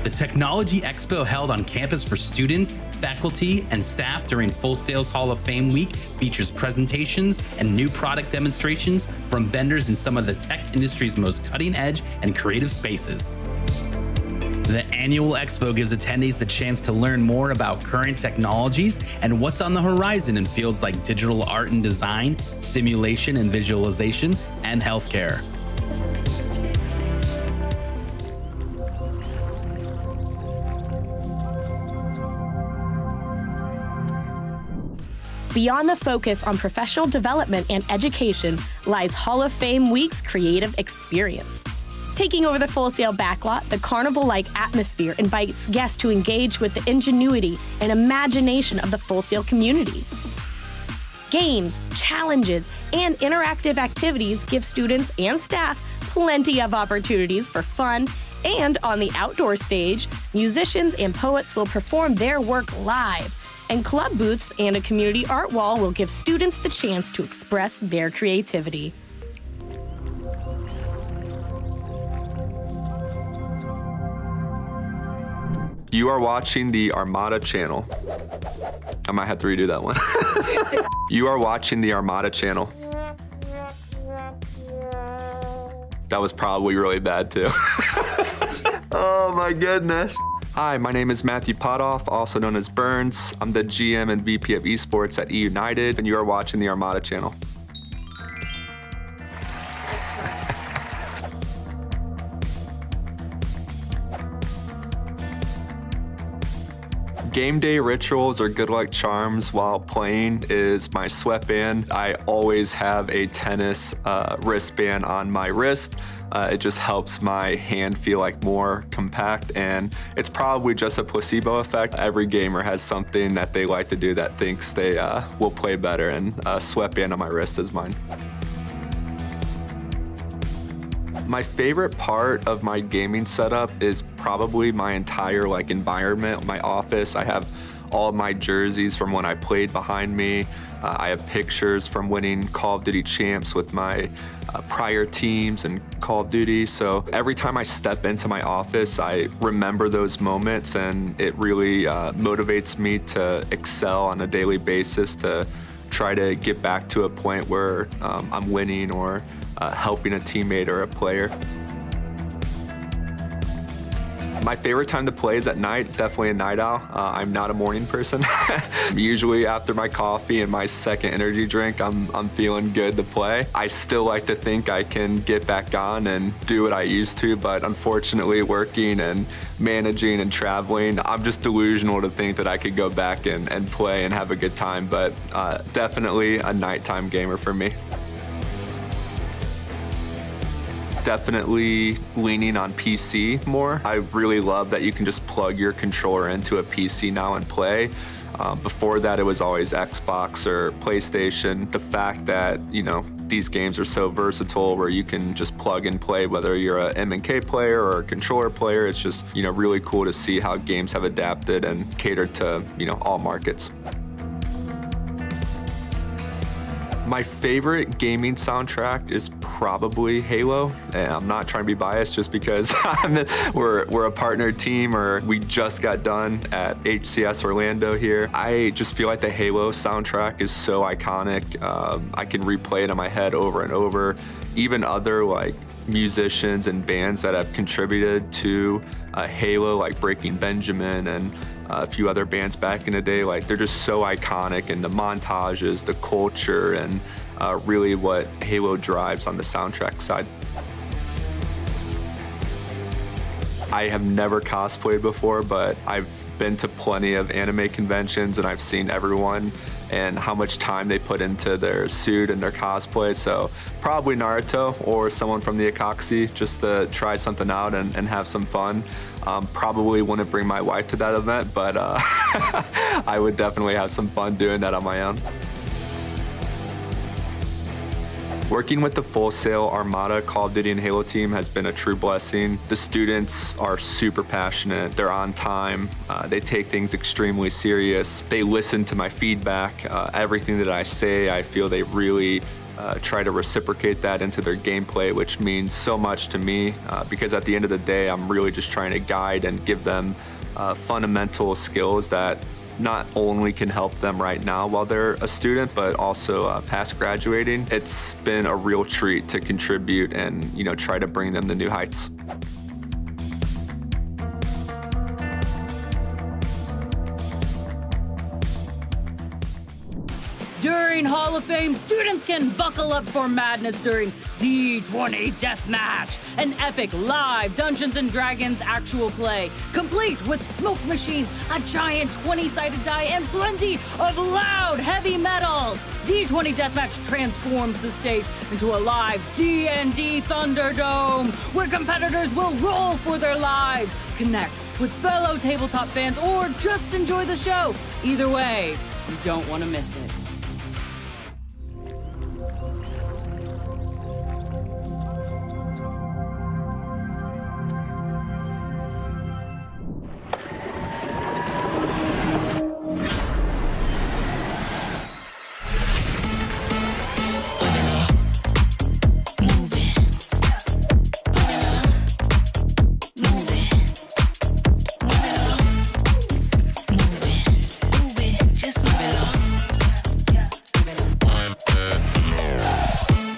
The Technology Expo held on campus for students, faculty, and staff during Full Sail's Hall of Fame week features presentations and new product demonstrations from vendors in some of the tech industry's most cutting-edge and creative spaces. The annual expo gives attendees the chance to learn more about current technologies and what's on the horizon in fields like digital art and design, simulation and visualization, and healthcare. Beyond the focus on professional development and education lies Hall of Fame Week's creative experience. Taking over the Full Sail backlot, the carnival-like atmosphere invites guests to engage with the ingenuity and imagination of the Full Sail community. Games, challenges, and interactive activities give students and staff plenty of opportunities for fun, and on the outdoor stage, musicians and poets will perform their work live, and club booths and a community art wall will give students the chance to express their creativity. You are watching the Armada channel. I might have to redo that one. You are watching the Armada channel. That was probably really bad too. Oh my goodness. Hi, my name is Matthew Potoff, also known as Burns. I'm the GM and VP of esports at United, and you are watching the Armada channel. Game day rituals or good luck charms while playing is my sweatband. I always have a tennis wristband on my wrist. It just helps my hand feel like more compact, and it's probably just a placebo effect. Every gamer has something that they like to do that thinks they will play better, and a sweatband on my wrist is mine. My favorite part of my gaming setup is probably my entire environment. My office, I have all of my jerseys from when I played behind me. I have pictures from winning Call of Duty champs with my prior teams and Call of Duty. So every time I step into my office, I remember those moments, and it really motivates me to excel on a daily basis, to try to get back to a point where I'm winning or helping a teammate or a player. My favorite time to play is at night, definitely a night owl. I'm not a morning person. Usually after my coffee and my second energy drink, I'm feeling good to play. I still like to think I can get back on and do what I used to, but unfortunately working and managing and traveling, I'm just delusional to think that I could go back and play and have a good time, but definitely a nighttime gamer for me. Definitely leaning on PC more. I really love that you can just plug your controller into a PC now and play. Before that, it was always Xbox or PlayStation. The fact that, these games are so versatile where you can just plug and play, whether you're a M&K player or a controller player, it's just, really cool to see how games have adapted and catered to, all markets. My favorite gaming soundtrack is probably Halo, and I'm not trying to be biased just because we're a partner team, or we just got done at HCS Orlando here. I just feel like the Halo soundtrack is so iconic. I can replay it in my head over and over. Even other musicians and bands that have contributed to Halo, like Breaking Benjamin and a few other bands back in the day, they're just so iconic, and the montages, the culture, and really what Halo drives on the soundtrack side. I have never cosplayed before, but I've been to plenty of anime conventions, and I've seen everyone and how much time they put into their suit and their cosplay. So probably Naruto or someone from the Akaxi, just to try something out and have some fun. Probably wouldn't bring my wife to that event, but I would definitely have some fun doing that on my own. Working with the Full Sail Armada Call of Duty and Halo team has been a true blessing. The students are super passionate, they're on time, they take things extremely serious, they listen to my feedback. Everything that I say, I feel they really try to reciprocate that into their gameplay, which means so much to me because at the end of the day, I'm really just trying to guide and give them fundamental skills that not only can help them right now while they're a student, but also past graduating. It's been a real treat to contribute and try to bring them to new heights. During Hall of Fame, students can buckle up for madness during D20 Deathmatch, an epic live Dungeons & Dragons actual play, complete with smoke machines, a giant 20-sided die, and plenty of loud heavy metal. D20 Deathmatch transforms the stage into a live D&D Thunderdome, where competitors will roll for their lives, connect with fellow tabletop fans, or just enjoy the show. Either way, you don't want to miss it.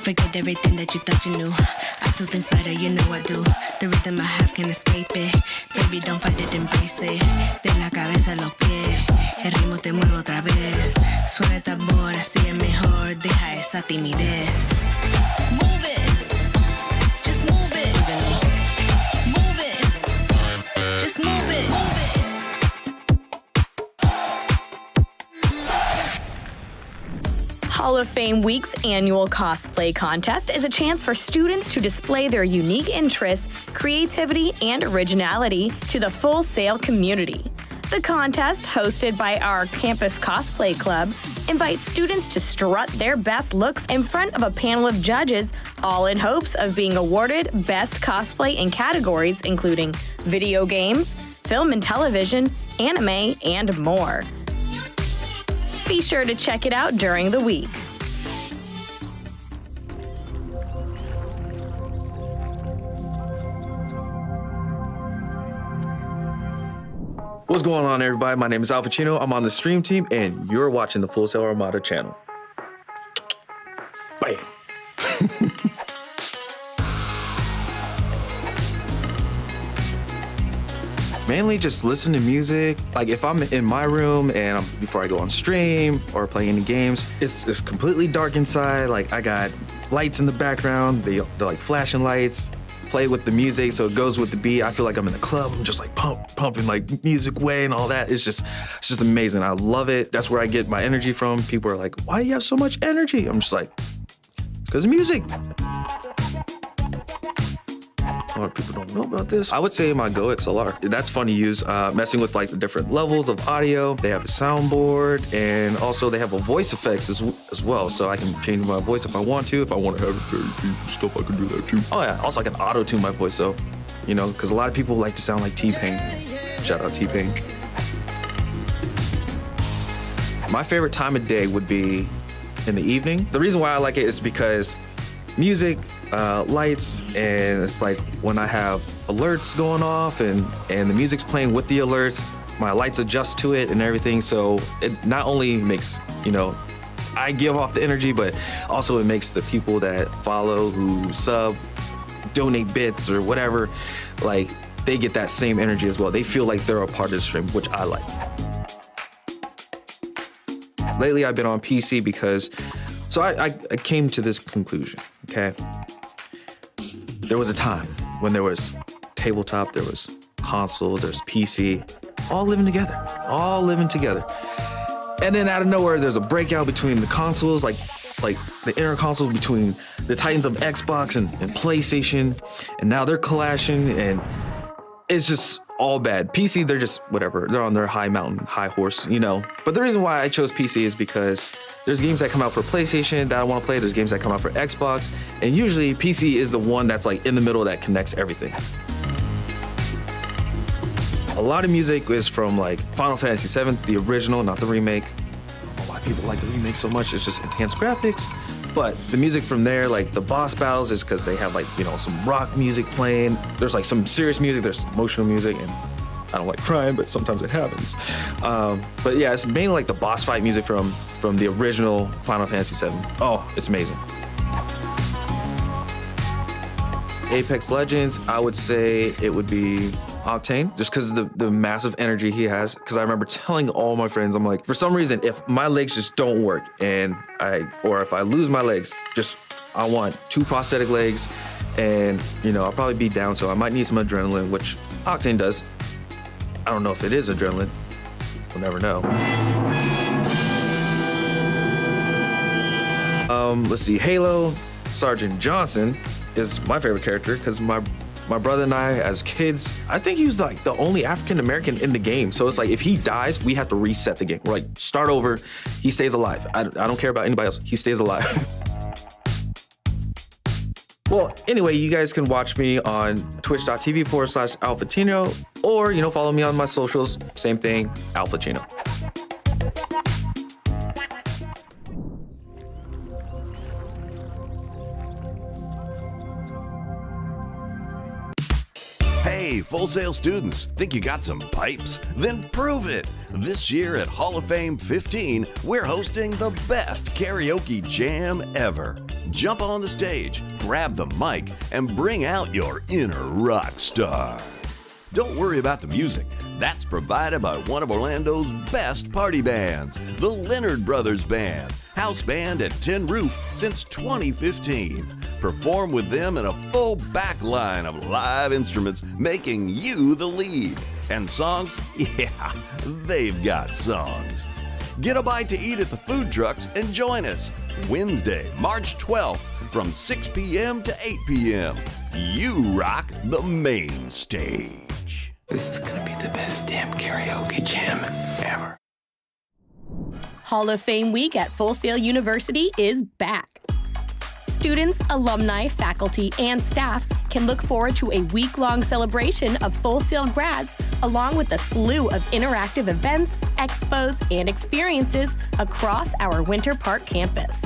Forget everything that you thought you knew. I do things better, you know I do. The rhythm I have can't escape it. Baby, don't fight it, embrace it. De la cabeza a los pies, el ritmo te mueve otra vez. Suena el tambor, así es mejor. Deja esa timidez. Move it, just move it. Move it, just move it. Move it. Hall of Fame Week's annual cosplay contest is a chance for students to display their unique interests, creativity, and originality to the Full Sail community. The contest, hosted by our campus cosplay club, invites students to strut their best looks in front of a panel of judges, all in hopes of being awarded Best Cosplay in categories including video games, film and television, anime, and more. Be sure to check it out during the week. What's going on, everybody? My name is Al Pacino. I'm on the stream team, and you're watching the Full Sail Armada channel. Bam! Mainly just listen to music. Like if I'm in my room and before I go on stream or playing any games, it's completely dark inside. Like I got lights in the background. They're like flashing lights. Play with the music so it goes with the beat. I feel like I'm in a club. I'm just like pumping like music way and all that. It's just amazing. I love it. That's where I get my energy from. People are like, why do you have so much energy? I'm just like, because of music. A lot of people don't know about this. I would say my Go XLR. That's fun to use, messing with like the different levels of audio. They have a soundboard, and also they have a voice effects as well. So I can change my voice if I want to. If I want to have very deep stuff, I can do that too. Oh yeah, also I can auto-tune my voice though. You know, because a lot of people like to sound like T-Pain. Shout out T-Pain. My favorite time of day would be in the evening. The reason why I like it is because music, lights, and it's like when I have alerts going off and the music's playing with the alerts, my lights adjust to it and everything. So it not only makes, I give off the energy, but also it makes the people that follow, who sub, donate bits or whatever, like they get that same energy as well. They feel like they're a part of the stream, which I like. Lately I've been on PC because, so I came to this conclusion, okay? There was a time when there was tabletop, there was console, there's PC, all living together. And then out of nowhere, there's a breakout between the consoles, like the inner consoles between the titans of Xbox and PlayStation, and now they're clashing, and it's just all bad. PC, they're just whatever. They're on their high mountain, high horse, But the reason why I chose PC is because there's games that come out for PlayStation that I want to play. There's games that come out for Xbox. And usually PC is the one that's like in the middle that connects everything. A lot of music is from like Final Fantasy VII, the original, not the remake. I don't know why people like the remake so much. It's just enhanced graphics, But the music from there, like the boss battles, is because they have like, you know, some rock music playing. There's like some serious music, there's emotional music, and I don't like crying, but sometimes it happens. But yeah, it's mainly like the boss fight music from the original Final Fantasy VII. Oh, it's amazing. Apex Legends, I would say it would be Octane, just because of the massive energy he has. Because I remember telling all my friends, I'm like, for some reason, if my legs just don't work or if I lose my legs, I want 2 prosthetic legs, and you know, I'll probably be down, so I might need some adrenaline, which Octane does. I don't know if it is adrenaline. We'll never know. Let's see, Halo, Sergeant Johnson is my favorite character because my brother and I, as kids, I think he was like the only African American in the game. So it's like if he dies, we have to reset the game. We're like, start over. He stays alive. I don't care about anybody else. He stays alive. Well, anyway, you guys can watch me on twitch.tv/Alphachino, or, you know, follow me on my socials. Same thing, Alphachino. Hey, Full Sail students, think you got some pipes? Then prove it! This year at Hall of Fame 15, we're hosting the best karaoke jam ever. Jump on the stage, grab the mic, and bring out your inner rock star. Don't worry about the music. That's provided by one of Orlando's best party bands, the Leonard Brothers Band, house band at Tin Roof since 2015. Perform with them in a full back line of live instruments, making you the lead. And songs? Yeah, they've got songs. Get a bite to eat at the food trucks and join us Wednesday, March 12th from 6 p.m. to 8 p.m. You rock the main stage. This is gonna be the best damn karaoke jam ever. Hall of Fame Week at Full Sail University is back. Students, alumni, faculty, and staff can look forward to a week-long celebration of Full Sail grads, along with a slew of interactive events, expos, and experiences across our Winter Park campus.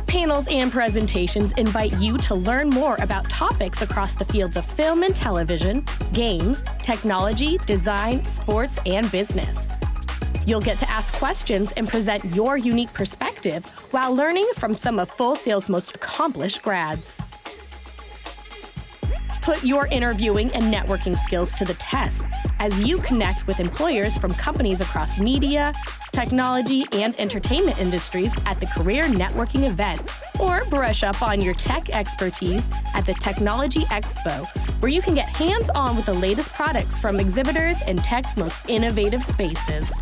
Panels and presentations invite you to learn more about topics across the fields of film and television, games, technology, design, sports, and business. You'll get to ask questions and present your unique perspective while learning from some of Full Sail's most accomplished grads. Put your interviewing and networking skills to the test as you connect with employers from companies across media, technology, and entertainment industries at the Career Networking event, or brush up on your tech expertise at the Technology Expo, where you can get hands-on with the latest products from exhibitors in tech's most innovative spaces.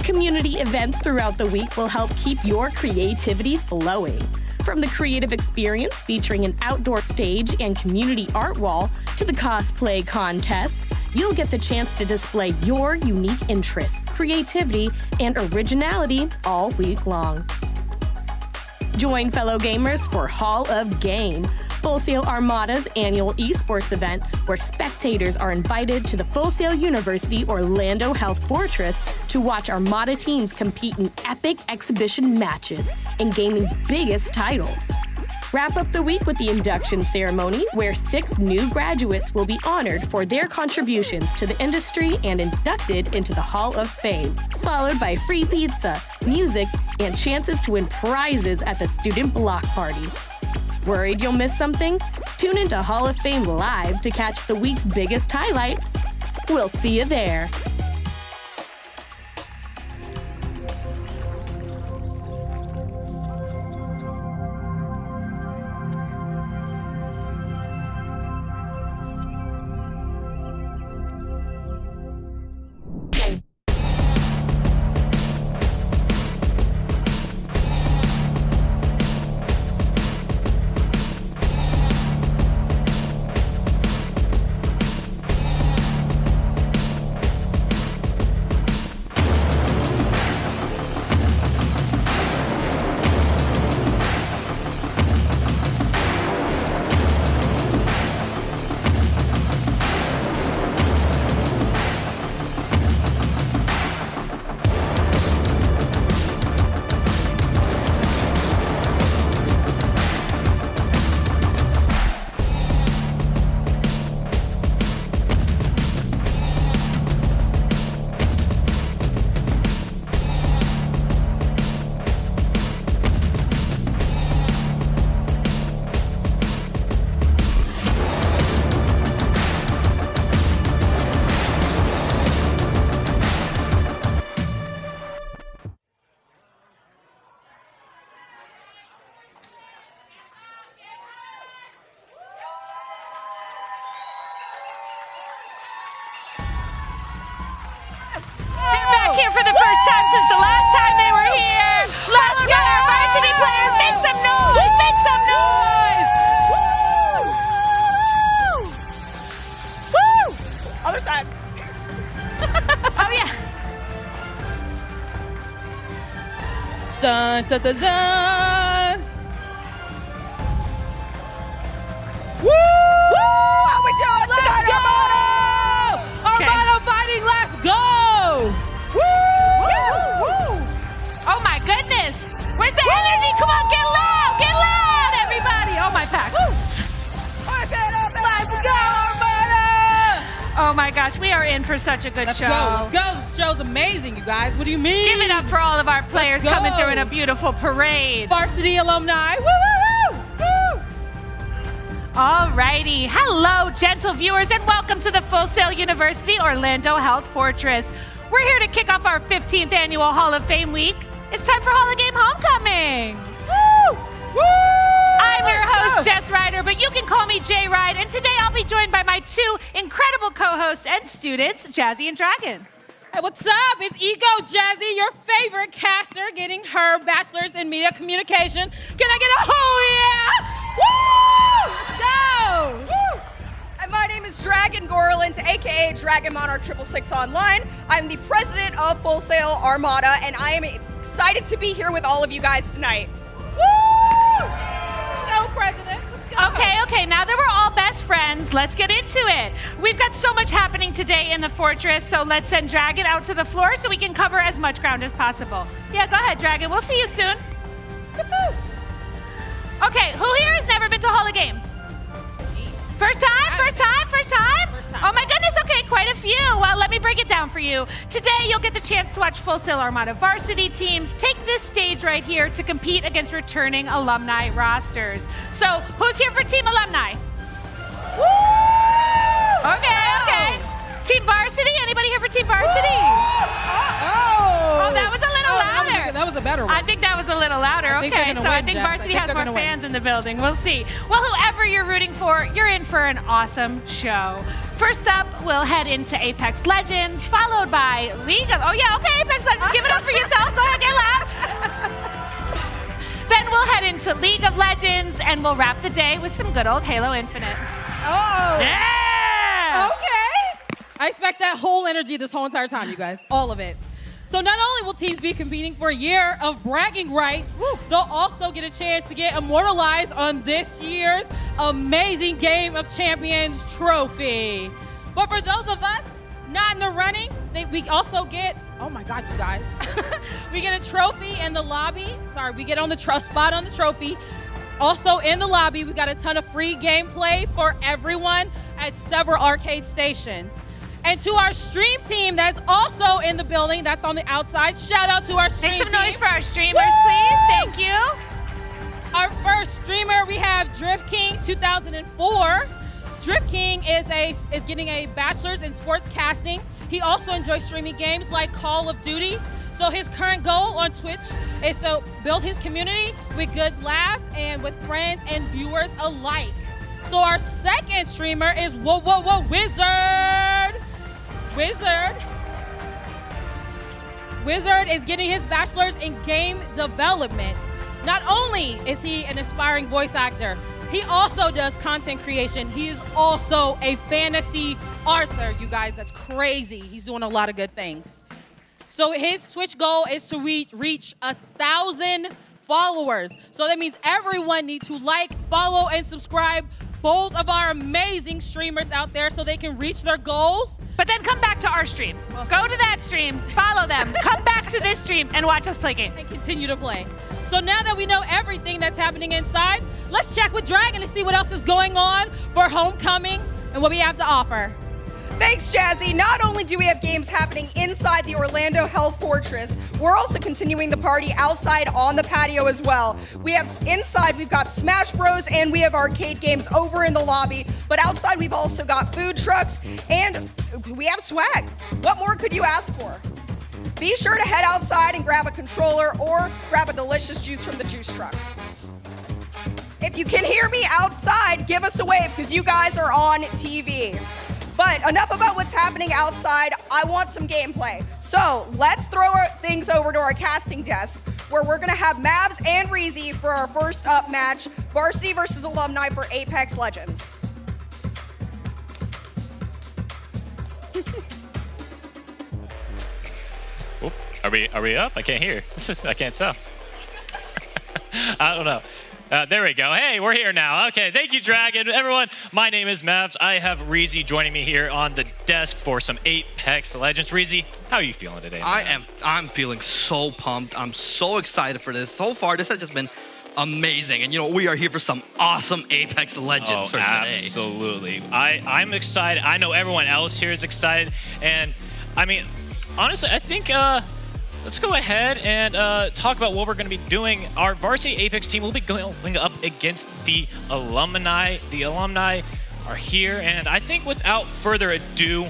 Community events throughout the week will help keep your creativity flowing. From the creative experience featuring an outdoor stage and community art wall to the cosplay contest, you'll get the chance to display your unique interests, creativity, and originality all week long. Join fellow gamers for Hall of Game, Full Sail Armada's annual esports event, where spectators are invited to the Full Sail University Orlando Health Fortress to watch Armada teams compete in epic exhibition matches in gaming's biggest titles. Wrap up the week with the induction ceremony, where 6 new graduates will be honored for their contributions to the industry and inducted into the Hall of Fame, followed by free pizza, music, and chances to win prizes at the student block party. Worried you'll miss something? Tune into Hall of Fame Live to catch the week's biggest highlights. We'll see you there. back here for the first time since the last time they were here. Let's get our varsity players. Make some noise. Make some noise. Woo! Woo! Other sides. Oh, yeah. Dun, dun, dun, dun. Woo! Woo! How we doing tonight, Armada? Armada fighting, let's go! Woo! Woo! Oh my goodness! Where's the energy? Come on, get loud, everybody! Oh my pack! Let's go, Armada! Oh my gosh, we are in for such a good show. Let's go. This show's amazing, you guys. What do you mean? Give it up for all of our players coming through in a beautiful parade. Varsity alumni. Woo, woo, woo! Woo! Alrighty. Hello, gentle viewers, and welcome to the Full Sail University Orlando Health Fortress. We're here to kick off our 15th annual Hall of Fame week. It's time for Hall of Game Homecoming. Woo! Woo! I'm your host, Jess Ryder, but you can call me Jay Ride, and today I'll be joined by my two incredible co-hosts and students, Jazzy and Dragon. Hey, what's up? It's Ego Jazzy, your favorite caster, getting her bachelor's in media communication. Can I get a oh yeah? Woo! Let's go! Woo! And my name is Dragon Gorland, aka Dragon Monarch 666 Online. I'm the president of Full Sail Armada, and I am excited to be here with all of you guys tonight. Woo! Let's go, President. Let's go. Okay, now that we're all best friends, let's get into it. We've got so much happening today in the Fortress, so let's send Dragon out to the floor so we can cover as much ground as possible. Yeah, go ahead, Dragon. We'll see you soon. Okay, who here has never been to Hall of Game? First time? Oh my goodness, okay, quite a few. Well, let me break it down for you. Today, you'll get the chance to watch Full Sail Armada varsity teams take this stage right here to compete against returning alumni rosters. So, who's here for Team Alumni? Woo! Okay. Team Varsity? Anybody here for Team Varsity? Oh, that was a little louder. That was a better one. I think that was a little louder. I think Varsity has more fans in the building. We'll see. Well, whoever you're rooting for, you're in for an awesome show. First up, we'll head into Apex Legends, followed by League of... Oh, yeah, okay, Apex Legends. Give it up for yourself. Go ahead, get loud. Then we'll head into League of Legends, and we'll wrap the day with some good old Halo Infinite. Oh. Yeah! Okay. I expect that whole energy this whole entire time, you guys. All of it. So not only will teams be competing for a year of bragging rights, they'll also get a chance to get immortalized on this year's amazing Game of Champions trophy. But for those of us not in the running, we also get, oh my God, you guys. We get a trophy in the lobby. Sorry, we get on the spot on the trophy. Also in the lobby, we got a ton of free gameplay for everyone at several arcade stations. And to our stream team that's also in the building, that's on the outside. Shout out to our stream team. Make some noise for our streamers, please. Thank you. Our first streamer, we have Drift King 2004. Drift King is getting a bachelor's in sports casting. He also enjoys streaming games like Call of Duty. So his current goal on Twitch is to build his community with good laugh and with friends and viewers alike. So our second streamer is Wizard. Wizard is getting his bachelor's in game development. Not only is he an aspiring voice actor, he also does content creation. He is also a fantasy author, you guys. That's crazy. He's doing a lot of good things. So his Twitch goal is to reach 1,000 followers. So that means everyone needs to like, follow, and subscribe both of our amazing streamers out there so they can reach their goals. But then come back to our stream. Go to that stream, follow them, come back to this stream, and watch us play games. And continue to play. So now that we know everything that's happening inside, let's check with Dragon to see what else is going on for Homecoming and what we have to offer. Thanks, Jazzy. Not only do we have games happening inside the Orlando Health Fortress, we're also continuing the party outside on the patio as well. We have inside, we've got Smash Bros, and we have arcade games over in the lobby. But outside, we've also got food trucks, and we have swag. What more could you ask for? Be sure to head outside and grab a controller or grab a delicious juice from the juice truck. If you can hear me outside, give us a wave because you guys are on TV. But enough about what's happening outside. I want some gameplay. So let's throw things over to our casting desk, where we're gonna have Mavs and Reezy for our first up match, varsity versus alumni for Apex Legends. Oop, are we up? I can't hear. I can't tell. I don't know. There we go. Hey, we're here now. Okay, thank you, Dragon. Everyone, my name is Mavs. I have Reezy joining me here on the desk for some Apex Legends. Reezy, how are you feeling today, man? I'm feeling so pumped. I'm so excited for this. So far, this has just been amazing. And, you know, we are here for some awesome Apex Legends for today. Absolutely. I'm excited. I know everyone else here is excited. And, I mean, honestly, I think... let's go ahead and talk about what we're going to be doing. Our varsity Apex team will be going up against the alumni. The alumni are here, and I think without further ado,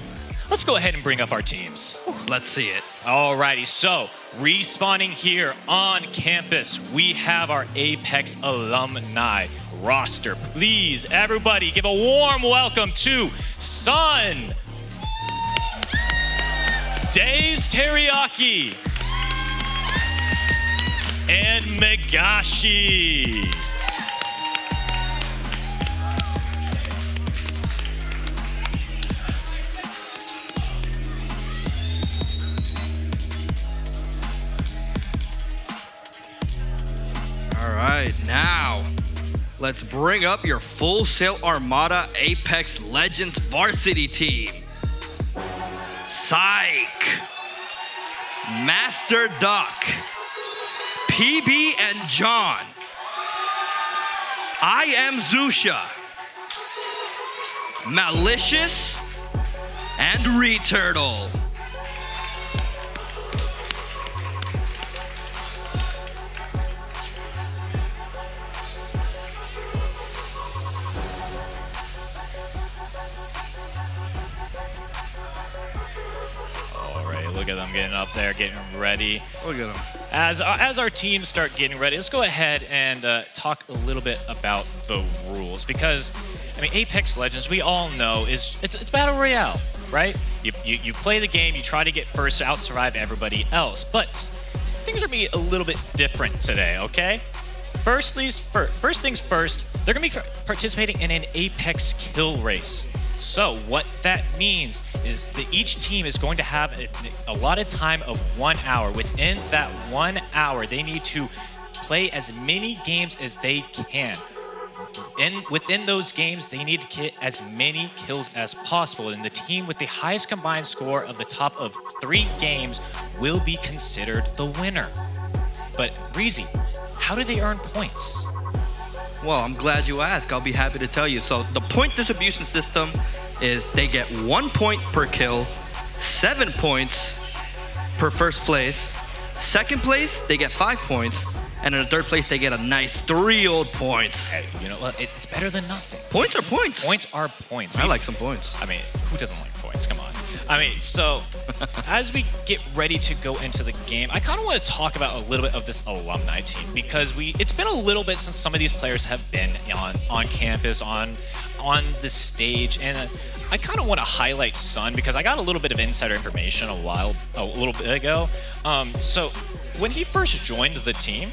let's go ahead and bring up our teams. Let's see it. Alrighty, so respawning here on campus, we have our Apex alumni roster. Please, everybody, give a warm welcome to Sun, Days Teriyaki, and Megashi. All right, now let's bring up your full Sail Armada Apex Legends varsity team. Psych, Master Duck, PB and John, I am Zusha, Malicious, and Returtle. Look at them getting up there, getting ready. Look at them. As our teams start getting ready, let's go ahead and talk a little bit about the rules, because I mean, Apex Legends, we all know it's battle royale, right? You play the game, you try to get first to out-survive everybody else, but things are be a little bit different today, okay? First things first, they're gonna be participating in an Apex kill race. So what that means is that each team is going to have a allotted time of 1 hour. Within that 1 hour, they need to play as many games as they can. Within those games, they need to get as many kills as possible. And the team with the highest combined score of the top of 3 games will be considered the winner. But Reezy, how do they earn points? Well, I'm glad you asked. I'll be happy to tell you. So the point distribution system is they get 1 point per kill, 7 points per first place. Second place, they get 5 points. And in the third place, they get a nice 3 old points. Hey, you know what? It's better than nothing. Points are points. Points are points. I like some points. I mean, who doesn't like points? Come on. I mean, so as we get ready to go into the game, I kind of want to talk about a little bit of this alumni team, because it's been a little bit since some of these players have been on campus, on the stage, and I kind of want to highlight Sun, because I got a little bit of insider information a little bit ago. So when he first joined the team,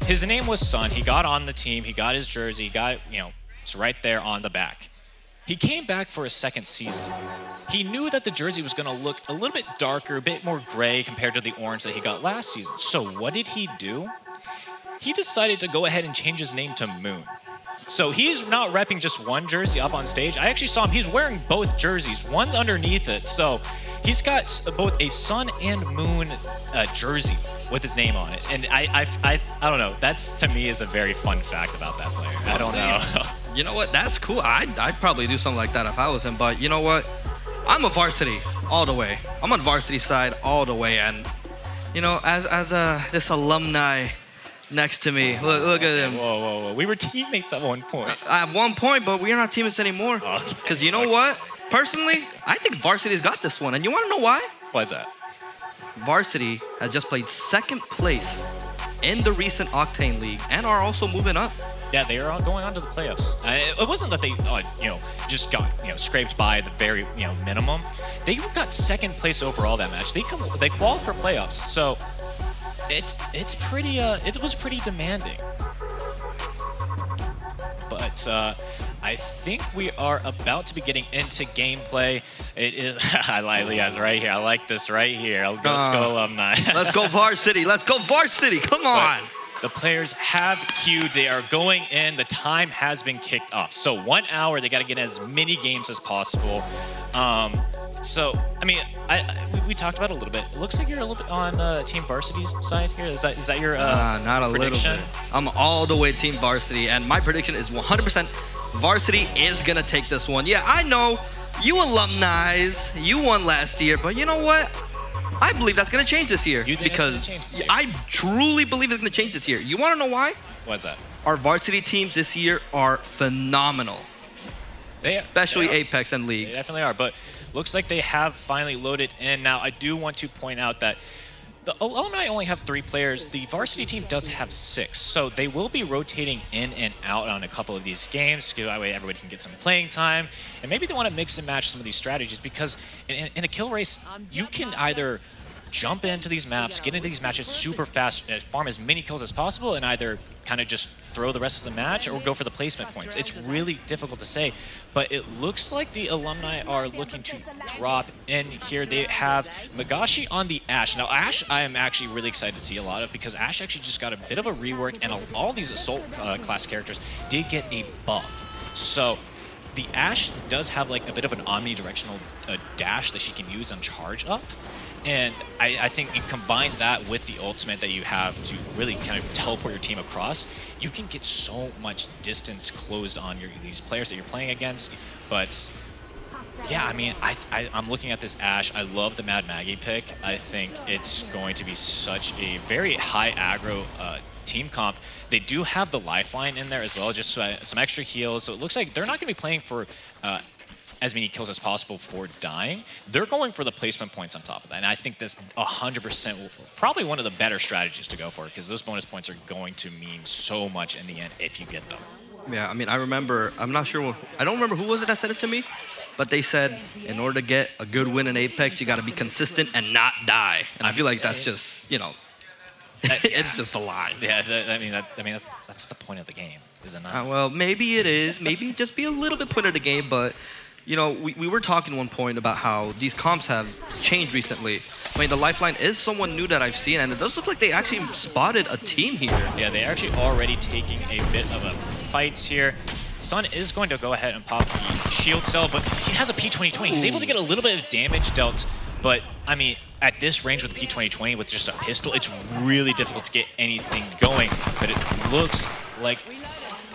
his name was Sun. He got on the team, he got his jersey, he got, it's right there on the back. He came back for a second season. He knew that the jersey was going to look a little bit darker, a bit more gray compared to the orange that he got last season. So what did he do? He decided to go ahead and change his name to Moon. So he's not repping just one jersey up on stage. I actually saw him, he's wearing both jerseys. One's underneath it. So he's got both a Sun and Moon jersey with his name on it. And I don't know, that's to me is a very fun fact about that player. I don't know. You know what, that's cool. I'd probably do something like that if I was him, but you know what? I'm a varsity all the way. I'm on varsity side all the way, and you know, as this alumni next to me, look at him. Whoa. We were teammates at one point. At one point, but we're not teammates anymore. Because you know what? Personally, I think varsity's got this one, and you want to know why? Why's that? Varsity has just played second place in the recent Octane League and are also moving up. Yeah, they are going on to the playoffs. It wasn't that they, just got, scraped by the very, minimum. They got second place overall that match. They qualified for playoffs, so it's pretty. It was pretty demanding. But I think we are about to be getting into gameplay. It is. I like Leah's right here. I like this right here. Let's go alumni. Let's go varsity. Let's go varsity. Come on. But the players have queued. They are going in. The time has been kicked off. So 1 hour, they got to get as many games as possible. So, I mean, we talked about it a little bit. It looks like you're a little bit on Team Varsity's side here. Is that your not a prediction? little bit. I'm all the way Team Varsity, and my prediction is 100% Varsity is going to take this one. Yeah, I know you alumni, you won last year, but you know what? I believe that's going to change this year. You think because it's gonna change this year? I truly believe it's going to change this year. You want to know why? What's that? Our varsity teams this year are phenomenal. Especially Apex and League. They definitely are, but looks like they have finally loaded in. Now, I do want to point out that the alumni only have 3 players. The varsity team does have 6, so they will be rotating in and out on a couple of these games, so that way everybody can get some playing time. And maybe they want to mix and match some of these strategies, because in a kill race, you can either jump into these maps, get into these matches super fast, farm as many kills as possible, and either kind of just throw the rest of the match or go for the placement points. It's really difficult to say, but it looks like the alumni are looking to drop in here. They have Magashi on the Ashe. Now, Ashe, I am actually really excited to see a lot of, because Ashe actually just got a bit of a rework, and all these Assault class characters did get a buff. So the Ashe does have like a bit of an omnidirectional dash that she can use on charge up. And I think you combine that with the ultimate that you have to really kind of teleport your team across, you can get so much distance closed on these players that you're playing against. But yeah, I mean, I'm looking at this Ashe. I love the Mad Maggie pick. I think it's going to be such a very high aggro team comp. They do have the lifeline in there as well, just some extra heals. So it looks like they're not going to be playing for as many kills as possible for dying. They're going for the placement points on top of that. And I think that's 100% probably one of the better strategies to go for, because those bonus points are going to mean so much in the end if you get them. Yeah, I mean, I remember, I'm not sure, I don't remember who was it that said it to me, but they said in order to get a good win in Apex, you got to be consistent and not die. And I feel like that's just, it's just a lie. Yeah, that's the point of the game, is it not? Well, maybe it is. Maybe just be a little bit point of the game, but we were talking one point about how these comps have changed recently. I mean, the Lifeline is someone new that I've seen, and it does look like they actually spotted a team here. Yeah, they're actually already taking a bit of a fight here. Sun is going to go ahead and pop the shield cell, but he has a P2020. He's able to get a little bit of damage dealt, but I mean, at this range with the P2020 with just a pistol, it's really difficult to get anything going. But it looks like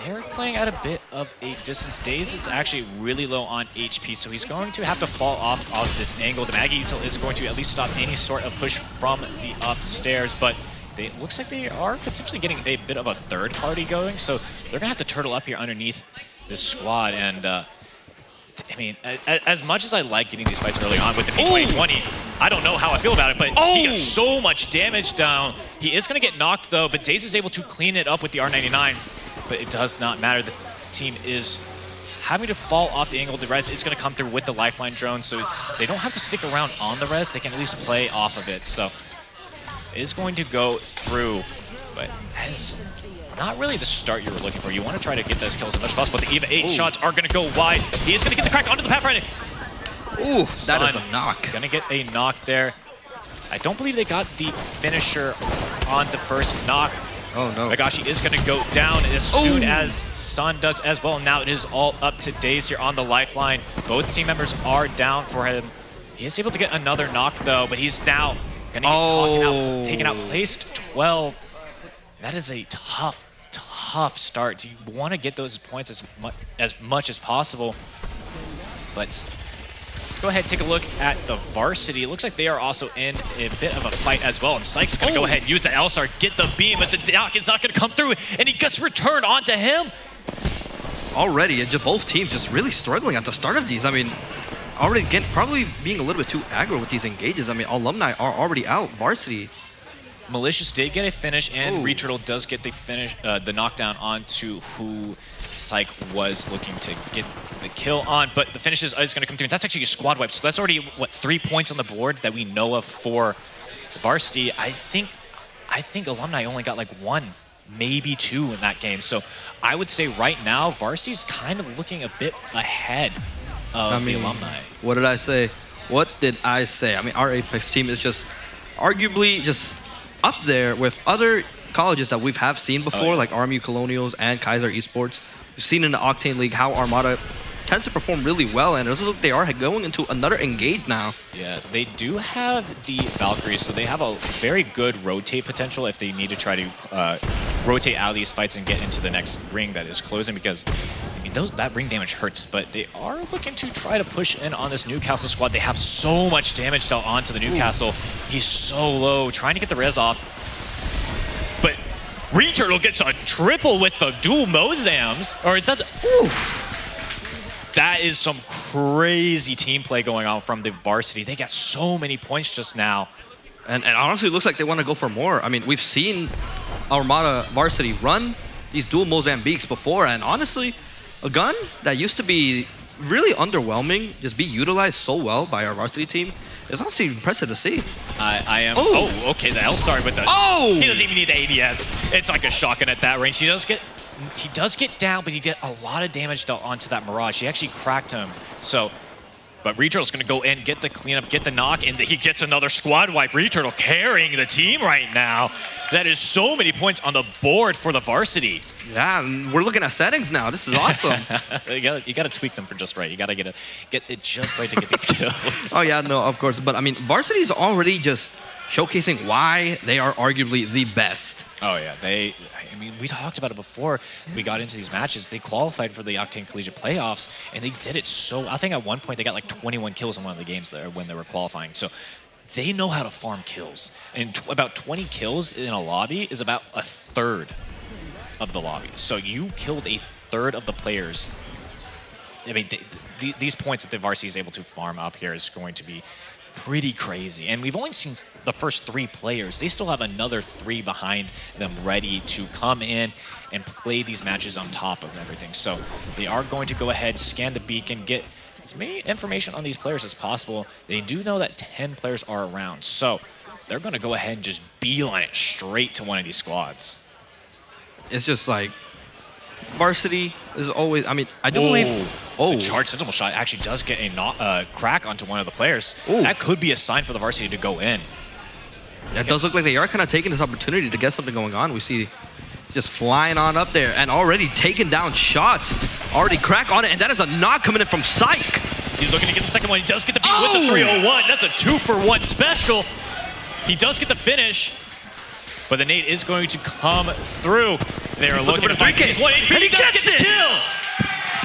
they're playing at a bit of a distance. Daze is actually really low on HP, so he's going to have to fall off this angle. The Maggie util is going to at least stop any sort of push from the upstairs, but it looks like they are potentially getting a bit of a third party going, so they're gonna have to turtle up here underneath this squad. And I mean, as much as I like getting these fights early on with the P2020, I don't know how I feel about it, but he got so much damage down. He is gonna get knocked though, but Daze is able to clean it up with the R99. But it does not matter. The team is having to fall off the angle. The res is going to come through with the lifeline drone, so they don't have to stick around on the res. They can at least play off of it. So it is going to go through, but that is not really the start you were looking for. You want to try to get those kills as much as possible. The EVA 8 shots are going to go wide. He is going to get the crack onto the Pathfinder. Ooh, that is a knock. Going to get a knock there. I don't believe they got the finisher on the first knock. Oh no. Magashi is going to go down as soon as Sun does as well. Now it is all up to Daze here on the lifeline. Both team members are down for him. He is able to get another knock though, but he's now going to get taken out, placed 12. That is a tough start. You want to get those points as much as possible, but let's go ahead and take a look at the varsity. It looks like they are also in a bit of a fight as well. And Sykes is going to go ahead and use the LSAR, get the beam, but the knock is not going to come through, and he gets returned onto him. Already, both teams just really struggling at the start of these. I mean, probably being a little bit too aggro with these engages. I mean, alumni are already out. Varsity, Malicious did get a finish, and Returtle does get the finish, the knockdown onto who Psych was looking to get the kill on, but the finish is going to come through. That's actually a squad wipe, so that's already, what, 3 points on the board that we know of for Varsity. I think Alumni only got like 1, maybe 2 in that game. So I would say right now, Varsity's kind of looking a bit ahead of the Alumni. What did I say? What did I say? I mean, our Apex team is just arguably just up there with other colleges that we've seen before, like RMU Colonials and Kaiser Esports. We've seen in the Octane League how Armada tends to perform really well, and it looks like they are going into another engage now. Yeah, they do have the Valkyries, so they have a very good rotate potential if they need to try to rotate out of these fights and get into the next ring that is closing, because I mean, that ring damage hurts, but they are looking to try to push in on this Newcastle squad. They have so much damage dealt onto the Newcastle. He's so low, trying to get the res off. But Returtle gets a triple with the dual Mozams, or is that that is some crazy team play going on from the Varsity. They got so many points just now. And honestly, it looks like they want to go for more. I mean, we've seen Armada Varsity run these dual Mozambiques before, and honestly, a gun that used to be really underwhelming, just be utilized so well by our Varsity team. It's honestly impressive to see. I am. Oh, okay. The L-Star with the. Oh! He doesn't even need ADS. It's like a shotgun at that range. He does get down, but he did a lot of damage onto that Mirage. He actually cracked him. So, but Returtle's going to go in, get the cleanup, get the knock, and he gets another squad wipe. Returtle carrying the team right now. That is so many points on the board for the Varsity. Yeah, and we're looking at settings now. This is awesome. you got to tweak them for just right. You got to get it just right to get these kills. Oh yeah, no, of course. But I mean, Varsity's already just showcasing why they are arguably the best. Oh yeah, I mean, we talked about it before we got into these matches. They qualified for the Octane Collegiate Playoffs, and they did it so, I think at one point they got like 21 kills in one of the games there when they were qualifying. So they know how to farm kills. And about 20 kills in a lobby is about a third of the lobby. So you killed a third of the players. I mean, these points that the Varsity is able to farm up here is going to be pretty crazy. And we've only seen the first 3 players. They still have another 3 behind them ready to come in and play these matches on top of everything. So they are going to go ahead, scan the beacon, get as many information on these players as possible. They do know that 10 players are around. So they're going to go ahead and just beeline it straight to one of these squads. It's just like Varsity is always, I mean, I do believe... The charged sentinel shot actually does get a crack onto one of the players. That could be a sign for the Varsity to go in. Yeah, it does look like they are kind of taking this opportunity to get something going on. We see just flying on up there and already taking down shots. Already crack on it, and that is a knock coming in from Psych. He's looking to get the second one. He does get the beat with the 301. That's a 2-for-1 special. He does get the finish, but the nade is going to come through. They are looking to find his 1 HP. He gets the kill.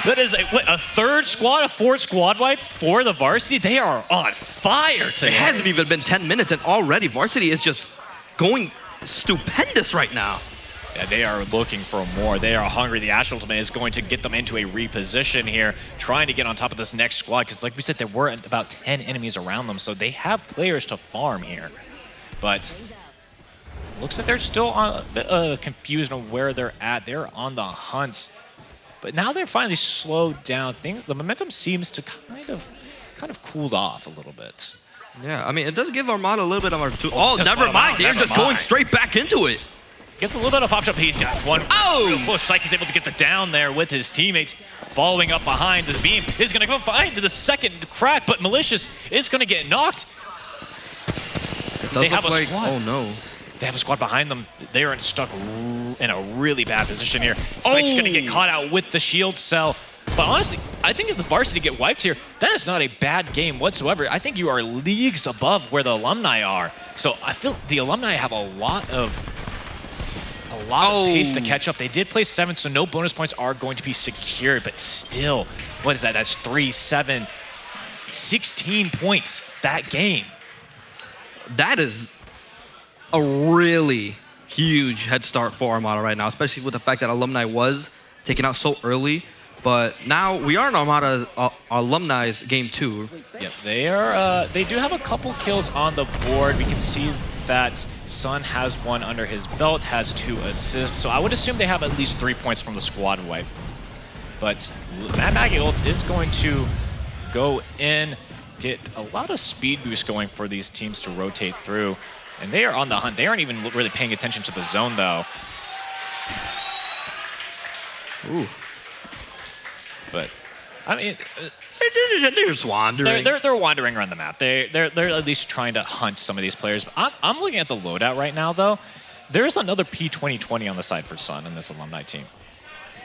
That is a third squad, a 4th squad wipe for the Varsity. They are on fire today. It hasn't even been 10 minutes, and already Varsity is just going stupendous right now. Yeah, they are looking for more. They are hungry. The Ash Ultimate is going to get them into a reposition here, trying to get on top of this next squad, because like we said, there were about 10 enemies around them, so they have players to farm here. But looks like they're still on a bit confused on where they're at. They're on the hunt. But now they're finally slowed down. The momentum seems to kind of cooled off a little bit. Yeah, I mean, it does give Armada a little bit of our... never mind. They're just going straight back into it. Gets a little bit of pop shot. He's got one. Real close. Psych is able to get the down there with his teammates. Following up behind this beam is going to go find the second crack, but Malicious is going to get knocked. They have a squad. Oh no. They have a squad behind them. They are stuck in a really bad position here. Psych's going to get caught out with the shield cell. But honestly, I think if the Varsity get wiped here, that is not a bad game whatsoever. I think you are leagues above where the Alumni are. So I feel the Alumni have a lot of pace to catch up. They did place 7, so no bonus points are going to be secured. But still, what is that? That's 3, 7, 16 points that game. That is a really huge head start for Armada right now, especially with the fact that Alumni was taken out so early. But now we are in Armada's Alumni's game 2. Yep, they are. They do have a couple kills on the board. We can see that Sun has one under his belt, has 2 assists, so I would assume they have at least 3 points from the squad wipe. But Mad Maggie ult is going to go in, get a lot of speed boost going for these teams to rotate through. And they are on the hunt. They aren't even really paying attention to the zone, though. Ooh. But, I mean... They're just wandering. They're wandering around the map. They're at least trying to hunt some of these players. I'm looking at the loadout right now, though. There's another P2020 on the side for Sun in this alumni team.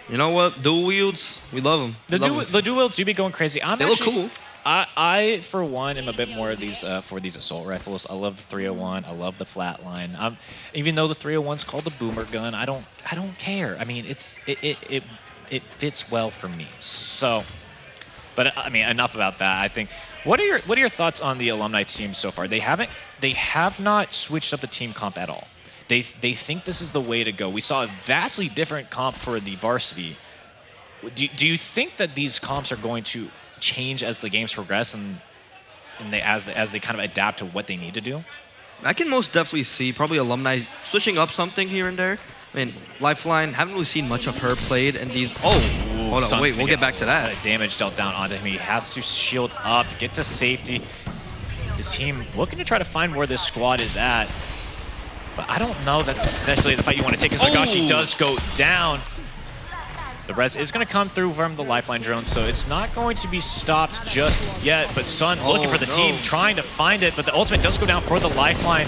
You know what? Dual wields, we love them. The dual wields do be going crazy. They look cool. I, for one, am a bit more of these for these assault rifles. I love the 301. I love the flatline. Even though the 301's called the boomer gun, I don't care. I mean, it fits well for me. So, but I mean, enough about that. I think. What are your thoughts on the alumni team so far? They have not switched up the team comp at all. They think this is the way to go. We saw a vastly different comp for the varsity. Do you think that these comps are going to change as the games progress and as they kind of adapt to what they need to do? I can most definitely see probably alumni switching up something here and there. I mean, Lifeline, haven't really seen much of her played in these. Oh, hold on, wait, we'll get back to that. Damage dealt down onto him. He has to shield up, get to safety. His team looking to try to find where this squad is at. But I don't know that's essentially the fight you want to take, because Nagashi does go down. The res is going to come through from the Lifeline drone, so it's not going to be stopped just yet. But Sun looking for the team, trying to find it, but the ultimate does go down for the Lifeline.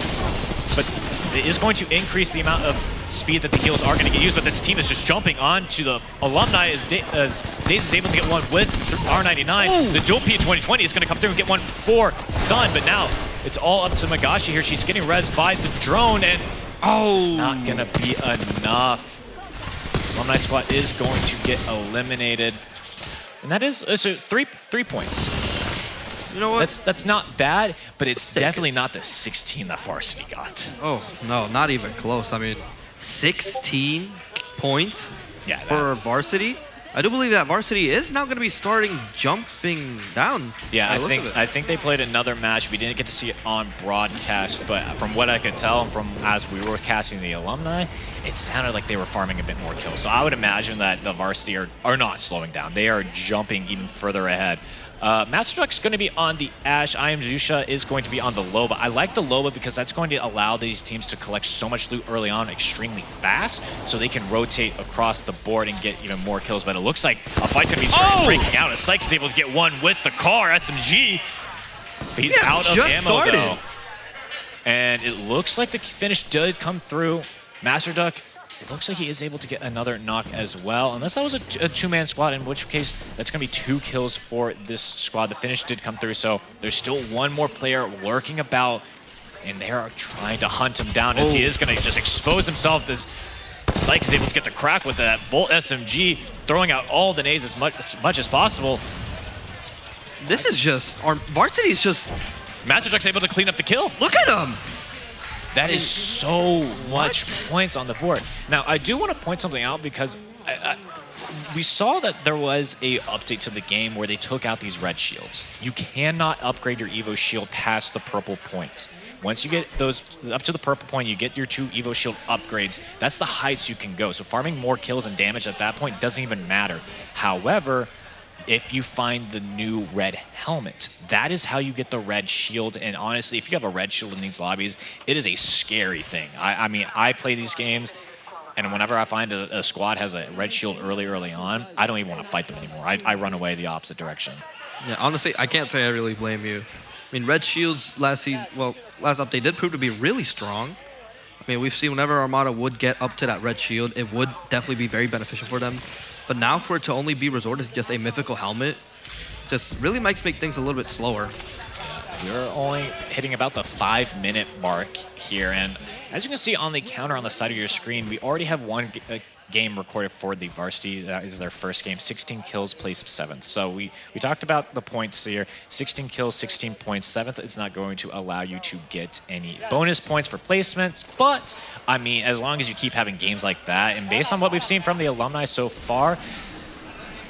But it is going to increase the amount of speed that the heals are going to get used, but this team is just jumping on to the alumni as Daze is able to get one with R99. The dual P2020 is going to come through and get one for Sun, but now it's all up to Nagashi here. She's getting res by the drone, and this is not going to be enough. Alumni squad is going to get eliminated, and that is so three points. You know what? That's not bad, but it's definitely not the 16 that varsity got. Oh no, not even close. I mean, 16 points for varsity. I do believe that varsity is now going to be starting jumping down. Yeah, I think they played another match. We didn't get to see it on broadcast, but from what I could tell, from as we were casting the alumni, it sounded like they were farming a bit more kills. So I would imagine that the varsity are not slowing down. They are jumping even further ahead. Master Duck's going to be on the Ashe. I Am Zusha is going to be on the Loba. I like the Loba because that's going to allow these teams to collect so much loot early on extremely fast, so they can rotate across the board and get even more kills. But it looks like a fight's going to be breaking out. As Syke is able to get one with the car SMG. But he's out of ammo though. And it looks like the finish did come through. Master Duck, it looks like he is able to get another knock as well, unless that was a two-man squad, in which case that's going to be 2 kills for this squad. The finish did come through, so there's still one more player lurking about, and they are trying to hunt him down as he is going to just expose himself. This Syke is able to get the crack with that Bolt SMG, throwing out all the nades as much as possible. This is just, our varsity is just... Master Duck's able to clean up the kill. Look at him! That is so much points on the board. Now, I do want to point something out because we saw that there was a update to the game where they took out these red shields. You cannot upgrade your Evo shield past the purple points. Once you get those up to the purple point, you get your 2 Evo shield upgrades. That's the heights you can go. So farming more kills and damage at that point doesn't even matter. However, if you find the new red helmet, that is how you get the red shield. And honestly, if you have a red shield in these lobbies, it is a scary thing. I mean, I play these games, and whenever I find a squad has a red shield early on, I don't even want to fight them anymore. I run away the opposite direction. Yeah, honestly, I can't say I really blame you. I mean, red shields last update did prove to be really strong. I mean, we've seen whenever Armada would get up to that red shield, it would definitely be very beneficial for them. But now for it to only be resorted to just a mythical helmet, just really might make things a little bit slower. Yeah, we're only hitting about the 5-minute mark here, and as you can see on the counter on the side of your screen, we already have one game recorded for the varsity. That is their first game. 16 kills, placed 7th. So we talked about the points here. 16 kills, 16 points. 7th is not going to allow you to get any bonus points for placements, but I mean, as long as you keep having games like that, and based on what we've seen from the alumni so far,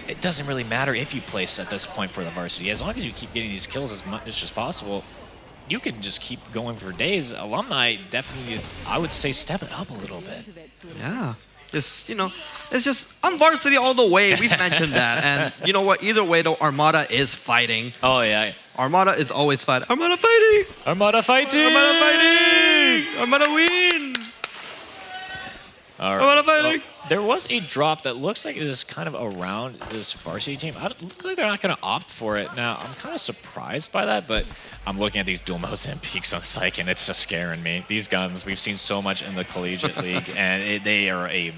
it doesn't really matter if you place at this point for the varsity. As long as you keep getting these kills as much as possible, you can just keep going for days. Alumni definitely, I would say, step it up a little bit. Yeah. Just, you know, it's just on varsity all the way. We've mentioned that. And you know what? Either way, though, Armada is fighting. Oh, yeah. Armada is always fighting. Armada fighting! Armada fighting! Armada fighting! Armada win! All right. Armada fighting! Well, there was a drop that looks like it is kind of around this varsity team. It looks like they're not going to opt for it. Now, I'm kind of surprised by that, but I'm looking at these dual Mozambique peaks on Psych, and it's just scaring me. These guns, we've seen so much in the collegiate league, and they are a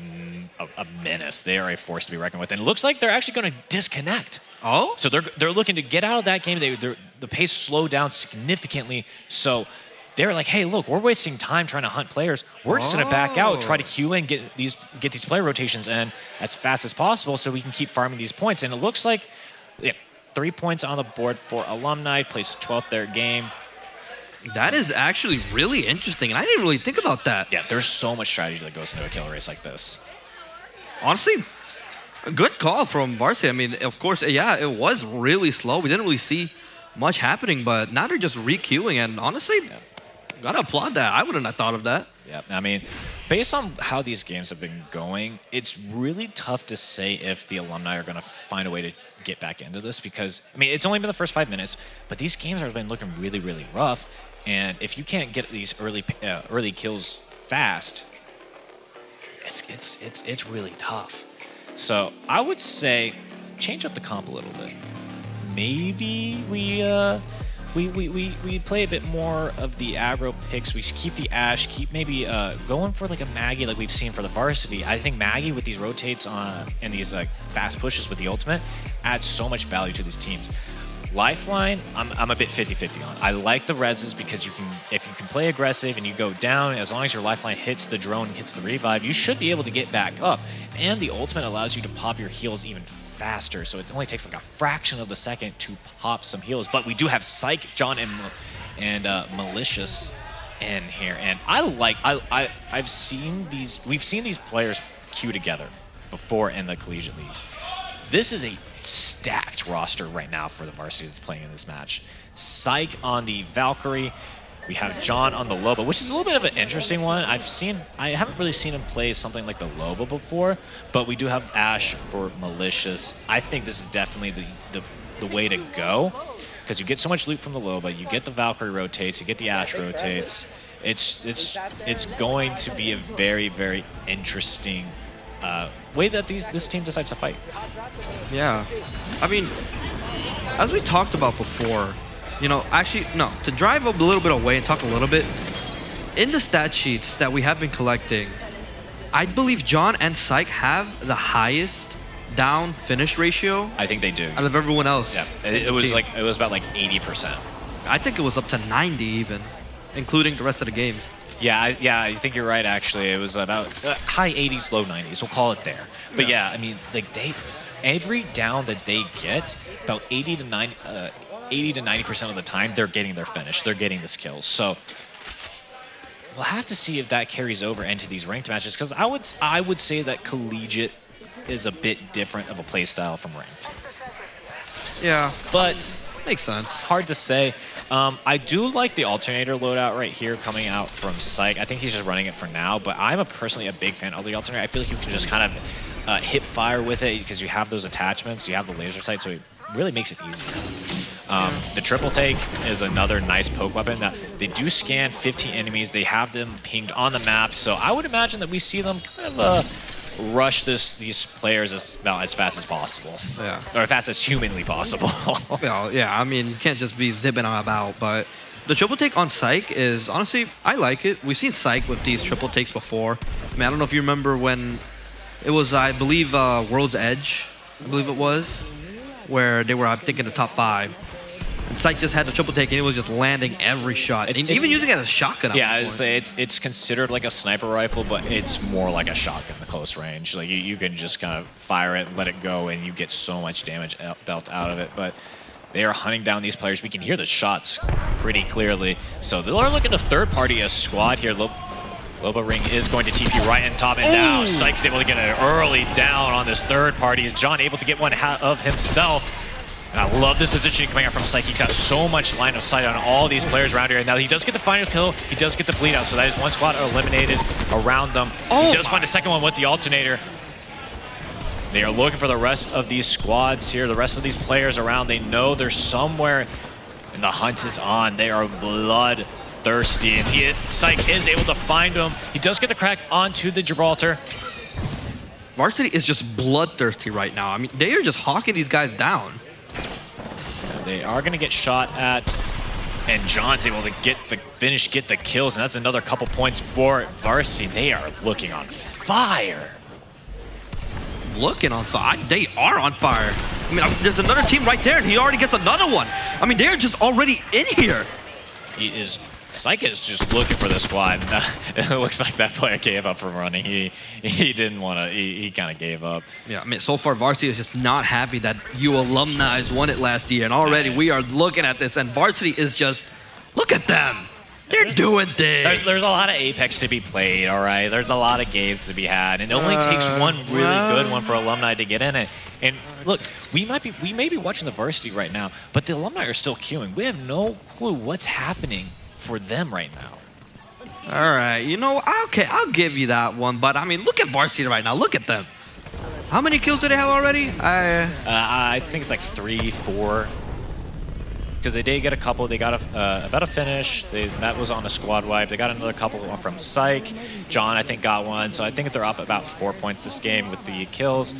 menace. They are a force to be reckoned with, and it looks like they're actually going to disconnect. Oh? So they're looking to get out of that game. The pace slowed down significantly, so they're like, hey, look, we're wasting time trying to hunt players. We're just going to back out, try to queue in, get these player rotations in as fast as possible so we can keep farming these points. And it looks like 3 points on the board for Alumni, placed 12th their game. That is actually really interesting, and I didn't really think about that. Yeah, there's so much strategy that goes into a kill race like this. Honestly, a good call from Varsity. I mean, of course, yeah, it was really slow. We didn't really see much happening, but now they're just re-queuing, and honestly, gotta applaud that. I wouldn't have thought of that. Yeah, I mean, based on how these games have been going, it's really tough to say if the Alumni are going to find a way to get back into this because, I mean, it's only been the first 5 minutes, but these games have been looking really, really rough. And if you can't get these early kills fast, it's really tough. So I would say change up the comp a little bit. Maybe we play a bit more of the aggro picks. We keep the Ash, keep maybe going for like a Maggie like we've seen for the varsity. I think Maggie with these rotates on and these like fast pushes with the ultimate adds so much value to these teams. Lifeline, I'm a bit 50-50 on. I like the reses because if you can play aggressive and you go down, as long as your lifeline hits the drone and hits the revive, you should be able to get back up. And the ultimate allows you to pop your heals even faster, so it only takes like a fraction of the second to pop some heals. But we do have Psych, John, and Malicious in here, and I've seen these. We've seen these players queue together before in the collegiate leagues. This is a stacked roster right now for the varsity that's playing in this match. Psych on the Valkyrie. We have John on the Loba, which is a little bit of an interesting one. I haven't really seen him play something like the Loba before, but we do have Ash for Malicious. I think this is definitely the way to go because you get so much loot from the Loba, you get the Valkyrie rotates, you get the Ash rotates. It's going to be a very, very interesting way that this team decides to fight. Yeah, I mean, as we talked about before, you know, actually, no, to drive a little bit away and talk a little bit, in the stat sheets that we have been collecting, I believe John and Psych have the highest down finish ratio. I think they do. Out of everyone else. Yeah, it was about like 80%. I think it was up to 90 even, including the rest of the games. Yeah, I think you're right. Actually, it was about high 80s, low 90s. We'll call it there. But yeah, I mean, like every down that they get, about 80 to 90% of the time, they're getting their finish. They're getting this kill. So we'll have to see if that carries over into these ranked matches, because I would say that collegiate is a bit different of a play style from ranked. Yeah, but makes sense. Hard to say. I do like the alternator loadout right here coming out from Psych. I think he's just running it for now, but I'm personally a big fan of the alternator. I feel like you can just kind of hip fire with it because you have those attachments, you have the laser sight, so it really makes it easier. The triple take is another nice poke weapon. Now, they do scan 15 enemies. They have them pinged on the map, so I would imagine that we see them kind of rush these players as fast as possible. Yeah. Or as fast as humanly possible. Well, yeah, I mean, you can't just be zipping about, but the triple take on Psych is, honestly, I like it. We've seen Psych with these triple takes before. I mean, I don't know if you remember when it was, I believe, World's Edge, I believe it was, where they were, I think, in the top 5. And Psych just had the triple take, and it was just landing every shot. Even using it as a shotgun. Yeah, it's considered like a sniper rifle, but it's more like a shotgun at close range. Like you can just kind of fire it, let it go, and you get so much damage dealt out of it. But they are hunting down these players. We can hear the shots pretty clearly. So they're looking to third-party a squad here. Loba Ring is going to TP right on top, and now Psych's able to get an early down on this third party. Is John able to get one of himself? And I love this positioning coming out from Psyche. He's got so much line of sight on all these players around here. And now he does get the final kill. He does get the bleed out. So that is one squad eliminated around them. He does find a second one with the alternator. They are looking for the rest of these squads here, the rest of these players around. They know they're somewhere, and the hunt is on. They are bloodthirsty, and Psych is able to find them. He does get the crack onto the Gibraltar. Varsity is just bloodthirsty right now. I mean, they are just hawking these guys down. Yeah, they are going to get shot at, and John's able to get the finish, get the kills, and that's another couple points for Varsity. They are looking on fire. Looking on fire? They are on fire. I mean, there's another team right there, and he already gets another one. I mean, they're just already in here. Psych is just looking for the squad. It looks like that player gave up from running. He didn't want to, he kind of gave up. Yeah, I mean, so far Varsity is just not happy that you alumni won it last year, and already we are looking at this, and Varsity is just, look at them. They're doing things. There's a lot of Apex to be played, all right? There's a lot of games to be had, and it only takes one really good one for alumni to get in it. And look, we may be watching the Varsity right now, but the alumni are still queuing. We have no clue what's happening for them right now. All right, you know, okay, I'll give you that one, but I mean, look at Varsity right now. Look at them. How many kills do they have already? I think it's like 3, 4. Because they did get a couple. They got about a finish. That was on a squad wipe. They got another couple from Psych. John, I think, got one. So I think they're up about 4 points this game with the kills.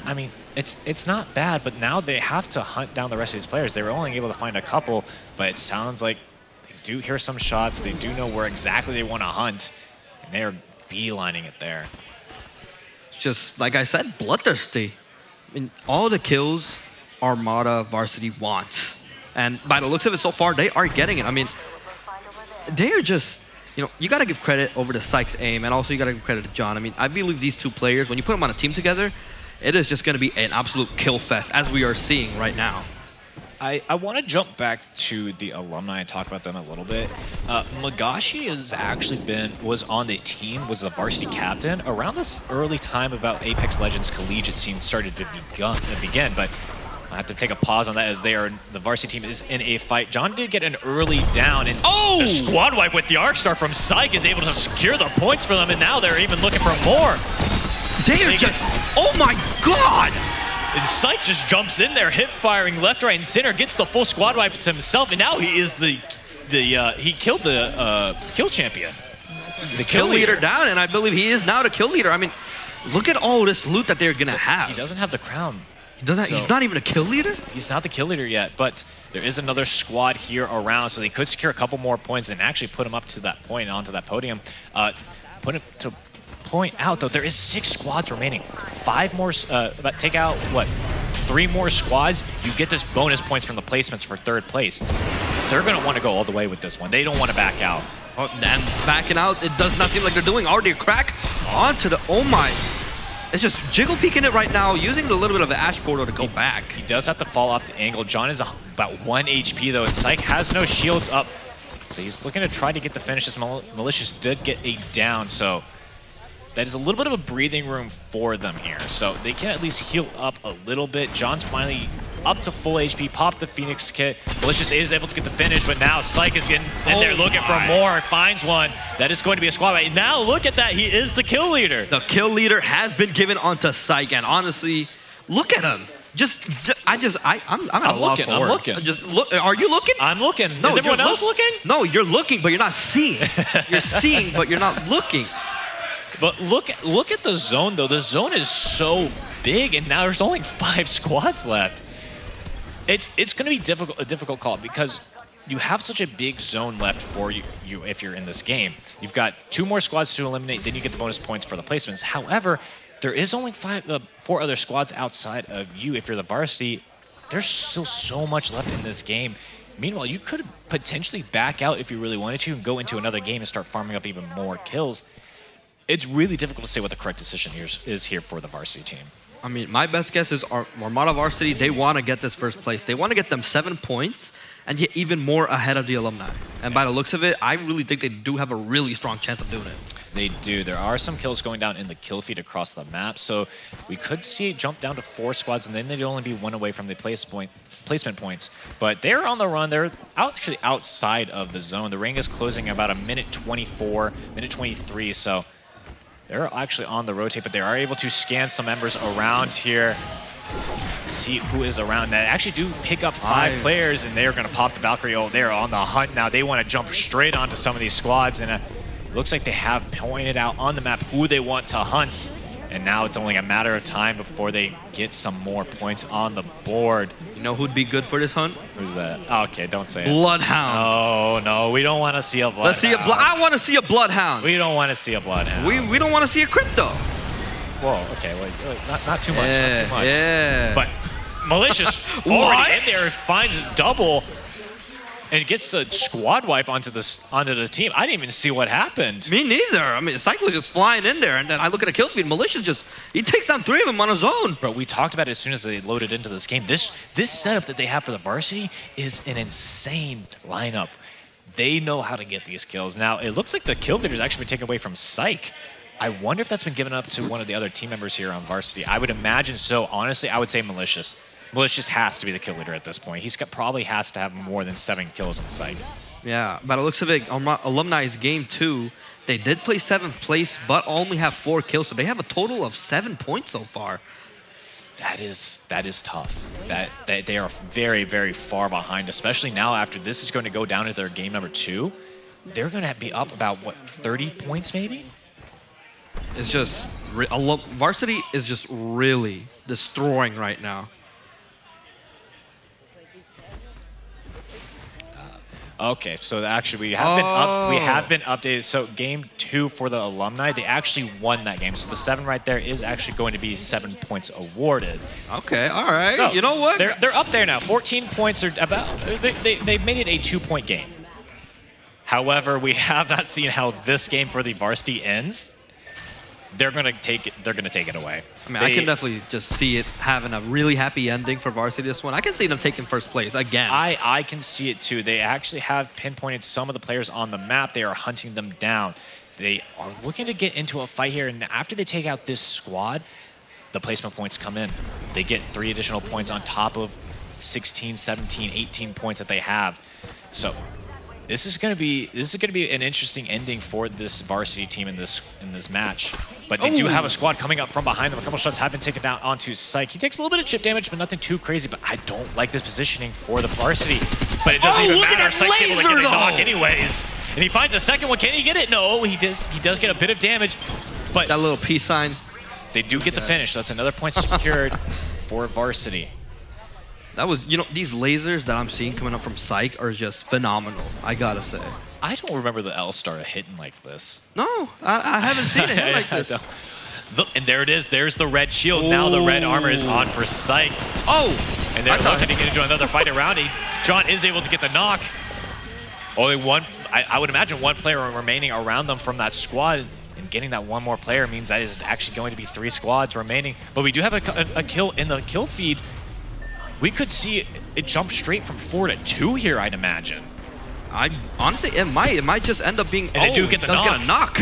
I mean, it's not bad, but now they have to hunt down the rest of these players. They were only able to find a couple, but it sounds like they do hear some shots. They do know where exactly they want to hunt, and they are beelining it there. Just, like I said, bloodthirsty. I mean, all the kills Armada Varsity wants. And by the looks of it so far, they are getting it. I mean, they are just, you know, you got to give credit over to Sykes' aim, and also you got to give credit to John. I mean, I believe these two players, when you put them on a team together, it is just going to be an absolute kill fest, as we are seeing right now. I want to jump back to the alumni and talk about them a little bit. Magashi has actually was on the team, was the varsity captain around this early time about Apex Legends collegiate scene started to begin, but I have to take a pause on that as the varsity team is in a fight. John did get an early down, and the squad wipe with the arc star from Psych is able to secure the points for them, and now they're even looking for more. They are just, oh my God! And Psych just jumps in there, hip firing left, right, and center, gets the full squad wipes himself, and now he is he killed the kill champion. The kill leader down, and I believe he is now the kill leader. I mean, look at all this loot that they're gonna have. He doesn't have the crown. He's not even a kill leader? He's not the kill leader yet, but there is another squad here around, so they could secure a couple more points and actually put him up to that point, onto that podium. To point out, though, there is 6 squads remaining. 5 more, take out, 3 more squads, you get this bonus points from the placements for 3rd place. They're going to want to go all the way with this one. They don't want to back out. Oh, and backing out, it does not seem like they're doing. Already a crack onto the, oh my. It's just jiggle peeking it right now, using a little bit of the Ash Portal to go back. He does have to fall off the angle. John is about 1 HP though, and Psych has no shields up. But he's looking to try to get the finish. This Malicious did get a down, so that is a little bit of a breathing room for them here. So they can at least heal up a little bit. John's finally up to full HP, popped the Phoenix kit. Malicious is able to get the finish, but now Psych is getting in there looking for more, finds one. That is going to be a squad fight. Now look at that, he is the kill leader. The kill leader has been given onto Psych, and honestly, look at him. I'm at a loss for words. I'm looking. Just look. Are you looking? I'm looking. No, is everyone else looking? No, you're looking, but you're not seeing. You're seeing, but you're not looking. But look at the zone though. The zone is so big, and now there's only 5 squads left. It's going to be a difficult call because you have such a big zone left for you if you're in this game. You've got 2 more squads to eliminate, then you get the bonus points for the placements. However, there is only 4 other squads outside of you if you're the varsity. There's still so much left in this game. Meanwhile, you could potentially back out if you really wanted to and go into another game and start farming up even more kills. It's really difficult to say what the correct decision is here for the varsity team. I mean, my best guess is Armada Varsity, they want to get this 1st place. They want to get them 7 points and get even more ahead of the alumni. And by the looks of it, I really think they do have a really strong chance of doing it. They do. There are some kills going down in the kill feed across the map, so we could see it jump down to 4 squads, and then they'd only be 1 away from the place point. placement points. But they're on the run. They're actually outside of the zone. The ring is closing about a minute 24, minute 23. So they're actually on the rotate, but they are able to scan some members around here. See who is around. That actually do pick up 5 players, and they're going to pop the Valkyrie. Oh, they're on the hunt now. They want to jump straight onto some of these squads, and it looks like they have pointed out on the map who they want to hunt. And now it's only a matter of time before they get some more points on the board. You know who'd be good for this hunt? Who's that? Oh, okay, don't say it. Bloodhound. Oh, no, we don't want to see a Bloodhound. Let's see a I want to see a Bloodhound. We don't want to see a Bloodhound. We don't want to see a Crypto. Whoa, okay, wait, not too much, not too much. Yeah. But Malicious already in there, finds a double, and gets the squad wipe onto the team. I didn't even see what happened. Me neither. I mean, Psych was just flying in there, and then I look at a kill feed. Malicious he takes down 3 of them on his own. Bro, we talked about it as soon as they loaded into this game. This setup that they have for the varsity is an insane lineup. They know how to get these kills. Now, it looks like the kill leader has actually been taken away from Psych. I wonder if that's been given up to one of the other team members here on varsity. I would imagine so. Honestly, I would say Malicious. Malicious has to be the kill leader at this point. He's probably has to have more than 7 kills on site. Yeah, by the looks of it, Alumni's game 2, they did play 7th place, but only have 4 kills, so they have a total of 7 points so far. That is tough. That they are very, very far behind, especially now after this is going to go down to their game number 2. They're going to be up about, what, 30 points maybe? It's just, varsity is just really destroying right now. Okay, so actually we have been updated. So game 2 for the Alumni, they actually won that game. So the 7 right there is actually going to be 7 points awarded. Okay, all right. So you know what? They're up there now. 14 points are about. They've made it a 2-point game. However, we have not seen how this game for the varsity ends. They're gonna take it away. I mean, I can definitely just see it having a really happy ending for varsity this one. I can see them taking 1st place again. I can see it too. They actually have pinpointed some of the players on the map. They are hunting them down. They are looking to get into a fight here, and after they take out this squad, the placement points come in. They get 3 additional points on top of 16, 17, 18 points that they have. So this is going to be an interesting ending for this varsity team in this match. But they do have a squad coming up from behind them. A couple shots have been taken down onto Psych. He takes a little bit of chip damage, but nothing too crazy. But I don't like this positioning for the varsity. But it doesn't even matter. Psych's able to get a knock anyways. And he finds a second one. Can he get it? No, he does get a bit of damage. But that little peace sign. They do get the finish. So that's another point secured for varsity. That was, these lasers that I'm seeing coming up from Psych are just phenomenal, I gotta say. I don't remember the L-Star hitting like this. No, I haven't seen it hit like this. And there it is. There's the red shield. Ooh. Now the red armor is on for Psych. Oh! And they're looking to get into another fight around it. John is able to get the knock. Only one, I would imagine 1 player remaining around them from that squad. And getting that 1 more player means that is actually going to be 3 squads remaining. But we do have a kill in the kill feed. We could see it jump straight from 4 to 2 here, I'd imagine. Honestly, it might just end up being. And they do get the knock. Get a knock.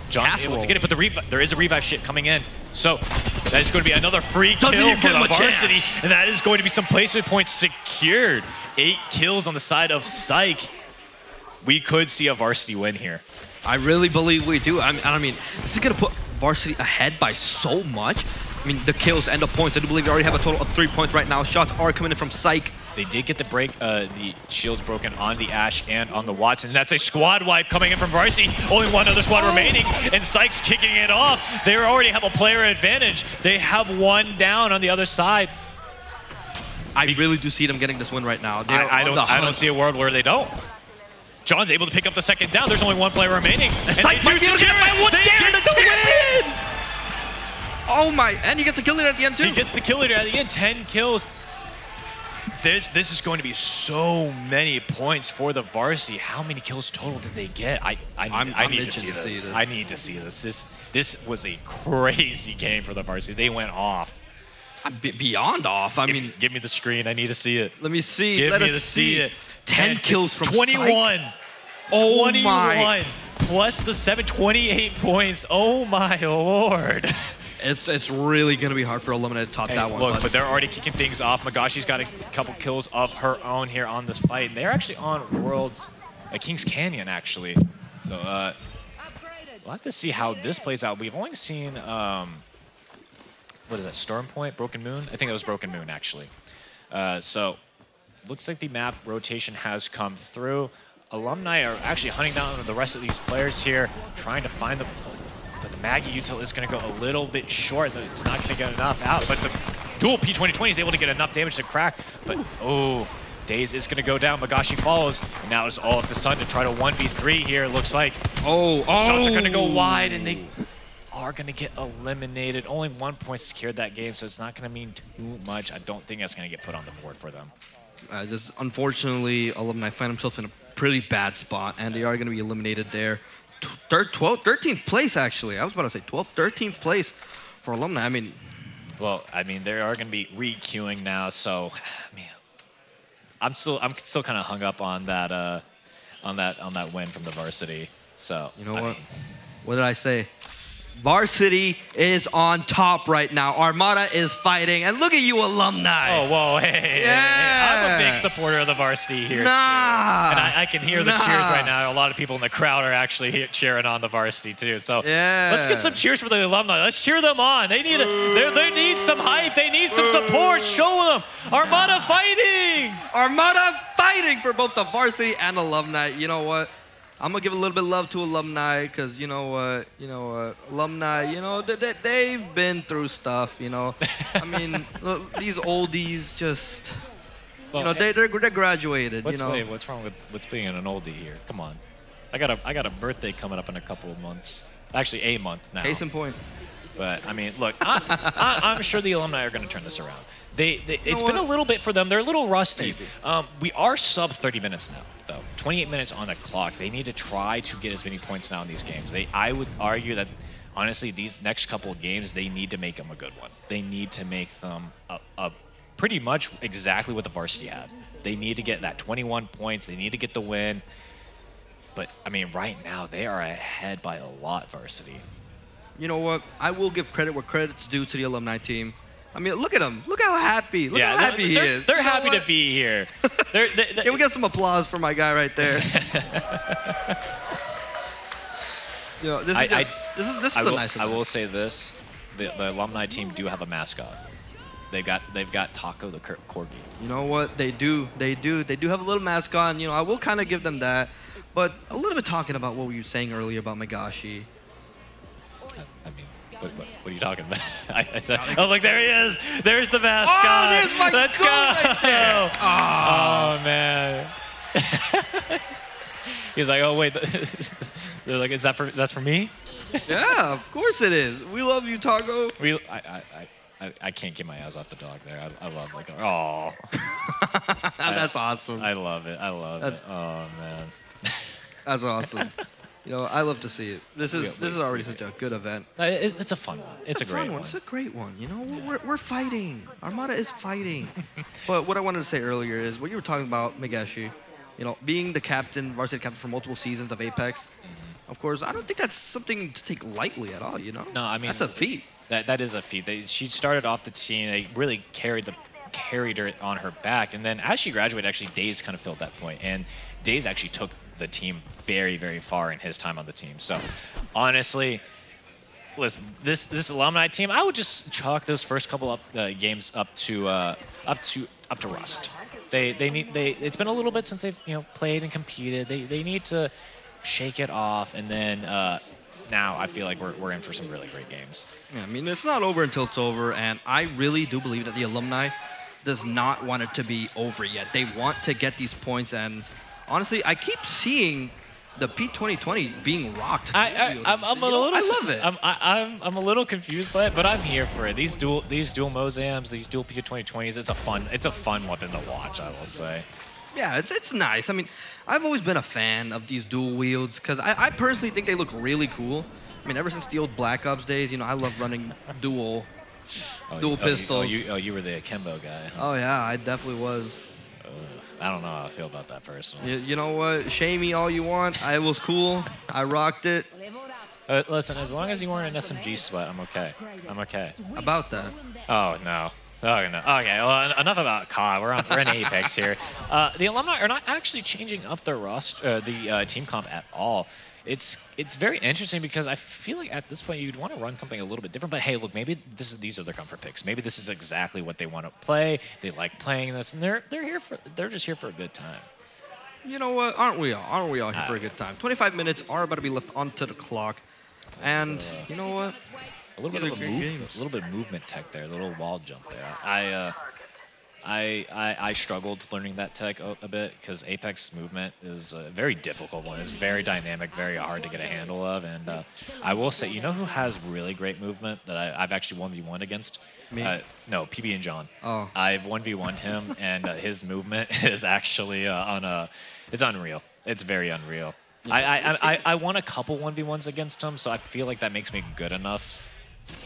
John's able to get it, but there is a revive shit coming in. So that is going to be another free kill for the varsity, and that is going to be some placement points secured. 8 kills on the side of Psych. We could see a varsity win here. I really believe we do. I mean, this is going to put varsity ahead by so much. I mean, the kills and the points. I do believe they already have a total of 3 points right now. Shots are coming in from Psych. They did get the shields broken on the Ash and on the Watson. That's a squad wipe coming in from varsity. Only 1 other squad remaining, and Psych's kicking it off. They already have a player advantage. They have 1 down on the other side. I really do see them getting this win right now. I don't see a world where they don't. John's able to pick up the 2nd down. There's only 1 player remaining. And Psych might be able to get by 1 down. The wins! Oh my, and he gets the kill leader at the end too. He gets the kill leader at the end, 10 kills. This is going to be so many points for the varsity. How many kills total did they get? I need to see this. I need to see this. This was a crazy game for the varsity. They went off. Beyond off. I mean, give me the screen. I need to see it. Let me see. Let us see it. 10 kills from 21. Psych. Oh 21 my. Plus the 28 points. Oh my lord. it's really gonna be hard for Alumni to top that one. Look, but they're already kicking things off. Magashi's got a couple kills of her own here on this fight, and they're actually on Worlds, Kings Canyon actually. So we'll have to see how this plays out. We've only seen what is that? Storm Point, Broken Moon? I think that was Broken Moon actually. So looks like the map rotation has come through. Alumni are actually hunting down the rest of these players here, trying to find them. But the Maggie util is going to go a little bit short. It's not going to get enough out. But the dual P2020 is able to get enough damage to crack. But, oh, Daze is going to go down. Magashi follows. And now it's all up to Sun to try to 1v3 here, looks like. Shots are going to go wide, and they are going to get eliminated. Only 1 point secured that game, so it's not going to mean too much. I don't think that's going to get put on the board for them. Just unfortunately, Alumni find themselves in a pretty bad spot, and they are going to be eliminated there. 13th place, actually. I was about to say 13th place for Alumni. I mean, well, they are going to be re-queuing now, so man, I'm still kind of hung up on that win from the varsity. So you know what? What did I say? Varsity is on top right now. Armada is fighting, and look at you, Alumni. Oh, whoa, hey, I'm a big supporter of the varsity here, too. And I can hear the cheers right now. A lot of people in the crowd are actually cheering on the varsity, too. So let's get some cheers for the Alumni. Let's cheer them on. They need they need some hype. They need some support. Show them. Armada fighting. Armada fighting for both the varsity and Alumni. You know what? I'm gonna give a little bit of love to Alumni, because you know what, Alumni, they've been through stuff, I mean, these oldies just, they're graduated, What's wrong with being an oldie here? Come on, I got a birthday coming up in a couple of months, actually a month now. Case in point. But I mean, look, I'm sure the Alumni are gonna turn this around. It's been a little bit for them. They're a little rusty. We are sub 30 minutes now, though. 28 minutes on the clock. They need to try to get as many points now in these games. I would argue that, honestly, these next couple of games, they need to make them a good one. They need to make them a pretty much exactly what the varsity had. They need to get that 21 points. They need to get the win. But, I mean, right now, they are ahead by a lot, varsity. You know what? I will give credit where credit's due to the Alumni team. I mean, look at him. Look how happy. Look how happy he is. They're happy to be here. Can we get some applause for my guy right there? This is a nice event. I will say this: the Alumni team do have a mascot. They've got Taco the corgi. You know what? They do have a little mascot. And, I will kind of give them that. But a little bit talking about what we were saying earlier about Magashi. I mean. What are you talking about? I said, oh, look, there he is. There's the mascot. Oh, there's my Let's go. Right there. Oh, man. He's like, oh, wait. They're like, that's for me? Yeah, of course it is. We love you, Taco. I can't get my eyes off the dog there. I love like, oh. That's awesome. I love it. Oh, man. That's awesome. I love to see it. This is already such a good event. It's a fun one. It's a great one. It's a great one. We're fighting. Armada is fighting. But what I wanted to say earlier is what you were talking about, Magashi. Being the captain, varsity captain for multiple seasons of Apex. Of course, I don't think that's something to take lightly at all. No, I mean that's a feat. That is a feat. She started off the team. They really carried her on her back, and then as she graduated, actually, Daze kind of filled that point, and Daze actually took the team very, very far in his time on the team. So honestly, listen, this Alumni team, I would just chalk those first couple games up to rust. It's been a little bit since they've played and competed. They need to shake it off, and then now I feel like we're in for some really great games. Yeah, I mean, it's not over until it's over, and I really do believe that the Alumni does not want it to be over yet. They want to get these points, and honestly, I keep seeing the P2020 being rocked. I'm a little. I love it. I'm a little confused by it, but I'm here for it. These dual Mozams, these dual P2020s. It's a fun weapon to watch, I will say. Yeah, it's nice. I mean, I've always been a fan of these dual wields because I personally think they look really cool. I mean, ever since the old Black Ops days, I love running dual pistols. You were the Akimbo guy. Huh? Oh yeah, I definitely was. I don't know how I feel about that personally. You know what? Shame me all you want. I was cool. I rocked it. Listen, as long as you weren't an SMG sweat, I'm okay. I'm okay. About that. Oh, no. Oh, no. Okay, well, enough about COD. We're in Apex here. The alumni are not actually changing up their roster, the team comp at all. It's very interesting because I feel like at this point you'd want to run something a little bit different. But hey, look, maybe these are their comfort picks. Maybe this is exactly what they want to play. They like playing this, and they're just here for a good time. You know what? Aren't we all? Aren't we all here for a good time? 25 minutes are about to be left onto the clock, and you know what? A little bit of movement tech there, a little wall jump there. I struggled learning that tech a bit because Apex movement is a very difficult one. It's very dynamic, very hard to get a handle of. And I will say, you know who has really great movement that I've actually 1v1'd against? Me? No, PB and John. Oh. I've 1v1'd him, and his movement is actually it's unreal. It's very unreal. I won a couple 1v1s against him, so I feel like that makes me good enough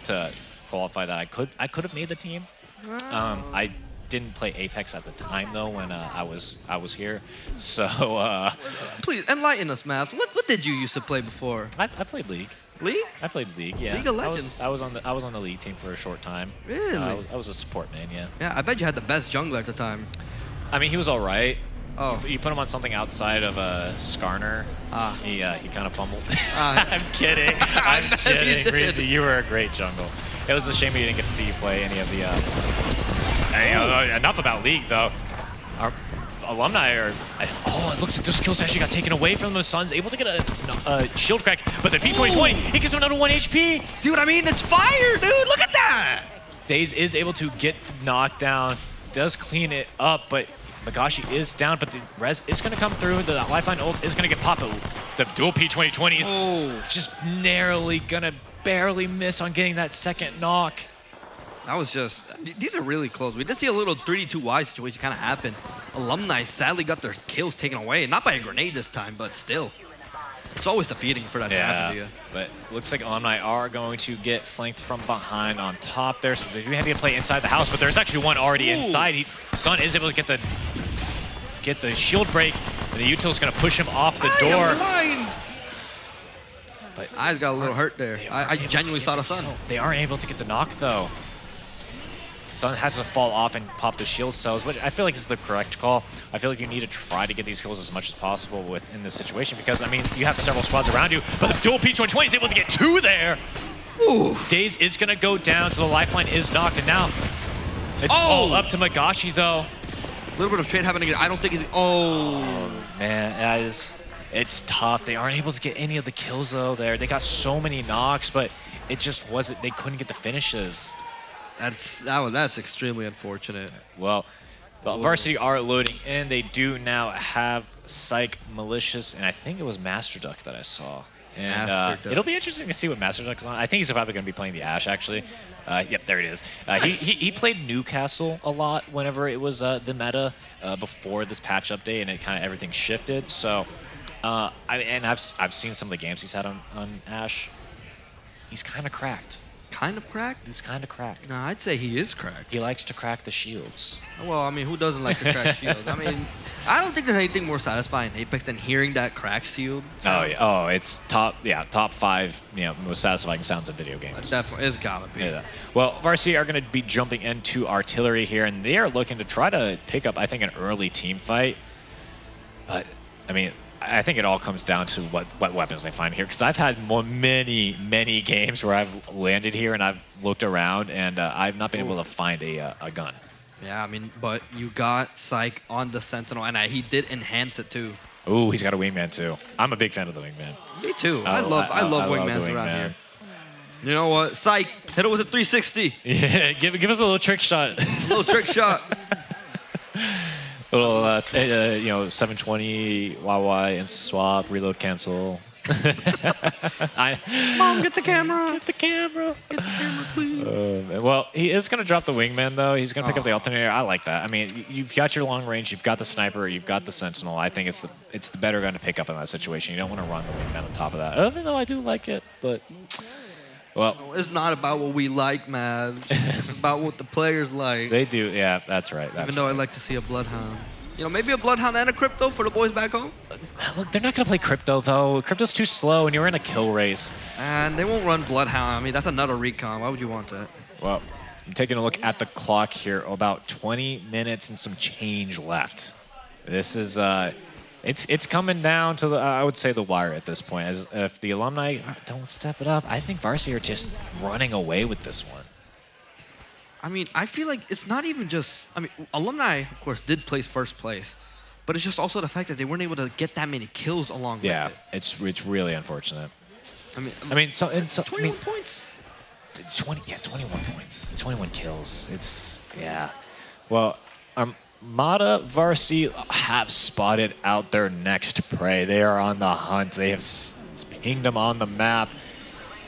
to qualify that I could have made the team. I didn't play Apex at the time though when I was here. So please enlighten us, Maps. What did you used to play before? I played League. League? I played League. Yeah. League of Legends. I was on the League team for a short time. Really? I was a support man. Yeah. Yeah, I bet you had the best jungler at the time. I mean, he was all right. Oh. You put him on something outside of Skarner. He kind of fumbled. I'm kidding. I'm kidding. Breezy, you were a great jungle. It was a shame we didn't get to see you play any of the. Enough about League though. Our alumni are. It looks like those kills actually got taken away from the Suns. Able to get a shield crack, but the P2020 he gets him down to 1 HP. See what I mean? It's fire, dude. Look at that. FaZe is able to get knocked down. Does clean it up, but Magashi is down, but the res is going to come through. The lifeline ult is going to get popped. The dual P2020s just narrowly going to barely miss on getting that second knock. That was just, these are really close. We did see a little 3-2-Y situation kind of happen. Alumni sadly got their kills taken away. Not by a grenade this time, but still. It's always defeating for that to happen to you. But looks like Alumni are going to get flanked from behind on top there, so they do have to play inside the house, but there's actually one already inside. Sun is able to get the shield break, and the util's going to push him off the door. But eyes got a little hurt there. I genuinely saw the Sun. They aren't able to get the knock though. Sun has to fall off and pop the shield cells, which I feel like is the correct call. I feel like you need to try to get these kills as much as possible within this situation because, I mean, you have several squads around you, but the dual P2020 is able to get 2 there. Ooh. Daze is going to go down, so the lifeline is knocked, and now it's all up to Magashi, though. A little bit of trade happening. I don't think he's... Oh, man, it's tough. They aren't able to get any of the kills, though, there. They got so many knocks, but it just wasn't... They couldn't get the finishes. That's extremely unfortunate. Well, the varsity are loading in. They do now have Psych, Malicious, and I think it was Master Duck that I saw. And it'll be interesting to see what Master Duck is on. I think he's probably going to be playing the Ashe, actually. Yep, there it is. He played Newcastle a lot whenever it was the meta before this patch update, and it kind of everything shifted. So, I've seen some of the games he's had on Ashe. He's kind of cracked. Kind of cracked? He's kind of cracked. No, I'd say he is cracked. He likes to crack the shields. Well, I mean, who doesn't like to crack shields? I mean, I don't think there's anything more satisfying in Apex than hearing that crack shield sound. Oh, yeah. Oh, it's top 5, most satisfying sounds in video games. Definitely, it's gotta be. Yeah. Well, Varsity are going to be jumping into artillery here, and they are looking to try to pick up, I think, an early team fight. But, I mean, I think it all comes down to what weapons they find here, because I've had many games where I've landed here and I've looked around and I've not been able to find a gun. Yeah, I mean, but you got Psych on the Sentinel, and he did enhance it too. Ooh, he's got a wingman too. I'm a big fan of the wingman. Me too. I love wingmans around here. You know what? Psych, hit it with a 360. Yeah, give us a little trick shot. A little trick shot. Little, 720, YY, instant swap, reload, cancel. Mom, get the camera. Get the camera. Get the camera, please. Well, he is going to drop the wingman, though. He's going to pick up the alternator. I like that. I mean, you've got your long range, you've got the sniper, you've got the sentinel. I think it's the better gun to pick up in that situation. You don't want to run the wingman on top of that. Even though I do like it, but... Well, it's not about what we like, man. It's about what the players like. They do, yeah, that's right. Even though I like to see a bloodhound. You know, maybe a Bloodhound and a Crypto for the boys back home. Look, they're not going to play Crypto, though. Crypto's too slow, and you're in a kill race. And they won't run Bloodhound. I mean, that's another recon. Why would you want that? Well, I'm taking a look at the clock here. About 20 minutes and some change left. This is, it's coming down to, I would say, the wire at this point. As if the alumni don't step it up, I think Varsity are just running away with this one. I mean, I feel like it's not even just, I mean, alumni, of course, did place first place, but it's just also the fact that they weren't able to get that many kills along with it. Yeah, it's really unfortunate. I mean, 21 points. 21 points, 21 kills. It's, yeah. Well, Armada Varsity have spotted out their next prey. They are on the hunt. They have pinged them on the map.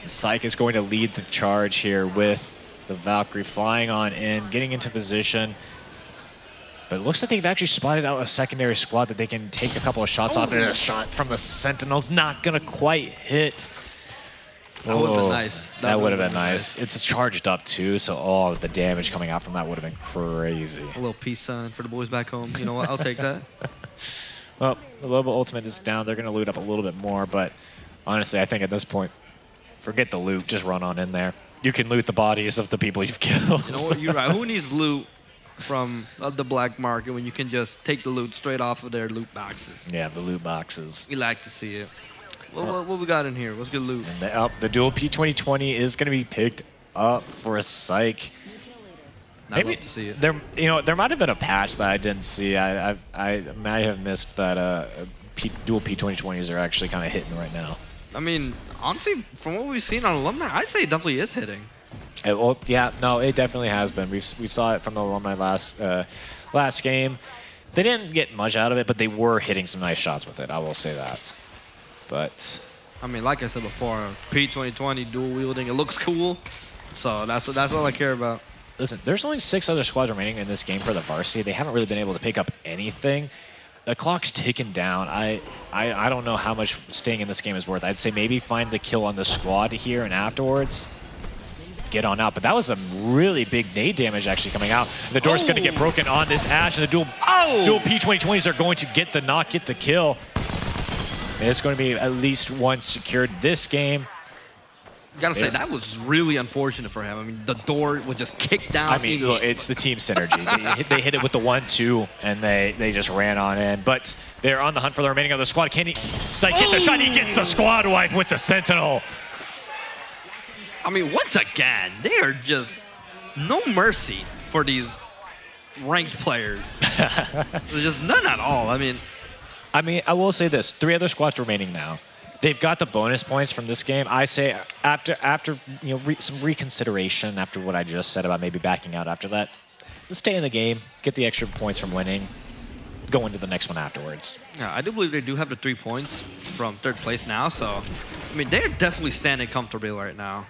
Psych is going to lead the charge here with the Valkyrie flying on in, getting into position. But it looks like they've actually spotted out a secondary squad that they can take a couple of shots off there. A shot from the Sentinels, not going to quite hit. That would have been nice. That would have been nice. It's charged up too, so the damage coming out from that would have been crazy. A little peace sign for the boys back home. You know what? I'll take that. Well, the Lobo Ultimate is down. They're going to loot up a little bit more, but honestly, I think at this point, forget the loot. Just run on in there. You can loot the bodies of the people you've killed. You know what? You're right. Who needs loot from the black market when you can just take the loot straight off of their loot boxes? Yeah, the loot boxes. We like to see it. What we got in here? What's good loot? And the dual P2020 is going to be picked up for a Psych. I'd love to see it. There might have been a patch that I didn't see. I might have missed that dual P2020s are actually kind of hitting right now. I mean, honestly, from what we've seen on alumni, I'd say it definitely is hitting. Well, yeah, no, it definitely has been. We saw it from the alumni last game. They didn't get much out of it, but they were hitting some nice shots with it. I will say that. But I mean, like I said before, P2020 dual wielding, it looks cool. So that's all I care about. Listen, there's only 6 other squads remaining in this game for the Varsity. They haven't really been able to pick up anything. The clock's ticking down. I don't know how much staying in this game is worth. I'd say maybe find the kill on the squad here and afterwards get on out. But that was some really big nade damage actually coming out. The door's going to get broken on this Ash, and the dual P2020s are going to get the knock, get the kill. And it's going to be at least one secured this game. Gotta say, that was really unfortunate for him. I mean, the door was just kicked down. I mean, look, it's the team synergy. they hit it with the 1-2, and they just ran on in. But they're on the hunt for the remaining of the squad. Can he get the shot? He gets the squad wipe with the Sentinel. I mean, once again, they are just no mercy for these ranked players. There's just none at all. I mean, I will say this. 3 other squads remaining now. They've got the bonus points from this game. I say after some reconsideration after what I just said about maybe backing out after that, stay in the game, get the extra points from winning, go into the next one afterwards. Yeah, I do believe they do have the 3 points from 3rd place now. So, I mean, they're definitely standing comfortably right now.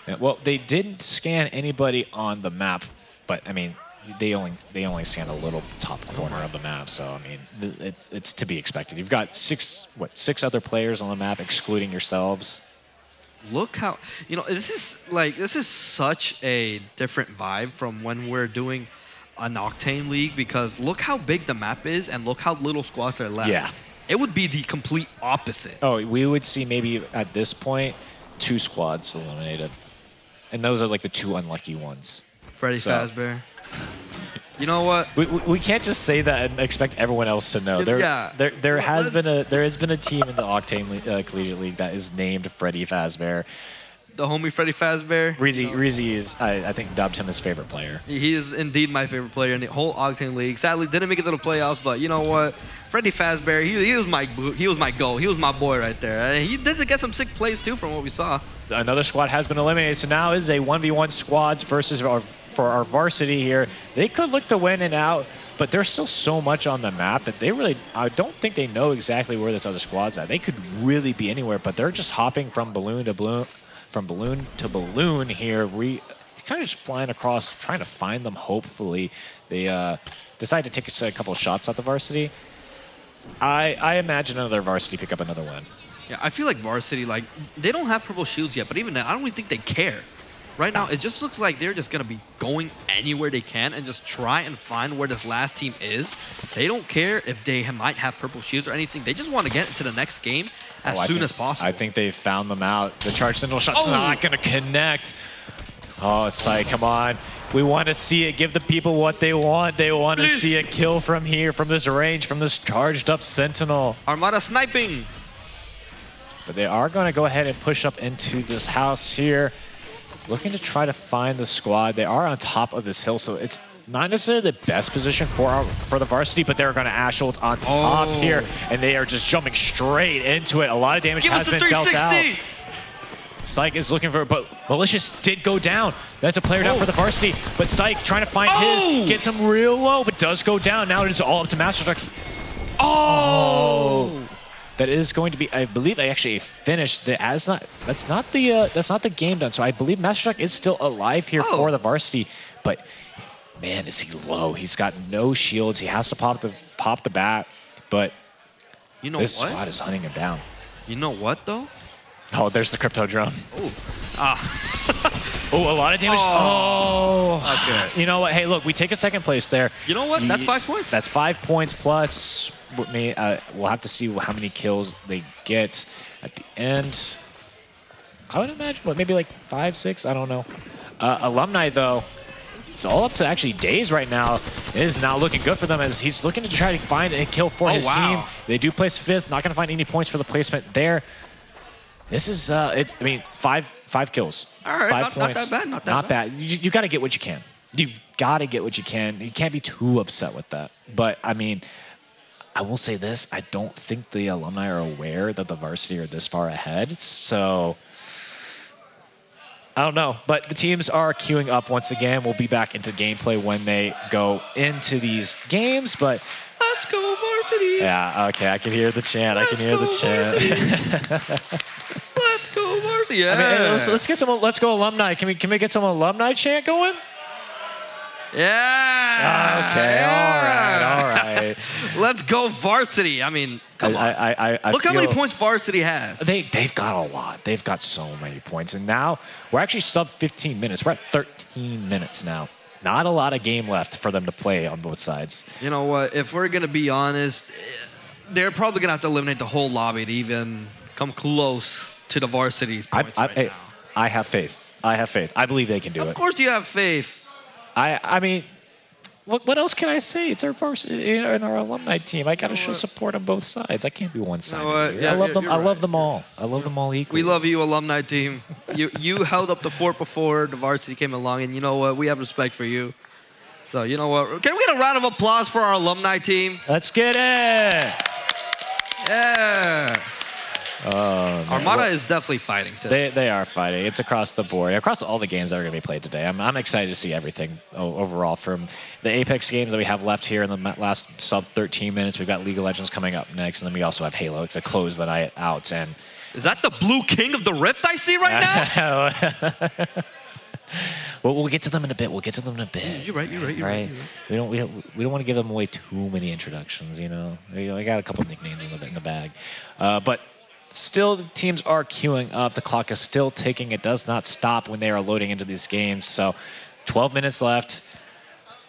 Yeah, well, they didn't scan anybody on the map, but I mean, they only scanned a little top corner of the map, so I mean, it's to be expected. You've got 6 other players on the map, excluding yourselves. Look how, this is such a different vibe from when we're doing an Octane League, because look how big the map is and look how little squads are left. Yeah. It would be the complete opposite. Oh, we would see maybe at this point 2 squads eliminated, and those are like the 2 unlucky ones. Freddy Fazbear. You know what? We can't just say that and expect everyone else to know. There has been a team in the Octane Collegiate League that is named Freddy Fazbear. The homie Freddy Fazbear. Reezy is, I think, dubbed him his favorite player. He is indeed my favorite player in the whole Octane League. Sadly, didn't make it to the playoffs, but you know what? Freddy Fazbear, he was my goal. He was my boy right there. He did get some sick plays too from what we saw. Another squad has been eliminated, so now is a 1v1 squads versus for our varsity here. They could look to win and out, but there's still so much on the map that I don't think they know exactly where this other squad's at. They could really be anywhere, but they're just hopping from balloon to balloon here. Kind of just flying across, trying to find them, hopefully. They decide to take a couple of shots at the varsity. I imagine another varsity pick up another win. Yeah, I feel like varsity, they don't have purple shields yet, but even then, I don't really think they care. right now, it just looks like they're just going to be going anywhere they can and just try and find where this last team is. They don't care if they might have purple shields or anything. They just want to get into the next game as soon as possible. I think they found them out. The charge signal shot's not going to connect. Oh, it's like, come on. We want to see it. Give the people what they want. They want to see a kill from here, from this range, from this charged up Sentinel. Armada sniping. But they are going to go ahead and push up into this house here, looking to try to find the squad. They are on top of this hill, so it's not necessarily the best position for the varsity, but they're going to Ash ult on top here, and they are just jumping straight into it. A lot of damage has been dealt out. Syke is looking for, but Malicious did go down. That's a player down for the varsity, but Syke trying to find his, gets him real low, but does go down. Now it is all up to Masterstruck. That is going to be, I believe, actually a finish. That's not the game done. So I believe Masterstruck is still alive here for the varsity, but man, is he low. He's got no shields. He has to pop the bat, but you know this squad is hunting him down. You know what though? Oh, there's the crypto drone. Oh, a lot of damage. Okay. You know what? Hey, look, we take a second place there. You know what? That's 5 points. That's 5 points plus. We'll have to see how many kills they get at the end. I would imagine, maybe like 5, 6. I don't know. Alumni, though, it's all up to actually Days right now. It is not looking good for them as he's looking to try to find a kill for his team. They do place 5th. Not going to find any points for the placement there. This is, I mean, five kills. All right, 5 points. not that bad. Not bad. You got to get what you can. You've got to get what you can. You can't be too upset with that. But, I mean, I will say this. I don't think the alumni are aware that the varsity are this far ahead. So, I don't know. But the teams are queuing up once again. We'll be back into gameplay when they go into these games. But let's go varsity. Yeah, okay. I can hear the chant. I can hear the chant. Let's go varsity. Yeah. I mean, let's get some. Let's go alumni. Can we get some alumni chant going? Yeah. Okay. Yeah. All right. Let's go varsity. I mean, come on. I look how many points varsity has. They've got a lot. They've got so many points, and now we're actually sub 15 minutes. We're at 13 minutes now. Not a lot of game left for them to play on both sides. You know what? If we're gonna be honest, they're probably gonna have to eliminate the whole lobby to even come close to the varsity's points now. I have faith. I have faith. I believe they can do it. Of course you have faith. I mean, what else can I say? It's our varsity and our alumni team. I gotta show support on both sides. I can't be one-sided. You know I love them. I love them all. I love them all equally. We love you, alumni team. You held up the fort before the varsity came along, and you know what? We have respect for you. So you know what? Can we get a round of applause for our alumni team? Let's get it. Yeah. Armada is definitely fighting today. They are fighting. It's across the board, across all the games that are going to be played today. I'm excited to see everything overall from the Apex games that we have left here in the last sub 13 minutes. We've got League of Legends coming up next, and then we also have Halo to close the night out. And is that the blue king of the Rift I see right now? Well, we'll get to them in a bit. You're right. We don't want to give them away too many introductions. You know, I got a couple of nicknames in the bag, but. Still, the teams are queuing up. The clock is still ticking. It does not stop when they are loading into these games. So 12 minutes left.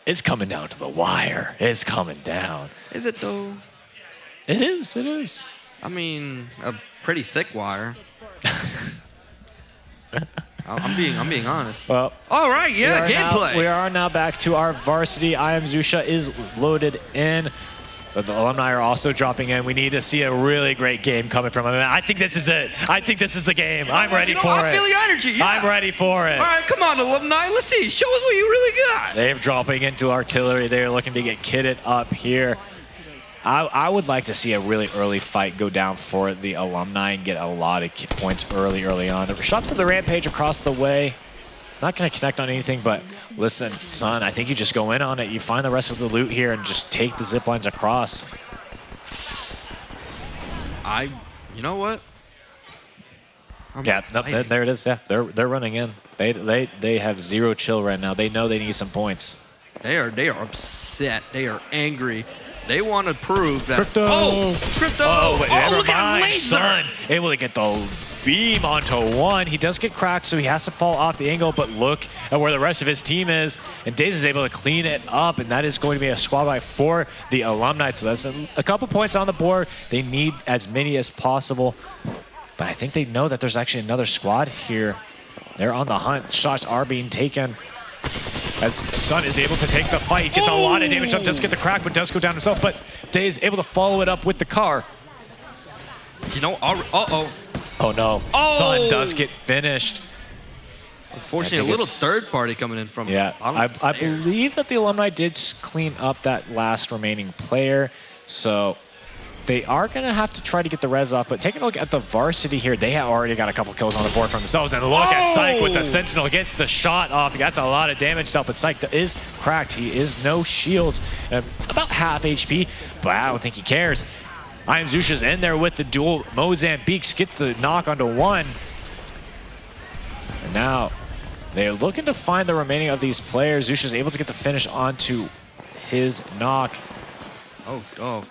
It's coming down to the wire. It's coming down. Is it though? It is. I mean, a pretty thick wire. I'm being honest. Well, all right, yeah, gameplay. We are now back to our varsity. I Am Zusha is loaded in. But the alumni are also dropping in. We need to see a really great game coming from them. I think this is it. I think this is the game. I'm ready for it. I feel your energy. Yeah. I'm ready for it. All right, come on, alumni. Let's see. Show us what you really got. They're dropping into artillery. They're looking to get kitted up here. I would like to see a really early fight go down for the alumni and get a lot of points early on. The shot for the Rampage across the way. Not going to connect on anything, but listen, son, I think you just go in on it. You find the rest of the loot here and just take the zip lines across. You know what? There it is. Yeah, they're running in. They have zero chill right now. They know they need some points. They are upset. They are angry. They want to prove that. Crypto. Crypto. Oh, look at him, laser. Son. Able to get the beam onto one. He does get cracked, so he has to fall off the angle, but look at where the rest of his team is. And Daze is able to clean it up, and that is going to be a squad wipe for the alumni. So that's a couple points on the board. They need as many as possible. But I think they know that there's actually another squad here. They're on the hunt. Shots are being taken. As Sun is able to take the fight. He gets a lot of damage up, does get the crack, but does go down himself. But Daze able to follow it up with the car. You know, uh-oh. Oh no, Sun does get finished. Unfortunately, a little third party coming in from I believe that the alumni did clean up that last remaining player. So they are going to have to try to get the res off. But taking a look at the varsity here, they have already got a couple kills on the board for themselves. And look at Psych with the Sentinel, gets the shot off. That's a lot of damage dealt, but Psych is cracked. He is no shields, about half HP, but I don't think he cares. I Am Zusha's in there with the duel. Mozambique gets the knock onto one. And now they're looking to find the remaining of these players. Zusha's able to get the finish onto his knock. Oh.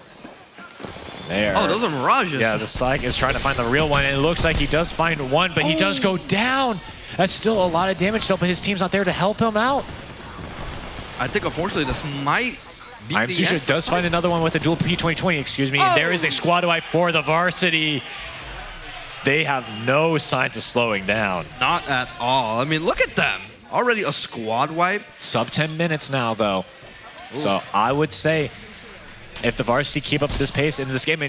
There. Oh, those are mirages. Yeah, the Psych is trying to find the real one, and it looks like he does find one, but he does go down. That's still a lot of damage, though, but his team's not there to help him out. I think, unfortunately, this might be I Am Zusha does find another one with a dual P2020, excuse me, and there is a squad wipe for the varsity. They have no signs of slowing down. Not at all. I mean, look at them. Already a squad wipe. Sub 10 minutes now, though. Ooh. So I would say if the varsity keep up this pace in this game,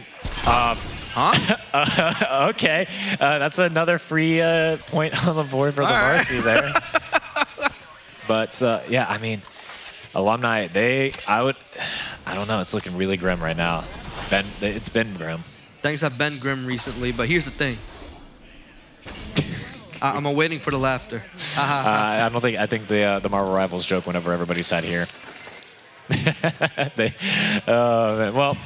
okay, that's another free point on the board for the varsity there. But yeah, I mean, alumni, I don't know, it's looking really grim right now. It's been grim. Things have been grim recently, but here's the thing. I'm waiting for the laughter. I think the Marvel Rivals joke whenever everybody sat here. Well,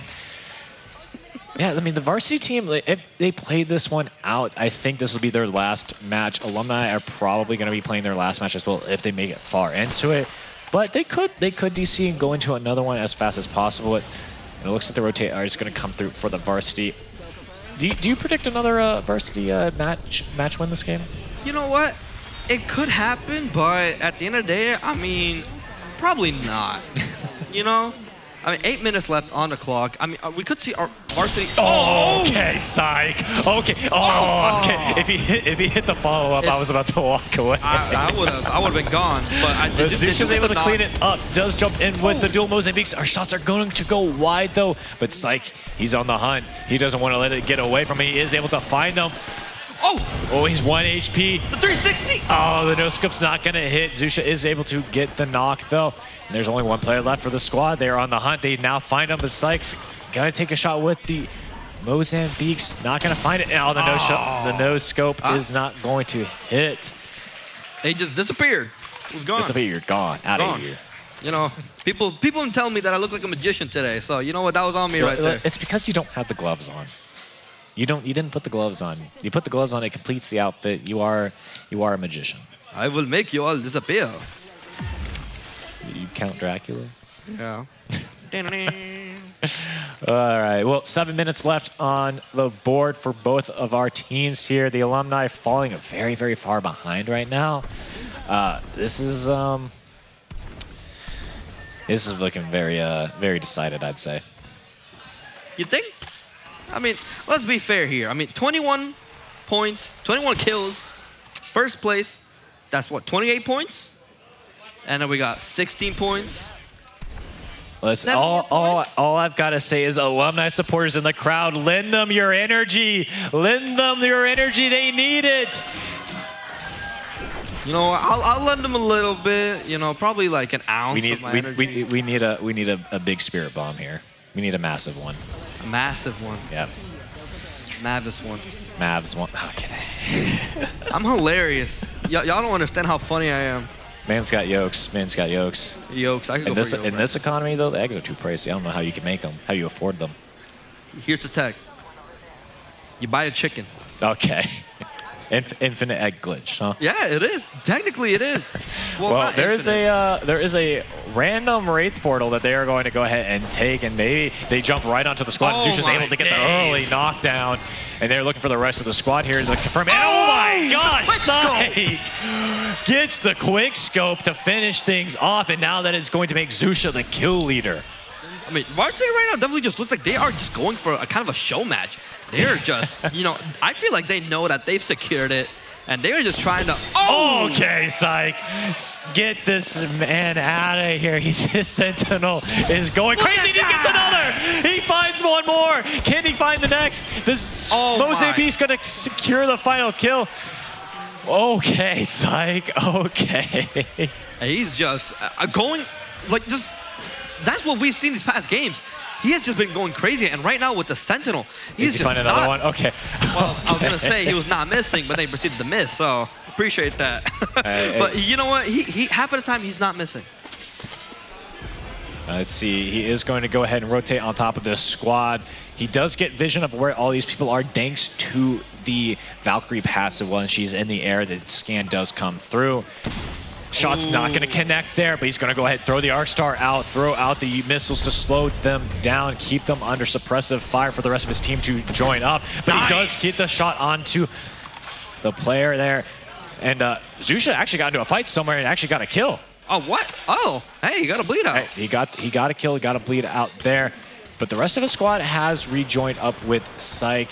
yeah, I mean, the varsity team, if they play this one out, I think this will be their last match. Alumni are probably going to be playing their last match as well if they make it far into it. But they could DC and go into another one as fast as possible. And it looks like the rotate are just going to come through for the varsity. Do you predict another varsity match win this game? You know what? It could happen, but at the end of the day, I mean, probably not. You know? I mean, 8 minutes left on the clock. I mean, we could see our varsity. Okay, Psych. Okay. Okay. If he hit the follow-up, I was about to walk away. I would have been gone. But Zusha's able to clean it up. Does jump in with the dual Mozambiques. Our shots are going to go wide though. But Psych, he's on the hunt. He doesn't want to let it get away from him. He is able to find them. Oh, he's 1 HP. The 360. Oh, the no-scope's not going to hit. Zusha is able to get the knock, though. And there's only one player left for the squad. They are on the hunt. They now find him. The Sykes going to take a shot with the Mozambiques. Not going to find it. Oh, the no-scope is not going to hit. They just disappeared. It was gone. Disappeared. Gone. Out of here. You know, people tell me that I look like a magician today. So, you know what? That was on me right there. It's because you don't have the gloves on. You didn't put the gloves on. You put the gloves on, it completes the outfit. You are a magician. I will make you all disappear. You Count Dracula? Yeah. All right. Well, 7 minutes left on the board for both of our teams here. The alumni falling very, very far behind right now. This is looking very, very decided, I'd say. You think? I mean, let's be fair here. I mean, 21 points, 21 kills, first place. That's what, 28 points? And then we got 16 points. Listen, all I've got to say is alumni supporters in the crowd, lend them your energy. Lend them your energy. They need it. You know, I'll lend them a little bit. You know, probably like an ounce of my energy. We need a big spirit bomb here. We need a massive one. A massive one. Yep. Mavis one. Mavs one. Okay. I'm hilarious. Y'all don't understand how funny I am. Man's got yolks. Man's got yolks. Yolks. I can go for in this economy, though, the eggs are too pricey. I don't know how you can make them, how you afford them. Here's the tech. You buy a chicken. Okay. Infinite egg glitch, huh? Yeah, it is. Technically, it is. Well, there is a random Wraith portal that they are going to go ahead and take, and maybe they jump right onto the squad. Oh Zusha's able to get the early knockdown, and they're looking for the rest of the squad here to confirm. Oh my gosh, Psych gets the quick scope to finish things off, and now that it's going to make Zusha the kill leader. I mean, varsity right now definitely just looks like they are just going for a kind of a show match. They're just, you know, I feel like they know that they've secured it, and they're just trying to. Oh! Okay, Psych, get this man out of here. His Sentinel is going crazy. He gets another. He finds one more. Can he find the next? This Mozambique's going to secure the final kill. Okay, Psych. Okay. He's just going like just. That's what we've seen these past games. He has just been going crazy, and right now with the Sentinel, he's just find another one? Okay. Well, I was gonna say he was not missing, but they proceeded to miss, so appreciate that. But you know what? He half of the time he's not missing. Let's see. He is going to go ahead and rotate on top of this squad. He does get vision of where all these people are thanks to the Valkyrie passive. When she's in the air, the scan does come through. Shot's not going to connect there, but he's going to go ahead and throw the Arc Star out, throw out the missiles to slow them down, keep them under suppressive fire for the rest of his team to join up. But he does get the shot onto the player there. And Zusha actually got into a fight somewhere and actually got a kill. Oh, what? Oh, hey, he got a bleed out. Right, he got a kill, he got a bleed out there. But the rest of the squad has rejoined up with Psych.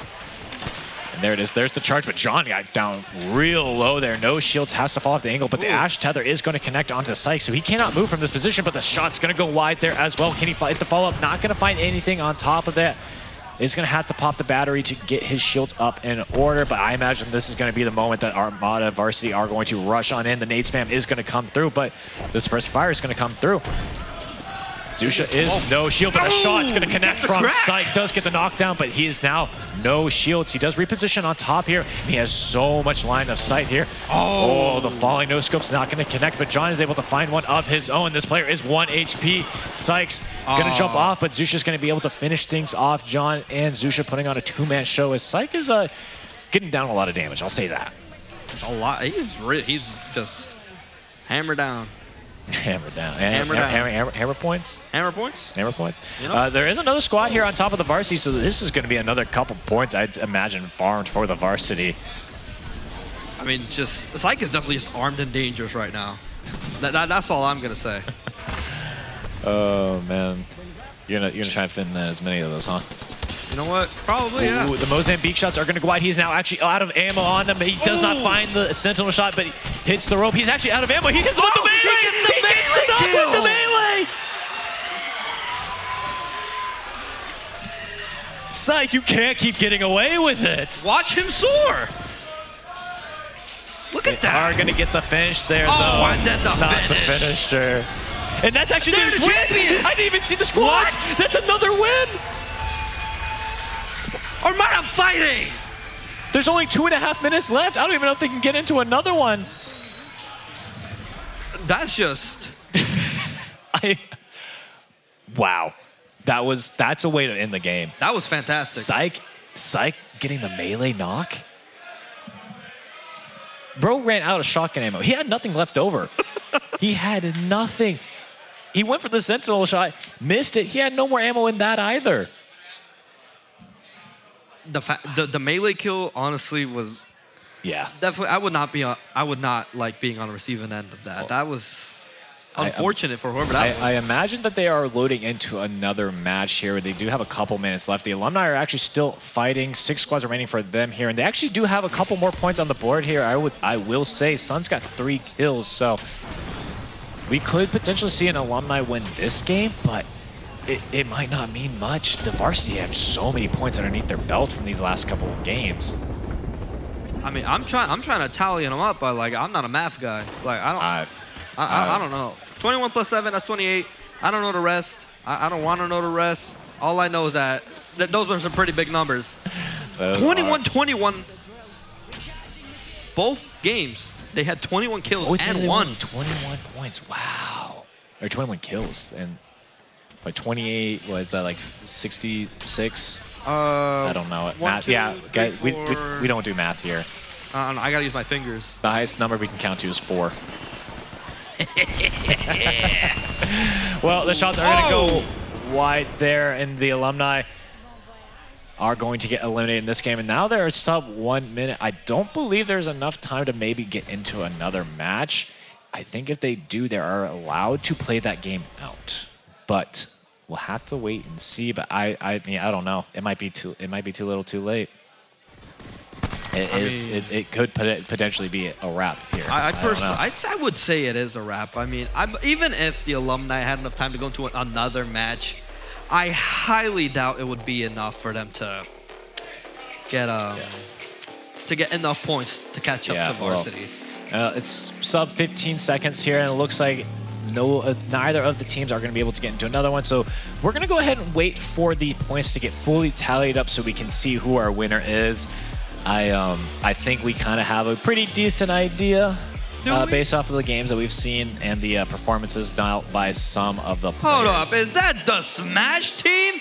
And there it is. There's the charge, but John got down real low there. No shields, has to fall off the angle, but the Ash Tether is going to connect onto Psych, so he cannot move from this position, but the shot's going to go wide there as well. Can he fight the follow-up? Not going to find anything on top of that. He's going to have to pop the battery to get his shields up in order, but I imagine this is going to be the moment that Armada Varsity are going to rush on in. The nade spam is going to come through, but the suppressed fire is going to come through. Zusha is no shield, but a shot's going to connect from Psych. Does get the knockdown, but he is now no shields. He does reposition on top here. He has so much line of sight here. Oh, the falling no scope's not going to connect, but John is able to find one of his own. This player is 1 HP. Psych's going to jump off, but Zusha's going to be able to finish things off. John and Zusha putting on a two-man show as Psych is getting down a lot of damage. I'll say that. A lot. He's just hammer down. Hammer down. Hammer points? Hammer points? Hammer points. You know? There is another squad here on top of the varsity, so this is going to be another couple points, I'd imagine, farmed for the varsity. I mean, just Psych is definitely just armed and dangerous right now. That's all I'm going to say. Oh, man. You're gonna try and fit in as many of those, huh? You know what? Probably, yeah. The Mozambique shots are going to go wide. He's now actually out of ammo on him. He does not find the Sentinel shot, but he hits the rope. He's actually out of ammo. He hits with the melee! He gets the knock with the melee! Psych, you can't keep getting away with it. Watch him soar! Look at that. They are going to get the finish there, though. And then the not finish. The finisher. And that's actually They're the champions! I didn't even see the squads. What? That's another win. Armada fighting! There's only 2.5 minutes left. I don't even know if they can get into another one. That's just... Wow. That's a way to end the game. That was fantastic. Psych getting the melee knock. Bro ran out of shotgun ammo. He had nothing left over. He had nothing. He went for the Sentinel shot, missed it. He had no more ammo in that either. The melee kill honestly was definitely I would not like being on the receiving end of that. That was unfortunate for whoever that was. I imagine that they are loading into another match here. They do have a couple minutes left. The alumni are actually still fighting. 6 squads remaining for them here, and they actually do have a couple more points on the board here. I will say Sun's got 3 kills, so we could potentially see an alumni win this game, but it might not mean much. The varsity have so many points underneath their belt from these last couple of games. I mean, I'm trying to tally them up, but like I'm not a math guy. Like I don't know. 21 plus 7, that's 28. I don't know the rest. I don't want to know the rest. All I know is that those are some pretty big numbers. 21-21. Both games, they had 21 kills and won. 21 points. Wow. Or 21 kills and. Like 28 was like 66. I don't know. 1, Math. 2, Yeah, 3, guys, 4. we don't do math here. I don't know, I gotta use my fingers. The highest number we can count to is 4. Well, the shots are going to go wide there, and the alumni are going to get eliminated in this game. And now they're sub 1 minute. I don't believe there's enough time to maybe get into another match. I think if they do, they are allowed to play that game out. But we'll have to wait and see. But I mean, I don't know. It might be too little, too late. It could potentially be a wrap here. I would say it is a wrap. I mean, even if the alumni had enough time to go into another match, I highly doubt it would be enough for them to get enough points to catch up to varsity. Well, it's sub 15 seconds here, and it looks like neither of the teams are going to be able to get into another one. So we're going to go ahead and wait for the points to get fully tallied up so we can see who our winner is. I think we kind of have a pretty decent idea based off of the games that we've seen and the performances done out by some of the players. Hold up, is that the Smash team?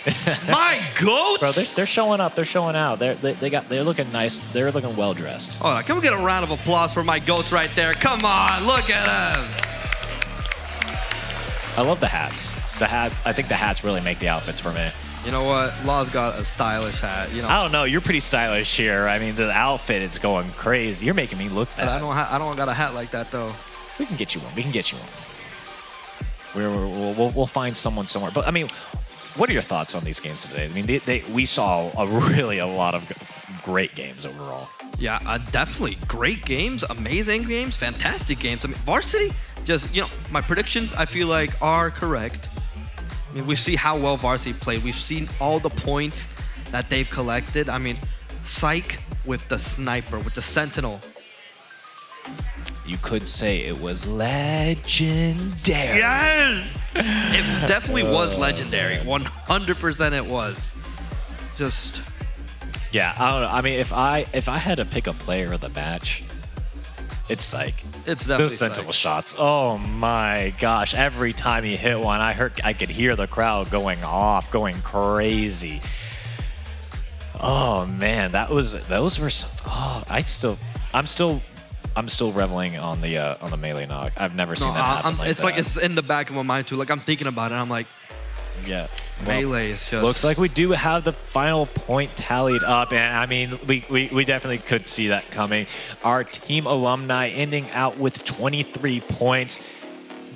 My goats? Bro, they're showing up. They're showing out. They're looking nice. They're looking well dressed. Hold on, can we get a round of applause for my goats right there? Come on, look at them. I love the hats. I think the hats really make the outfits for me. You know what? Law's got a stylish hat. You know. I don't know. You're pretty stylish here. I mean, the outfit is going crazy. You're making me look bad. I don't got a hat like that though. We can get you one. We can get you one. We'll find someone somewhere. But I mean, what are your thoughts on these games today? I mean, we saw a lot of great games overall. Yeah, definitely great games, amazing games, fantastic games. I mean, varsity. Just my predictions I feel like are correct. I mean, we see how well varsity played. We've seen all the points that they've collected. I mean, Psych with the sniper, with the sentinel. You could say it was legendary. Yes! It definitely was legendary. 100% it was. Just... Yeah, I don't know. I mean, if I had to pick a player of the match, it's Psych. It's definitely those sentinel shots. Oh my gosh! Every time he hit one, I could hear the crowd going off, going crazy. Oh man, those were. I'm still reveling on the melee knock. I've never seen that happen it's like it's in the back of my mind too. Like I'm thinking about it. I'm like, yeah. Melee is just... Looks like we do have the final point tallied up, and I mean, we definitely could see that coming. Our team alumni ending out with 23 points.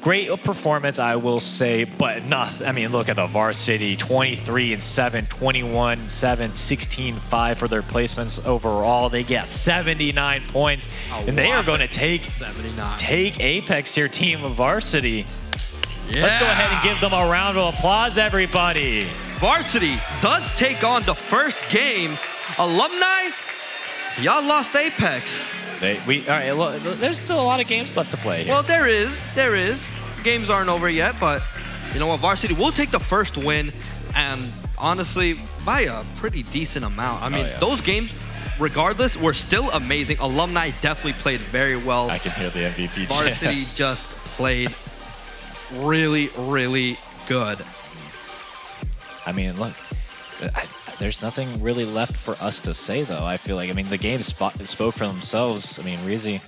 Great performance, I will say, but nothing. I mean, look at the varsity, 23-7, 21-7, 16-5 for their placements overall. They get 79 points, and they are going to take Apex here, team of varsity. Yeah. Let's go ahead and give them a round of applause, everybody. Varsity does take on the first game. Alumni, y'all lost Apex. All right, look, there's still a lot of games left to play here. Well, there is. Games aren't over yet, but you know what? Varsity will take the first win, and honestly, by a pretty decent amount. I mean, those games, regardless, were still amazing. Alumni definitely played very well. I can hear the MVP. Varsity just played really, really good. I mean, look, there's nothing really left for us to say, though. I feel like, I mean, the games spoke for themselves. I mean, Rizzi,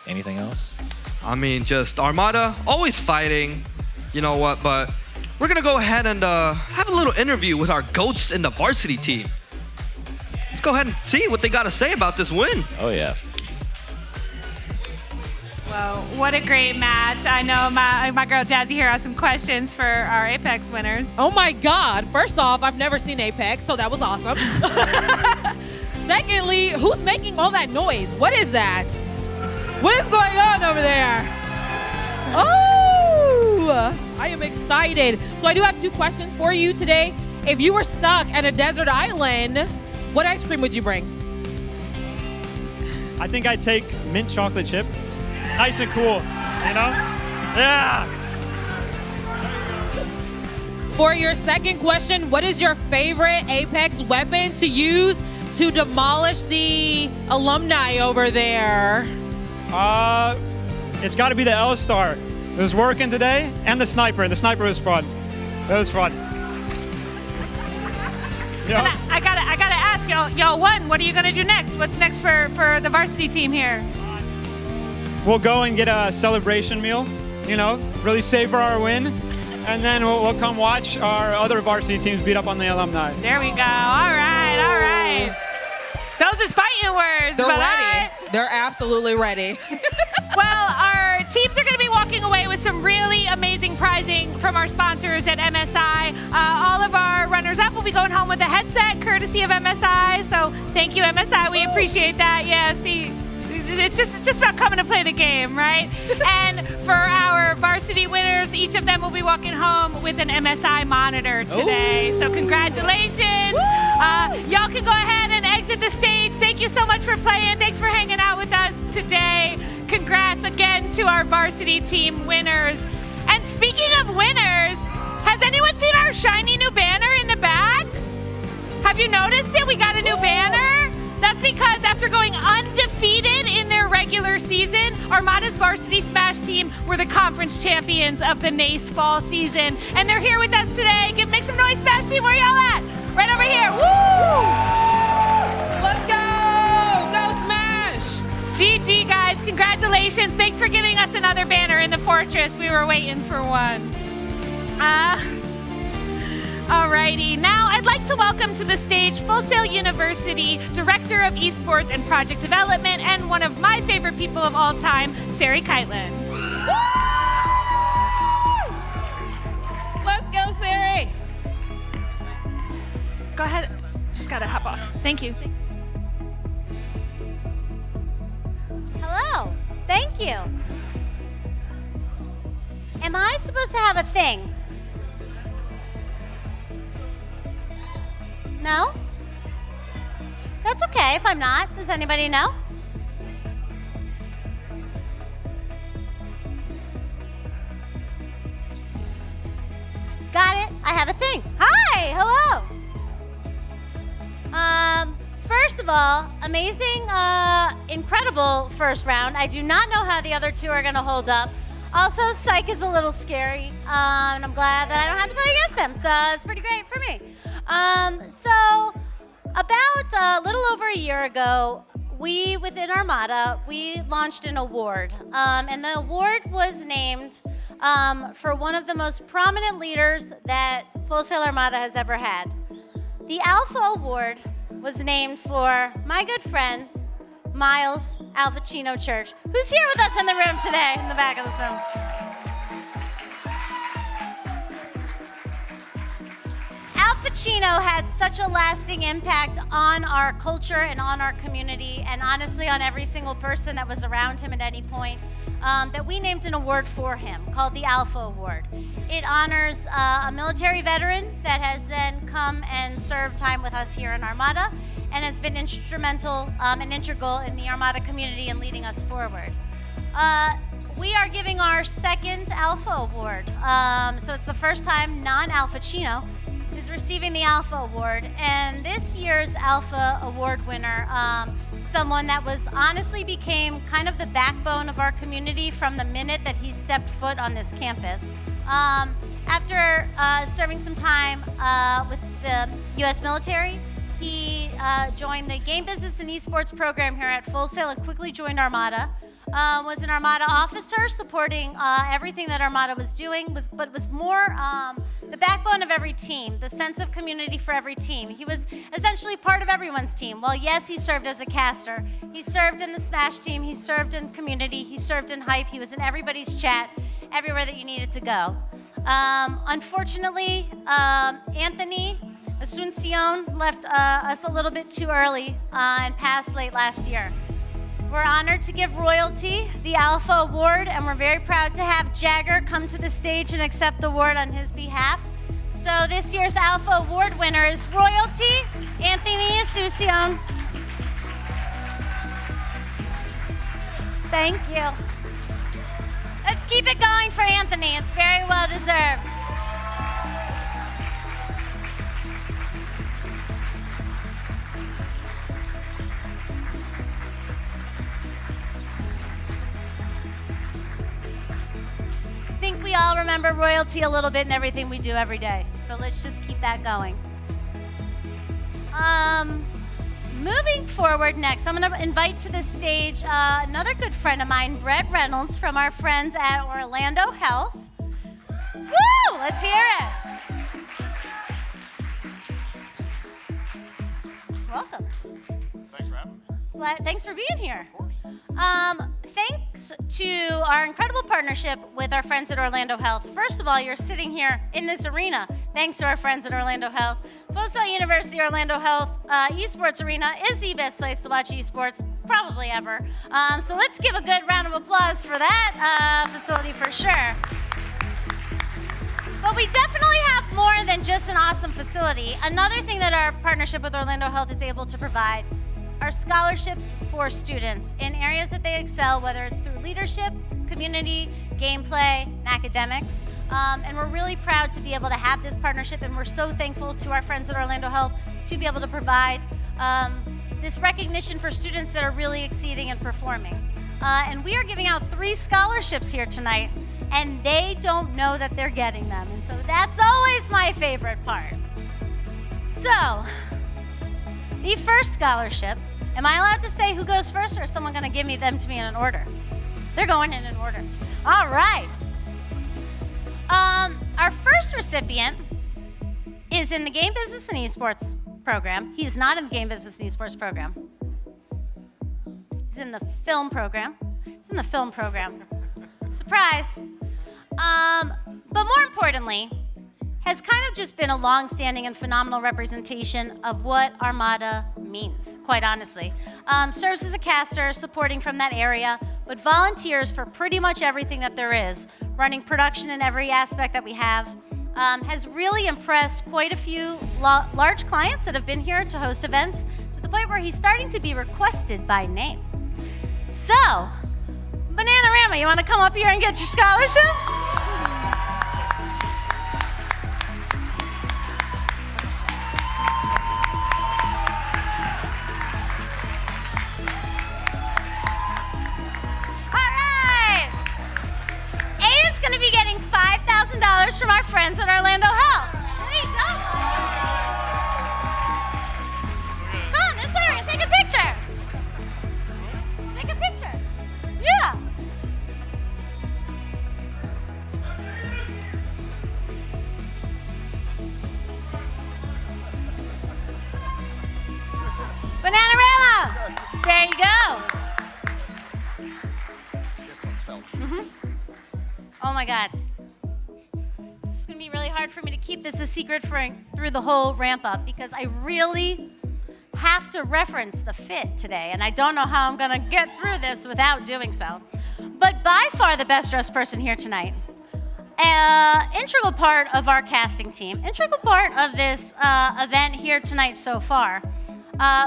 anything else? I mean, just Armada, always fighting, you know what, but we're going to go ahead and have a little interview with our GOATs in the varsity team. Let's go ahead and see what they got to say about this win. Oh, yeah. Well, what a great match. I know my girl Jazzy here has some questions for our Apex winners. Oh my God. First off, I've never seen Apex, so that was awesome. Secondly, who's making all that noise? What is that? What is going on over there? Oh, I am excited. So I do have 2 questions for you today. If you were stuck at a desert island, what ice cream would you bring? I think I'd take mint chocolate chip. Nice and cool, you know? Yeah! For your second question, what is your favorite Apex weapon to use to demolish the alumni over there? It's got to be the L-Star. It was working today, and the sniper. The sniper was fun. It was fun. I gotta ask you, y'all won. What are you gonna do next? What's next for the varsity team here? We'll go and get a celebration meal, really savor our win, and then we'll come watch our other varsity teams beat up on the alumni. There we go. All right. Those is fighting words. They're ready. They're absolutely ready. Well, our teams are going to be walking away with some really amazing prizing from our sponsors at MSI. All of our runners-up will be going home with a headset courtesy of MSI. So thank you, MSI. We appreciate that. Yeah, see, it's just about coming to play the game, right? And for our varsity winners, each of them will be walking home with an MSI monitor today. Ooh. So congratulations. Y'all can go ahead and exit the stage. Thank you so much for playing. Thanks for hanging out with us today. Congrats again to our varsity team winners. And speaking of winners, has anyone seen our shiny new banner in the back? Have you noticed it? We got a new banner. That's because after going undefeated in their regular season, Armada's varsity Smash team were the conference champions of the NACE fall season. And they're here with us today. Make some noise, Smash team. Where y'all at? Right over here. Woo! Let's go! Go Smash! GG, guys. Congratulations. Thanks for giving us another banner in the Fortress. We were waiting for one. Alrighty, now I'd like to welcome to the stage Full Sail University Director of Esports and Project Development and one of my favorite people of all time, Sari Keitlin. Let's go, Sari. Go ahead, just gotta hop off. Thank you. Hello, thank you. Am I supposed to have a thing? No? That's okay if I'm not. Does anybody know? Got it. I have a thing. Hi. Hello. First of all, amazing, incredible first round. I do not know how the other two are going to hold up. Also, Psych is a little scary, and I'm glad that I don't have to play against him, so it's pretty great for me. So about a little over a year ago, we, within Armada, we launched an award, and the award was named for one of the most prominent leaders that Full Sail Armada has ever had. The Alpha Award was named for my good friend, Miles Alfacino Church, who's here with us in the room today, in the back of this room. Alfacino had such a lasting impact on our culture and on our community, and honestly on every single person that was around him at any point, that we named an award for him called the Alpha Award. It honors a military veteran that has then come and served time with us here in Armada and has been instrumental and integral in the Armada community and leading us forward. We are giving our second Alpha Award. So it's the first time non-Alfacino is receiving the Alpha Award. And this year's Alpha Award winner, someone that was honestly became kind of the backbone of our community from the minute that he stepped foot on this campus. After serving some time with the U.S. military, he joined the game business and esports program here at Full Sail and quickly joined Armada. Was an Armada officer supporting everything that Armada was doing, but was more the backbone of every team, the sense of community for every team. He was essentially part of everyone's team. Well, yes, he served as a caster. He served in the Smash team. He served in community. He served in hype. He was in everybody's chat, everywhere that you needed to go. Unfortunately, Anthony Asuncion left us a little bit too early and passed late last year. We're honored to give Royalty the Alpha Award, and we're very proud to have Jagger come to the stage and accept the award on his behalf. So this year's Alpha Award winner is Royalty, Anthony Asuncion. Thank you. Let's keep it going for Anthony. It's very well deserved. I think we all remember Royalty a little bit in everything we do every day. So let's just keep that going. forward next, I'm going to invite to the stage another good friend of mine, Brett Reynolds, from our friends at Orlando Health. Woo! Let's hear it. Welcome. Thanks for having me. Thanks for being here. Thanks to our incredible partnership with our friends at Orlando Health. First of all, you're sitting here in this arena thanks to our friends at Orlando Health. Full Sail University Orlando Health Esports Arena is the best place to watch esports probably ever. So let's give a good round of applause for that facility for sure. But we definitely have more than just an awesome facility. Another thing that our partnership with Orlando Health is able to provide are scholarships for students in areas that they excel, whether it's through leadership, community, gameplay, and academics. And we're really proud to be able to have this partnership, and we're so thankful to our friends at Orlando Health to be able to provide this recognition for students that are really exceeding and performing. And we are giving out 3 scholarships here tonight, and they don't know that they're getting them. And so that's always my favorite part. So, the first scholarship, am I allowed to say who goes first, or is someone going to give them to me in an order? They're going in an order. All right. Our first recipient is in the Game Business and Esports program. He's not in the Game Business and Esports program. He's in the film program. He's in the film program. Surprise. But more importantly, has kind of just been a long-standing and phenomenal representation of what Armada means, quite honestly. Serves as a caster, supporting from that area, but volunteers for pretty much everything that there is, running production in every aspect that we have, has really impressed quite a few large clients that have been here to host events, to the point where he's starting to be requested by name. So, Bananarama, you want to come up here and get your scholarship? Going to be getting $5,000 from our friends at Orlando Health. There you go. Come on, this way. We're going to take a picture. Take a picture. Yeah. Bananarama. There you go. This one's felt. Oh my God. This is gonna be really hard for me to keep this a secret through the whole ramp up, because I really have to reference the fit today, and I don't know how I'm gonna get through this without doing so. But by far the best dressed person here tonight, integral part of our casting team, integral part of this event here tonight so far,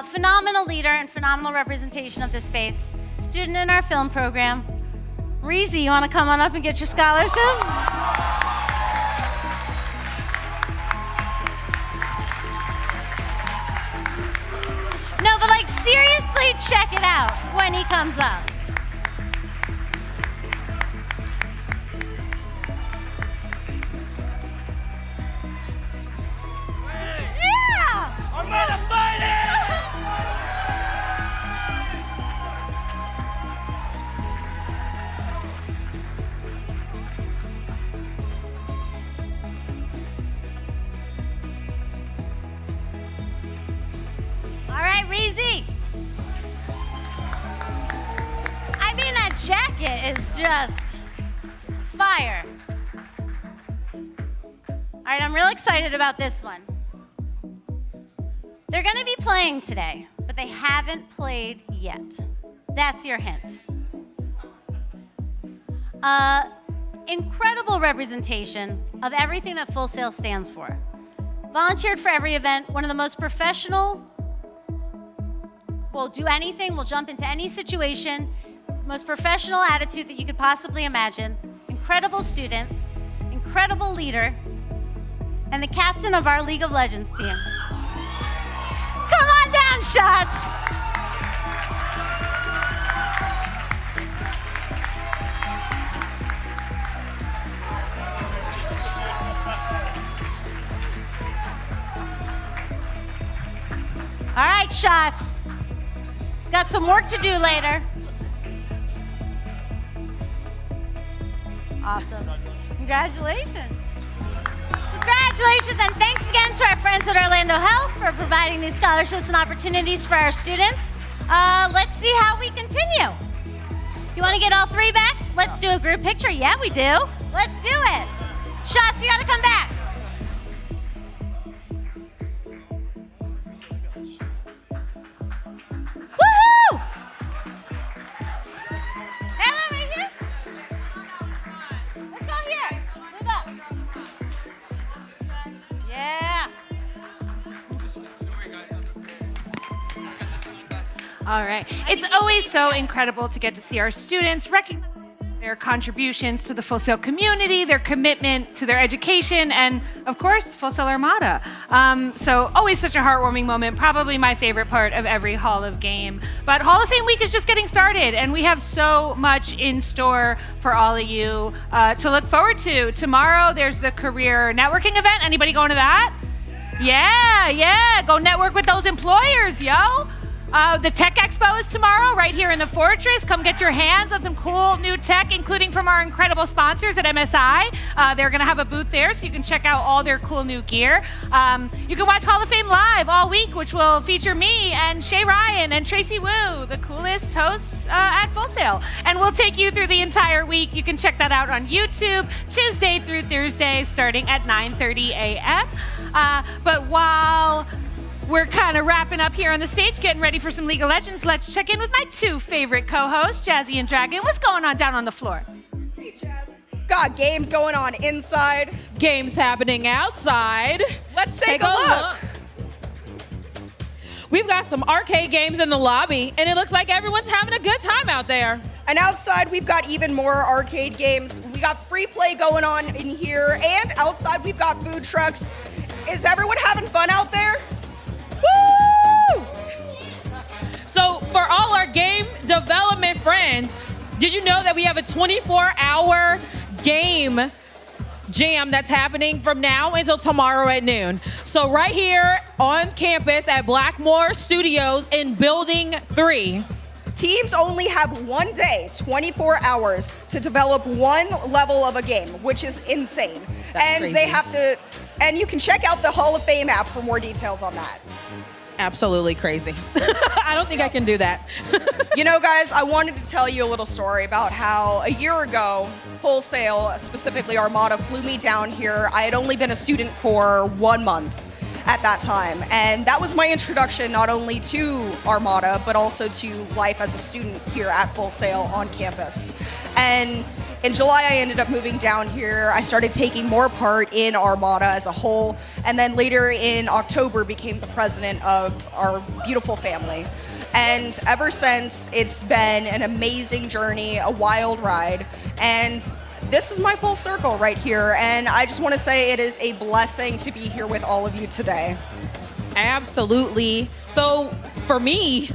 phenomenal leader and phenomenal representation of this space, student in our film program. Reezy, you want to come on up and get your scholarship? No, but like seriously, check it out when he comes up. Yeah! Armada fighting! Reezy. I mean, that jacket is just fire. All right, I'm real excited about this one. They're going to be playing today, but they haven't played yet. That's your hint. Incredible representation of everything that Full Sail stands for. Volunteered for every event, one of the most professional. We'll do anything, we'll jump into any situation, most professional attitude that you could possibly imagine, incredible student, incredible leader, and the captain of our League of Legends team. Come on down, Shots! All right, Shots. got some work to do later. Awesome. Congratulations. Congratulations, and thanks again to our friends at Orlando Health for providing these scholarships and opportunities for our students. Let's see how we continue. You want to get all three back? Let's do a group picture. Yeah, we do. Let's do it. Shots, you got to come back. Woohoo! Emma, right here. Let's go here. Move up. Yeah. All right. It's always so incredible to get to see our students recognize their contributions to the Full Sail community, their commitment to their education, and of course, Full Sail Armada. So always such a heartwarming moment, probably my favorite part of every Hall of Game. But Hall of Fame week is just getting started, and we have so much in store for all of you to look forward to. Tomorrow, there's the career networking event. Anybody going to that? Yeah, go network with those employers, yo. The Tech Expo is tomorrow right here in the Fortress. Come get your hands on some cool new tech, including from our incredible sponsors at MSI. They're going to have a booth there, so you can check out all their cool new gear. You can watch Hall of Fame live all week, which will feature me and Shay Ryan and Tracy Wu, the coolest hosts at Full Sail. And we'll take you through the entire week. You can check that out on YouTube, Tuesday through Thursday, starting at 9:30 a.m. But while we're kind of wrapping up here on the stage, getting ready for some League of Legends, let's check in with my two favorite co-hosts, Jazzy and Dragon. What's going on down on the floor? Hey, Jazz. Got games going on inside. Games happening outside. Let's take a look. We've got some arcade games in the lobby, and it looks like everyone's having a good time out there. And outside, we've got even more arcade games. We got free play going on in here, and outside, we've got food trucks. Is everyone having fun out there? Woo! So for all our game development friends, did you know that we have a 24-hour game jam that's happening from now until tomorrow at noon? So right here on campus at Blackmore Studios in Building 3. Teams only have 1 day, 24 hours, to develop one level of a game, which is insane. That's crazy. They have to, and you can check out the Hall of Fame app for more details on that. Absolutely crazy. I don't think I can do that. You know, guys, I wanted to tell you a little story about how a year ago, Full Sail, specifically Armada, flew me down here. I had only been a student for 1 month at that time. And that was my introduction not only to Armada, but also to life as a student here at Full Sail on campus. And in July, I ended up moving down here. I started taking more part in Armada as a whole. And then later in October, became the president of our beautiful family. And ever since, it's been an amazing journey, a wild ride. And this is my full circle right here, and I just want to say it is a blessing to be here with all of you today. Absolutely. So for me,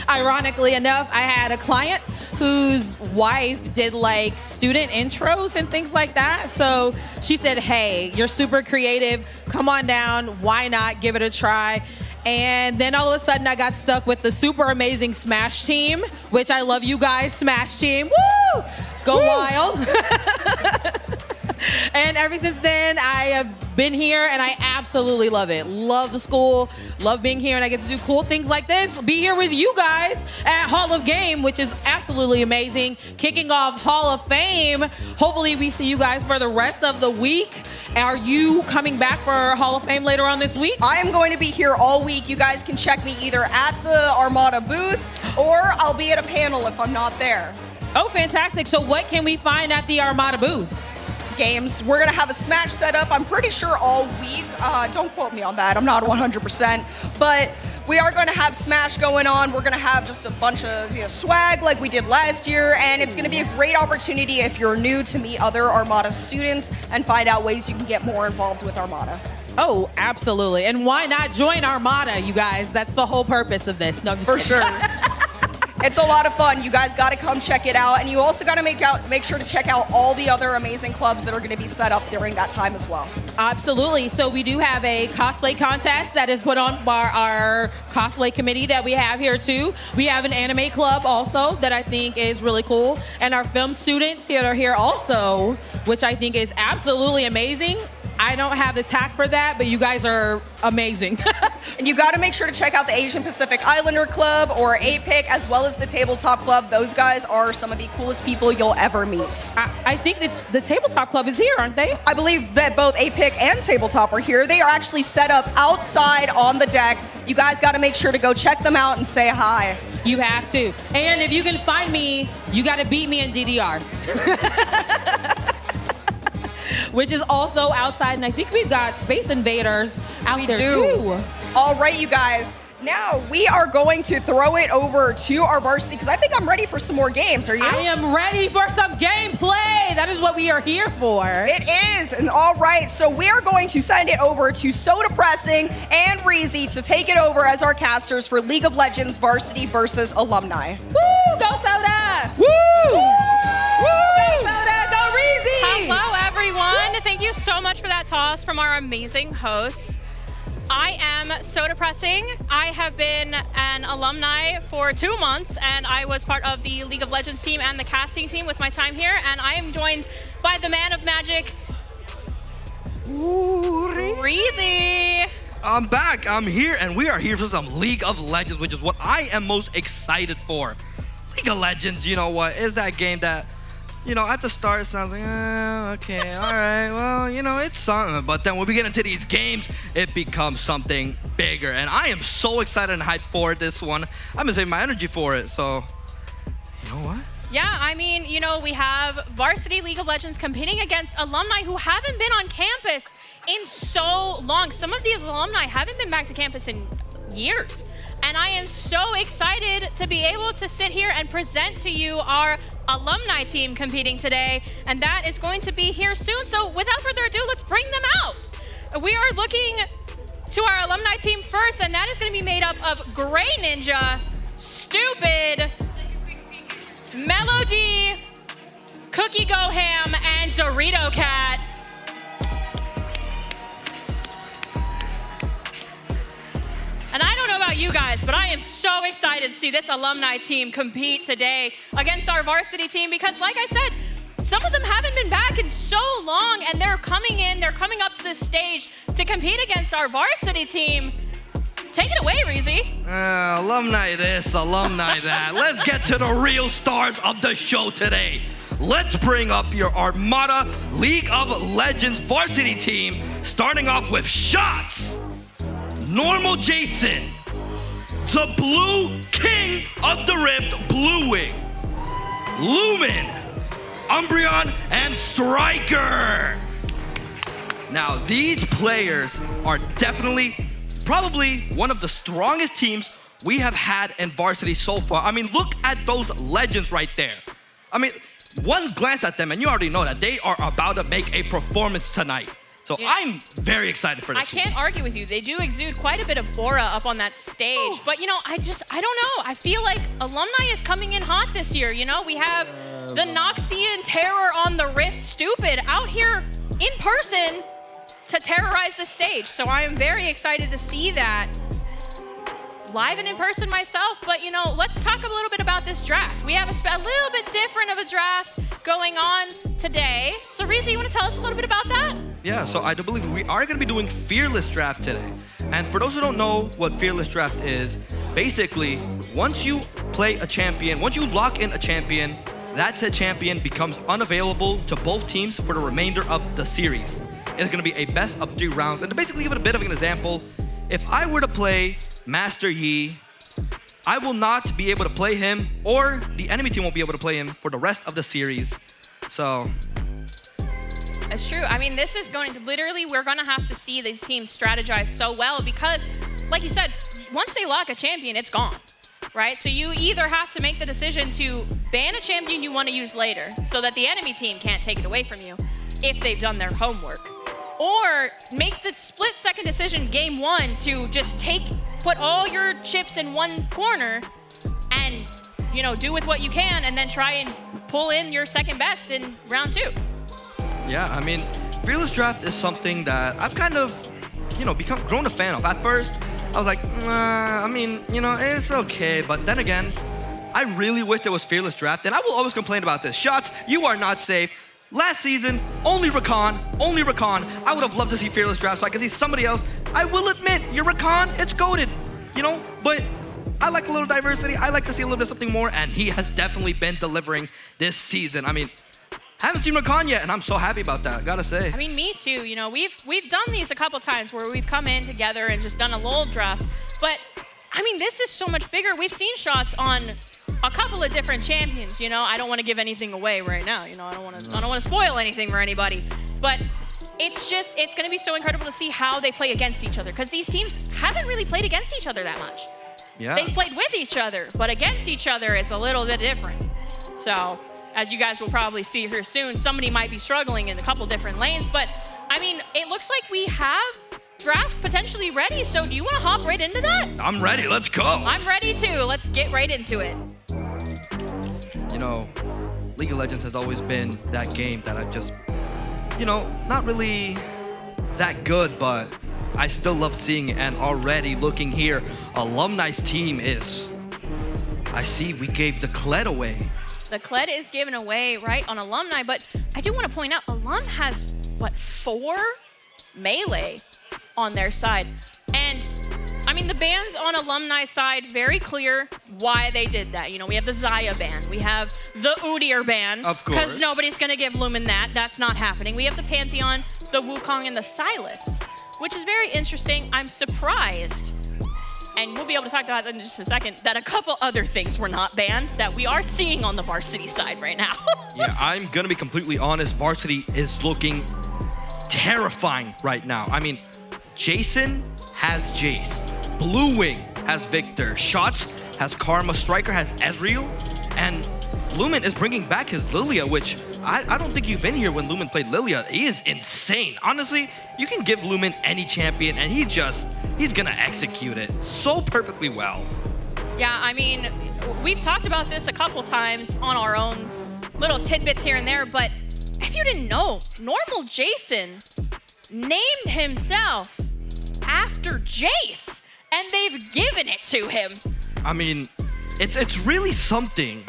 ironically enough, I had a client whose wife did like student intros and things like that. So she said, hey, you're super creative. Come on down. Why not give it a try? And then all of a sudden I got stuck with the super amazing Smash team, which I love you guys, Smash team. Woo! Go wild. And ever since then, I have been here and I absolutely love it. Love the school, love being here, and I get to do cool things like this. Be here with you guys at Hall of Game, which is absolutely amazing. Kicking off Hall of Fame. Hopefully we see you guys for the rest of the week. Are you coming back for Hall of Fame later on this week? I am going to be here all week. You guys can check me either at the Armada booth or I'll be at a panel if I'm not there. Oh, fantastic. So what can we find at the Armada booth? Games. We're going to have a Smash set up, I'm pretty sure all week. Don't quote me on that. I'm not 100%. But we are going to have Smash going on. We're going to have just a bunch of swag like we did last year. And it's going to be a great opportunity if you're new to meet other Armada students and find out ways you can get more involved with Armada. Oh, absolutely. And why not join Armada, you guys? That's the whole purpose of this. No, I'm just For kidding. sure. It's a lot of fun. You guys got to come check it out. And you also got to make sure to check out all the other amazing clubs that are going to be set up during that time as well. Absolutely. So we do have a cosplay contest that is put on by our cosplay committee that we have here too. We have an anime club also that I think is really cool. And our film students that are here also, which I think is absolutely amazing. I don't have the tact for that, but you guys are amazing. And you got to make sure to check out the Asian Pacific Islander Club or APIC, as well as the Tabletop Club. Those guys are some of the coolest people you'll ever meet. I think that the Tabletop Club is here, aren't they? I believe that both APIC and Tabletop are here. They are actually set up outside on the deck. You guys got to make sure to go check them out and say hi. You have to. And if you can find me, you got to beat me in DDR. Which is also outside, and I think we've got Space Invaders out there too. All right, you guys. Now we are going to throw it over to our varsity because I think I'm ready for some more games. Are you? I am ready for some gameplay. That is what we are here for. It is. And all right, so we are going to send it over to Soda Pressing and Reezy to take it over as our casters for League of Legends Varsity versus Alumni. Woo! Go Soda! Woo! Woo! Go Soda! Go Reezy! Hello, everyone. Thank you so much for that toss from our amazing hosts. I am Soda Pressing. I have been an alumni for 2 months, and I was part of the League of Legends team and the casting team with my time here, and I am joined by the man of magic, Reezy. I'm back. I'm here, and we are here for some League of Legends, which is what I am most excited for. League of Legends, you know what, is that game that, you know, at the start it sounds like, okay, all right, well, you know, it's something. But then when we get into these games, it becomes something bigger. And I am so excited and hyped for this one. I'm gonna save my energy for it, so, you know what? Yeah, I mean, you know, we have Varsity League of Legends competing against alumni who haven't been on campus in so long. Some of these alumni haven't been back to campus in years. And I am so excited to be able to sit here and present to you our alumni team competing today. And that is going to be here soon. So without further ado, let's bring them out. We are looking to our alumni team first, and that is going to be made up of Gray Ninja, Stupid, Melody, Cookie Go Ham, and Dorito Cat. And I don't know about you guys, but I am so excited to see this alumni team compete today against our varsity team because, like I said, some of them haven't been back in so long, and they're coming up to this stage to compete against our varsity team. Take it away, Reezy. Alumni this, alumni that. Let's get to the real stars of the show today. Let's bring up your Armada League of Legends varsity team, starting off with Shots, Normal Jason, the Blue King of the Rift, Blue Wing, Lumen, Umbreon, and Striker. Now, these players are definitely, probably one of the strongest teams we have had in varsity so far. I mean, look at those legends right there. I mean, one glance at them and you already know that they are about to make a performance tonight. So yeah. I'm very excited for this. I can't argue with you. They do exude quite a bit of aura up on that stage. But, you know, I don't know. I feel like alumni is coming in hot this year. You know, we have the Noxian Terror on the Rift Stupid out here in person to terrorize the stage. So I am very excited to see that live and in person myself. But, you know, let's talk a little bit about this draft. We have a little bit different of a draft going on today. So, Reezy, you want to tell us a little bit about that? Yeah, so I do believe we are going to be doing Fearless Draft today. And for those who don't know what Fearless Draft is, basically, once you play a champion, once you lock in a champion, that said champion becomes unavailable to both teams for the remainder of the series. It's going to be a best of 3 rounds. And to basically give it a bit of an example, if I were to play Master Yi, I will not be able to play him, or the enemy team won't be able to play him for the rest of the series. So it's true. I mean, this is going to literally, we're going to have to see these teams strategize so well because, like you said, once they lock a champion, it's gone, right? So you either have to make the decision to ban a champion you want to use later so that the enemy team can't take it away from you if they've done their homework, or make the split-second decision game 1 to just put all your chips in one corner and do with what you can and then try and pull in your second best in round 2. Yeah, I mean, Fearless Draft is something that I've kind of, grown a fan of. At first, I was like, it's okay. But then again, I really wish there was Fearless Draft, and I will always complain about this. Shots, you are not safe. Last season, only Rakan. I would have loved to see Fearless Draft so I could see somebody else. I will admit, your Rakan, it's goated, but I like a little diversity. I like to see a little bit of something more, and he has definitely been delivering this season. I mean, haven't seen Rakan yet, and I'm so happy about that, gotta say. I mean, me too. We've done these a couple times where we've come in together and just done a little draft, but I mean, this is so much bigger. We've seen shots on a couple of different champions. I don't want to give anything away right now. I don't want to spoil anything for anybody. But it's going to be so incredible to see how they play against each other, because these teams haven't really played against each other that much. Yeah. They've played with each other, but against each other is a little bit different. So, as you guys will probably see here soon, somebody might be struggling in a couple different lanes. But I mean, it looks like we have draft potentially ready. So do you want to hop right into that? I'm ready. Let's go. I'm ready too. Let's get right into it. League of Legends has always been that game that I've just, not really that good, but I still love seeing it. And already looking here, Alumni's team is, I see we gave the Kled away. The Kled is given away, right, on Alumni, but I do want to point out, Alum has, 4 melee on their side. And, I mean, the bans on Alumni side, very clear why they did that. We have the Xayah ban. We have the Udyr ban. Of course. Because nobody's going to give Lumen that. That's not happening. We have the Pantheon, the Wukong, and the Sylas, which is very interesting. I'm surprised, and we'll be able to talk about that in just a second, that a couple other things were not banned that we are seeing on the varsity side right now. Yeah, I'm going to be completely honest. Varsity is looking terrifying right now. I mean, Jason has Jace. Blue Wing has Victor. Shots has Karma. Striker has Ezreal. And Lumen is bringing back his Lilia, which I don't think you've been here when Lumen played Lilia. He is insane. Honestly, you can give Lumen any champion, and he's going to execute it so perfectly well. Yeah, I mean, we've talked about this a couple times on our own little tidbits here and there, but if you didn't know, normal Jason named himself after Jace, and they've given it to him. I mean, it's really something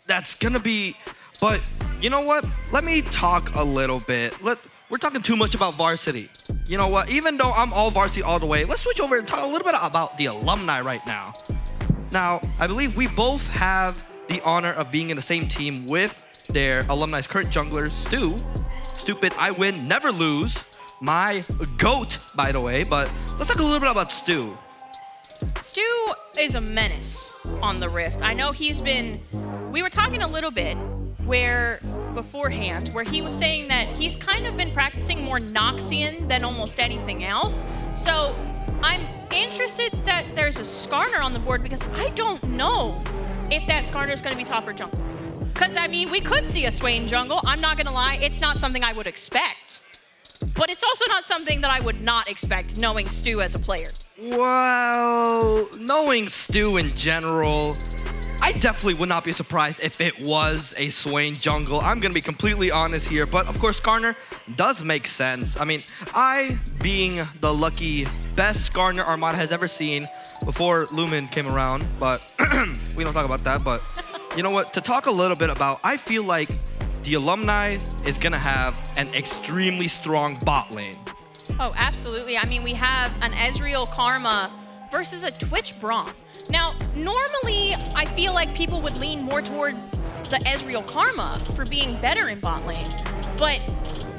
that's gonna be, but you know what? Let me talk a little bit. We're talking too much about varsity. You know what? Even though I'm all varsity all the way, let's switch over and talk a little bit about the alumni right now. Now, I believe we both have the honor of being in the same team with their alumni's current jungler, Stu. Stupid, I win, never lose. My GOAT, by the way, but let's talk a little bit about Stu. Stu is a menace on the Rift. I know we were talking a little bit beforehand, where he was saying that he's kind of been practicing more Noxian than almost anything else. So I'm interested that there's a Skarner on the board, because I don't know if that Skarner is going to be top or jungle. Because, I mean, we could see a Swain jungle. I'm not going to lie. It's not something I would expect. But it's also not something that I would not expect, knowing Stu as a player. Well, knowing Stu in general, I definitely would not be surprised if it was a Swain jungle. I'm going to be completely honest here. But, of course, Skarner does make sense. I mean, I, being the lucky best Skarner Armada has ever seen before Lumen came around, but we don't talk about that. But you know what? To talk a little bit about, I feel like the alumni is going to have an extremely strong bot lane. Oh, absolutely. I mean, we have an Ezreal Karma versus a Twitch Braum. Now, normally, I feel like people would lean more toward the Ezreal Karma for being better in bot lane. But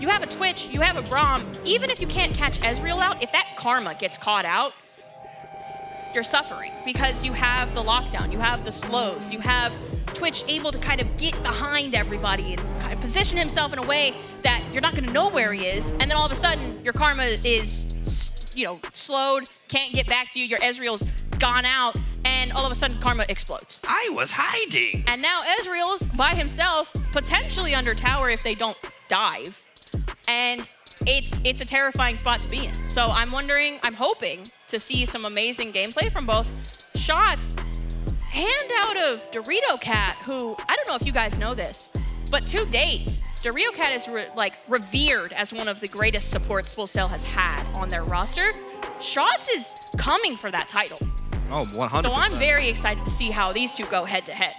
you have a Twitch, you have a Braum. Even if you can't catch Ezreal out, if that Karma gets caught out, you're suffering, because you have the lockdown, you have the slows, you have Twitch able to kind of get behind everybody and kind of position himself in a way that you're not going to know where he is, and then all of a sudden your Karma is, slowed, can't get back to you, your Ezreal's gone out, and all of a sudden Karma explodes. I was hiding! And now Ezreal's by himself, potentially under tower if they don't dive, and it's a terrifying spot to be in. So I'm hoping to see some amazing gameplay from both. Shots, handout of Dorito Cat, who, I don't know if you guys know this, but to date, Dorito Cat is revered as one of the greatest supports Full Sail has had on their roster. Shots is coming for that title. Oh, 100%. So I'm very excited to see how these two go head to head.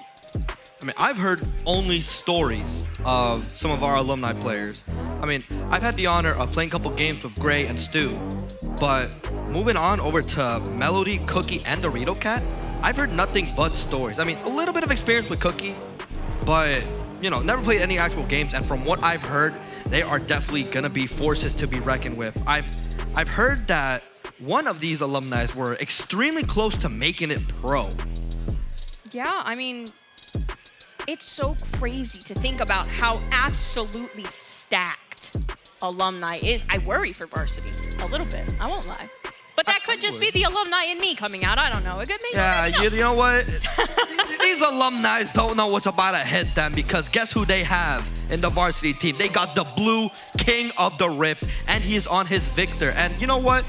I mean, I've heard only stories of some of our alumni players. I mean, I've had the honor of playing a couple games with Gray and Stu, but moving on over to Melody, Cookie, and Dorito Cat, I've heard nothing but stories. I mean, a little bit of experience with Cookie, but, you know, never played any actual games, and from what I've heard, they are definitely gonna be forces to be reckoned with. I've heard that one of these alumni were extremely close to making it pro. Yeah, I mean, it's so crazy to think about how absolutely stacked alumni is. I worry for varsity a little bit, I won't lie. But that could just be the alumni in me coming out. I don't know. It could be. Yeah, you know what? These alumni don't know what's about to hit them because guess who they have in the varsity team? They got the blue king of the Rift, and he's on his Victor. And you know what?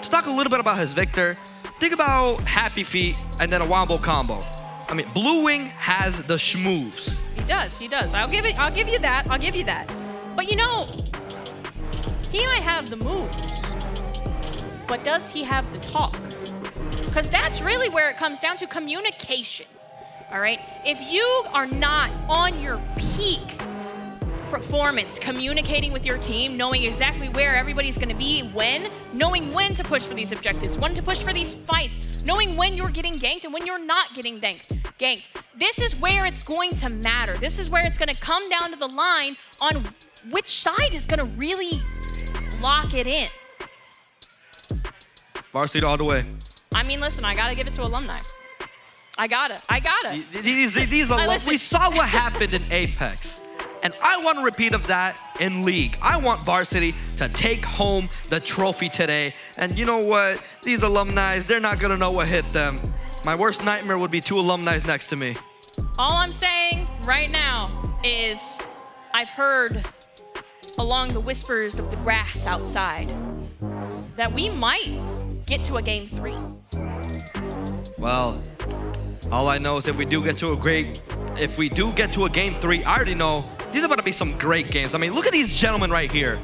To talk a little bit about his Victor, think about Happy Feet and then a Wombo combo. I mean, Blue Wing has the schmoves. He does. I'll give you that. But you know, he might have the moves, but does he have the talk? Because that's really where it comes down to communication, all right? If you are not on your peak performance, communicating with your team, knowing exactly where everybody's gonna be, when, knowing when to push for these objectives, when to push for these fights, knowing when you're getting ganked and when you're not getting ganked. This is where it's going to matter. This is where it's gonna come down to the line on which side is gonna really lock it in. Varsity all the way. I mean, listen, I gotta give it to alumni. I gotta. These alumni, we saw what happened in Apex. And I want a repeat of that in League. I want varsity to take home the trophy today. And you know what? These alumni, they're not gonna know what hit them. My worst nightmare would be 2 alumni next to me. All I'm saying right now is I've heard along the whispers of the grass outside that we might get to a game 3. Well, all I know is if we do get to a game 3, I already know these are about to be some great games. I mean, look at these gentlemen right here.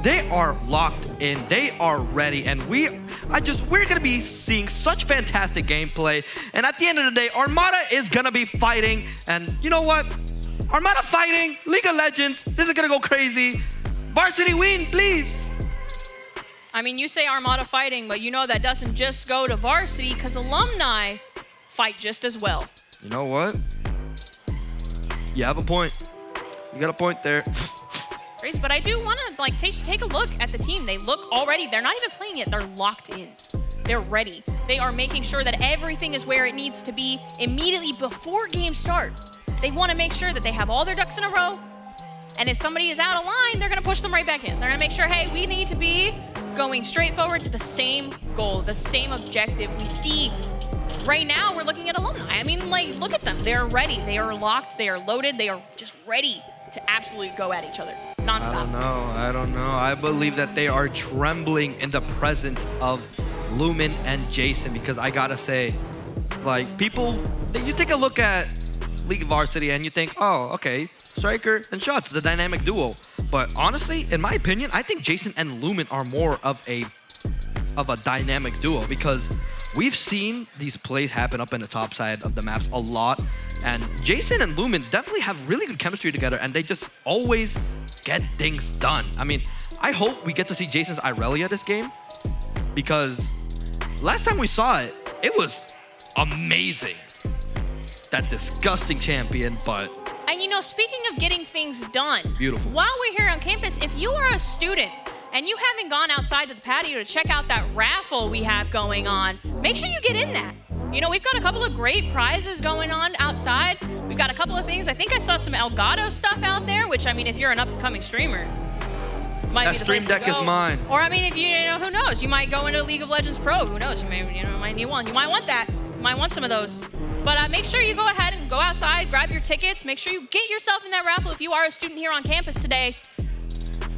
They are locked in. They are ready, and we're gonna be seeing such fantastic gameplay. And at the end of the day, Armada is gonna be fighting. And you know what? Armada fighting, League of Legends. This is gonna go crazy. Varsity win, please. I mean, you say Armada fighting, but you know that doesn't just go to varsity because alumni fight just as well. You know what? You have a point. You got a point there. Grace, but I do want to take a look at the team. They look already, they're not even playing it, they're locked in. They're ready. They are making sure that everything is where it needs to be immediately before game start. They want to make sure that they have all their ducks in a row. And if somebody is out of line, they're going to push them right back in. They're going to make sure, hey, we need to be going straight forward to the same goal, the same objective. We see right now we're looking at alumni. I mean, like, look at them. They're ready. They are locked. They are loaded. They are just ready to absolutely go at each other nonstop. I don't know. I believe that they are trembling in the presence of Lumen and Jason because I gotta say, like, people, you take a look at League Varsity and you think, oh, okay, Striker and Shots, the dynamic duo. But honestly, in my opinion, I think Jason and Lumen are more of a dynamic duo because we've seen these plays happen up in the top side of the maps a lot. And Jason and Lumen definitely have really good chemistry together and they just always get things done. I mean, I hope we get to see Jason's Irelia this game because last time we saw it, it was amazing. That disgusting champion, but... And you know, speaking of getting things done, beautiful. While we're here on campus, if you are a student and you haven't gone outside to the patio to check out that raffle we have going on, make sure you get in that. You know, we've got a couple of great prizes going on outside. We've got a couple of things. I think I saw some Elgato stuff out there, which, I mean, if you're an up-and-coming streamer, might be the stream place deck to go. is mine. Or, I mean, if you know, who knows? You might go into League of Legends Pro. Who knows? You might need one. You might want that. You might want some of those. But make sure you go ahead and go outside, grab your tickets. Make sure you get yourself in that raffle if you are a student here on campus today.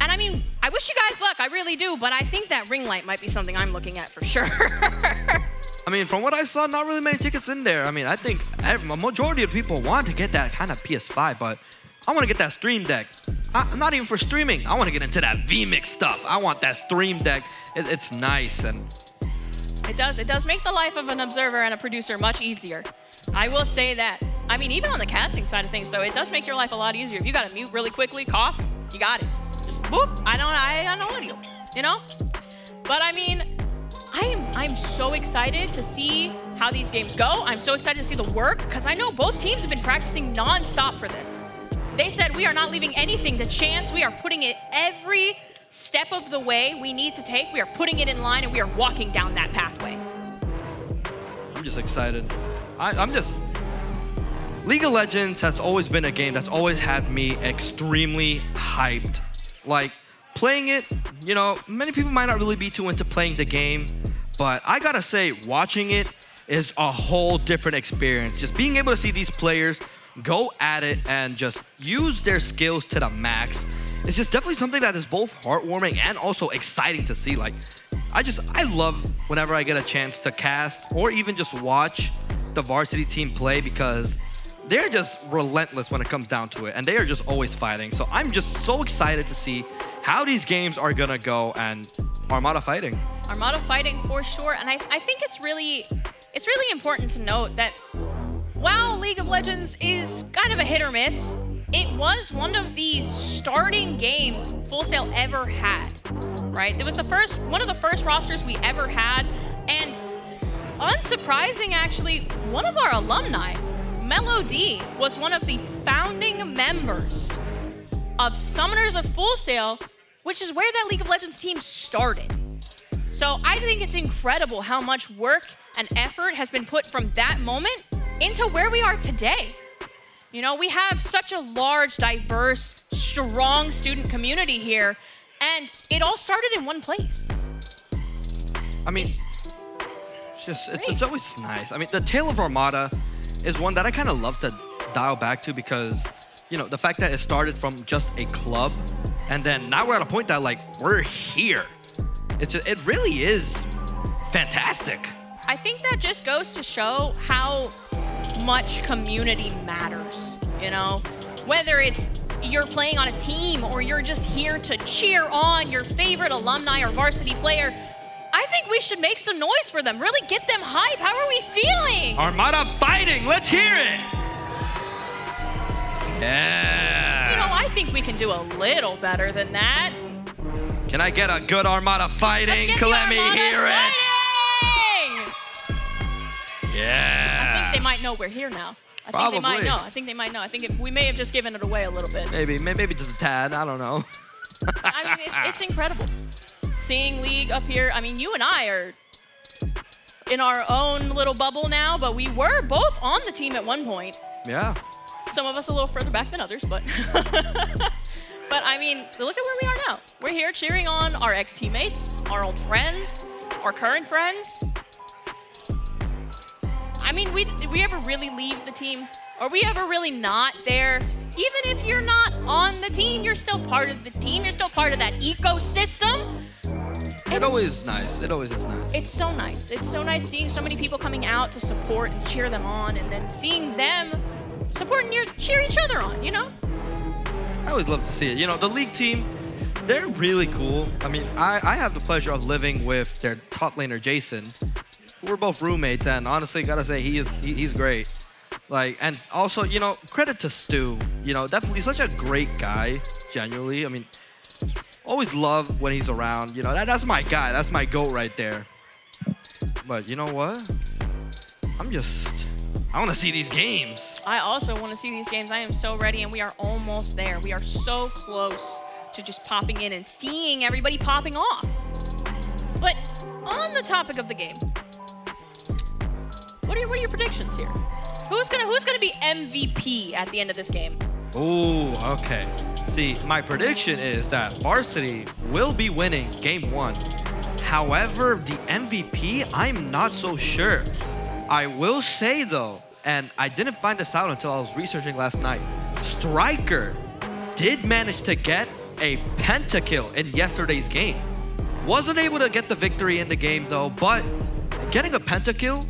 And I mean, I wish you guys luck, I really do, but I think that ring light might be something I'm looking at for sure. I mean, from what I saw, not really many tickets in there. I mean, I think a majority of people want to get that kind of PS5, but I want to get that Stream Deck. Not even for streaming. I want to get into that VMix stuff. I want that Stream Deck. It's nice. And It does make the life of an observer and a producer much easier. I will say that. I mean, even on the casting side of things, though, it does make your life a lot easier. If you got to mute really quickly, cough, you got it. Just whoop. I know what to do, you know? But I mean, I'm so excited to see how these games go. I'm so excited to see the work, because I know both teams have been practicing nonstop for this. They said, we are not leaving anything to chance. We are putting it every step of the way we need to take. We are putting it in line, and we are walking down that pathway. I'm just excited. League of Legends has always been a game that's always had me extremely hyped. Like, playing it, you know, many people might not really be too into playing the game, but I gotta say, watching it is a whole different experience. Just being able to see these players go at it and just use their skills to the max. It's just definitely something that is both heartwarming and also exciting to see. Like, I love whenever I get a chance to cast or even just watch the varsity team play, because they're just relentless when it comes down to it, and they are just always fighting. So I'm just so excited to see how these games are gonna go, and Armada fighting. Armada fighting for sure, and I think it's really important to note that while League of Legends is kind of a hit or miss, it was one of the starting games Full Sail ever had, right? It was one of the first rosters we ever had, and unsurprising actually, one of our alumni, Melody, was one of the founding members of Summoners of Full Sail, which is where that League of Legends team started. So I think it's incredible how much work and effort has been put from that moment into where we are today. You know, we have such a large, diverse, strong student community here, and it all started in one place. I mean, it's always nice. I mean, the Tale of Armada is one that I kind of love to dial back to, because, you know, the fact that it started from just a club, and then now we're at a point that, like, we're here. It really is fantastic. I think that just goes to show how much community matters, you know? Whether it's you're playing on a team or you're just here to cheer on your favorite alumni or varsity player, I think we should make some noise for them, really get them hype. How are we feeling? Armada fighting, let's hear it. Yeah. You know, I think we can do a little better than that. Can I get a good Armada fighting? Let me hear it. Yeah. I think they might know we're here now. I think they might know. I think they might know. I think we may have just given it away a little bit. Maybe just a tad. I don't know. I mean, it's incredible. Seeing League up here, I mean, you and I are in our own little bubble now, but we were both on the team at one point. Yeah. Some of us a little further back than others, but but I mean, look at where we are now. We're here cheering on our ex-teammates, our old friends, our current friends. I mean, did we ever really leave the team? Are we ever really not there? Even if you're not on the team, you're still part of the team. You're still part of that ecosystem. It always is nice. It always is nice. It's so nice. It's so nice seeing so many people coming out to support and cheer them on, and then seeing them support and cheer each other on, you know? I always love to see it. You know, the League team, they're really cool. I mean, I have the pleasure of living with their top laner, Jason. We're both roommates, and honestly, gotta say, he's great. Like, and also, you know, credit to Stu. You know, definitely such a great guy, genuinely. I mean, always love when he's around. You know, that's my guy. That's my GOAT right there. But you know what? I want to see these games. I also want to see these games. I am so ready, and we are almost there. We are so close to just popping in and seeing everybody popping off. But on the topic of the game, what are your predictions here? Who's gonna be MVP at the end of this game? Ooh, okay. See, my prediction is that Varsity will be winning Game 1. However, the MVP, I'm not so sure. I will say though, and I didn't find this out until I was researching last night, Striker did manage to get a pentakill in yesterday's game. Wasn't able to get the victory in the game though, but getting a pentakill,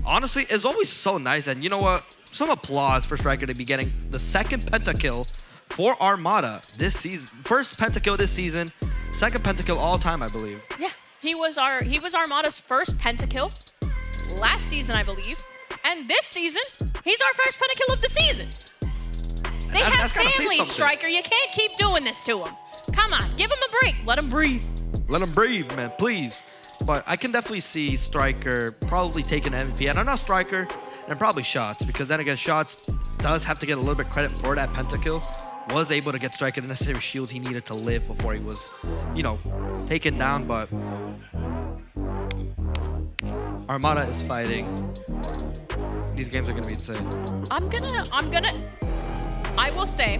honestly, is always so nice. And you know what? Some applause for Striker to be getting the second pentakill for Armada this season. First pentakill this season, second pentakill all time, I believe. Yeah, he was Armada's first pentakill last season, I believe. And this season, he's our first pentakill of the season. They have families, Striker. You can't keep doing this to them. Come on, give him a break. Let him breathe. Let him breathe, man, please. But I can definitely see Striker probably taking MVP. And I'm not Striker, and probably Shots, because then again, Shots does have to get a little bit credit for that pentakill. Was able to get Striker the necessary shield he needed to live before he was, you know, taken down. But Armada is fighting. These games are gonna be insane. I will say,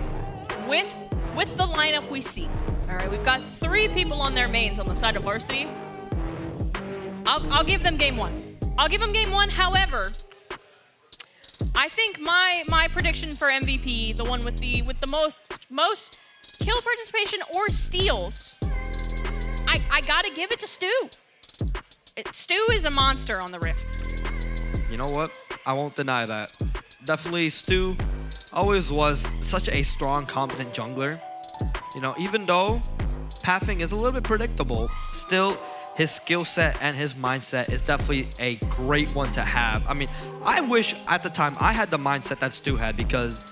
with the lineup we see, all right, we've got 3 people on their mains on the side of varsity. I'll give them game 1. I'll give them game 1. However, I think my prediction for MVP, the one with the most kill participation or steals, I gotta give it to Stu. Stu is a monster on the Rift. You know what? I won't deny that. Definitely Stu always was such a strong, competent jungler. You know, even though pathing is a little bit predictable, still his skill set and his mindset is definitely a great one to have. I mean, I wish at the time I had the mindset that Stu had, because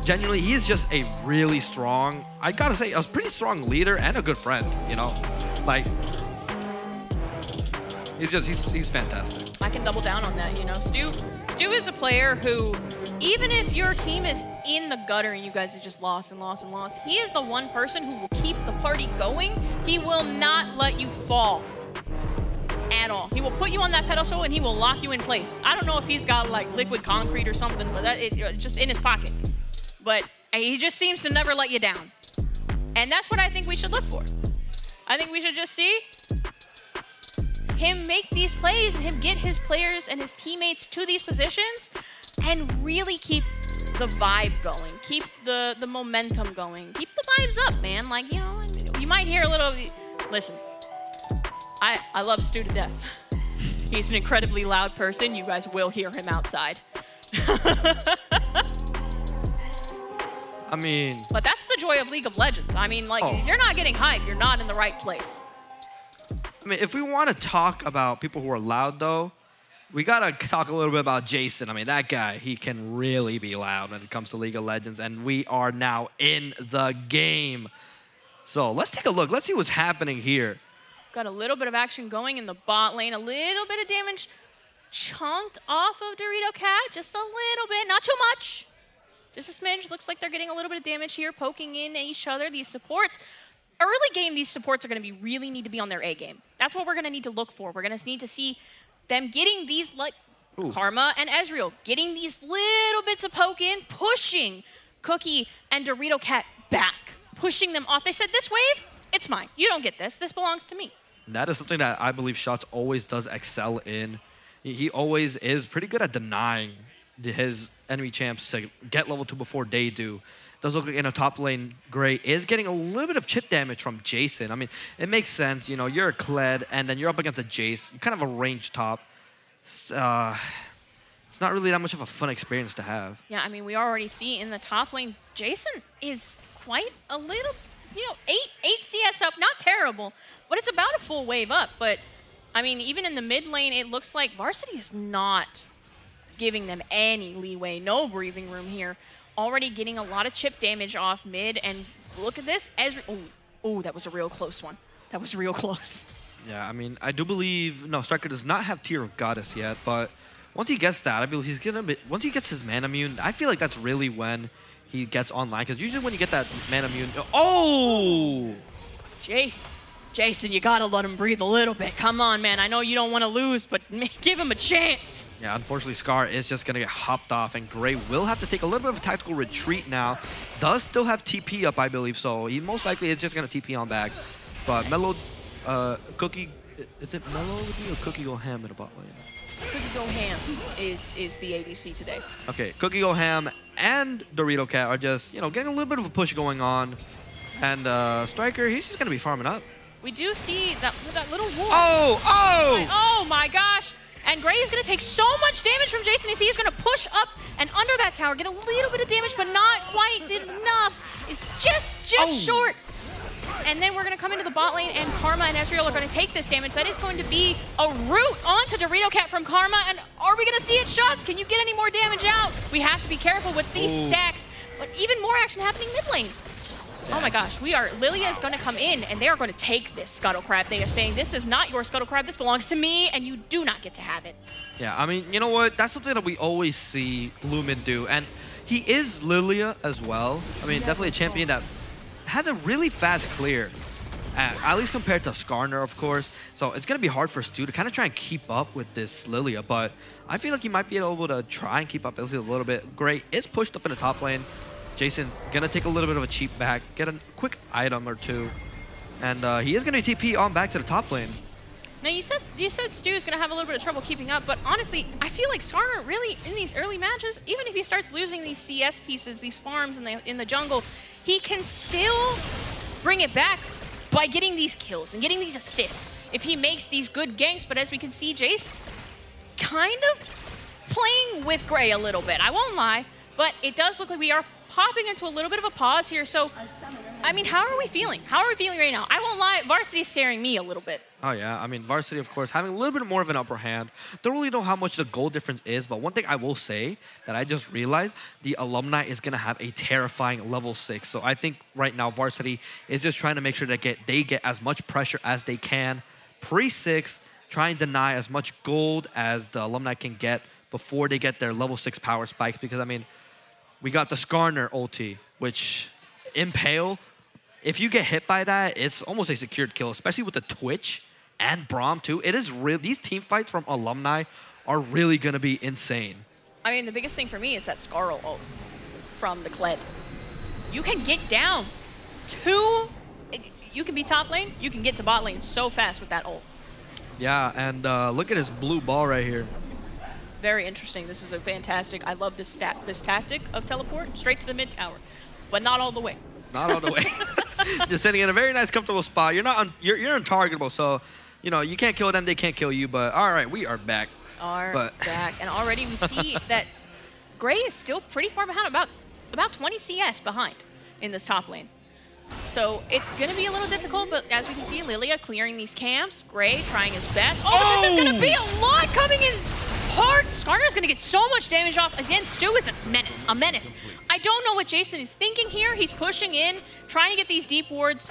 genuinely he is just a really strong, I gotta say, a pretty strong leader and a good friend, you know? Like, he's fantastic. I can double down on that, you know. Stu is a player who, even if your team is in the gutter and you guys have just lost and lost and lost, he is the one person who will keep the party going. He will not let you fall at all. He will put you on that pedestal and he will lock you in place. I don't know if he's got like liquid concrete or something, but just in his pocket. But he just seems to never let you down. And that's what I think we should look for. I think we should just see him make these plays and him get his players and his teammates to these positions and really keep the vibe going, keep the momentum going, keep the vibes up, man. Like, you know, you might hear a little, listen, I love Stu to death. He's an incredibly loud person. You guys will hear him outside. I mean, but that's the joy of League of Legends. I mean, like, if you're not getting hype, you're not in the right place. I mean, if we want to talk about people who are loud, though, we got to talk a little bit about Jason. I mean, that guy, he can really be loud when it comes to League of Legends, and we are now in the game. So let's take a look. Let's see what's happening here. Got a little bit of action going in the bot lane, a little bit of damage chunked off of Dorito Cat, just a little bit, not too much. Just a smidge. Looks like they're getting a little bit of damage here, poking in each other. These supports, early game, these supports are going to really need to be on their A game. That's what we're going to need to look for. We're going to need to see them getting these, like Karma and Ezreal, getting these little bits of poke in, pushing Cookie and Dorito Cat back, pushing them off. They said, this wave, it's mine. You don't get this. This belongs to me. That is something that I believe Shots always does excel in. He always is pretty good at denying his enemy champs to get level 2 before they do. Does look like in a top lane, Gray is getting a little bit of chip damage from Jason. I mean, it makes sense. You know, you're a Kled, and then you're up against a Jace. You're kind of a ranged top. It's not really that much of a fun experience to have. Yeah, I mean, we already see in the top lane, Jason is quite a little, you know, 8 CS up. Not terrible, but it's about a full wave up. But, I mean, even in the mid lane, it looks like Varsity is not giving them any leeway, no breathing room here. Already getting a lot of chip damage off mid, and look at this. Oh, that was a real close one. That was real close. Yeah, I mean, I do believe, no, Striker does not have Tear of Goddess yet, but once he gets that, I believe he's gonna be, once he gets his mana immune, I feel like that's really when he gets online, because usually when you get that mana immune, oh! Jason, you gotta let him breathe a little bit. Come on, man. I know you don't want to lose, but give him a chance. Yeah, unfortunately, Scar is just going to get hopped off, and Gray will have to take a little bit of a tactical retreat now. Does still have TP up, I believe, so he most likely is just going to TP on back. But Mellow, Cookie, is it Mellow or Cookie Go Ham in the bot lane? Cookie Go Ham is the ADC today. Okay, Cookie Go Ham and Dorito Cat are just, you know, getting a little bit of a push going on. And Striker, he's just going to be farming up. We do see that little wolf. Oh! Oh my gosh! And Gray is going to take so much damage from Jason. You see he's going to push up and under that tower, get a little bit of damage, but not quite enough. It's just short. And then we're going to come into the bot lane, and Karma and Ezreal are going to take this damage. That is going to be a root onto Dorito Cat from Karma. And are we going to see it shots? Can you get any more damage out? We have to be careful with these stacks. But even more action happening mid lane. Yeah. Oh my gosh, Lilia is going to come in, and they are going to take this Scuttle Crab. They are saying, this is not your Scuttle Crab, this belongs to me, and you do not get to have it. Yeah, I mean, you know what? That's something that we always see Lumen do. And he is Lilia as well. I mean, definitely a champion that has a really fast clear, at least compared to Skarner, of course. So it's going to be hard for Stu to kind of try and keep up with this Lilia, but I feel like he might be able to try and keep up at least a little bit. Gray is pushed up in the top lane. Jason going to take a little bit of a cheap back, get a quick item or two, and he is going to TP on back to the top lane. Now you said Stu is going to have a little bit of trouble keeping up, but honestly, I feel like Skarner really in these early matches, even if he starts losing these CS pieces, these farms in the jungle, he can still bring it back by getting these kills and getting these assists if he makes these good ganks. But as we can see, Jace kind of playing with Gray a little bit. I won't lie, but it does look like we are popping into a little bit of a pause here. So, I mean, how are we feeling? How are we feeling right now? I won't lie, Varsity is scaring me a little bit. Oh yeah, I mean, Varsity, of course, having a little bit more of an upper hand. Don't really know how much the goal difference is, but one thing I will say that I just realized, the Alumni is going to have a terrifying level 6. So I think right now Varsity is just trying to make sure that they get as much pressure as they can. Pre-6, try and deny as much gold as the Alumni can get before they get their level 6 power spikes, because, I mean, we got the Skarner ulti, which Impale, if you get hit by that, it's almost a secured kill, especially with the Twitch and Braum too. It is real. These team fights from Alumni are really going to be insane. I mean, the biggest thing for me is that Scarl ult from the Kled. You can get down you can be top lane, you can get to bot lane so fast with that ult. Yeah, and look at his blue ball right here. Very interesting. This is a fantastic. I love this tactic of teleport straight to the mid tower, but not all the way. Not all the way. You're sitting in a very nice, comfortable spot. You're not. You're untargetable, so you know you can't kill them. They can't kill you. But all right, we are back. Back, and already we see that Gray is still pretty far behind, about 20 CS behind in this top lane. So it's going to be a little difficult, but as we can see, Lilia clearing these camps. Gray trying his best. Oh, this is going to be a lot coming in hard. Skarner's going to get so much damage off. Again, Stu is a menace. I don't know what Jason is thinking here. He's pushing in, trying to get these deep wards,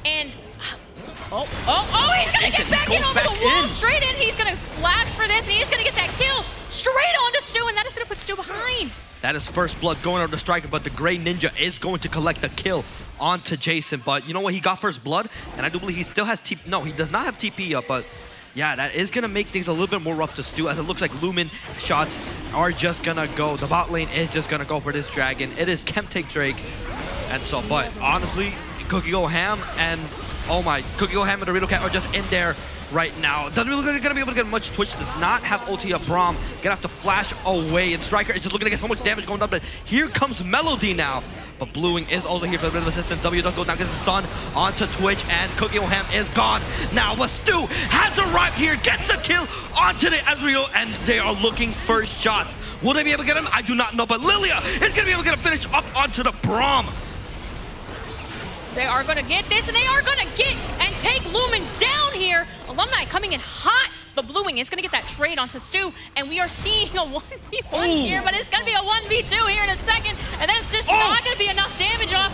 and he's going to get back in over the wall, straight in. He's going to flash for this, and he's going to get that kill straight onto Stu, and that is going to put Stu behind. That is first blood going over the striker, but the Gray Ninja is going to collect the kill onto Jason. But you know what? He got first blood, and I do believe he still has TP. No, he does not have TP up, but yeah, that is going to make things a little bit more rough to Stu, as it looks like Lumen shots are just going to go. The bot lane is just going to go for this dragon. It is Chem take Drake. And so, but honestly, Cookie Go Ham and, oh my, Cookie Go Ham and Dorito Cat are just in there right now. Doesn't really look like they're going to be able to get much. Twitch does not have ulti up. Braum gonna have to flash away, and Striker is just looking to get so much damage going up. But here comes Melody now. But Bluewing is also here for a bit of assistance. W does go down, gets a stun onto Twitch, and Cookie O'Ham is gone. Now, but Stu has arrived here, gets a kill onto the Ezreal, and they are looking for shots. Will they be able to get him? I do not know, but Lilia is going to be able to get a finish up onto the Braum. They are going to get this, and they are going to get and take Lumen down here. Alumni coming in hot, but Bluewing is going to get that trade onto Stu, and we are seeing a 1v1 here, but it's going to be a 1v2 here in a second, and then it's just not going to be enough damage off.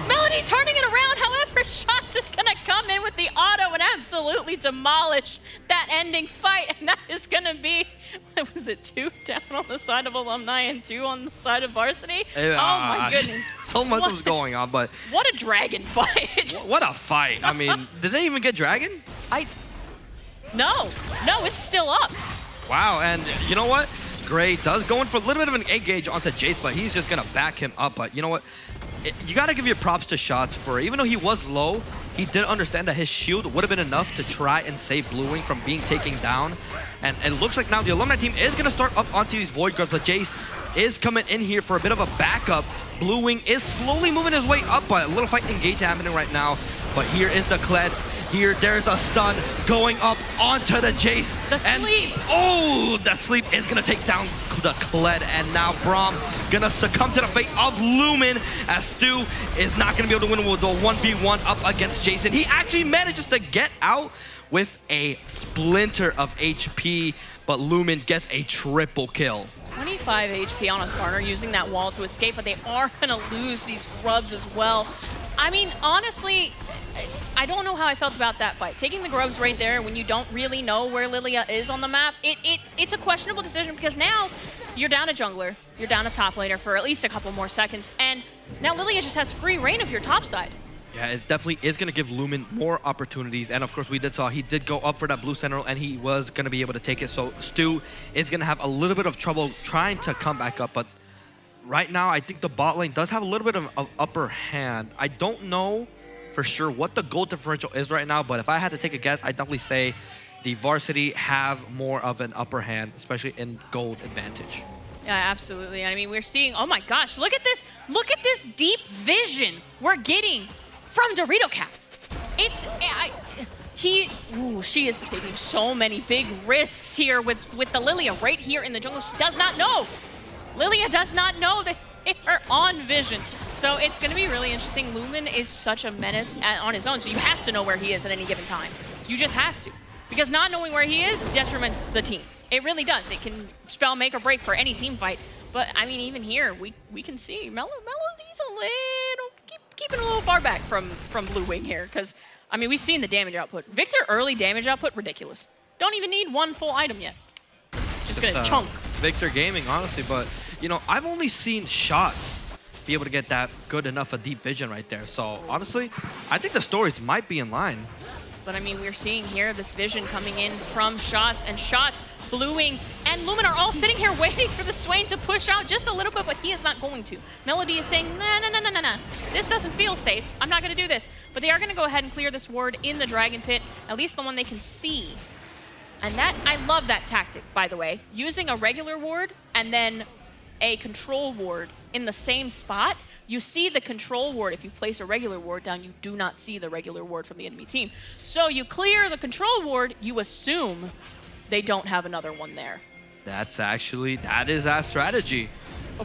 Melody turning it around, however, Shots is going to come in with the auto and absolutely demolish that ending fight, and that is going to be, what was it, 2 down on the side of Alumni and 2 on the side of Varsity? Oh my goodness. So much was going on, but what a dragon fight. What a fight. I mean, did they even get dragon? No, it's still up. Wow, and you know what? Gray does go in for a little bit of an engage onto Jace, but he's just going to back him up. But you know what? You got to give your props to Shots for, even though he was low, he did understand that his shield would have been enough to try and save Bluewing from being taken down. And it looks like now the Alumni team is going to start up onto these Void Grubs, but Jace is coming in here for a bit of a backup. Bluewing is slowly moving his way up, but a little fight engage happening right now. But here is the Kled. here. There's a stun going up onto the Jace. The sleep. Oh, the sleep is going to take down the Kled. And now Braum going to succumb to the fate of Lumen as Stu is not going to be able to win with the 1v1 up against Jason. He actually manages to get out with a splinter of HP, but Lumen gets a triple kill. 25 HP on a starter using that wall to escape, but they are going to lose these grubs as well. I mean, honestly, I don't know how I felt about that fight. Taking the grubs right there when you don't really know where Lilia is on the map, it's a questionable decision because now you're down a jungler, you're down a top laner for at least a couple more seconds, and now Lilia just has free reign of your top side. Yeah, it definitely is going to give Lumen more opportunities. And of course, we saw he did go up for that blue sentinel and he was going to be able to take it. So Stu is going to have a little bit of trouble trying to come back up. But right now, I think the bot lane does have a little bit of upper hand. I don't know for sure what the gold differential is right now, but if I had to take a guess, I'd definitely say the varsity have more of an upper hand, especially in gold advantage. Yeah, absolutely. I mean, we're seeing, oh my gosh, look at this deep vision we're getting from Dorito Cat. She is taking so many big risks here with the Lilia right here in the jungle. She does not know. Lilia does not know that they are on vision. So it's going to be really interesting. Lumen is such a menace on his own, so you have to know where he is at any given time. You just have to. Because not knowing where he is detriments the team. It really does. It can spell make or break for any team fight. But, I mean, even here, we can see Melody's a little... keeping a little far back from Blue Wing here, because, I mean, we've seen the damage output. Victor early damage output, ridiculous. Don't even need one full item yet. Just gonna chunk. Victor Gaming, honestly, but, you know, I've only seen Shots be able to get that good enough a deep vision right there. So, honestly, I think the stories might be in line. But, I mean, we're seeing here this vision coming in from Shots, and Shots, Blue Wing, and Lumen are all sitting here waiting for the Swain to push out just a little bit, but he is not going to. Melody is saying, nah. This doesn't feel safe. I'm not going to do this. But they are going to go ahead and clear this ward in the Dragon Pit, at least the one they can see. And that, I love that tactic, by the way. Using a regular ward and then a control ward in the same spot. You see the control ward. If you place a regular ward down, you do not see the regular ward from the enemy team. So you clear the control ward, you assume they don't have another one there. That is our strategy.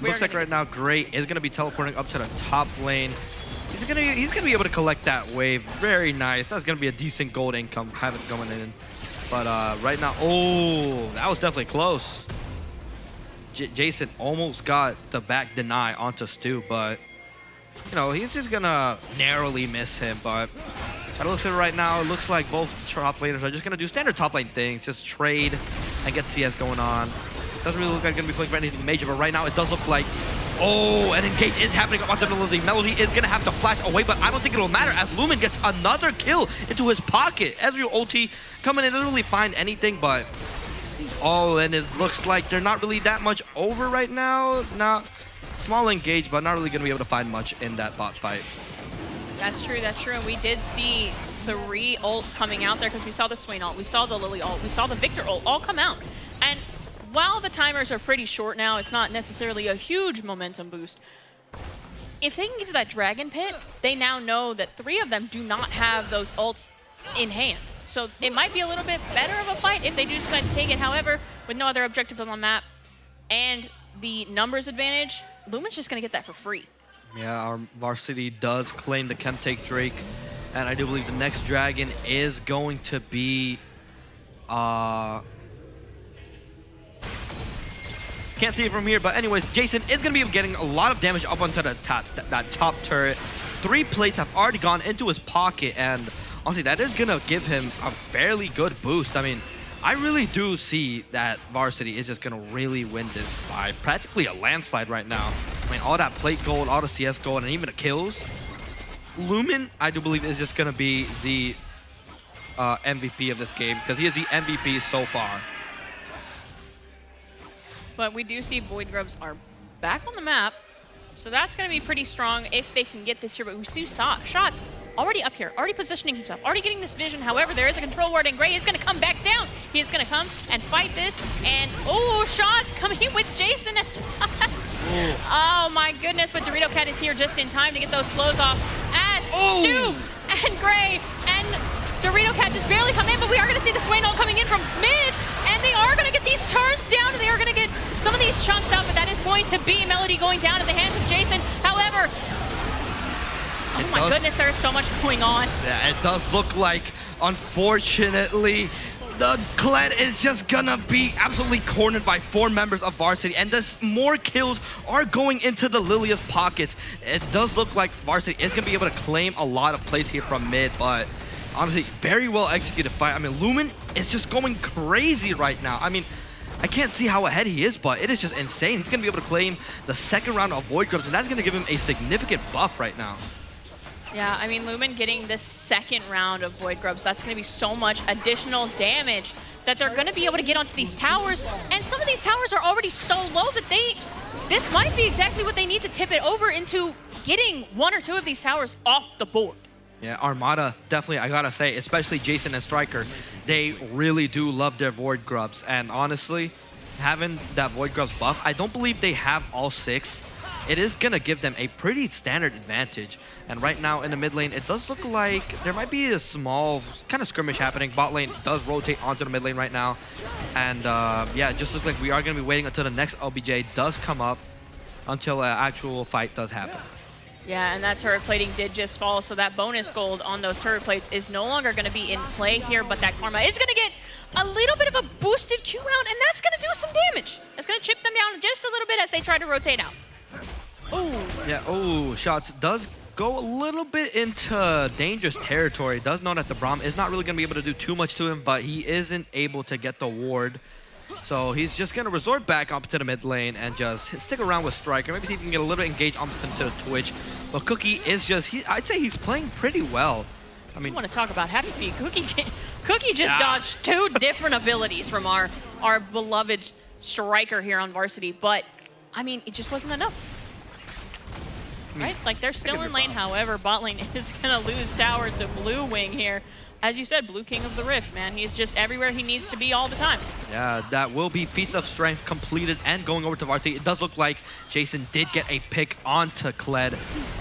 Looks like right now Gray is going to be teleporting up to the top lane. He's gonna be able to collect that wave. Very nice. That's going to be a decent gold income. Have it going in. But right now, oh, that was definitely close. Jason almost got the back deny onto Stu, but you know, he's just going to narrowly miss him. But it looks like right now, it looks like both top laners are just going to do standard top lane things, just trade and get CS going on. Doesn't really look like going to be playing for anything major, but right now it does look like, oh, an engage is happening onto Melody. Melody is going to have to flash away, but I don't think it'll matter as Lumen gets another kill into his pocket. Ezreal ulti coming in, doesn't really find anything, but oh, and it looks like they're not really that much over right now. Now, small engage, but not really going to be able to find much in that bot fight. That's true, and we did see 3 ults coming out there because we saw the Swain ult, we saw the Lily ult, we saw the Victor ult all come out. And while the timers are pretty short now, it's not necessarily a huge momentum boost. If they can get to that Dragon Pit, they now know that 3 of them do not have those ults in hand. So it might be a little bit better of a fight if they do decide to take it. However, with no other objectives on the map and the numbers advantage, Lumen's just going to get that for free. Yeah, our varsity does claim the Chemtake Drake, and I do believe the next dragon is going to be can't see it from here, but anyways, Jason is going to be getting a lot of damage up onto the that top turret. 3 plates have already gone into his pocket, and honestly, that is going to give him a fairly good boost. I mean, I really do see that varsity is just going to really win this by practically a landslide right now. I mean, all that plate gold, all the CS gold, and even the kills. Lumen, I do believe, is just going to be the MVP of this game because he is the MVP so far. But we do see Void Grubs are back on the map, so that's going to be pretty strong if they can get this here. But we see Shots already up here, already positioning himself, already getting this vision. However, there is a control ward, and Gray is going to come back down. He is going to come and fight this, and oh, Shots coming with Jason as well. Oh my goodness, but Dorito Cat is here just in time to get those slows off as Stu and Gray and Dorito Cat just barely come in, but we are going to see the swing all coming in from mid, and they are going to get these turns down, and they are going to get some of these chunks out, but that is going to be Melody going down in the hands of Jason. However, oh my goodness, there's so much going on. Yeah, it does look like, unfortunately, the Kled is just gonna be absolutely cornered by 4 members of Varsity, and more kills are going into the Lilia's pockets. It does look like Varsity is gonna be able to claim a lot of plays here from mid, but honestly, very well executed fight. I mean, Lumen is just going crazy right now. I mean, I can't see how ahead he is, but it is just insane. He's gonna be able to claim the 2nd round of Void Grubs, and that's gonna give him a significant buff right now. Yeah, I mean, Lumen getting the 2nd round of Void Grubs, that's going to be so much additional damage that they're going to be able to get onto these towers. And some of these towers are already so low that this might be exactly what they need to tip it over into getting 1 or 2 of these towers off the board. Yeah, Armada, definitely, I gotta say, especially Jason and Striker, they really do love their Void Grubs. And honestly, having that Void Grubs buff, I don't believe they have all 6. It is going to give them a pretty standard advantage. And right now in the mid lane, it does look like there might be a small kind of skirmish happening. Bot lane does rotate onto the mid lane right now. And yeah, it just looks like we are going to be waiting until the next LBJ does come up until an actual fight does happen. Yeah, and that turret plating did just fall, so that bonus gold on those turret plates is no longer going to be in play here, but that Karma is going to get a little bit of a boosted Q round, and that's going to do some damage. It's going to chip them down just a little bit as they try to rotate out. Oh. Yeah, oh, shots does go a little bit into dangerous territory. Does know that the Braum is not really going to be able to do too much to him, but he isn't able to get the ward. So he's just going to resort back up to the mid lane and just stick around with Striker. Maybe see if he can get a little bit engaged onto the Twitch. But Cookie is just, I'd say he's playing pretty well. I mean, I want to talk about Happy Feet. Cookie just dodged 2 different abilities from our beloved Striker here on Varsity, but I mean, it just wasn't enough. Right? Like, they're still in lane. However, bot lane is going to lose tower to Blue Wing here. As you said, Blue King of the Rift, man. He's just everywhere he needs to be all the time. Yeah, that will be Feast of Strength completed and going over to Varsity. It does look like Jason did get a pick onto Kled.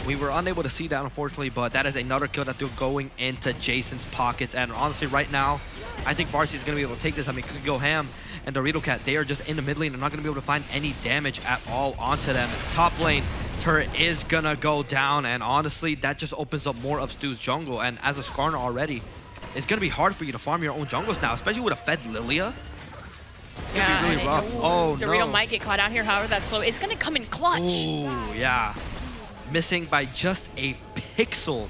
We were unable to see that, unfortunately, but that is another kill that's going into Jason's pockets. And honestly, right now, I think Varsity is going to be able to take this. I mean, Cookie Go Ham and Dorito Cat, they are just in the mid lane. They're not going to be able to find any damage at all onto them. Top lane, turret is going to go down. And honestly, that just opens up more of Stu's jungle. And as a Skarner already, it's going to be hard for you to farm your own jungles now, especially with a fed Lilia. It's going to be really rough. Oh, Dorito no. might get caught out here, however, that's slow. It's going to come in clutch. Ooh, yeah. Missing by just a pixel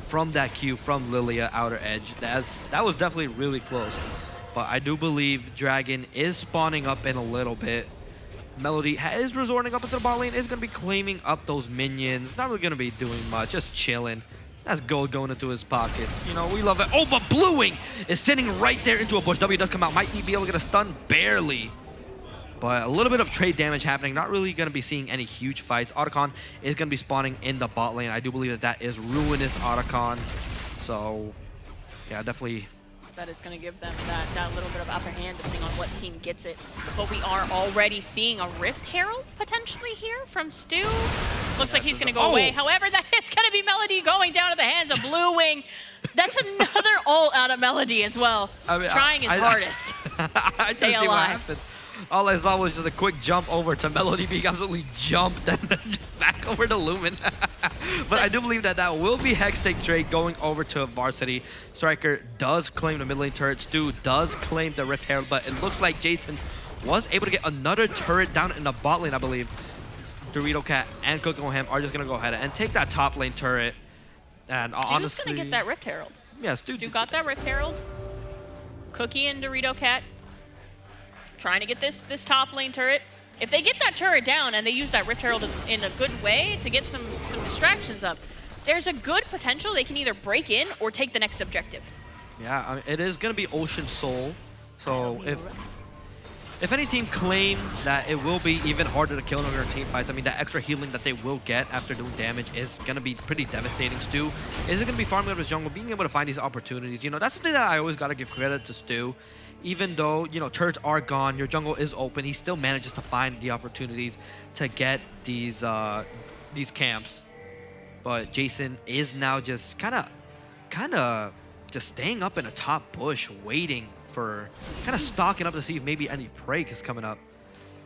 from that Q from Lilia outer edge. That was definitely really close. But I do believe Dragon is spawning up in a little bit. Melody is resorting up into the bot lane, is going to be claiming up those minions. Not really going to be doing much, just chilling. That's gold going into his pockets. You know, we love it. Oh, but Blue Wing is sitting right there into a bush. W does come out. Might be able to get a stun, barely. But a little bit of trade damage happening. Not really going to be seeing any huge fights. Otacon is going to be spawning in the bot lane. I do believe that is ruinous Otacon. So, yeah, definitely. That is going to give them that little bit of upper hand depending on what team gets it. But we are already seeing a Rift Herald potentially here from Stu. Looks like he's going to go away. However, that is going to be Melody going down to the hands of Blue Wing. That's another ult out of Melody as well. I mean, trying his hardest. I Stay alive. All I saw was just a quick jump over to Melody being absolutely jumped and then back over to Lumen. But I do believe that that will be Hextech trade going over to Varsity. Striker does claim the mid lane turret. Stu does claim the Rift Herald, but it looks like Jason was able to get another turret down in the bot lane, I believe. Dorito Cat and Cookie Ham are just going to go ahead and take that top lane turret. And Stu's honestly, going to get that Rift Herald. Yeah, Stu got that Rift Herald. Cookie and Dorito Cat trying to get this top lane turret. If they get that turret down and they use that Rift Herald in a good way to get some distractions up, there's a good potential they can either break in or take the next objective. Yeah, I mean, it is going to be Ocean Soul. So if any team claim that it will be even harder to kill in their team fights, I mean, that extra healing that they will get after doing damage is going to be pretty devastating. Stu is it going to be farming out of his jungle, being able to find these opportunities. You know, that's something that I always got to give credit to Stu. Even though, you know, turrets are gone, your jungle is open, he still manages to find the opportunities to get these camps. But Jason is now just kind of just staying up in a top bush, waiting for, kind of stalking up to see if maybe any prey is coming up.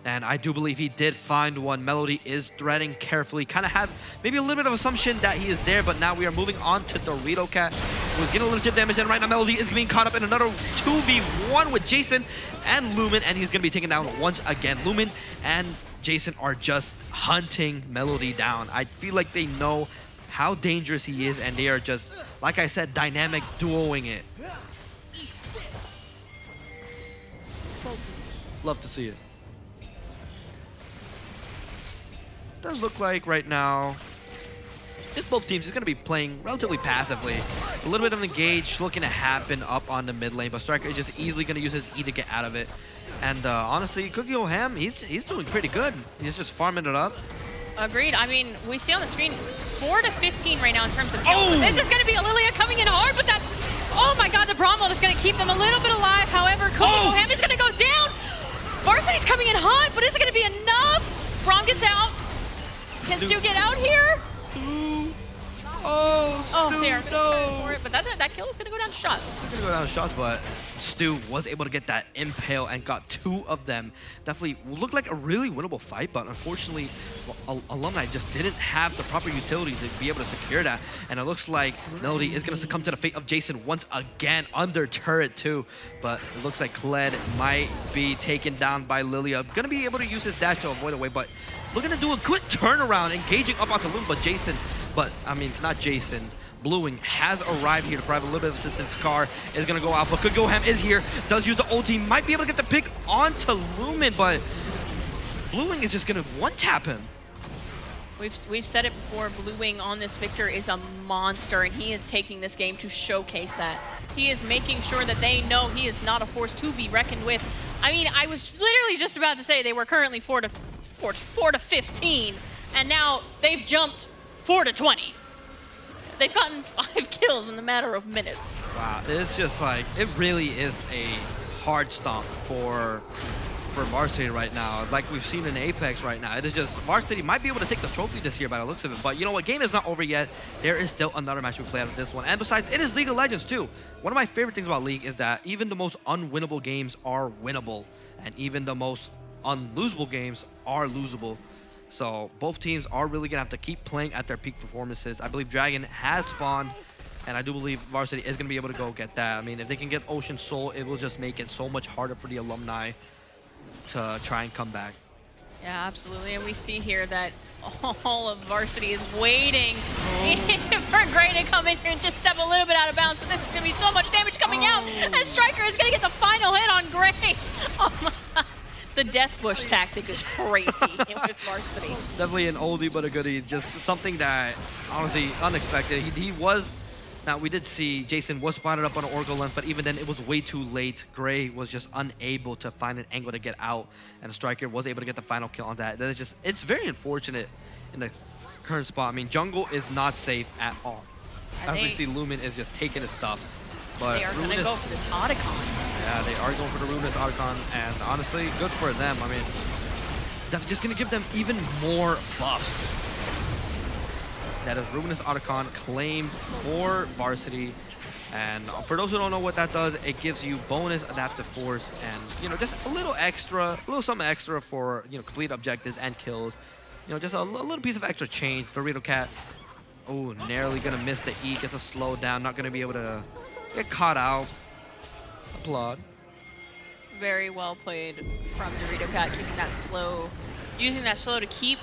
And I do believe he did find one. Melody is threading carefully. Kind of had maybe a little bit of assumption that he is there, but now we are moving on to Dorito Cat, who's getting a little chip damage, and right now Melody is being caught up in another 2v1 with Jason and Lumen, and he's going to be taken down once again. Lumen and Jason are just hunting Melody down. I feel like they know how dangerous he is, and they are just, like I said, dynamic duoing it. Love to see it. Does look like right now, just both teams is going to be playing relatively passively. A little bit of an engage looking to happen up on the mid lane, but Striker is just easily going to use his E to get out of it. And honestly, Cookie O'Ham, he's doing pretty good. He's just farming it up. Agreed. I mean, we see on the screen 4 to 15 right now in terms of kills. This is going to be Lilia coming in hard, but that, oh my god, the Bromwell is going to keep them a little bit alive. However, Cookie O'Ham is going to go down. Varsity's coming in hot, but is it going to be enough? Brom gets out. Can Stu get out here? They are going to turn for it, but that kill is going to go down to shots. It's going to go down to shots, but Stu was able to get that impale and got 2 of them. Definitely looked like a really winnable fight, but unfortunately, Alumni just didn't have the proper utility to be able to secure that. And it looks like Melody is going to succumb to the fate of Jason once again under turret too. But it looks like Kled might be taken down by Lilia. Going to be able to use his dash to avoid away, but looking to do a quick turnaround, engaging up onto Loom, but Jason, not Jason, Bluing has arrived here to provide a little bit of assistance. Scar is going to go out, but Cookie O'Ham is here, does use the ulti, might be able to get the pick onto Lumen, but Bluing is just going to one-tap him. We've said it before, Blue Wing on this Victor is a monster, and he is taking this game to showcase that. He is making sure that they know he is not a force to be reckoned with. I mean, I was literally just about to say they were currently 4 to 15, and now they've jumped 4 to 20. They've gotten 5 kills in the matter of minutes. Wow, it's just like, it really is a hard stomp for Varsity right now. Like we've seen in Apex right now. It is just, Varsity might be able to take the trophy this year by the looks of it, but you know what, game is not over yet. There is still another match we play out of this one. And besides, it is League of Legends too. One of my favorite things about League is that even the most unwinnable games are winnable, and even the most unlosable games are losable. So both teams are really gonna have to keep playing at their peak performances. I believe Dragon has spawned, and I do believe Varsity is gonna be able to go get that. I mean, if they can get Ocean Soul, it will just make it so much harder for the Alumni to try and come back. Yeah, absolutely. And we see here that all of Varsity is waiting for Gray to come in here and just step a little bit out of bounds. But this is going to be so much damage coming out. And Striker is going to get the final hit on Gray. Oh my god. The death bush tactic is crazy with Varsity. Definitely an oldie but a goodie. Just something that, honestly, unexpected. He was... Now, we did see Jason was spotted up on an Oracle lens, but even then, it was way too late. Gray was just unable to find an angle to get out, and Striker was able to get the final kill on that. That is just, it's very unfortunate in the current spot. I mean, jungle is not safe at all. As we see, Lumen is just taking his stuff. But they are going to go for this Otacon. Yeah, they are going for the Ruinous Otacon, and honestly, good for them. I mean, that's just going to give them even more buffs. That is Ruinous Otacon claimed for Varsity. And for those who don't know what that does, it gives you bonus adaptive force and, you know, just a little something extra for, you know, complete objectives and kills. You know, just a little piece of extra change. Dorito Cat, oh, narrowly gonna miss the E, gets a slow down, not gonna be able to get caught out. Applaud. Very well played from Dorito Cat, keeping that slow, using that slow to keep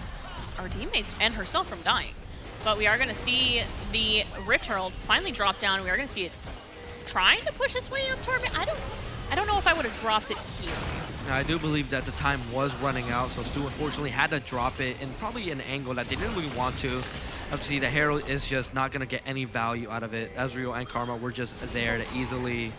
our teammates and herself from dying. But we are going to see the Rift Herald finally drop down. We are going to see it trying to push its way up toward me. I don't know if I would have dropped it here. Now, I do believe that the time was running out, so Stu unfortunately had to drop it in probably an angle that they didn't really want to. Obviously, the Herald is just not going to get any value out of it. Ezreal and Karma were just there to easily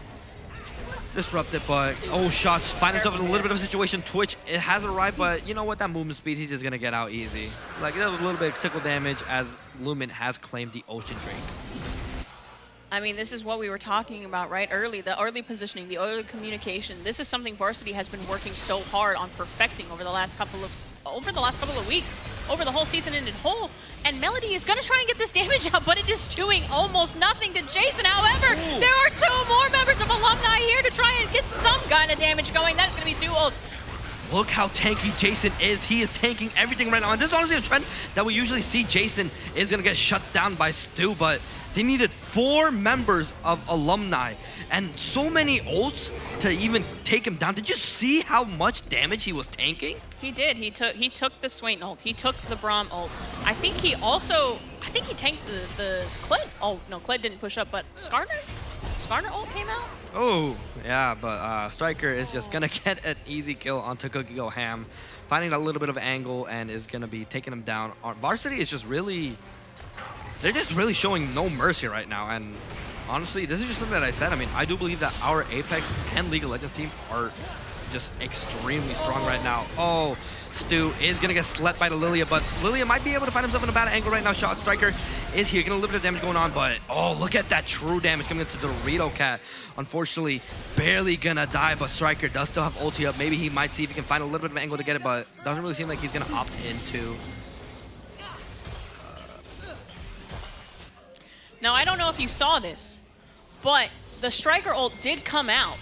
disrupt it, but shots find himself in a little bit of a situation. Twitch, it has arrived, but you know what, that movement speed, he's just gonna get out easy. Like, that was a little bit of tickle damage as Lumen has claimed the Ocean Drake. I mean, this is what we were talking about, right? The early positioning, the early communication. This is something Varsity has been working so hard on perfecting over the last couple of weeks. over the whole season in whole. And Melody is going to try and get this damage out, but it is doing almost nothing to Jason. However, there are 2 more members of Alumni here to try and get some kind of damage going. That's going to be 2 ults. Look how tanky Jason is. He is tanking everything right now. And this is honestly a trend that we usually see. Jason is going to get shut down by Stu, but they needed 4 members of Alumni and so many ults to even take him down. Did you see how much damage he was tanking? He did. He took the Swain ult. He took the Braum ult. I think he tanked the Kled. Oh, no, Kled didn't push up, but Skarner ult came out? Oh, yeah, but Striker is just going to get an easy kill onto Cookie Go Ham, finding a little bit of angle and is going to be taking him down. Varsity is just really, they're just really showing no mercy right now. And honestly, this is just something that I said. I mean, I do believe that our Apex and League of Legends team are just extremely strong right now. Oh, Stu is going to get slept by the Lilia, but Lilia might be able to find himself in a bad angle right now. Shot Striker is here, getting a little bit of damage going on, but oh, look at that true damage coming into the Dorito Cat. Unfortunately, barely gonna die, but Striker does still have ulti up. Maybe he might see if he can find a little bit of an angle to get it, but doesn't really seem like he's gonna opt into. Now, I don't know if you saw this, but the Striker ult did come out,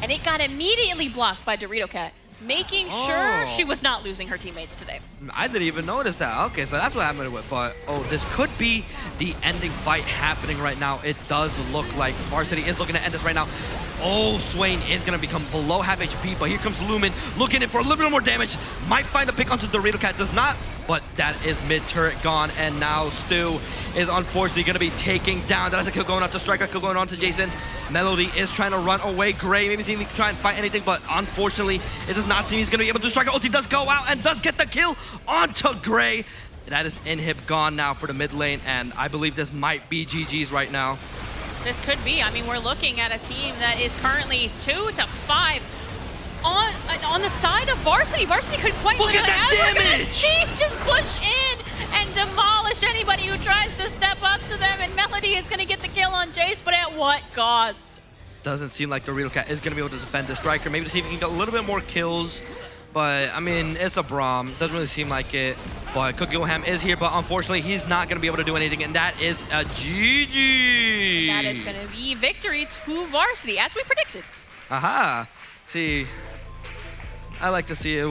and it got immediately blocked by Dorito Cat, making sure she was not losing her teammates today. I didn't even notice that. Okay, so that's what happened with, but oh, this could be the ending fight happening right now. It does look like Varsity is looking to end this right now. Oh, Swain is going to become below half HP, but here comes Lumen looking in for a little bit more damage. Might find a pick onto Dorito Cat, does not, but that is mid-turret gone, and now Stu is unfortunately going to be taking down. That's a kill going on to Striker, kill going on to Jason. Melody is trying to run away. Gray, maybe see if he can try and fight anything, but unfortunately, it does not seem he's going to be able to. Striker ulti does go out and does get the kill onto Gray. That is inhib gone now for the mid lane, and I believe this might be GG's right now. This could be. I mean, we're looking at a team that is currently 2-5 on the side of Varsity. Varsity couldn't quite look at that damage! Team just push in and demolish anybody who tries to step up to them, and Melody is going to get the kill on Jace, but at what cost? Doesn't seem like the Dorito Cat is going to be able to defend the Striker. Maybe to see if he can get a little bit more kills. But, I mean, it's a Braum. Doesn't really seem like it. But Cookie Ham is here, but unfortunately, he's not going to be able to do anything. And that is a GG. That is going to be victory to Varsity, as we predicted. Aha. See, I like to see it.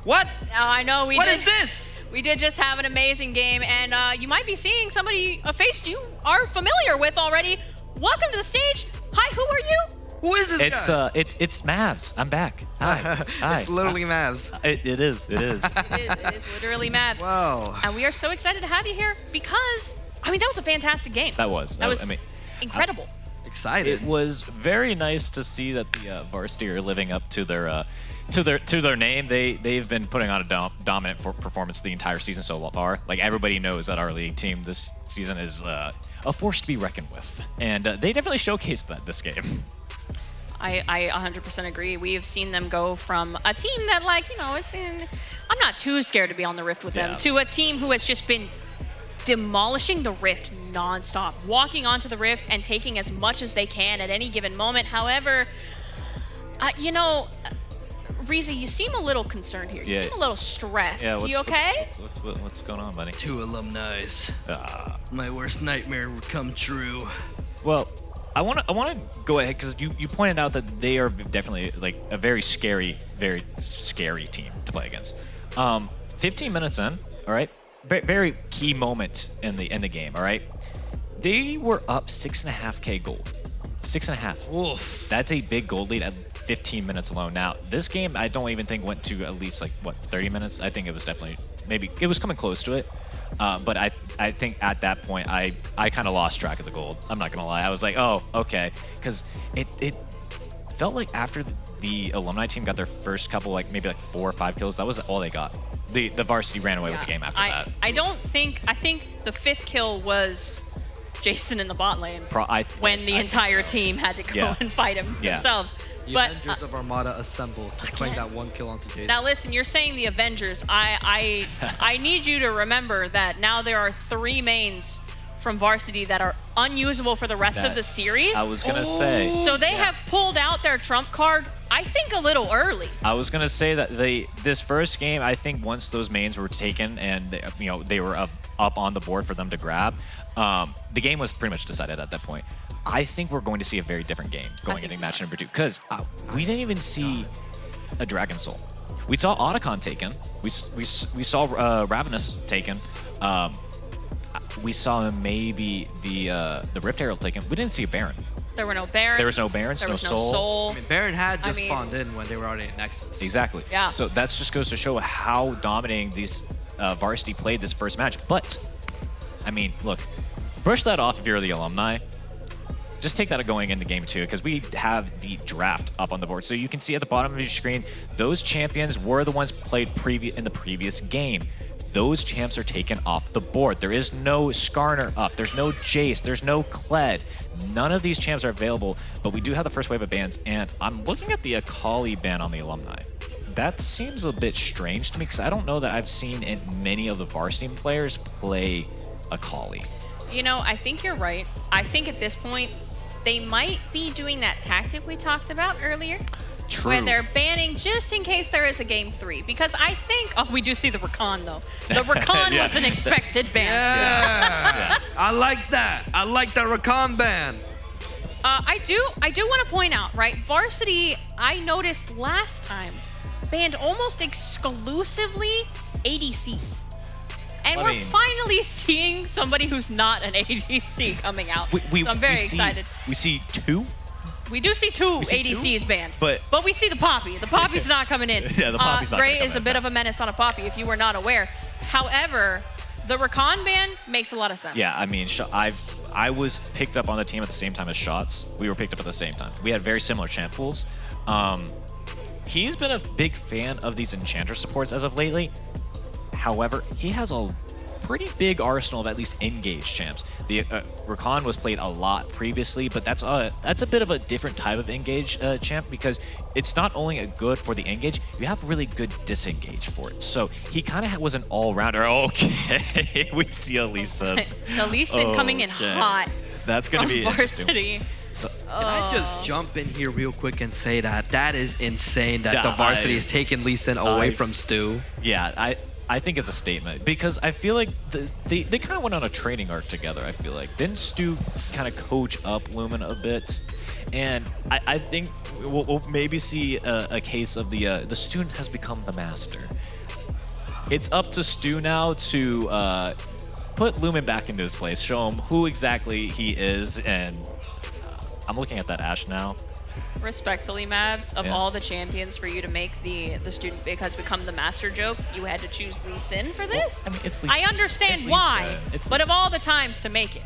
What? Now, I know What is this? We did just have an amazing game, and you might be seeing somebody, a face you are familiar with already. Welcome to the stage. Hi, who are you? Who is this guy? It's Mavs. I'm back. Hi. Hi. It's literally Mavs. It is. It is literally Mavs. Wow. And we are so excited to have you here because, I mean, that was a fantastic game. That was. I mean, incredible. Excited. It was very nice to see that the Varsity are living up to their name. They've been putting on a dominant performance the entire season so far. Like, everybody knows that our league team this season is a force to be reckoned with, and they definitely showcased that this game. I 100% agree. We have seen them go from a team that, like, you know, I'm not too scared to be on the Rift with them, to a team who has just been demolishing the Rift nonstop, walking onto the Rift and taking as much as they can at any given moment. However, you know, Reezy, you seem a little concerned here. You seem a little stressed. Yeah, you okay? What's going on, buddy? 2 alumni. My worst nightmare would come true. Well, I want to go ahead because you pointed out that they are definitely like a very scary team to play against. 15 minutes in, all right, very key moment in the game, all right. They were up 6.5K gold, 6.5. Oof. That's a big gold lead at 15 minutes alone. Now this game I don't even think went to at least like 30 minutes. I think it was definitely it was coming close to it. But I think at that point, I kind of lost track of the gold. I'm not going to lie. I was like, oh, okay. Because it felt like after the alumni team got their first couple, like maybe like 4 or 5 kills, that was all they got. The Varsity ran away with the game after that. I think the 5th kill was Jason in the bot lane when the entire team had to go and fight him themselves. The Avengers of Armada assembled to claim that 1 kill onto Jason. Now listen, you're saying the Avengers. I need you to remember that now there are 3 mains from varsity that are unusable for the rest of the series. I was gonna say. So they have pulled out their trump card, I think, a little early. I was gonna say that this first game, I think once those mains were taken and they were up on the board for them to grab, the game was pretty much decided at that point. I think we're going to see a very different game going into match number 2 because we didn't even see a Dragon Soul. We saw Otacon taken. We saw Ravenous taken. We saw maybe the Rift Herald taken. We didn't see a Baron. There were no Barons. There was no Barons, There was no Soul. Soul. I mean, Baron had just spawned in when they were already at Nexus. Exactly. Yeah. So that just goes to show how dominating these varsity played this first match. But, I mean, look, brush that off if you're the alumni. Just take that going into game 2 because we have the draft up on the board. So you can see at the bottom of your screen, those champions were the ones played in the previous game. Those champs are taken off the board. There is no Skarner up. There's no Jace. There's no Kled. None of these champs are available, but we do have the first wave of bans. And I'm looking at the Akali ban on the alumni. That seems a bit strange to me because I don't know that I've seen many of the varsity players play Akali. You know, I think you're right. I think at this point, they might be doing that tactic we talked about earlier. True. Where they're banning just in case there is a game 3. Because I think, we do see the Rakan though. The Rakan was an expected ban. Yeah. I like that. I like that Rakan ban. I do want to point out, right? Varsity, I noticed last time, banned almost exclusively ADCs. And we're finally seeing somebody who's not an ADC coming out. So I'm very excited. We see 2? We do see 2 ADCs banned, but we see the Poppy. The Poppy's not coming in. Yeah, the Poppy's not Gray coming is a in, bit of a menace on a Poppy, if you were not aware. However, the Rakan ban makes a lot of sense. Yeah, I mean, I was picked up on the team at the same time as Shots. We were picked up at the same time. We had very similar champ pools. He's been a big fan of these Enchantress supports as of lately. However, he has a pretty big arsenal of at least engaged champs. The Rakan was played a lot previously, but that's a bit of a different type of engage champ because it's not only good for the engage, you have really good disengage for it. So he kind of was an all-rounder. Okay, we see Elisa. Elisa coming in hot. That's going to be varsity. So, can I just jump in here real quick and say that is insane that the varsity has taken Lee Sin away from Stu. Yeah, I think it's a statement because I feel like they kind of went on a training arc together. I feel like didn't Stu kind of coach up Lumen a bit, and I think we'll maybe see a case of the student has become the master. It's up to Stu now to put Lumen back into his place, show him who exactly he is, and I'm looking at that Ashe now. Respectfully, Mavs, of all the champions for you to make the student has become the master joke, you had to choose Lee Sin for this? Well, I mean, it's I understand why, but of all the times to make it.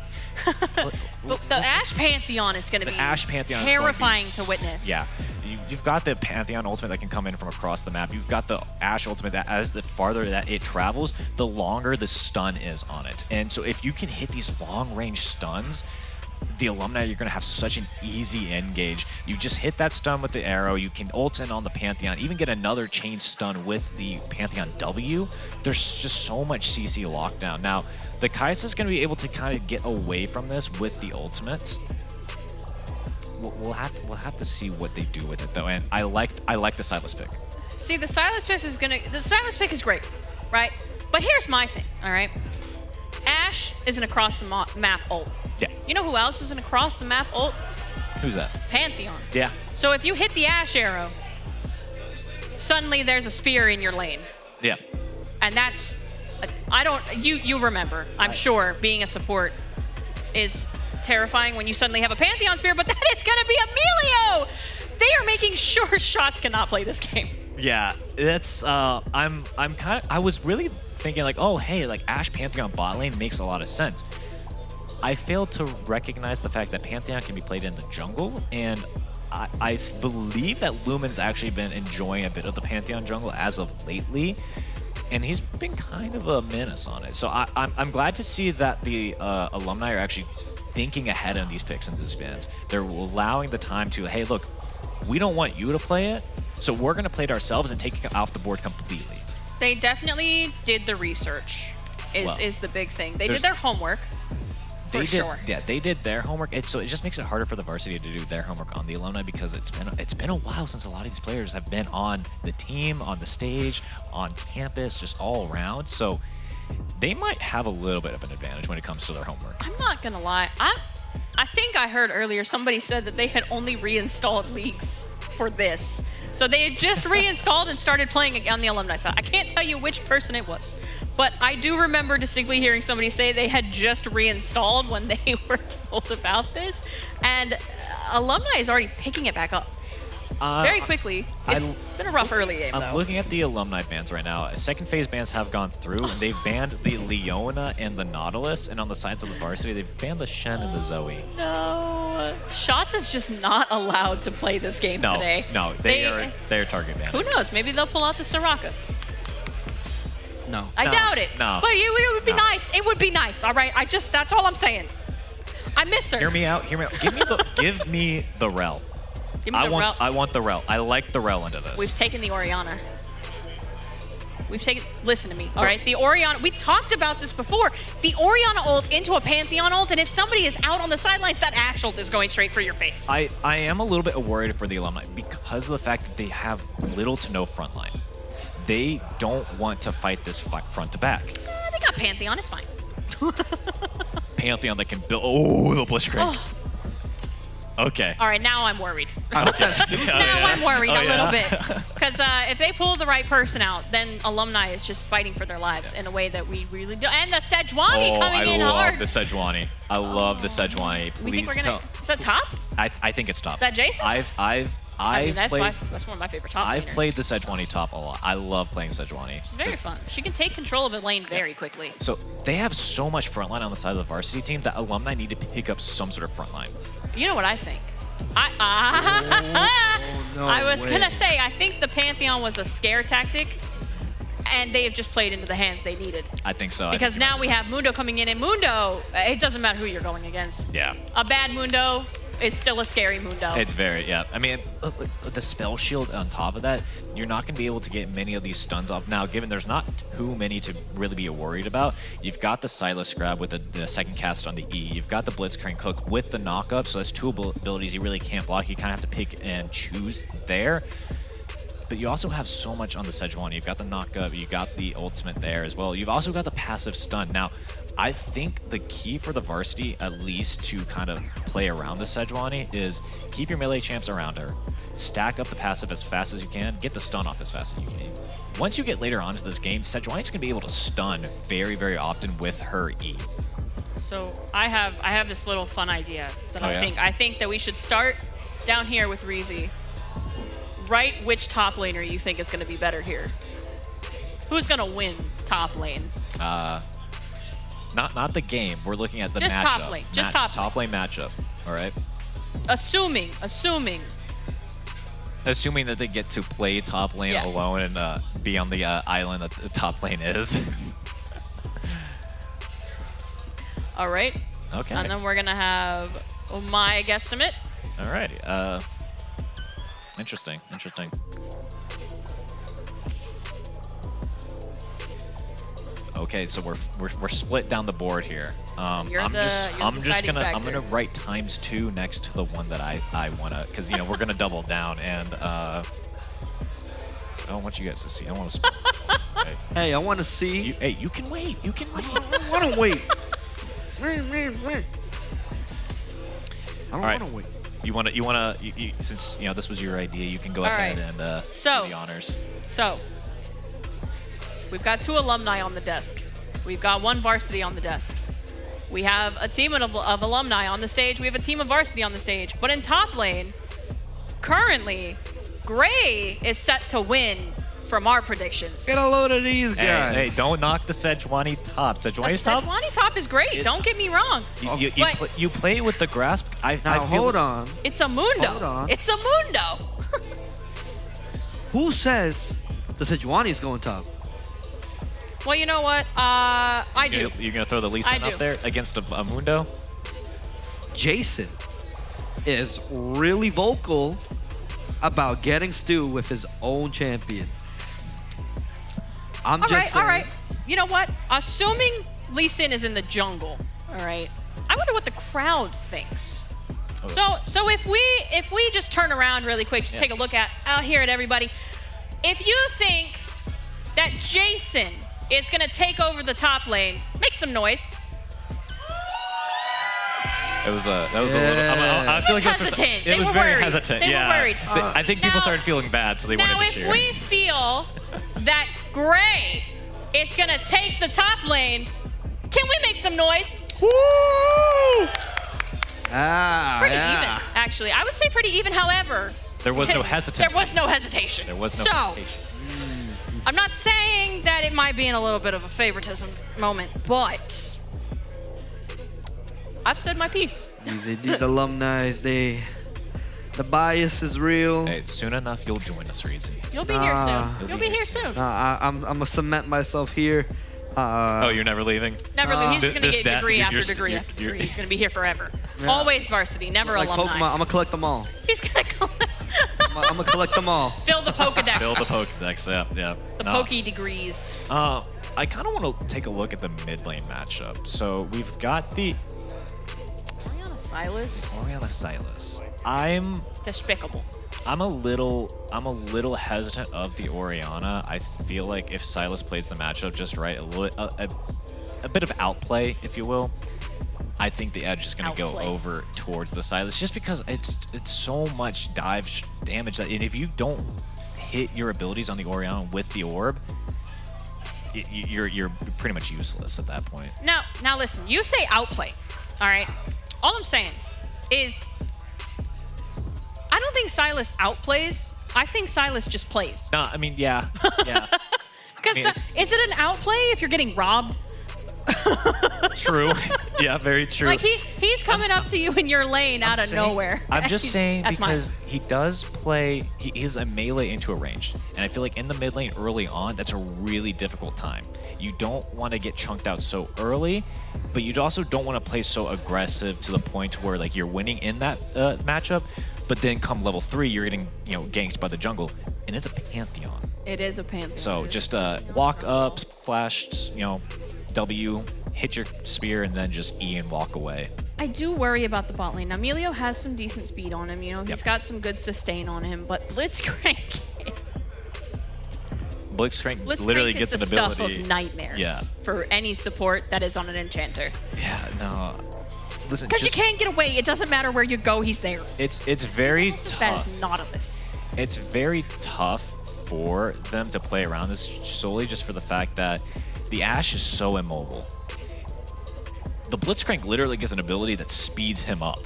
The Ashe Pantheon is going to be terrifying to witness. Yeah. You've got the Pantheon ultimate that can come in from across the map. You've got the Ashe ultimate that as the farther that it travels, the longer the stun is on it. And so if you can hit these long-range stuns, the alumni, you're going to have such an easy engage. You just hit that stun with the arrow. You can ult in on the Pantheon, even get another chain stun with the Pantheon W. There's just so much CC lockdown. Now, the Kai'Sa's going to be able to kind of get away from this with the ultimate. We'll have to see what they do with it though. And I like the Silas pick. See, the Silas pick is great, right? But here's my thing, all right? Ashe is an across the map ult. Yeah. You know who else is an across the map ult? Who's that? Pantheon. Yeah. So if you hit the Ashe arrow, suddenly there's a spear in your lane. Yeah. And that's, you remember, I'm sure, being a support is terrifying when you suddenly have a Pantheon spear, but that is going to be Emilio! They are making sure Shots cannot play this game. Yeah, that's, I was really thinking like, oh, hey, like Ashe Pantheon bot lane makes a lot of sense. I failed to recognize the fact that Pantheon can be played in the jungle, and I believe that Lumen's actually been enjoying a bit of the Pantheon jungle as of lately, and he's been kind of a menace on it. So I'm glad to see that the alumni are actually thinking ahead on these picks and these bans. They're allowing the time to, hey, look, we don't want you to play it, so we're going to play it ourselves and take it off the board completely. They definitely did the research, is the big thing. They did their homework. they for did, sure. Yeah, they did their homework. So it just makes it harder for the varsity to do their homework on the alumni because it's been a while since a lot of these players have been on the team, on the stage, on campus, just all around. So they might have a little bit of an advantage when it comes to their homework. I'm not gonna lie. I think I heard earlier somebody said that they had only reinstalled League for this. So they had just reinstalled and started playing it on the alumni side. I can't tell you which person it was, but I do remember distinctly hearing somebody say they had just reinstalled when they were told about this. And alumni is already picking it back up very quickly. It's been a rough early game, though. I'm looking at the alumni bans right now. Second phase bans have gone through, and they've banned the Leona and the Nautilus, and on the sides of the varsity, they've banned the Shen and the Zoe. No. Shots is just not allowed to play this game today. No, they're target banned. Who knows? Maybe they'll pull out the Soraka. No. I doubt it. No. But it would be nice. It would be nice, all right? That's all I'm saying. I miss her. Hear me out. Give me the Rel. Give me the Rel. I want the Rel. I like the Rel into this. We've taken the Orianna. Listen to me, all right? The Orianna, we talked about this before. The Orianna ult into a Pantheon ult, and if somebody is out on the sidelines, that Ashe ult is going straight for your face. I am a little bit worried for the alumni because of the fact that they have little to no front line. They don't want to fight this front to back. They got Pantheon, it's fine. Pantheon that can build. Oh, the Blitzcrank. Oh. Okay. All right, now I'm worried. Okay. Now I'm worried a little bit. Because if they pull the right person out, then alumni is just fighting for their lives in a way that we really do. And the Sejuani coming in hard. I love the Sejuani. I love the Sejuani. We think we're gonna. Is that top? I think it's top. Is that Jason? That's one of my favorite top I've laners. played the Sejuani top a lot. I love playing Sejuani. It's very fun. She can take control of a lane very quickly. So they have so much frontline on the side of the varsity team that alumni need to pick up some sort of frontline. You know what I think? I was gonna say I think the Pantheon was a scare tactic, and they have just played into the hands they needed. I think so. Because now we have Mundo coming in, and Mundo, it doesn't matter who you're going against. Yeah. A bad Mundo is still a scary Mundo. It's very, yeah. I mean, the spell shield on top of that, you're not going to be able to get many of these stuns off. Now, given there's not too many to really be worried about, you've got the Silas grab with the second cast on the E. You've got the Blitzcrank hook with the knockup, so that's two abilities you really can't block. You kind of have to pick and choose there. But you also have so much on the Sejuani. You've got the knockup, you got the ultimate there as well. You've also got the passive stun. Now, I think the key for the varsity, at least to kind of play around the Sejuani, is keep your melee champs around her, stack up the passive as fast as you can, get the stun off as fast as you can. Once you get later on into this game, Sejuani's gonna be able to stun very, very often with her E. So I have this little fun idea that I think that we should start down here with Reezy. Write which top laner you think is going to be better here. Who's going to win top lane? Not the game. We're looking at the matchup. Just top lane. Just top lane matchup. All right. Assuming that they get to play top lane alone and be on the island that the top lane is. All right. Okay. And then we're going to have my guesstimate. All righty. Interesting. Okay, so we're split down the board here. I'm gonna write ×2 next to the one that I wanna, because you know we're gonna double down, and I don't want you guys to see. I want to. Hey, I want to see. You can wait. You can wait. I want to wait. I don't want to wait. You want to, since you know this was your idea, you can go ahead and do the honors. So, we've got 2 alumni on the desk. We've got 1 varsity on the desk. We have a team of alumni on the stage. We have a team of varsity on the stage. But in top lane, currently, Gray is set to win from our predictions. Get a load of these guys. Hey, don't knock the Sejuani top. Sejuani's top? Sejuani top is great. Don't get me wrong. You play with the grasp. Hold on. It's a Mundo. Hold on. It's a Mundo. Who says the Sejuani is going top? Well, you know what? I do. You're going to throw the Lee Sin up there against a Mundo? Jason is really vocal about getting Stu with his own champion. All right. You know what? Assuming Lee Sin is in the jungle, all right? I wonder what the crowd thinks. So if we just turn around really quick, just take a look out here at everybody. If you think that Jason is gonna take over the top lane, make some noise. That was a little. I feel like hesitant. It was very hesitant. They were worried. I think people started feeling bad, so they wanted to cheer. Now, if we feel that Gray is gonna take the top lane, can we make some noise? Woo! Pretty even, actually. I would say pretty even. However, there was no hesitation. There was no hesitation. There was no hesitation. I'm not saying that it might be in a little bit of a favoritism moment, but I've said my piece. These alumni, the bias is real. Hey, soon enough, you'll join us, Reezy. You'll be here soon. You'll be here soon. I'm gonna cement myself here. Oh, you're never leaving? Never leaving. He's just gonna get degree after degree after degree. He's gonna be here forever. Yeah. Always varsity, never like alumni. Pokemon, I'm gonna collect them all. He's gonna collect. I'm gonna collect them all. Fill the Pokedex. Fill the Pokedex, yeah. The Poke degrees. I kind of want to take a look at the mid lane matchup. So we've got the Oriana Silas. I'm despicable. I'm a little hesitant of the Oriana. I feel like if Silas plays the matchup just right, a bit of outplay, if you will, I think the edge is going to go over towards the Silas, just because it's so much dive damage that, and if you don't hit your abilities on the Oriana with the orb, you're pretty much useless at that point. Now listen, you say outplay, all right? All I'm saying is I don't think Silas outplays. I think Silas just plays. No, I mean, yeah. Because is it an outplay if you're getting robbed? True. Yeah, very true. Like he's coming up to you in your lane out of nowhere. I'm just saying because he does play, he is a melee into a range. And I feel like in the mid lane early on, that's a really difficult time. You don't want to get chunked out so early, but you also don't want to play so aggressive to the point where like you're winning in that matchup, but then come level 3, you're getting ganked by the jungle, and it's a Pantheon. It is a Pantheon. So just walk up, flash, W, hit your spear, and then just E and walk away. I do worry about the bot lane. Now, Emilio has some decent speed on him. He's got some good sustain on him, but Blitzcrank. Blitzcrank literally gets an ability. Stuff of nightmares for any support that is on an enchanter. Yeah, no. Listen, because you can't get away. It doesn't matter where you go. He's there. It's very tough. That is Nautilus. It's very tough for them to play around this solely just for the fact that the Ashe is so immobile. The Blitzcrank literally gets an ability that speeds him up.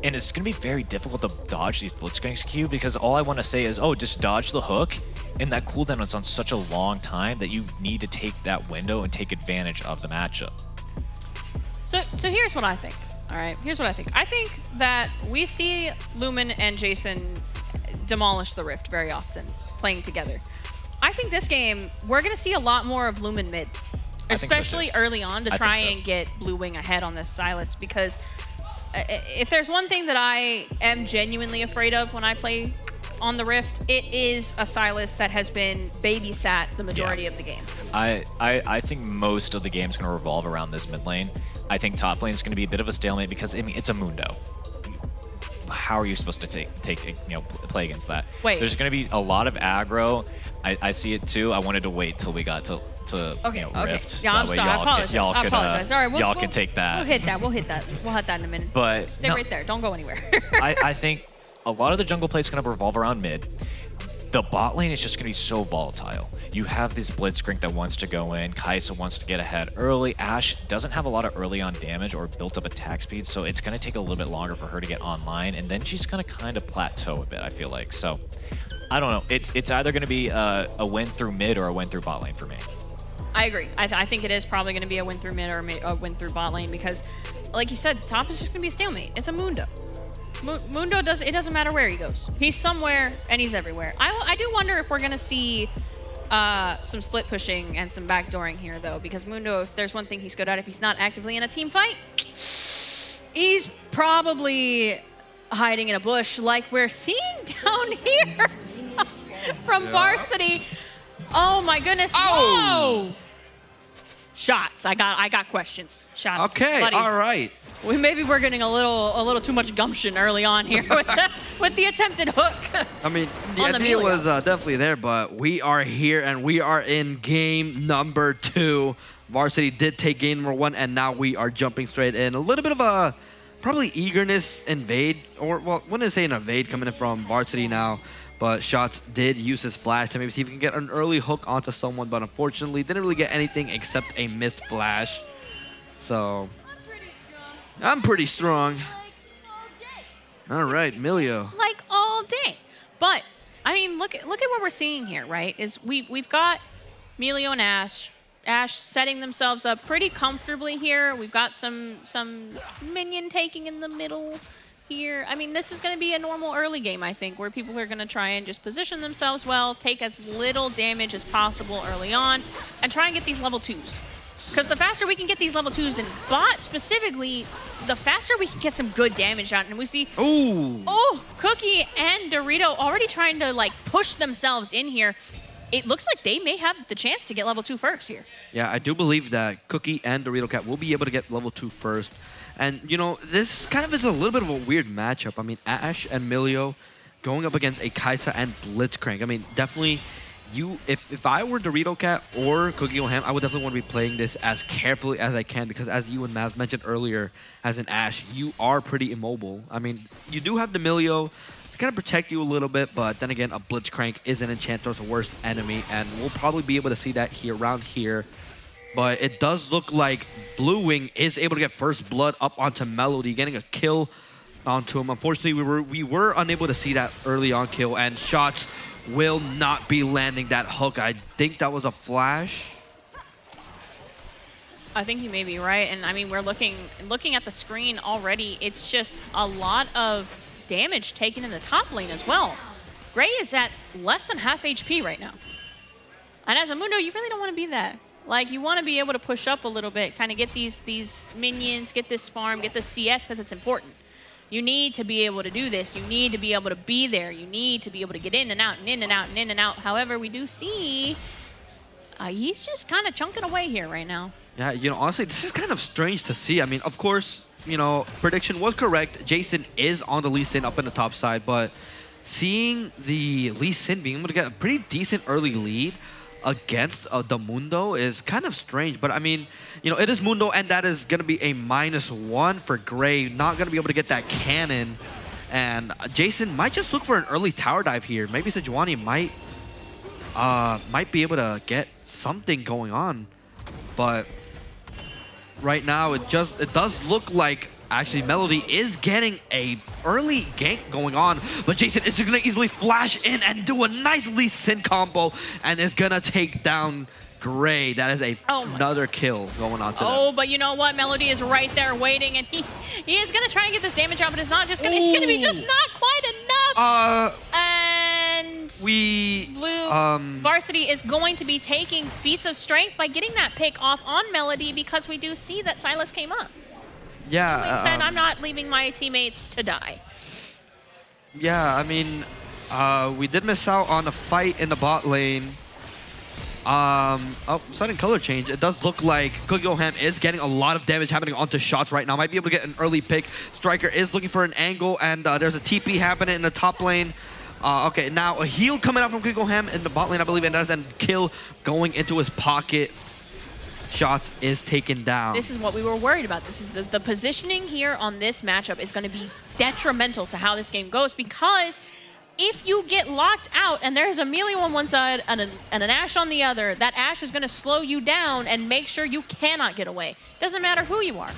And it's going to be very difficult to dodge these Blitzcrank's Q because all I want to say is, just dodge the hook. And that cooldown is on such a long time that you need to take that window and take advantage of the matchup. So here's what I think. All right, here's what I think. I think that we see Lumen and Jason demolish the Rift very often, playing together. I think this game, we're going to see a lot more of Lumen mid, especially early on to try and get Blue Wing ahead on this Silas, because if there's one thing that I am genuinely afraid of when I play on the Rift, it is a Silas that has been babysat the majority of the game. I think most of the game is going to revolve around this mid lane. I think top lane is going to be a bit of a stalemate because, I mean, it's a Mundo. How are you supposed to play against that? Wait. There's going to be a lot of aggro. I see it too. I wanted to wait till we got to Rift. Yeah, I'm sorry. I apologize. All right, y'all can take that. We'll hit that. We'll hit that in a minute. But stay right there. Don't go anywhere. I think a lot of the jungle play is going to revolve around mid. The bot lane is just going to be so volatile. You have this Blitzcrank that wants to go in. Kaisa wants to get ahead early. Ashe doesn't have a lot of early on damage or built up attack speed, so it's going to take a little bit longer for her to get online, and then she's going to kind of plateau a bit, I feel like. So, I don't know. It's either going to be a win through mid or a win through bot lane for me. I agree. I think it is probably going to be a win through mid or a win through bot lane because, like you said, top is just going to be a stalemate. It's a Mundo. Mundo doesn't matter where he goes. He's somewhere and he's everywhere. I do wonder if we're gonna see some split pushing and some backdooring here though, because Mundo, if there's one thing he's good at, if he's not actively in a team fight, he's probably hiding in a bush like we're seeing down here from Varsity. Oh my goodness! Whoa! Shots. I got questions. Shots. Okay, buddy. all right. Maybe we're getting a little too much gumption early on here with the attempted hook. I mean, the On the idea Emilio. was definitely there, but we are here and we are in game number 2. Varsity did take game number 1, and now we are jumping straight in. A little bit of a probably eagerness invade, or well, I wouldn't say an evade coming in from Varsity now. But Shots did use his flash to maybe see if he can get an early hook onto someone, but unfortunately didn't really get anything except a missed flash. So I'm pretty strong. All right, Milio. Like all day. But I mean, look at what we're seeing here, right? Is we've got Milio and Ash setting themselves up pretty comfortably here. We've got some minion taking in the middle here. I mean, this is going to be a normal early game, I think, where people are going to try and just position themselves well, take as little damage as possible early on, and try and get these level 2s. Because the faster we can get these level 2s, and bot specifically, the faster we can get some good damage out. And we see, Cookie and Dorito already trying to like push themselves in here. It looks like they may have the chance to get level 2 first here. Yeah, I do believe that Cookie and Dorito Cat will be able to get level 2 first. And, you know, this kind of is a little bit of a weird matchup. I mean, Ash and Milio going up against a Kaisa and Blitzcrank. I mean, definitely, if I were Dorito Cat or Cookie O'Ham, I would definitely want to be playing this as carefully as I can, because as you and Mav mentioned earlier, as an Ash, you are pretty immobile. I mean, you do have the Milio to kind of protect you a little bit, but then again, a Blitzcrank is an Enchantress's worst enemy, and we'll probably be able to see that here around here. But it does look like Blue Wing is able to get first blood up onto Melody, getting a kill onto him. Unfortunately, we were unable to see that early on kill, and Shots will not be landing that hook. I think that was a flash. I think you may be right, and I mean, we're looking at the screen already. It's just a lot of damage taken in the top lane as well. Gray is at less than half HP right now. And as a Mundo, you really don't want to be that. Like, you want to be able to push up a little bit, kind of get these minions, get this farm, get this CS, because it's important. You need to be able to do this. You need to be able to be there. You need to be able to get in and out and in and out and in and out. However, we do see he's just kind of chunking away here right now. Yeah, you know, honestly, this is kind of strange to see. I mean, of course, you know, prediction was correct. Jason is on the Lee Sin up in the top side, but seeing the Lee Sin being able to get a pretty decent early lead against the Mundo is kind of strange. But I mean, you know, it is Mundo, and that is going to be a -1 for Gray. Not going to be able to get that cannon. And Jason might just look for an early tower dive here. Maybe Sejuani might be able to get something going on. But right now, it does look like actually Melody is getting a early gank going on, but Jason is going to easily flash in and do a nice Lee Sin combo and is going to take down Gray. That is another kill going on to them. But you know what? Melody is right there waiting, and he is going to try and get this damage out, but it's not just going to, it's going to be just not quite enough. And Blue Varsity is going to be taking feats of strength by getting that pick off on Melody, because we do see that Silas came up. Yeah. He said, I'm not leaving my teammates to die. Yeah, I mean, we did miss out on a fight in the bot lane. Sudden color change. It does look like Cookie O'Ham is getting a lot of damage happening onto Shots right now. Might be able to get an early pick. Striker is looking for an angle, and there's a TP happening in the top lane. Okay, now a heal coming out from Cookie O'Ham in the bot lane, I believe, and that is a kill going into his pocket. Shots is taken down. This is what we were worried about. This is the positioning here on this matchup is going to be detrimental to how this game goes, because if you get locked out and there's a melee on one side and an Ash on the other, that Ash is going to slow you down and make sure you cannot get away. Doesn't matter who you are.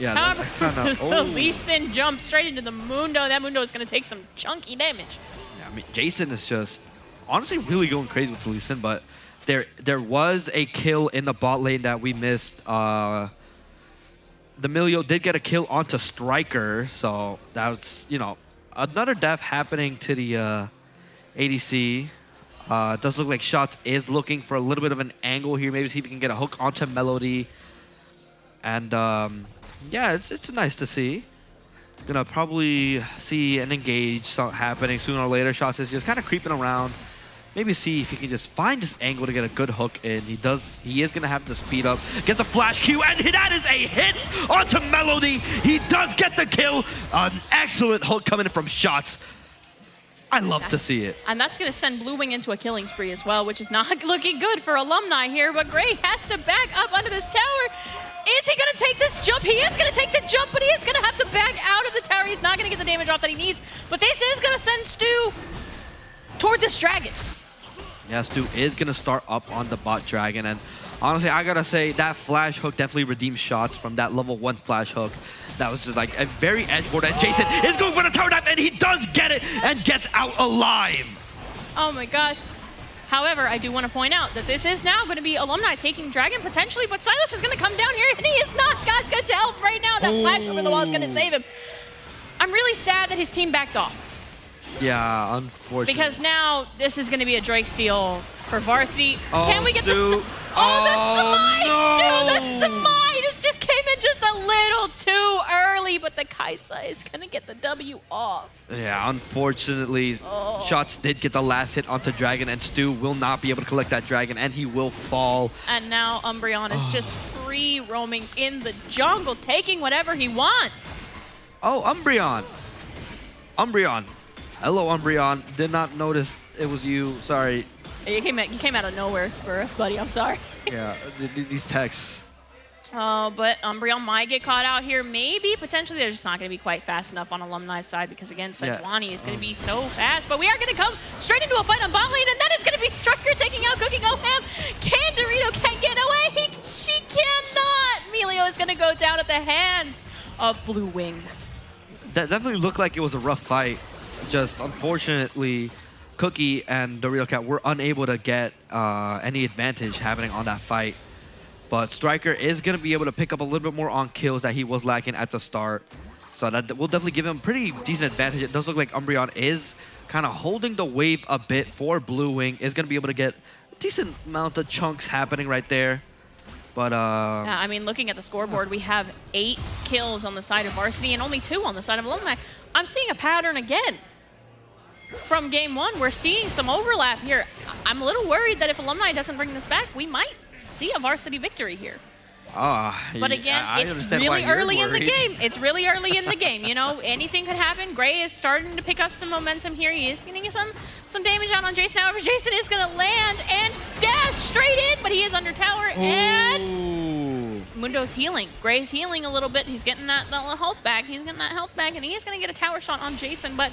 Yeah, however, the Lee Sin jump straight into the Mundo. That Mundo is going to take some chunky damage. Yeah, I mean, Jason is just honestly really going crazy with the Lee Sin, but there was a kill in the bot lane that we missed. The Milio did get a kill onto Striker, so that was, you know, another death happening to the ADC. It does look like Shots is looking for a little bit of an angle here, maybe see if he can get a hook onto Melody. And yeah, it's nice to see. Gonna probably see an engage happening sooner or later. Shots is just kind of creeping around. Maybe see if he can just find this angle to get a good hook in. He is going to have to speed up. Gets a flash Q, and that is a hit onto Melody. He does get the kill. An excellent hook coming in from Shots. I love to see it. And that's going to send Blue Wing into a killing spree as well, which is not looking good for Alumni here. But Gray has to back up under this tower. Is he going to take this jump? He is going to take the jump, but he is going to have to back out of the tower. He's not going to get the damage off that he needs. But this is going to send Stu toward this dragon. Yeah, Stu is going to start up on the bot dragon. And honestly, I got to say, that flash hook definitely redeemed Shots from that level 1 flash hook. That was just like a very edgeboard. And Jason is going for the tower dive, and he does get it and gets out alive. Oh my gosh. However, I do want to point out that this is now going to be Alumni taking Dragon potentially, but Silas is going to come down here, and he is not got good to help right now. That flash over the wall is going to save him. I'm really sad that his team backed off. Yeah, unfortunately. Because now this is going to be a Drake steal for Varsity. Can we get the... Stu. The smite, Stu! The smite! It just came in just a little too early, but the Kaisa is going to get the W off. Yeah, unfortunately, Shots did get the last hit onto Dragon, and Stu will not be able to collect that Dragon, and he will fall. And now Umbreon is just free roaming in the jungle, taking whatever he wants. Oh, Umbreon. Umbreon. Hello, Umbreon. Did not notice it was you. Sorry. You came out of nowhere for us, buddy. I'm sorry. Yeah, these texts. Oh, but Umbreon might get caught out here. Maybe, potentially, they're just not going to be quite fast enough on Alumni's side because, again, Sejuani is going to be so fast. But we are going to come straight into a fight on bot lane, and that is going to be Striker taking out Cooking Oham. Can Dorito can't get away? She cannot. Melio is going to go down at the hands of Blue Wing. That definitely looked like it was a rough fight. Just unfortunately, Cookie and Dorito Cat were unable to get any advantage happening on that fight. But Striker is going to be able to pick up a little bit more on kills that he was lacking at the start. So that will definitely give him a pretty decent advantage. It does look like Umbreon is kind of holding the wave a bit for Blue Wing. Is going to be able to get a decent amount of chunks happening right there. But yeah, I mean, looking at the scoreboard, we have 8 kills on the side of Varsity and only 2 on the side of Alumni. I'm seeing a pattern again. From game 1, we're seeing some overlap here. I'm a little worried that if Alumni doesn't bring this back, we might see a Varsity victory here. But again, it's really early in the game. It's really early in the game. You know, anything could happen. Gray is starting to pick up some momentum here. He is getting some damage out on Jason. However, Jason is going to land and dash straight in, but he is under tower. And Mundo's healing. Gray's healing a little bit. He's getting that little health back. He's getting that health back, and he is going to get a tower shot on Jason. But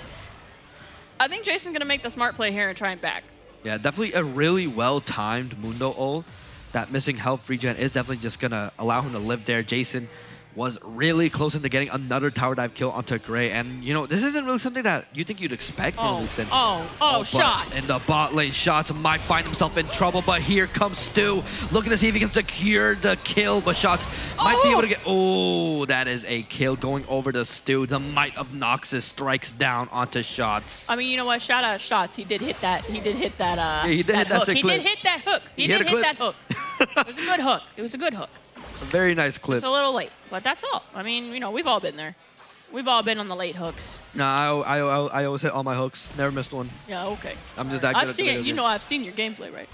I think Jason's going to make the smart play here and try and back. Yeah, definitely a really well-timed Mundo ult. That missing health regen is definitely just going to allow him to live there. Jason was really close into getting another tower dive kill onto Gray. And, you know, this isn't really something that you think you'd expect from Lee Sin. Shots. In the bot lane, Shots might find himself in trouble, but here comes Stu, looking to see if he can secure the kill, but Shots might be able to get... Oh, that is a kill going over to Stu. The might of Noxus strikes down onto Shots. I mean, you know what? Shout out Shots. He did hit that. He did hit that. Yeah, he did hit that hook. He clip. did hit that hook. He did hit that hook. It was a good hook. It was a good hook. A very nice clip. It's a little late, but that's all. I mean, you know, we've all been there. We've all been on the late hooks. No, I always hit all my hooks. Never missed one. Yeah, okay. I'm just that good I've at seen video it. You know, I've seen your gameplay, right?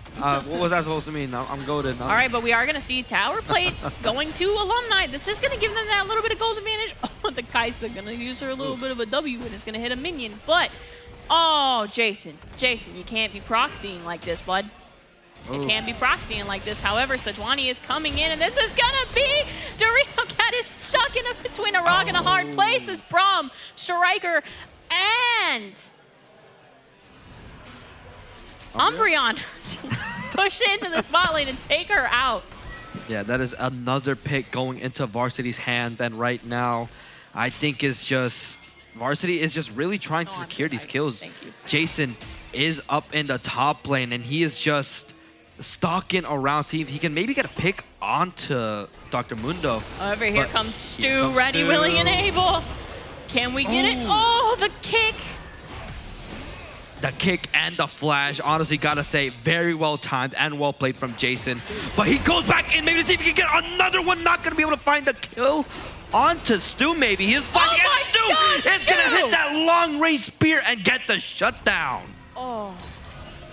What was that supposed to mean? I'm goated. All right, but we are going to see tower plates going to Alumni. This is going to give them that little bit of gold advantage. Oh, the Kaisa going to use her a little bit of a W, and it's going to hit a minion. But, oh, Jason, you can't be proxying like this, bud. It can't be proxying like this. However, Sejuani is coming in, and this is gonna be Dorito Cat is stuck between a rock and a hard place as Braum, Striker, and Umbreon push into this bot lane and take her out. Yeah, that is another pick going into Varsity's hands, and right now, I think it's just Varsity is just really trying to secure these kills. Jason is up in the top lane, and he is just stalking around, see if he can maybe get a pick onto Dr. Mundo. Over here comes Stu, ready, willing, and able. Can we get it? Oh, the kick. The kick and the flash, honestly, gotta say, very well timed and well played from Jason. But he goes back in, maybe to see if he can get another one. Not gonna be able to find the kill onto Stu, maybe. He is flashing, and Stu is gonna hit that long-range spear and get the shutdown. Oh.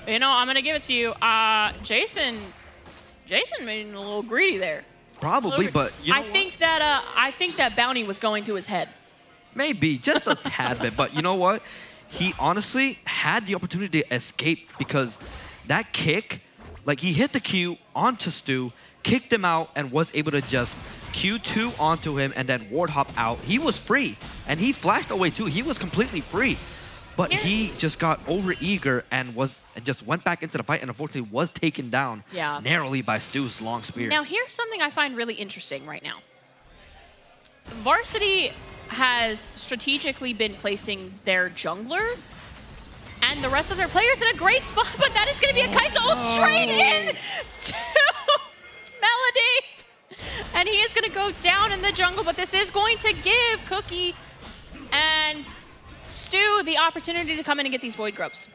You know, I'm gonna give it to you. Jason made him a little greedy there. Probably, but you know I think that bounty was going to his head. Maybe, just a tad bit. But you know what? He honestly had the opportunity to escape because that kick, like he hit the Q onto Stu, kicked him out, and was able to just Q2 onto him and then ward hop out. He was free, and he flashed away too. He was completely free. But he just got over-eager and just went back into the fight and unfortunately was taken down narrowly by Stu's long spear. Now, here's something I find really interesting right now. Varsity has strategically been placing their jungler and the rest of their players in a great spot, but that is going to be a Kai'Sa ult straight in to Melody. And he is going to go down in the jungle, but this is going to give Cookie and Stu the opportunity to come in and get these Void Grubs.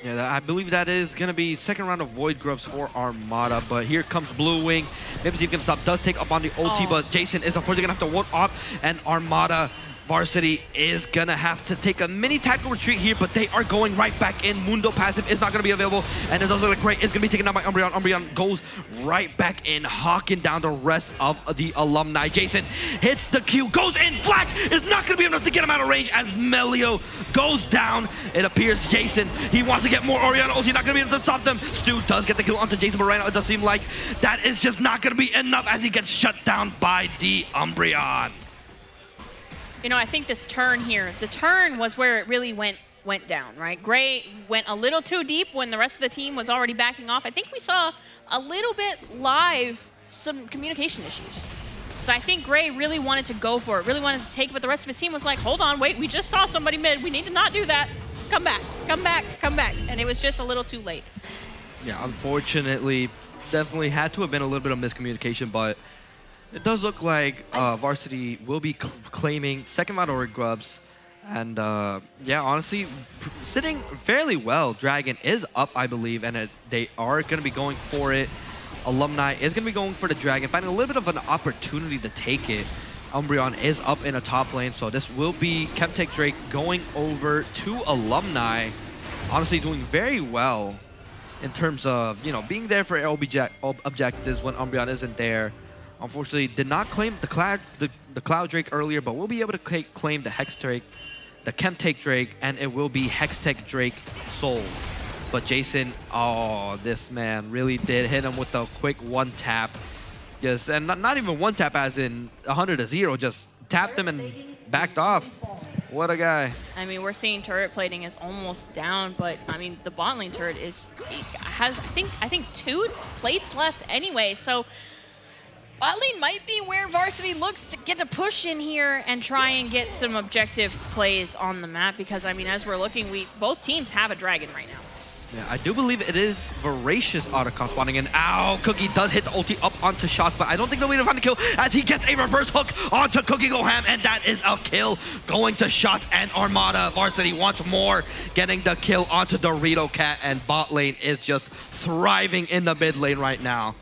Yeah, I believe that is going to be second round of Void Grubs for Armada, but here comes Blue Wing. Maybe he can stop, does take up on the ulti, but Jason is unfortunately going to have to ward off, and Armada Varsity is going to have to take a mini tactical retreat here, but they are going right back in. Mundo passive is not going to be available, and it does look like Gray is going to be taken down by Umbreon. Umbreon goes right back in, hawking down the rest of the alumni. Jason hits the Q, goes in, flash is not going to be enough to get him out of range as Melio goes down. It appears Jason, he wants to get more Orianna ulti, not going to be able to stop them. Stu does get the kill onto Jason, but right now it does seem like that is just not going to be enough as he gets shut down by the Umbreon. You know, I think this turn here, the turn was where it really went down, right? Gray went a little too deep when the rest of the team was already backing off. I think we saw a little bit live some communication issues. So I think Gray really wanted to go for it, really wanted to take it, but the rest of his team was like, hold on, wait, we just saw somebody mid. We need to not do that. Come back, come back, come back. And it was just a little too late. Yeah, unfortunately, definitely had to have been a little bit of miscommunication, but it does look like Varsity will be claiming second round of Grubs. And yeah, honestly, sitting fairly well. Dragon is up, I believe, and they are going to be going for it. Alumni is going to be going for the Dragon, finding a little bit of an opportunity to take it. Umbreon is up in a top lane, so this will be Chemtech Drake going over to Alumni. Honestly, doing very well in terms of, you know, being there for objectives when Umbreon isn't there. Unfortunately, did not claim the Cloud Drake earlier, but we'll be able to claim the Hex Drake, the Chemtech Drake, and it will be Hextech Drake Soul. But Jason, oh, this man really did hit him with a quick one tap. Just, and not even one tap as in 100-0, just tapped him and backed off. What a guy. I mean, we're seeing turret plating is almost down, but I mean, the bot lane turret has I think 2 plates left anyway, so bot lane might be where Varsity looks to get a push in here and try and get some objective plays on the map, because I mean, as we're looking, both teams have a dragon right now. Yeah, I do believe it is Voracious Autocom spawning in. Ow, Cookie does hit the ulti up onto Shots, but I don't think they'll be able to find the kill as he gets a reverse hook onto Cookie Go Ham, and that is a kill going to Shots and Armada. Varsity once more getting the kill onto Dorito Cat, and bot lane is just thriving in the mid lane right now.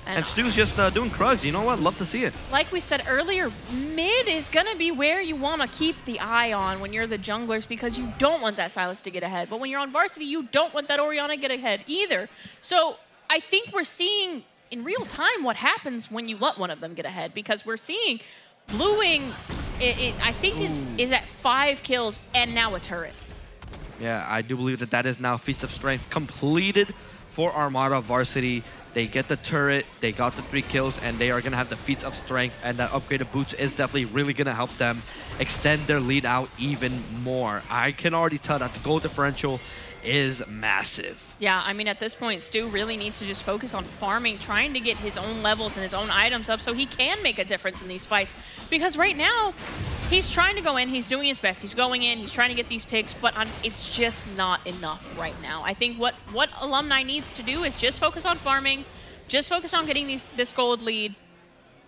And Stu's just doing Krugs. You know what? Love to see it. Like we said earlier, mid is going to be where you want to keep the eye on when you're the junglers, because you don't want that Sylas to get ahead. But when you're on Varsity, you don't want that Orianna to get ahead either. So I think we're seeing in real time what happens when you let one of them get ahead, because we're seeing Blue Wing, I think is at 5 kills and now a turret. Yeah, I do believe that is now Feast of Strength completed for Armada Varsity. They get the turret, they got the 3 kills, and they are going to have the Feats of Strength, and that upgraded boots is definitely really going to help them extend their lead out even more. I can already tell that the goal differential is massive. Yeah, I mean, at this point, Stu really needs to just focus on farming, trying to get his own levels and his own items up so he can make a difference in these fights. Because right now, he's trying to go in, he's doing his best, he's going in, he's trying to get these picks, but it's just not enough right now. I think what Alumni needs to do is just focus on farming, just focus on getting this gold lead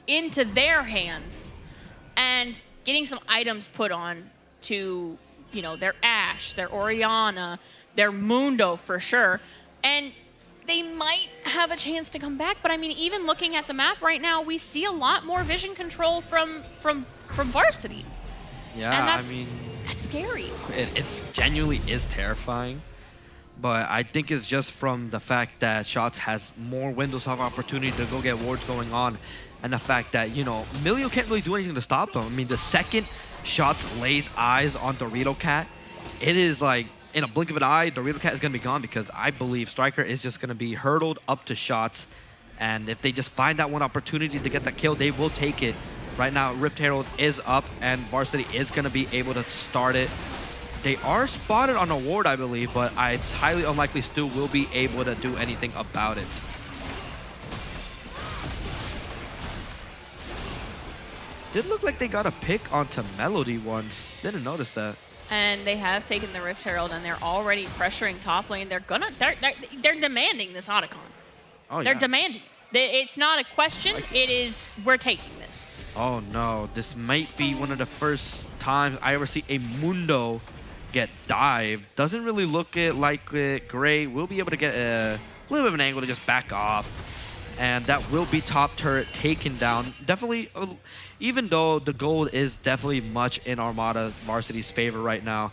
into their hands and getting some items put on to, you know, their Ashe, their Orianna, their Mundo for sure. And they might have a chance to come back, but I mean, even looking at the map right now, we see a lot more vision control from Varsity. Yeah, and that's scary. It's genuinely is terrifying. but I think it's just from the fact that Shots has more windows of opportunity to go get wards going on, and the fact that, you know, Emilio can't really do anything to stop them. I mean, the second Shots lays eyes on Dorito Cat, it is like, in a blink of an eye, Dorito Cat is going to be gone, because I believe Striker is just going to be hurdled up to Shots, and if they just find that one opportunity to get that kill, they will take it. Right now, Rift Herald is up, and Varsity is going to be able to start it. They are spotted on a ward, I believe, but it's highly unlikely Stu will be able to do anything about it. Did look like they got a pick onto Melody once. Didn't notice that. And they have taken the Rift Herald, and they're already pressuring top lane. They're demanding this Otacon. Oh, they're yeah. demanding. It's not a question. It is, we're taking this. Oh no, this might be one of the first times I ever see a Mundo get dived. Doesn't really look like Gray will be able to get a little bit of an angle to just back off. And that will be top turret taken down. Definitely, even though the gold is definitely much in Armada Varsity's favor right now,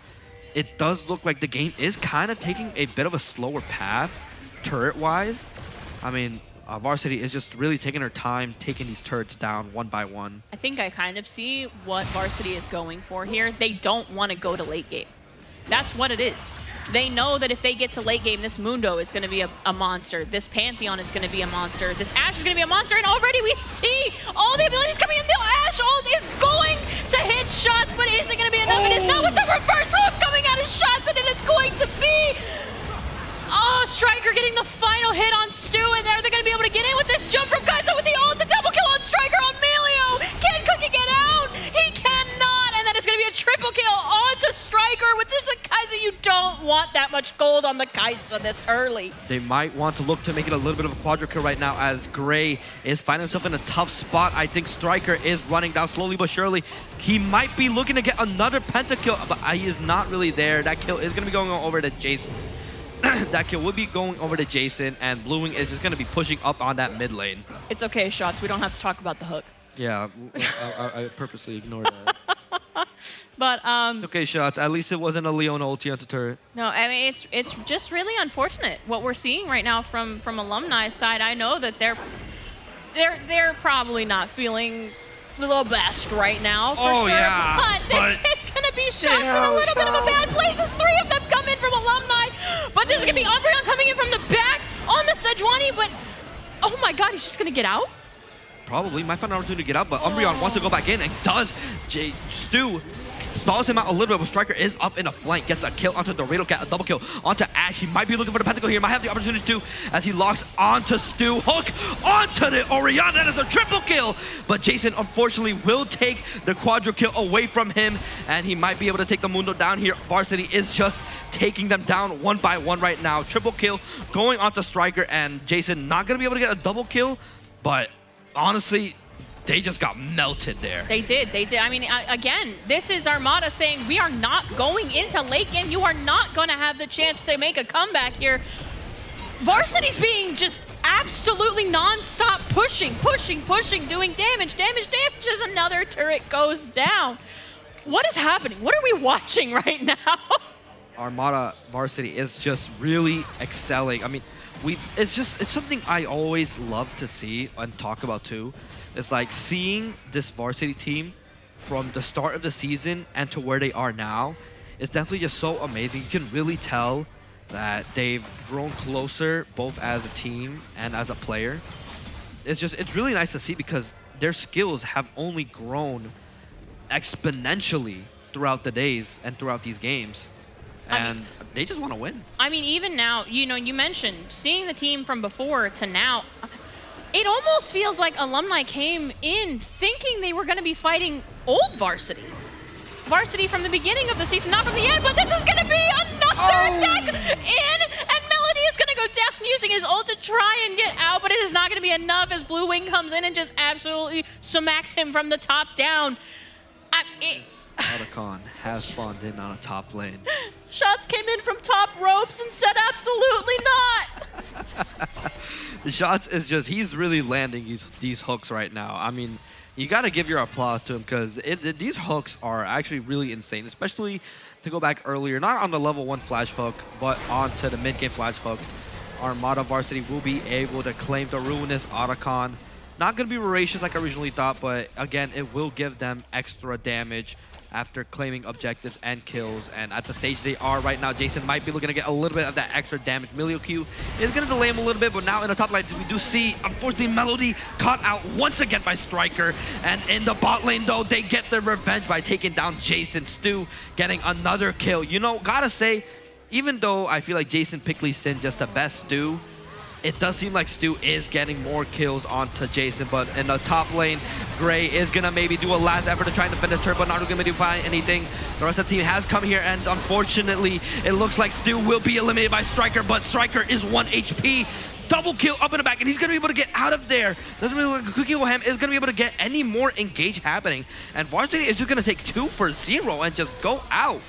it does look like the game is kind of taking a bit of a slower path turret-wise. I mean, Varsity is just really taking her time, taking these turrets down one by one. I think I kind of see what Varsity is going for here. They don't want to go to late game. That's what it is. They know that if they get to late game, this Mundo is going to be a monster. This Pantheon is going to be a monster. This Ashe is going to be a monster. And already we see all the abilities coming in. The Ashe ult is going to hit Shots, but is it going to be enough? It is not, with the reverse hook coming out of Shots, and it is going to be... Oh, Striker getting the final hit on Stu, and are they going to be able to get in with this jump from Kaizo with the ult? The double kill on Striker on Melio. Can Cookie get out? He cannot, and that is going to be a triple kill onto Striker, which is a Kaizo. You don't want that much gold on the Kaizo this early. They might want to look to make it a little bit of a quadra kill right now, as Gray is finding himself in a tough spot. I think Striker is running down slowly but surely. He might be looking to get another pentakill, but he is not really there. That kill is going to be going over to Jason. That kill will be going over to Jason, and Blue Wing is just going to be pushing up on that mid lane. It's okay, Shots. We don't have to talk about the hook. Yeah, I purposely ignored that. But it's okay, Shots. At least it wasn't a Leona ulti onto turret. No, I mean it's just really unfortunate what we're seeing right now from Alumni's side. I know that they're probably not feeling the best right now, for sure. Yeah, but this is gonna be Shots in a little bit of a bad place. As three of them come in from Alumni, but this is gonna be Umbreon coming in from the back on the Sejuani. But oh my God, he's just gonna get out. Probably might find an opportunity to get out, but Umbreon wants to go back in and does. Stu stalls him out a little bit, but Striker is up in a flank, gets a kill onto Dorito Cat, a double kill onto Ashe. He might be looking for the pentacle here, might have the opportunity to, as he locks onto Stu. Hook onto the Orianna, that is a triple kill, but Jason unfortunately will take the quadra kill away from him, and he might be able to take the Mundo down here. Varsity is just taking them down one by one right now. Triple kill going onto Striker, and Jason not going to be able to get a double kill, but honestly, they just got melted there. They did. I mean, again, this is Armada saying, we are not going into late game. You are not going to have the chance to make a comeback here. Varsity's being just absolutely non-stop pushing, doing damage as another turret goes down. What is happening? What are we watching right now? Armada Varsity is just really excelling. I mean, it's something I always love to see and talk about too. It's like seeing this Varsity team from the start of the season and to where they are now is definitely just so amazing. You can really tell that they've grown closer both as a team and as a player. It's really nice to see because their skills have only grown exponentially throughout the days and throughout these games. And they just want to win. I mean, even now, you know, you mentioned seeing the team from before to now, it almost feels like Alumni came in thinking they were going to be fighting old Varsity. Varsity from the beginning of the season, not from the end, but this is going to be another attack in, and Melody is going to go down using his ult to try and get out, but it is not going to be enough as Blue Wing comes in and just absolutely smacks him from the top down. Otacon has spawned in on a top lane. Shots came in from top ropes and said absolutely not. Shots is just, he's really landing these hooks right now. I mean, You got to give your applause to him because these hooks are actually really insane, especially to go back earlier, not on the level 1 flash hook, but onto the mid-game flash hook. Armada Varsity will be able to claim the ruinous Otacon. Not going to be voracious like I originally thought, but again, it will give them extra damage after claiming objectives and kills. And at the stage they are right now, Jason might be looking to get a little bit of that extra damage. Milio Q is going to delay him a little bit, but now in the top lane, we do see, unfortunately, Melody caught out once again by Striker. And in the bot lane, though, they get their revenge by taking down Jason. Stu getting another kill. You know, gotta say, even though I feel like Jason picked Lee Sin just the best Stu, it does seem like Stu is getting more kills onto Jason, but in the top lane, Gray is gonna maybe do a last effort to try and defend his turret, but not gonna do anything. The rest of the team has come here, and unfortunately, it looks like Stu will be eliminated by Striker, but Striker is 1 HP. Double kill up in the back, and he's gonna be able to get out of there. Doesn't really look like Cookie Ham is gonna be able to get any more engage happening, and Varsity is just gonna take 2 for 0 and just go out.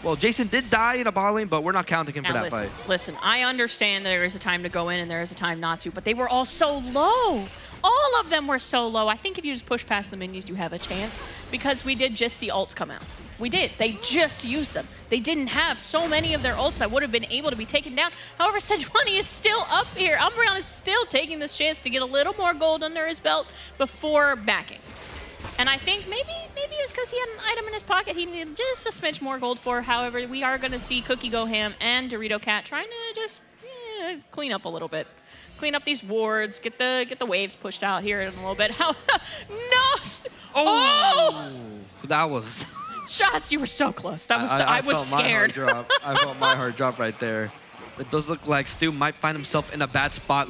Well, Jason did die in a bot lane, but we're not counting him for that fight. Listen, I understand there is a time to go in and there is a time not to, but they were all so low. All of them were so low. I think if you just push past the minions, you have a chance, because we did just see ults come out. We did. They just used them. They didn't have so many of their ults that would have been able to be taken down. However, Sejuani is still up here. Umbreon is still taking this chance to get a little more gold under his belt before backing. And I think maybe it's because he had an item in his pocket he needed just a smidge more gold for. However, we are going to see Cookie Go Ham and Dorito Cat trying to just clean up a little bit. Clean up these wards, get the waves pushed out here in a little bit. How no! Oh! That was... Shots, you were so close. That was I was scared. I felt my heart drop right there. It does look like Stu might find himself in a bad spot.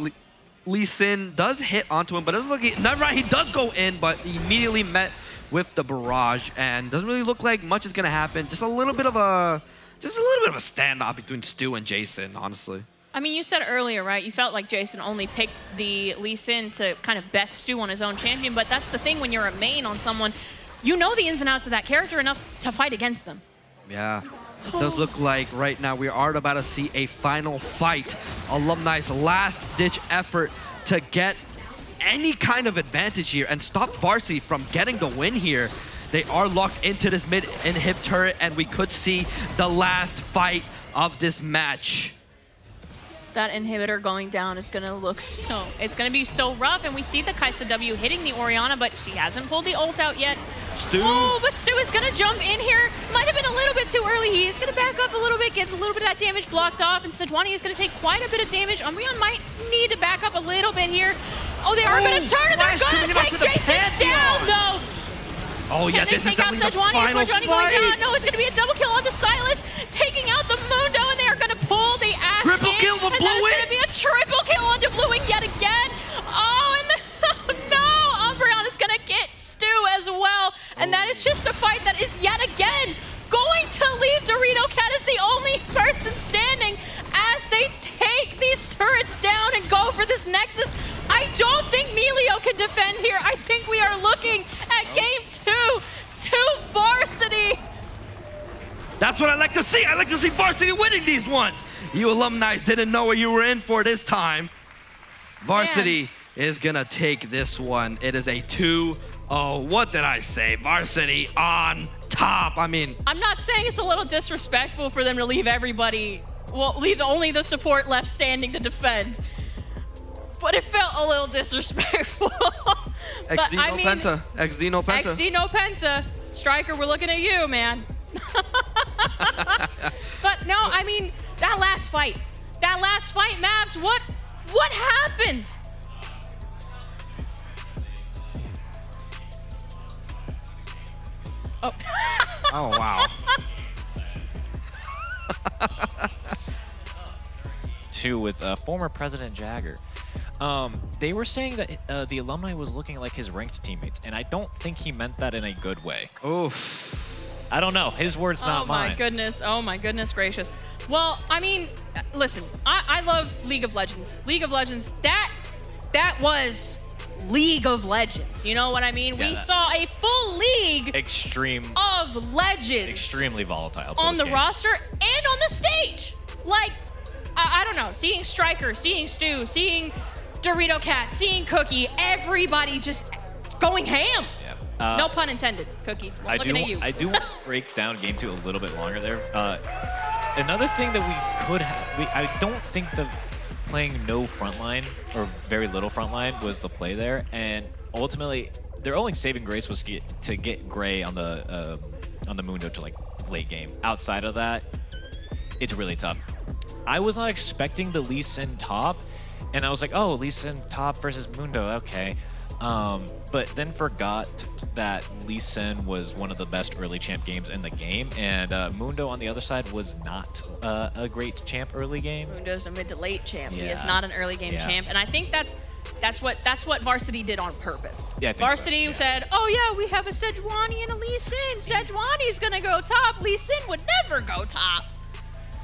Lee Sin does hit onto him, but it doesn't look he does go in, but immediately met with the barrage, and doesn't really look like much is gonna happen. Just a little bit of a standoff between Stu and Jason, honestly. I mean, you said earlier, right? You felt like Jason only picked the Lee Sin to kind of best Stu on his own champion, but that's the thing when you're a main on someone, you know the ins and outs of that character enough to fight against them. Yeah. It does look like right now we are about to see a final fight. Alumni's last-ditch effort to get any kind of advantage here and stop Varsity from getting the win here. They are locked into this mid-inhib turret, and we could see the last fight of this match. That inhibitor going down is going to look so... It's going to be so rough, and we see the Kaisa W hitting the Orianna, but she hasn't pulled the ult out yet. Stu. Oh, but Stu is going to jump in here. Might have been a little bit too early. He is going to back up a little bit, gets a little bit of that damage blocked off, and Sejuani is going to take quite a bit of damage. Umbreon might need to back up a little bit here. Oh, they are going to turn, and they're going to take Jason down, though. Oh, yeah, this is definitely the final Sejuani fight. going down. No, it's going to be a double kill onto Silas, taking out the Mundo, and they are going to pull the Ash Triple kill for and Blue that's going to be a triple kill onto Blue Wing yet again. Oh, and no, Umbreon is going to get Stu as well. And that is just a fight that is yet again going to leave Dorito Cat as the only person standing as they take these turrets down and go for this Nexus. I don't think Melio can defend here. I think we are looking at game 2 to Varsity. That's what I like to see. I like to see Varsity winning these ones. You alumni didn't know what you were in for this time. Varsity is gonna take this one. It is a 2-0. What did I say? Varsity on top. I mean, I'm not saying it's a little disrespectful for them to leave everybody, well, leave only the support left standing to defend. But it felt a little disrespectful. XD no Penta. XD no Penta. XD no Penta. Striker, we're looking at you, man. But no, I mean, that last fight, Mavs, what happened? Oh. Oh, wow. Two with former President Jagger. They were saying that the alumni was looking like his ranked teammates, and I don't think he meant that in a good way. Oof. I don't know. His words, not mine. Oh my goodness gracious. Well, I mean, listen, I love League of Legends. League of Legends, that was League of Legends. You know what I mean? Yeah, we saw a full league of legends. Extremely volatile. On the roster and on the stage. Like, I don't know, seeing Striker, seeing Stu, seeing Dorito Cat, seeing Cookie, everybody just going ham. Yeah. No pun intended, Cookie. Well, looking at you. I do want to break down game 2 a little bit longer there. Another thing that we could have, I don't think the playing no frontline or very little frontline was the play there, and ultimately their only saving grace was to get Gray on the Mundo to like late game. Outside of that, it's really tough. I was not expecting the Lee Sin top, and I was like, oh, Lee Sin top versus Mundo, okay. But then forgot that Lee Sin was one of the best early champ games in the game, and Mundo on the other side was not a great champ early game. Mundo's a mid to late champ. Yeah. He is not an early game champ, and I think that's what Varsity did on purpose. Yeah, I think Varsity so. said, oh yeah, we have a Sejuani and a Lee Sin. Sejuani's gonna go top. Lee Sin would never go top.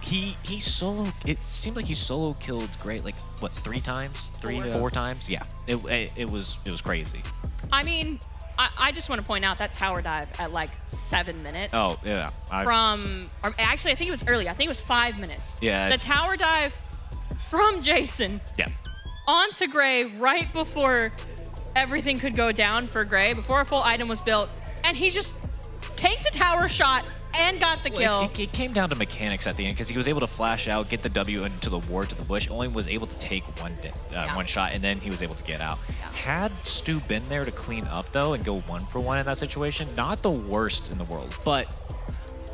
He solo. It seemed like he solo killed Gray like what 3 times, 4 times. Yeah, it was crazy. I mean, I just want to point out that tower dive at like 7 minutes. Oh yeah. Actually, I think it was early. I think it was 5 minutes. Yeah. The tower dive from Jason. Yeah. Onto Gray right before everything could go down for Gray, before a full item was built, and he just tanked a tower shot and got the kill. It came down to mechanics at the end because he was able to flash out, get the W into the ward to the bush. Only was able to take one shot, and then he was able to get out. Yeah. Had Stu been there to clean up though and go 1 for 1 in that situation, not the worst in the world, but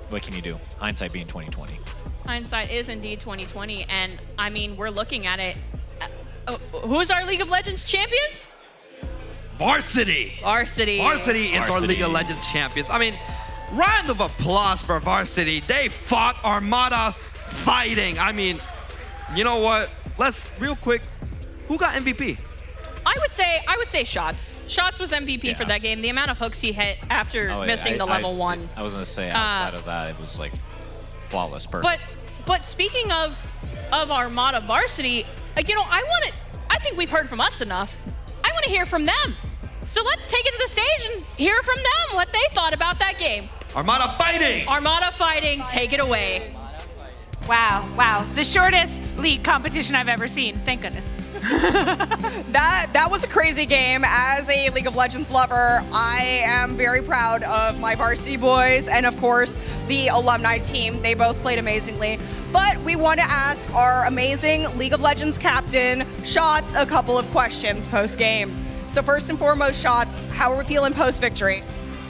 what can you do? Hindsight being 2020. Hindsight is indeed 2020, and I mean, we're looking at it. Who's our League of Legends champions? Varsity. Varsity. Varsity is our League of Legends champions. I mean, round of applause for Varsity. They fought Armada fighting. I mean, you know what? Let's real quick. Who got MVP? I would say Shots. Shots was MVP for that game. The amount of hooks he hit after missing the level 1. I was gonna say outside of that, it was like flawless, perfect. But speaking of Armada Varsity, you know, I think we've heard from us enough. I want to hear from them. So let's take it to the stage and hear from them what they thought about that game. Armada fighting! Armada fighting, take it away. Wow. The shortest league competition I've ever seen. Thank goodness. That was a crazy game. As a League of Legends lover, I am very proud of my varsity boys and, of course, the alumni team. They both played amazingly. But we want to ask our amazing League of Legends captain, Shots, a couple of questions post-game. So first and foremost, Shots, how are we feeling post-victory?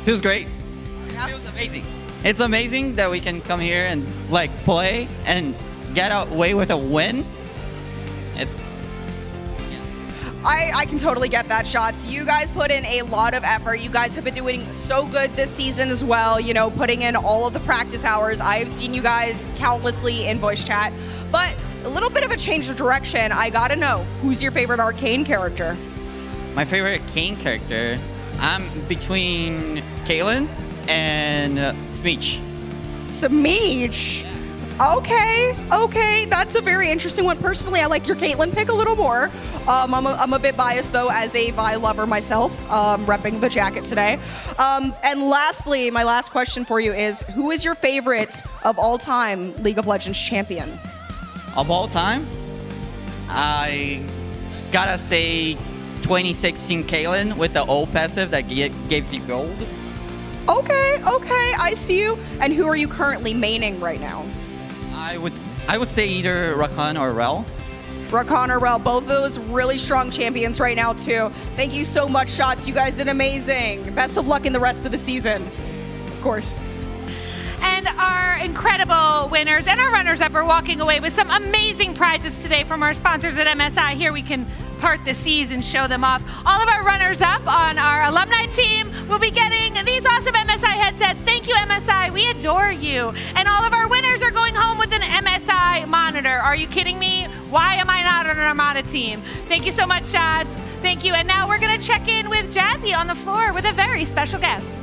Feels great. Feels amazing. It's amazing that we can come here and like play and get away with a win. I can totally get that, Shots. You guys put in a lot of effort. You guys have been doing so good this season as well, you know, putting in all of the practice hours. I have seen you guys countlessly in voice chat. But a little bit of a change of direction. I gotta know, who's your favorite arcane character? My favorite Kane character, I'm between Caitlyn and Smeech. Smeech? Okay, that's a very interesting one. Personally, I like your Caitlyn pick a little more. I'm a bit biased though as a Vi lover myself, repping the jacket today. And lastly, my last question for you is, who is your favorite of all time League of Legends champion? Of all time, I gotta say 2016 Caitlyn with the old passive that gives you gold. Okay, I see you. And who are you currently maining right now? I would say either Rakan or Rel. Rakan or Rel, both of those really strong champions right now too. Thank you so much, Shots. You guys did amazing. Best of luck in the rest of the season. Of course. And our incredible winners and our runners-up are walking away with some amazing prizes today from our sponsors at MSI. Here we can part the seas and show them off. All of our runners-up on our alumni team will be getting these awesome MSI headsets. Thank you, MSI. We adore you. And all of our winners are going home with an MSI monitor. Are you kidding me? Why am I not on an Armada team? Thank you so much, Shots. Thank you. And now we're going to check in with Jazzy on the floor with a very special guest.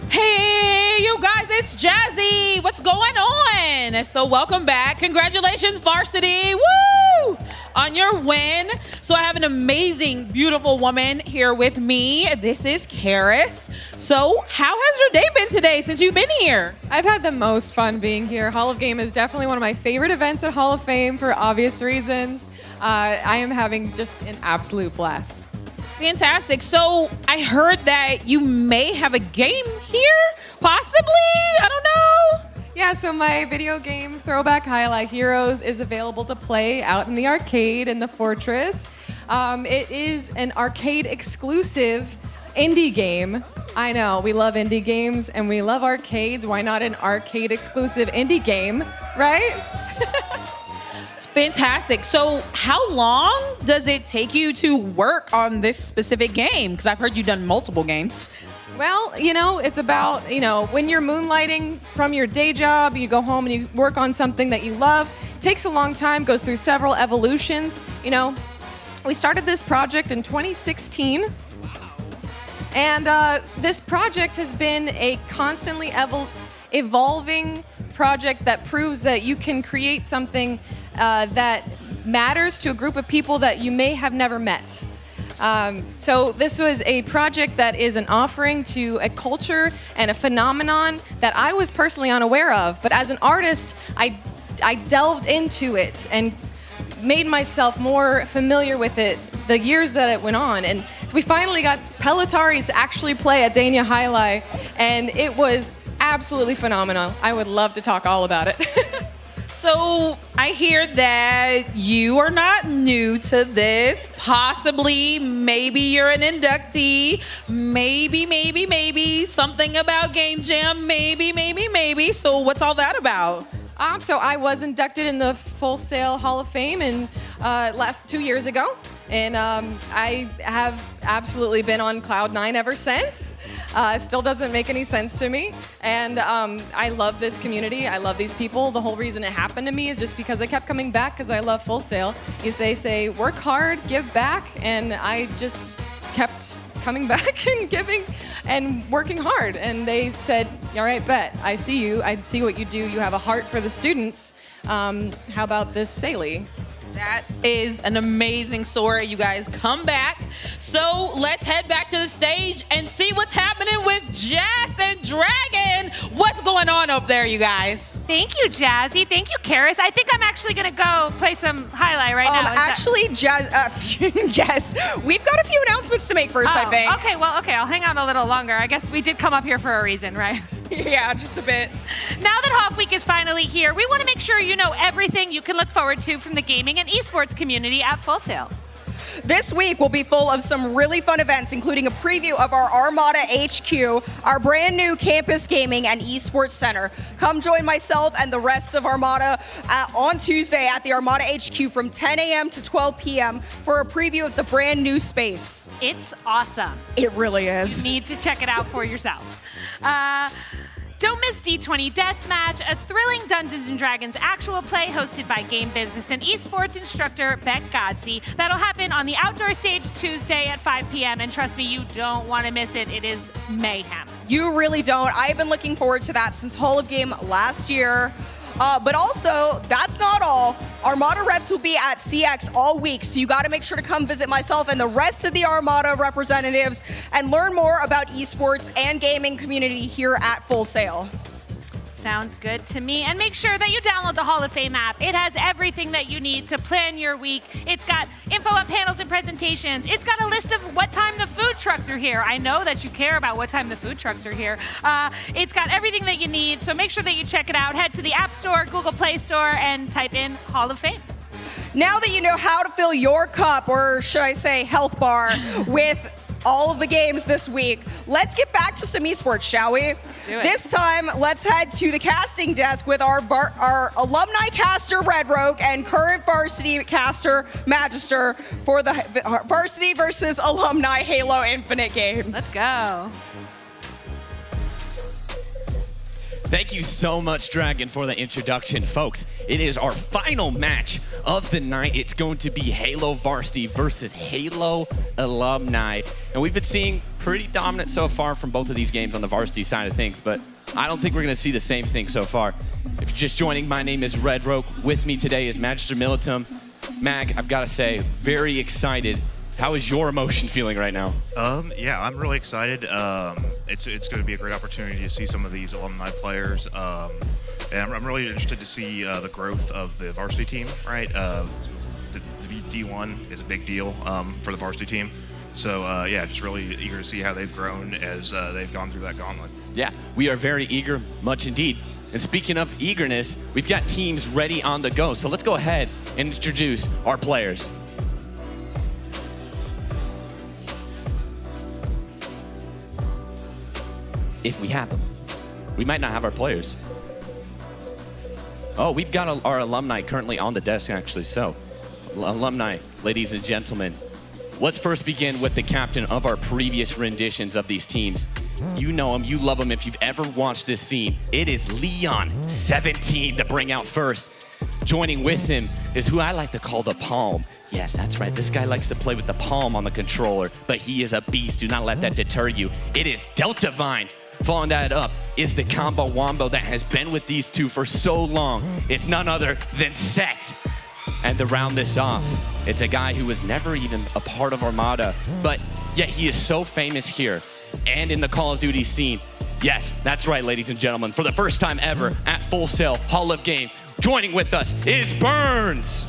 Hey, you guys, it's Jazzy. What's going on? So welcome back. Congratulations, Varsity. Woo! On your win. So I have an amazing, beautiful woman here with me. This is Karis. So how has your day been today since you've been here? I've had the most fun being here. Hall of Game is definitely one of my favorite events at Hall of Fame for obvious reasons. I am having just an absolute blast. Fantastic. So I heard that you may have a game here, possibly. I don't know. Yeah, so my video game Throwback Highlight Heroes is available to play out in the arcade in the Fortress. It is an arcade exclusive indie game. I know, we love indie games and we love arcades. Why not an arcade exclusive indie game, right? Fantastic. So how long does it take you to work on this specific game? Because I've heard you've done multiple games. Well, it's about, when you're moonlighting from your day job, you go home and you work on something that you love. It takes a long time, goes through several evolutions. We started this project in 2016. And this project has been a constantly evolving project that proves that you can create something that matters to a group of people that you may have never met. So this was a project that is an offering to a culture and a phenomenon that I was personally unaware of. But as an artist, I delved into it and made myself more familiar with it the years that it went on. And we finally got Pelotari to actually play at Dania Highlight, and it was absolutely phenomenal. I would love to talk all about it. So I hear that you are not new to this. Possibly, maybe you're an inductee. Maybe something about Game Jam. Maybe. So what's all that about? So I was inducted in the Full Sail Hall of Fame 2 years ago. And I have absolutely been on cloud 9 ever since. It still doesn't make any sense to me. And I love this community. I love these people. The whole reason it happened to me is just because I kept coming back because I love Full Sail. Is they say, work hard, give back. And I just kept coming back and giving and working hard. And they said, all right, bet. I see you. I see what you do. You have a heart for the students. How about this Saily? That is an amazing story. You guys come back. So let's head back to the stage and see what's happening with Jazz and Dragon. What's going on up there, you guys? Thank you, Jazzy. Thank you, Karis. I think I'm actually going to go play some highlight right now. Actually, Jess, we've got a few announcements to make first, I think. Okay, I'll hang out a little longer. I guess we did come up here for a reason, right? Yeah, just a bit. Now that Hof Week is finally here, we want to make sure you know everything you can look forward to from the gaming and esports community at Full Sail. This week will be full of some really fun events, including a preview of our Armada HQ, our brand new campus gaming and esports center. Come join myself and the rest of Armada on Tuesday at the Armada HQ from 10 a.m. to 12 p.m. for a preview of the brand new space. It's awesome. It really is. You need to check it out for yourself. Don't miss D20 Deathmatch, a thrilling Dungeons & Dragons actual play hosted by game business and esports instructor Beck Godsey. That'll happen on the outdoor stage Tuesday at 5 p.m. And trust me, you don't want to miss it. It is mayhem. You really don't. I've been looking forward to that since Hall of Game last year. But also, that's not all. Armada reps will be at CX all week, so you got to make sure to come visit myself and the rest of the Armada representatives and learn more about esports and gaming community here at Full Sail. Sounds good to me. And make sure that you download the Hall of Fame app. It has everything that you need to plan your week. It's got info on panels and presentations. It's got a list of what time the food trucks are here. I know that you care about what time the food trucks are here. It's got everything that you need, so make sure that you check it out. Head to the App Store, Google Play Store, and type in Hall of Fame. Now that you know how to fill your cup, or should I say health bar, with all of the games this week, let's get back to some esports, shall we? Let's do it. This time, let's head to the casting desk with our alumni caster Red Rogue and current varsity caster Magister for the varsity versus alumni Halo Infinite games. Let's go. Thank you so much, Dragon, for the introduction. Folks, it is our final match of the night. It's going to be Halo Varsity versus Halo Alumni. And we've been seeing pretty dominant so far from both of these games on the varsity side of things, but I don't think we're going to see the same thing so far. If you're just joining, my name is Red Rogue. With me today is Magister Militum. Mag, I've got to say, very excited. How is your emotion feeling right now? Yeah, I'm really excited. It's going to be a great opportunity to see some of these alumni players, and I'm really interested to see the growth of the varsity team. Right, the D1 is a big deal for the varsity team, So yeah, just really eager to see how they've grown as they've gone through that gauntlet. Yeah, we are very eager, much indeed. And speaking of eagerness, we've got teams ready on the go. So let's go ahead and introduce our players. If we have them. We might not have our players. Oh, we've got our alumni currently on the desk, actually. So, alumni, ladies and gentlemen, let's first begin with the captain of our previous renditions of these teams. You know him, you love him if you've ever watched this scene. It is Leon, 17, to bring out first. Joining with him is who I like to call the Palm. Yes, that's right. This guy likes to play with the palm on the controller, but he is a beast. Do not let that deter you. It is Delta Vine. Following that up is the combo wombo that has been with these two for so long. It's none other than Set. And to round this off, it's a guy who was never even a part of Armada, but yet he is so famous here and in the Call of Duty scene. Yes, that's right, ladies and gentlemen. For the first time ever at Full Sail Hall of Game, joining with us is Burns.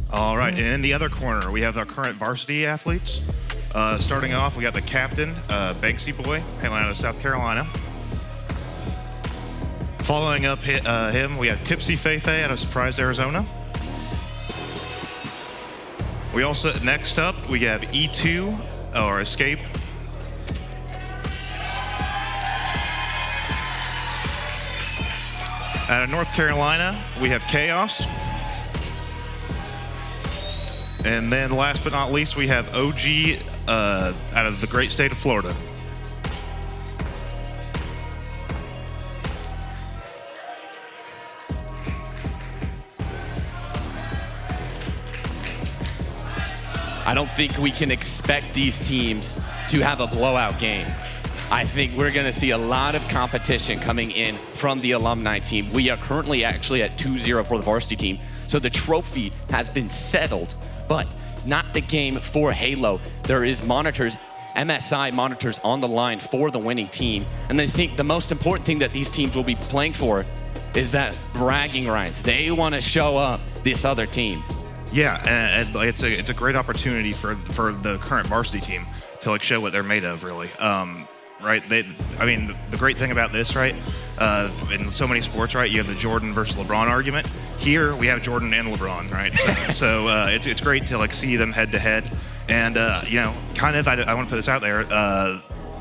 All right, in the other corner, we have our current varsity athletes. Starting off, we got the captain, Banksy Boy, hailing out of South Carolina. Following up him, we have Tipsy Faith out of Surprise, Arizona. We also, next up, we have E2, or Escape. Out of North Carolina, we have Chaos. And then last but not least, we have OG out of the great state of Florida. I don't think we can expect these teams to have a blowout game. I think we're going to see a lot of competition coming in from the alumni team. We are currently actually at 2-0 for the varsity team, so the trophy has been settled, but not the game for Halo. There is monitors, MSI monitors on the line for the winning team, and I think the most important thing that these teams will be playing for is that bragging rights. They want to show up this other team. Yeah, and it's a great opportunity for the current varsity team to like show what they're made of, really. Right? I mean, the great thing about this, right? In so many sports, right? You have the Jordan versus LeBron argument. Here we have Jordan and LeBron, right? So it's great to like see them head to head, and you know, kind of I want to put this out there.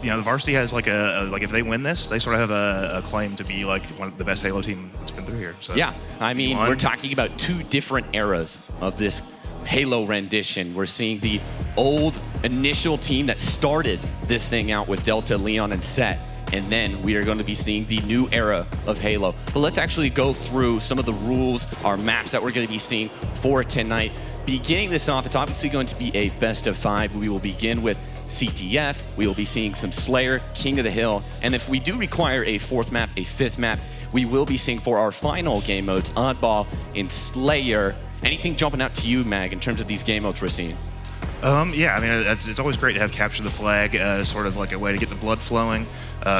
You know, the varsity has like like if they win this, they sort of have a claim to be like one of the best Halo team that's been through here. So yeah, I mean, we're talking about two different eras of this Halo rendition. We're seeing the old initial team that started this thing out with Delta, Leon, and Set, and then we are going to be seeing the new era of Halo. But let's actually go through some of the rules, our maps that we're going to be seeing for tonight. Beginning this off, it's obviously going to be a best of 5. We will begin with CTF. We will be seeing some Slayer, King of the Hill, and if we do require a 4th map, a 5th map, we will be seeing for our final game modes, Oddball and Slayer. Anything jumping out to you, Mag, in terms of these game modes we're seeing? Yeah, I mean, it's always great to have Capture the Flag, sort of like a way to get the blood flowing,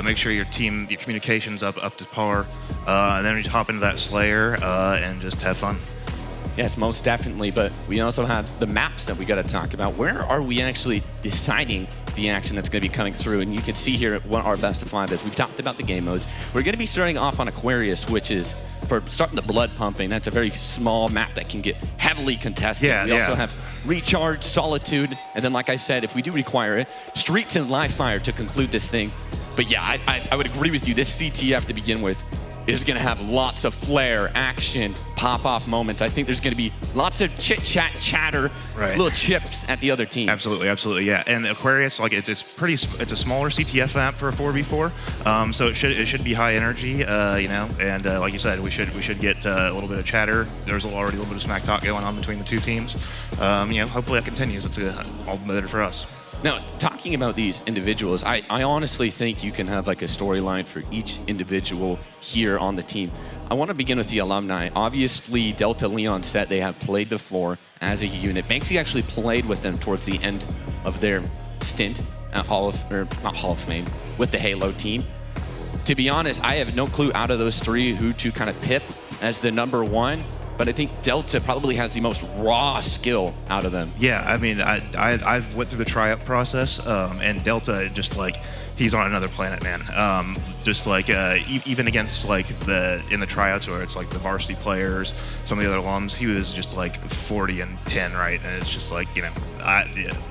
make sure your communication's up to par, and then we just hop into that Slayer and just have fun. Yes, most definitely, but we also have the maps that we got to talk about. Where are we actually deciding the action that's going to be coming through? And you can see here what our best of 5 is. We've talked about the game modes. We're going to be starting off on Aquarius, which is for starting the blood pumping. That's a very small map that can get heavily contested. Yeah, we also have Recharge, Solitude, and then like I said, if we do require it, Streets and Live Fire to conclude this thing. But yeah, I would agree with you. This CTF to begin with is going to have lots of flair, action, pop-off moments. I think there's going to be lots of chit-chat, chatter, little chips at the other team. Absolutely, yeah. And Aquarius, like it's a smaller CTF map for a 4v4, so it should be high energy, you know. And like you said, we should get a little bit of chatter. There's already a little bit of smack talk going on between the two teams. You know, hopefully that continues. It's all the better for us. Now, talking about these individuals, I honestly think you can have like a storyline for each individual here on the team. I want to begin with the alumni. Obviously, Delta, Leon, Set, they have played before as a unit. Banksy actually played with them towards the end of their stint at not Hall of Fame, with the Halo team. To be honest, I have no clue out of those three who to kind of pip as the number one, but I think Delta probably has the most raw skill out of them. Yeah, I mean, I've went through the tryout process, and Delta just like, he's on another planet, man. Just like even against like in the tryouts where it's like the varsity players, some of the other alums, he was just like 40-10, right? And it's just like, you know,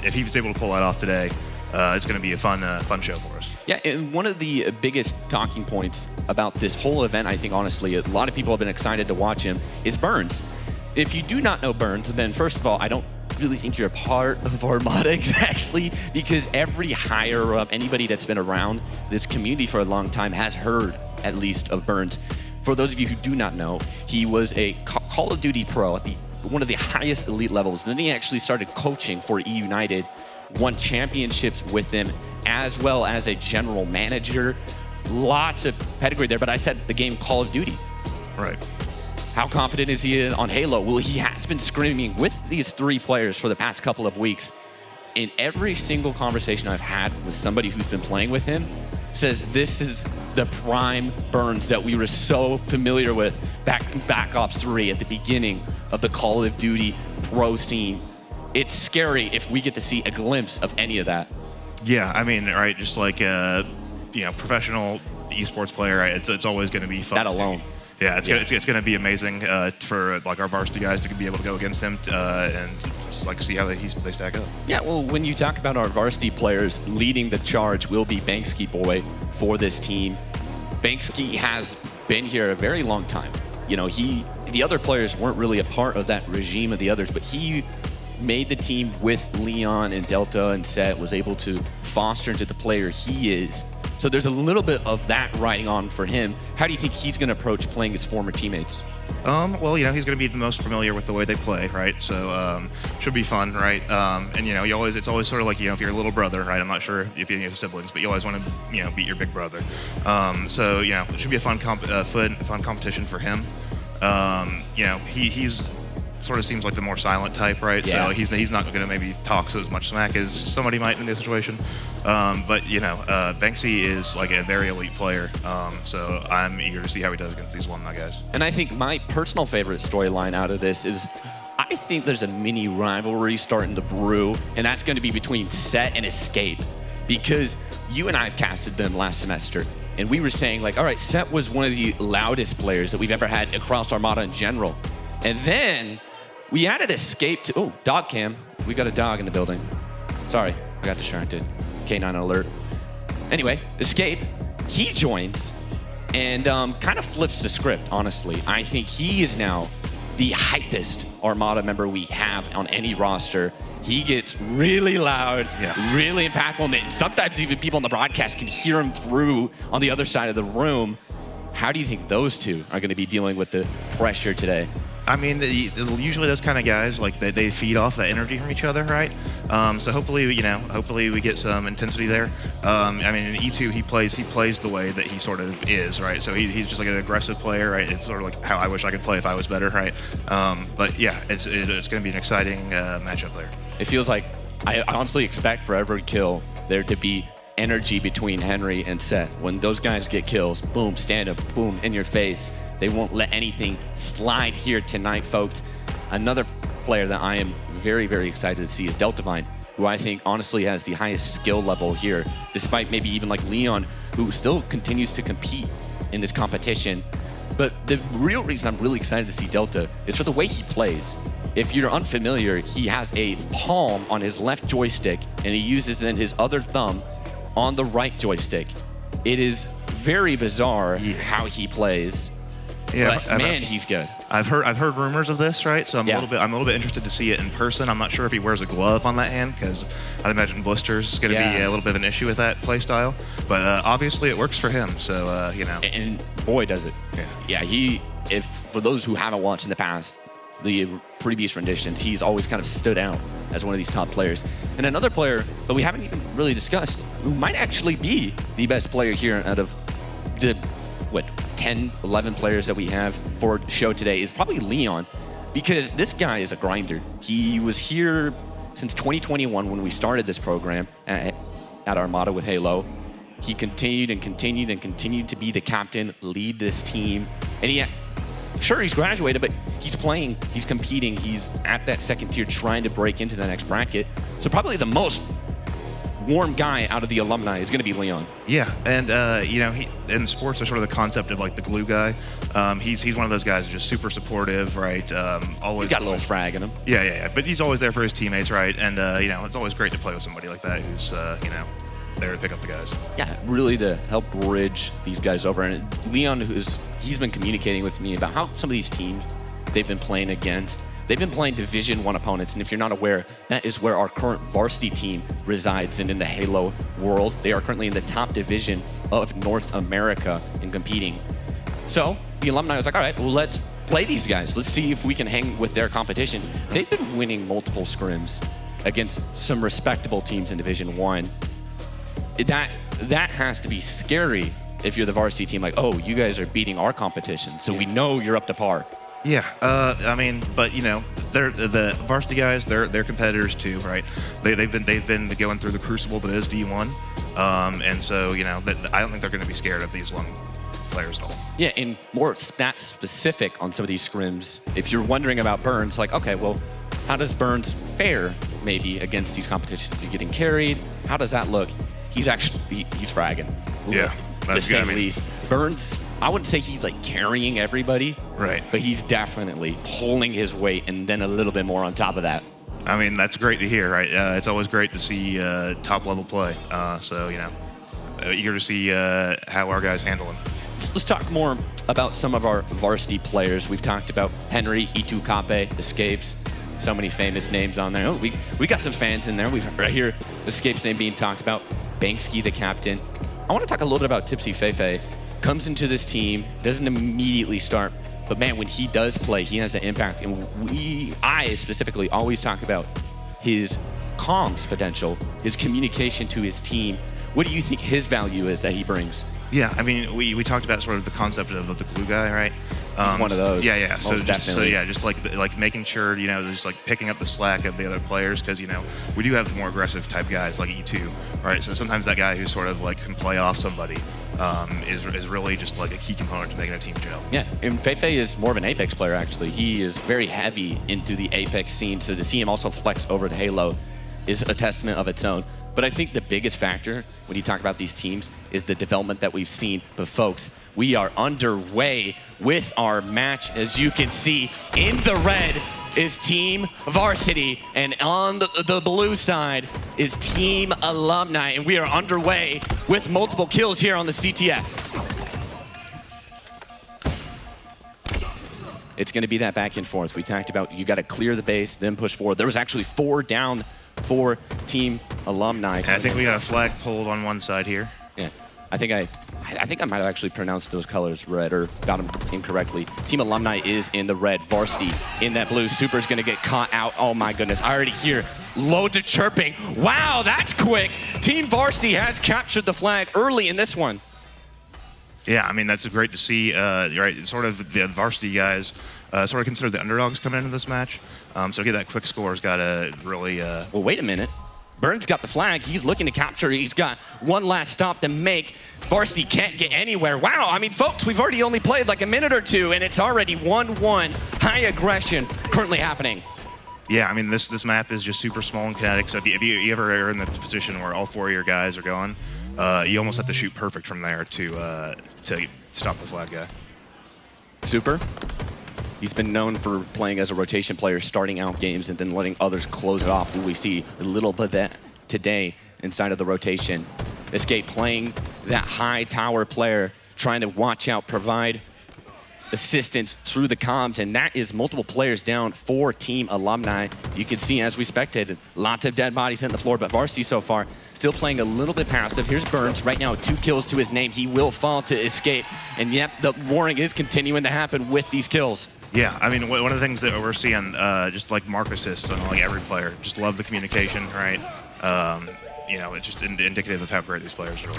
if he was able to pull that off today, it's going to be a fun show for us. Yeah, and one of the biggest talking points about this whole event, I think, honestly, a lot of people have been excited to watch him, is Burns. If you do not know Burns, then first of all, I don't really think you're a part of Armada exactly, because every higher up, anybody that's been around this community for a long time has heard at least of Burns. For those of you who do not know, he was a Call of Duty pro at one of the highest elite levels. Then he actually started coaching for E United, won championships with them, as well as a general manager. Lots of pedigree there, but I said the game Call of Duty. Right. How confident is he on Halo? Well, he has been screaming with these three players for the past couple of weeks. In every single conversation I've had with somebody who's been playing with him, says this is the prime Burns that we were so familiar with back in Black Ops 3 at the beginning of the Call of Duty pro scene. It's scary if we get to see a glimpse of any of that. Yeah, I mean, right, just like you know, professional esports player, right? It's always going to be fun. That alone. Yeah, it's going to be amazing for like our varsity guys to be able to go against him and just like see how they stack up. Yeah, well, when you talk about our varsity players, leading the charge will be Banksy Boy for this team. Banksy has been here a very long time. You know, the other players weren't really a part of that regime of the others, but he made the team with Leon and Delta and Set, was able to foster into the player he is. So there's a little bit of that riding on for him. How do you think he's going to approach playing his former teammates? Well, you know, he's going to be the most familiar with the way they play, right? So should be fun, right? And you know, it's always sort of like, you know, if you're a little brother, right? I'm not sure if you have siblings, but you always want to, you know, beat your big brother. So you know, it should be a fun competition for him. You know, he's sort of seems like the more silent type, right? Yeah. So he's not going to maybe talk so as much smack as somebody might in this situation. But you know, Banksy is like a very elite player. So I'm eager to see how he does against these alumni guys. And I think my personal favorite storyline out of this is, I think there's a mini rivalry starting to brew, and that's going to be between Set and Escape, because you and I have casted them last semester, and we were saying like, all right, Set was one of the loudest players that we've ever had across Armada in general, and then we added Escape to, oh, dog cam. We got a dog in the building. Sorry, I got distracted. K9 alert. Anyway, Escape, he joins and kind of flips the script, honestly. I think he is now the hypest Armada member we have on any roster. He gets really loud, really impactful, and sometimes even people on the broadcast can hear him through on the other side of the room. How do you think those two are going to be dealing with the pressure today? I mean, usually those kind of guys, like they feed off that energy from each other, right? So hopefully, you know, we get some intensity there. I mean, in E2, he plays the way that he sort of is, right? So he's just like an aggressive player, right? It's sort of like how I wish I could play if I was better, right? But yeah, it's going to be an exciting matchup there. It feels like I honestly expect for every kill there to be energy between Henry and Seth. When those guys get kills, boom, stand up, boom, in your face. They won't let anything slide here tonight, folks. Another player that I am very, very excited to see is Deltavine, who I think honestly has the highest skill level here, despite maybe even like Leon, who still continues to compete in this competition. But the real reason I'm really excited to see Delta is for the way he plays. If you're unfamiliar, he has a palm on his left joystick, and he uses then his other thumb on the right joystick. It is very bizarre how he plays. Yeah, but man, he's good. I've heard rumors of this, right? So I'm a little bit interested to see it in person. I'm not sure if he wears a glove on that hand, because I'd imagine blisters is going to be a little bit of an issue with that play style. But obviously it works for him, so you know. And boy, does it. Yeah, for those who haven't watched in the past, the previous renditions, he's always kind of stood out as one of these top players. And another player that we haven't even really discussed, who might actually be the best player here out of the 10, 11 players that we have for the show today, is probably Leon, because this guy is a grinder. He was here since 2021 when we started this program at Armada with Halo. He continued and continued and continued to be the captain, lead this team. And sure, he's graduated, but he's playing, he's competing, he's at that second tier trying to break into the next bracket. So probably the most warm guy out of the alumni is going to be Leon. Yeah, and you know, in sports, there's sort of the concept of like the glue guy. He's one of those guys who's just super supportive, right? Always he's got a little frag in him. Yeah. But he's always there for his teammates, right? And you know, it's always great to play with somebody like that who's you know, there to pick up the guys. Yeah, really to help bridge these guys over. And Leon, he's been communicating with me about how some of these teams they've been playing against. They've been playing Division I opponents, and if you're not aware, that is where our current varsity team resides and in the Halo world. They are currently in the top division of North America and competing. So the alumni was like, all right, well, let's play these guys. Let's see if we can hang with their competition. They've been winning multiple scrims against some respectable teams in Division I. That has to be scary if you're the varsity team, like, oh, you guys are beating our competition, so we know you're up to par. Yeah, I mean, but you know, they're the varsity guys. They're competitors too, right? They've been going through the crucible that is D1, and so you know, I don't think they're going to be scared of these young players at all. Yeah, and more stat specific on some of these scrims. If you're wondering about Burns, like, okay, well, how does Burns fare maybe against these competitions? Is he getting carried? How does that look? He's fragging. Yeah, that's good. I mean, least. Burns, I wouldn't say he's like carrying everybody, right? But he's definitely pulling his weight and then a little bit more on top of that. I mean, that's great to hear, right? It's always great to see top level play. So you know, eager to see how our guys handle him. Let's talk more about some of our varsity players. We've talked about Henry, Itu Kape, Escapes. So many famous names on there. Oh, we got some fans in there. We've right here, Escape's name being talked about. Banksky, the captain. I want to talk a little bit about Tipsy Feifei. Comes into this team, doesn't immediately start, but man, when he does play, he has an impact. And I specifically always talk about his comms potential, his communication to his team. What do you think his value is that he brings? Yeah, I mean, we talked about sort of the concept of the glue guy, right? He's one of those. Yeah. So definitely. just like making sure, you know, just like picking up the slack of the other players, because you know we do have more aggressive type guys like E2, right? So sometimes that guy who sort of like can play off somebody is really just like a key component to making a team gel. Yeah, and Feifei is more of an Apex player actually. He is very heavy into the Apex scene, so to see him also flex over to Halo is a testament of its own. But I think the biggest factor when you talk about these teams is the development that we've seen. But folks, we are underway with our match. As you can see, in the red is Team Varsity, and on the blue side is Team Alumni, and we are underway with multiple kills here on the CTF. It's going to be that back and forth. We talked about you got to clear the base, then push forward. There was actually 4 down for Team Alumni. And I think we got a flag pulled on one side here. Yeah, I think I might have actually pronounced those colors red or got them incorrectly. Team Alumni is in the red, Varsity in that blue. Super's gonna get caught out. Oh my goodness, I already hear loads of chirping. Wow, that's quick. Team Varsity has captured the flag early in this one. Yeah, I mean, that's great to see, right? Sort of the varsity guys sort of consider the underdogs coming into this match. So get that quick score's got to really... Well, wait a minute. Burns got the flag. He's looking to capture. He's got one last stop to make. Varsity can't get anywhere. Wow, I mean, folks, we've already only played like a minute or two, and it's already 1-1. High aggression currently happening. Yeah, I mean, this map is just super small and kinetic, so if you ever are in the position where all 4 of your guys are going, you almost have to shoot perfect from there to stop the flag guy. Super. He's been known for playing as a rotation player, starting out games and then letting others close it off. We see a little bit of that today inside of the rotation. Escape playing that high tower player, trying to watch out, provide assistance through the comms, and that is multiple players down for Team Alumni. You can see as we spectated, lots of dead bodies hitting the floor, but Varsity so far still playing a little bit passive. Here's Burns right now, 2 kills to his name. He will fall to Escape, and yep, the warring is continuing to happen with these kills. Yeah, I mean, one of the things that we're seeing, just like mark assists on like every player, just love the communication, right? You know, it's just indicative of how great these players are.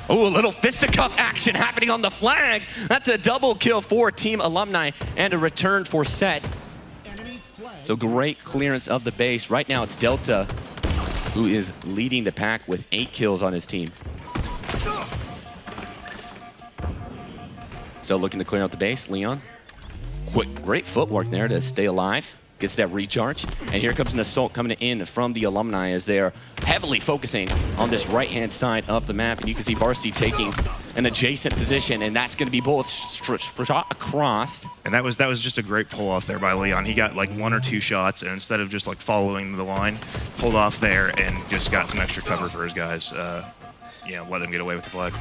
Oh, a little fisticuff action happening on the flag. That's a double kill for Team Alumni and a return for set. So great clearance of the base. Right now it's Delta who is leading the pack with 8 kills on his team. Still looking to clear out the base, Leon. Great footwork there to stay alive. Gets that recharge. And here comes an assault coming in from the alumni as they're heavily focusing on this right-hand side of the map. And you can see Varsity taking an adjacent position, and that's going to be bullets shot across. And that was just a great pull off there by Leon. He got like 1 or 2 shots, and instead of just like following the line, pulled off there and just got some extra cover for his guys. Let them get away with the flag.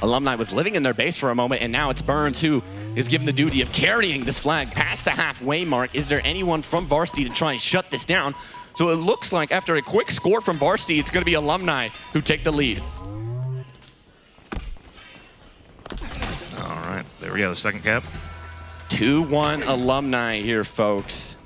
Alumni was living in their base for a moment, and now it's Burns who is given the duty of carrying this flag past the halfway mark. Is there anyone from Varsity to try and shut this down? So it looks like after a quick score from Varsity, it's going to be Alumni who take the lead. All right, there we go, the second cap. 2-1 Alumni here, folks,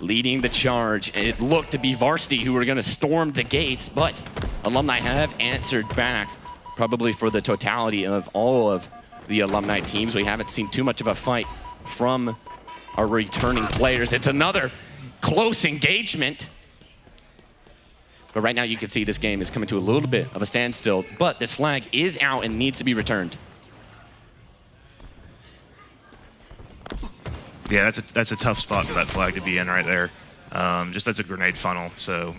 leading the charge. And it looked to be Varsity who were going to storm the gates, but Alumni have answered back. Probably for the totality of all of the alumni teams. We haven't seen too much of a fight from our returning players. It's another close engagement. But right now you can see this game is coming to a little bit of a standstill, but this flag is out and needs to be returned. Yeah, that's a tough spot for that flag to be in right there. Just as a grenade funnel, so,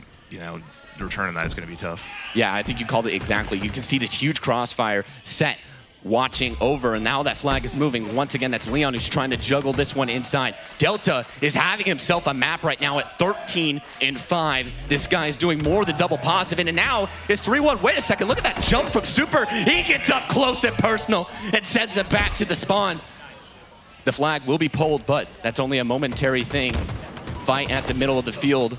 returning that is going to be tough. Yeah, I think you called it exactly. You can see this huge crossfire set watching over, and now that flag is moving. Once again, that's Leon who's trying to juggle this one inside. Delta is having himself a map right now at 13-5. This guy's doing more than double positive, and now it's 3-1. Wait a second, look at that jump from Super. He gets up close and personal and sends it back to the spawn. The flag will be pulled, but that's only a momentary thing. Fight at the middle of the field.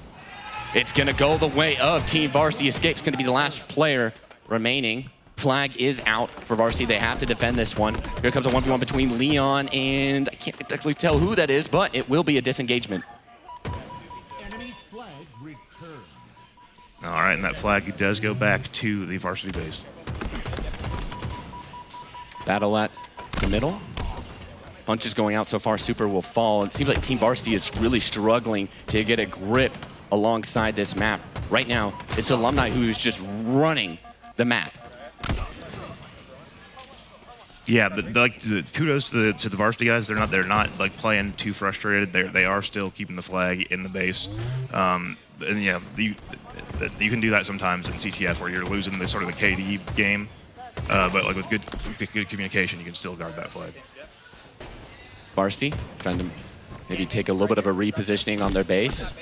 It's going to go the way of Team Varsity. Escape's going to be the last player remaining. Flag is out for Varsity. They have to defend this one. Here comes a 1v1 between Leon and I can't exactly tell who that is, but it will be a disengagement. Enemy flag returned. All right, and that flag does go back to the Varsity base. Battle at the middle. Punches going out so far. Super will fall. It seems like Team Varsity is really struggling to get a grip alongside this map. Right now, it's Alumni who's just running the map. Yeah, but kudos to the Varsity guys. They're not like playing too frustrated. They are still keeping the flag in the base. And yeah, you can do that sometimes in CTF where you're losing the sort of the KD game, but like with good communication, you can still guard that flag. Varsity trying to maybe take a little bit of a repositioning on their base.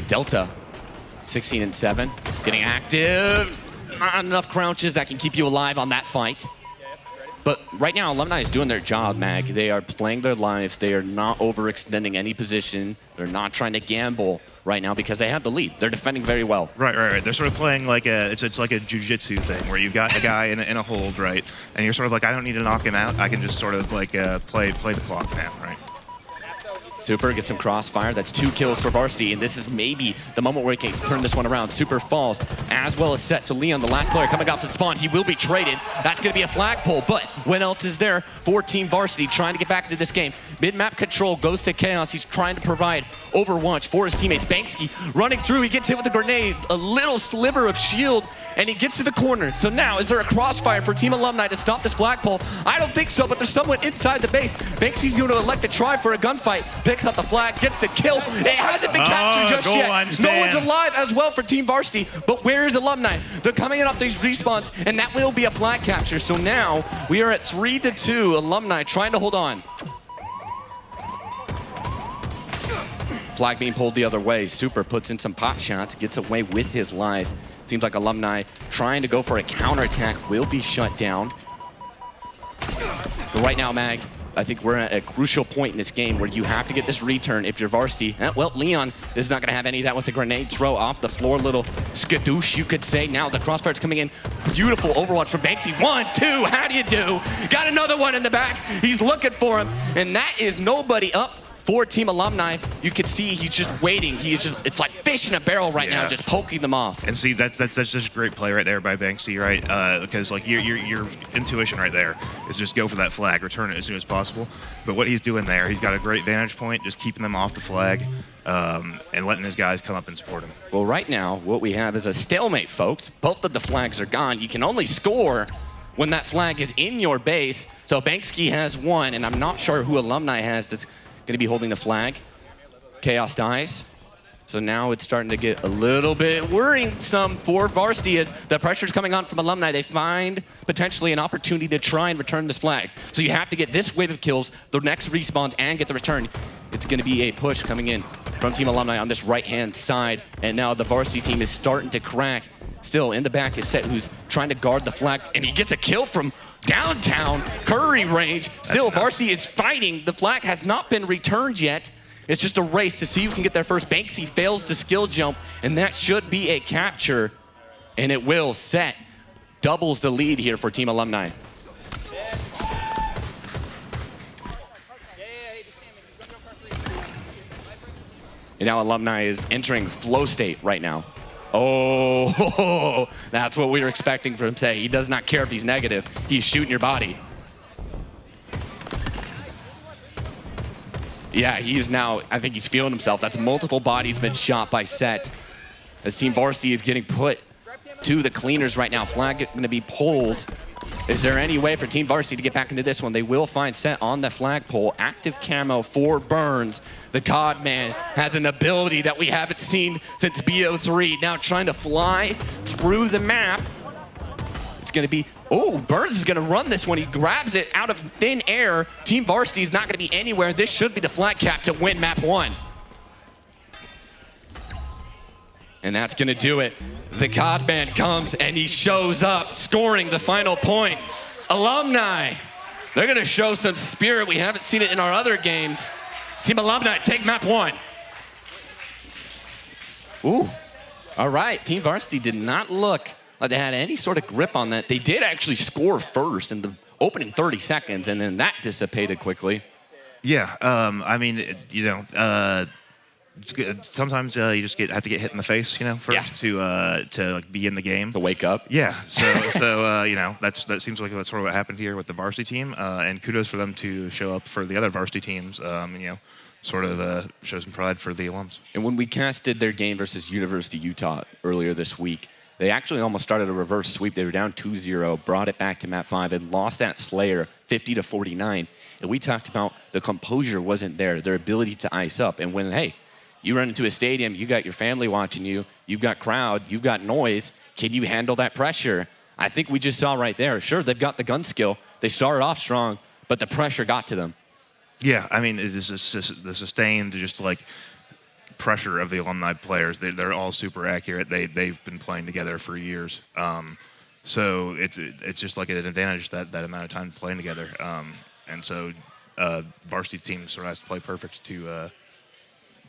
Delta, 16-7, getting active. Not enough crouches that can keep you alive on that fight. But right now, Alumni is doing their job, Mag. They are playing their lives. They are not overextending any position. They're not trying to gamble right now because they have the lead. They're defending very well. Right. They're sort of playing like it's like a jiu-jitsu thing where you've got a guy in a hold, right? And you're sort of like, I don't need to knock him out. I can just sort of like play the clock now, right? Super gets some crossfire. That's 2 kills for Varsity, and this is maybe the moment where he can turn this one around. Super falls as well as set. So Leon, the last player coming off the spawn, he will be traded. That's going to be a flagpole, but what else is there for Team Varsity trying to get back into this game? Mid-map control goes to Chaos. He's trying to provide overwatch for his teammates. Banksy running through. He gets hit with a grenade, a little sliver of shield, and he gets to the corner. So now, is there a crossfire for Team Alumni to stop this flagpole? I don't think so, but there's someone inside the base. Banksy's going to elect to try for a gunfight. Picks up the flag, gets the kill. It hasn't been captured just yet. No one's alive as well for Team Varsity, but where is Alumni? They're coming in off these respawns, and that will be a flag capture. So now we are at 3-2. Alumni trying to hold on. Flag being pulled the other way. Super puts in some pot shots, gets away with his life. Seems like Alumni trying to go for a counterattack will be shut down. But right now, Mag, I think we're at a crucial point in this game where you have to get this return if you're Varsity. Well, Leon is not going to have any of that with a grenade throw off the floor. Little skadoosh, you could say. Now the crossfire's coming in. Beautiful overwatch from Banksy. 1, 2, how do you do? Got another one in the back. He's looking for him, and that is nobody up for Team Alumni, you can see he's just waiting. It's like fish in a barrel right now, just poking them off. And see, that's just a great play right there by Banksy, right? Because like your intuition right there is just go for that flag, return it as soon as possible. But what he's doing there, he's got a great vantage point, just keeping them off the flag and letting his guys come up and support him. Well, right now, what we have is a stalemate, folks. Both of the flags are gone. You can only score when that flag is in your base. So Banksy has one, and I'm not sure who Alumni has that's going to be holding the flag. Chaos dies. So now it's starting to get a little bit worrisome for varsity as the pressure's coming on from Alumni. They find potentially an opportunity to try and return this flag. So you have to get this wave of kills, the next respawns, and get the return. It's going to be a push coming in from Team Alumni on this right-hand side. And now the varsity team is starting to crack. Still in the back is Set, who's trying to guard the flag, and he gets a kill from downtown Curry range. Still, varsity is fighting. The flag has not been returned yet. It's just a race to see who can get there first. Banksy fails to skill jump, and that should be a capture, and it will. Set doubles the lead here for Team Alumni. And now Alumni is entering flow state right now. Oh, that's what we were expecting from him to say. He does not care if he's negative. He's shooting your body. Yeah, he is now, I think he's feeling himself. That's multiple bodies been shot by Set. As Team Varsity is getting put to the cleaners right now. Flag going to be pulled. Is there any way for Team Varsity to get back into this one? They will find Set on the flagpole. Active camo for Burns. The God Man has an ability that we haven't seen since BO3. Now trying to fly through the map. It's going to be, oh, Burns is going to run this one. He grabs it out of thin air. Team Varsity is not going to be anywhere. This should be the flag cap to win map 1. And that's going to do it. The God Man comes and he shows up, scoring the final point. Alumni, they're going to show some spirit. We haven't seen it in our other games. Team Alumni, take map 1. Ooh, all right. Team Varsity did not look like they had any sort of grip on that. They did actually score first in the opening 30 seconds, and then that dissipated quickly. Yeah, I mean, you know, sometimes you just have to get hit in the face, you know, first to like, be in the game. To wake up. Yeah. So you know, that seems like that's sort of what happened here with the varsity team, and kudos for them to show up for the other varsity teams. And, you know, sort of show some pride for the alums. And when we casted their game versus University of Utah earlier this week, they actually almost started a reverse sweep. They were down 2-0, brought it back to map 5, and lost that Slayer 50-49. And we talked about the composure wasn't there, their ability to ice up. And when, hey, you run into a stadium, you got your family watching you, you've got crowd, you've got noise, can you handle that pressure? I think we just saw right there, sure, they've got the gun skill, they started off strong, but the pressure got to them. Yeah, I mean, it's just the sustained, just like, pressure of the alumni players. They're all super accurate. They've been playing together for years. So it's just like an advantage that amount of time playing together. And so varsity team sort of has to play perfect to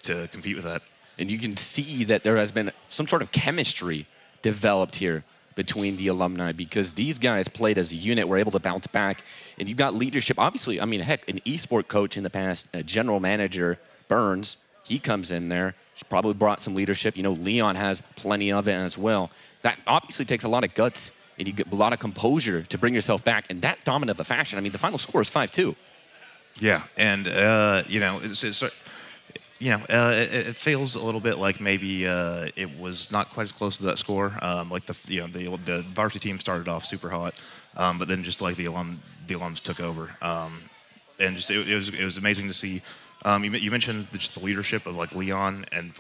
compete with that. And you can see that there has been some sort of chemistry developed here between the alumni, because these guys played as a unit, were able to bounce back, and you've got leadership. Obviously, I mean, heck, an esport coach in the past, a general manager, Burns, he comes in there, he's probably brought some leadership. You know, Leon has plenty of it as well. That obviously takes a lot of guts, and you get a lot of composure to bring yourself back in that dominant of a fashion. I mean, the final score is 5-2. Yeah, and you know, it feels a little bit like maybe it was not quite as close to that score. Like the varsity team started off super hot, but then just like the alums took over, and just it was amazing to see. You mentioned just the leadership of like Leon, and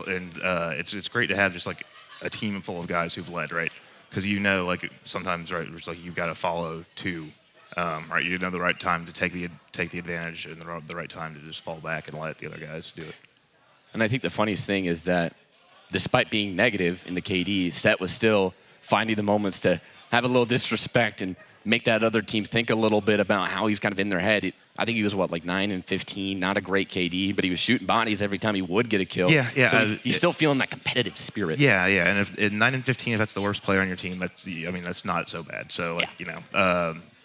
it's great to have just like a team full of guys who've led, right? Because you know, like sometimes, right, it's like you've got to follow too. Right, you know the right time to take the advantage, and the right time to just fall back and let the other guys do it. And I think the funniest thing is that despite being negative in the KD, Set was still finding the moments to have a little disrespect and make that other team think a little bit about how he's kind of in their head. I think he was, what, like 9-15, not a great KD, but he was shooting bodies every time he would get a kill. Yeah. So he's still feeling that competitive spirit. Yeah, and if 9-15, if that's the worst player on your team, that's not so bad. So, like, you know,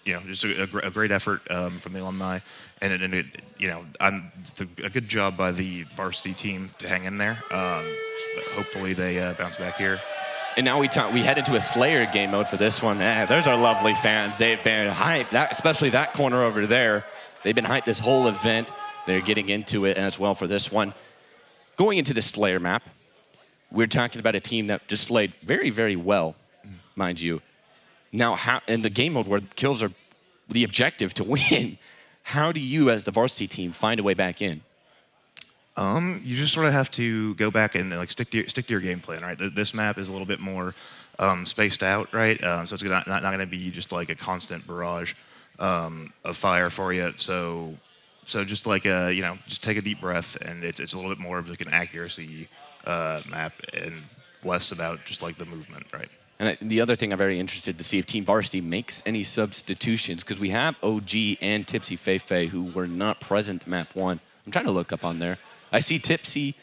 just a great effort from the alumni, and it's a good job by the varsity team to hang in there. Hopefully they bounce back here. And now we head into a Slayer game mode for this one. There's our lovely fans. They've been hyped, especially that corner over there. They've been hyped this whole event. They're getting into it as well for this one. Going into the Slayer map, we're talking about a team that just slayed very, very well, mind you. Now, in the game mode where kills are the objective to win, how do you, as the varsity team, find a way back in? You just sort of have to go back and stick to your game plan, right? This map is a little bit more spaced out, right? So it's not going to be just like a constant barrage of fire for you. So just just take a deep breath, and it's a little bit more of like an accuracy map and less about just like the movement, right? And the other thing I'm very interested to see if Team Varsity makes any substitutions, because we have OG and Tipsy Feifei who were not present map 1. I'm trying to look up on there. I see Tipsy.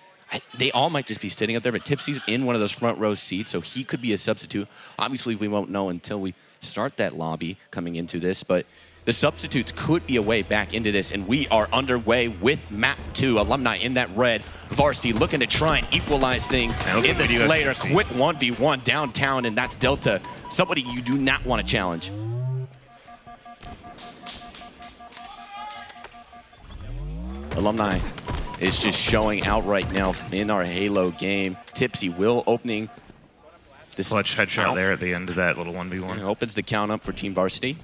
They all might just be sitting up there, but Tipsy's in one of those front row seats, so he could be a substitute. Obviously, we won't know until we start that lobby coming into this, but the substitutes could be a way back into this, and we are underway with map 2. Alumni in that red. Varsity looking to try and equalize things in the Slayer. Quick 1v1 downtown, and that's Delta. Somebody you do not want to challenge. Alumni is just showing out right now in our Halo game. Tipsy will opening this clutch headshot there at the end of that little 1v1. It opens the count up for Team Varsity.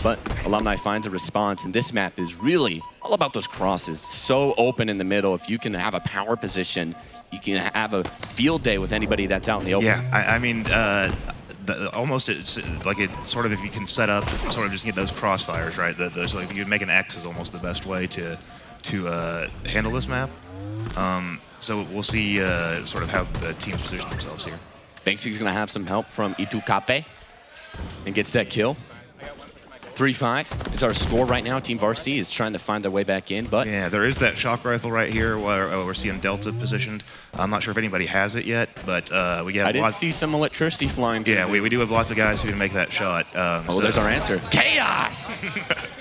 But Alumni finds a response, and this map is really all about those crosses. So open in the middle. If you can have a power position, you can have a field day with anybody that's out in the open. Yeah, I mean, almost it's like it sort of, if you can set up, sort of just get those crossfires, right? So if you can make an X is almost the best way to handle this map. So we'll see sort of how the teams position themselves here. Banksy's going to have some help from Itukape and gets that kill. 3-5 is our score right now. Team Varsity is trying to find their way back in, but... Yeah, there is that shock rifle right here where we're seeing Delta positioned. I'm not sure if anybody has it yet, but we have I did see some electricity flying. Yeah, we do have lots of guys who can make that shot. So there's our answer. Chaos!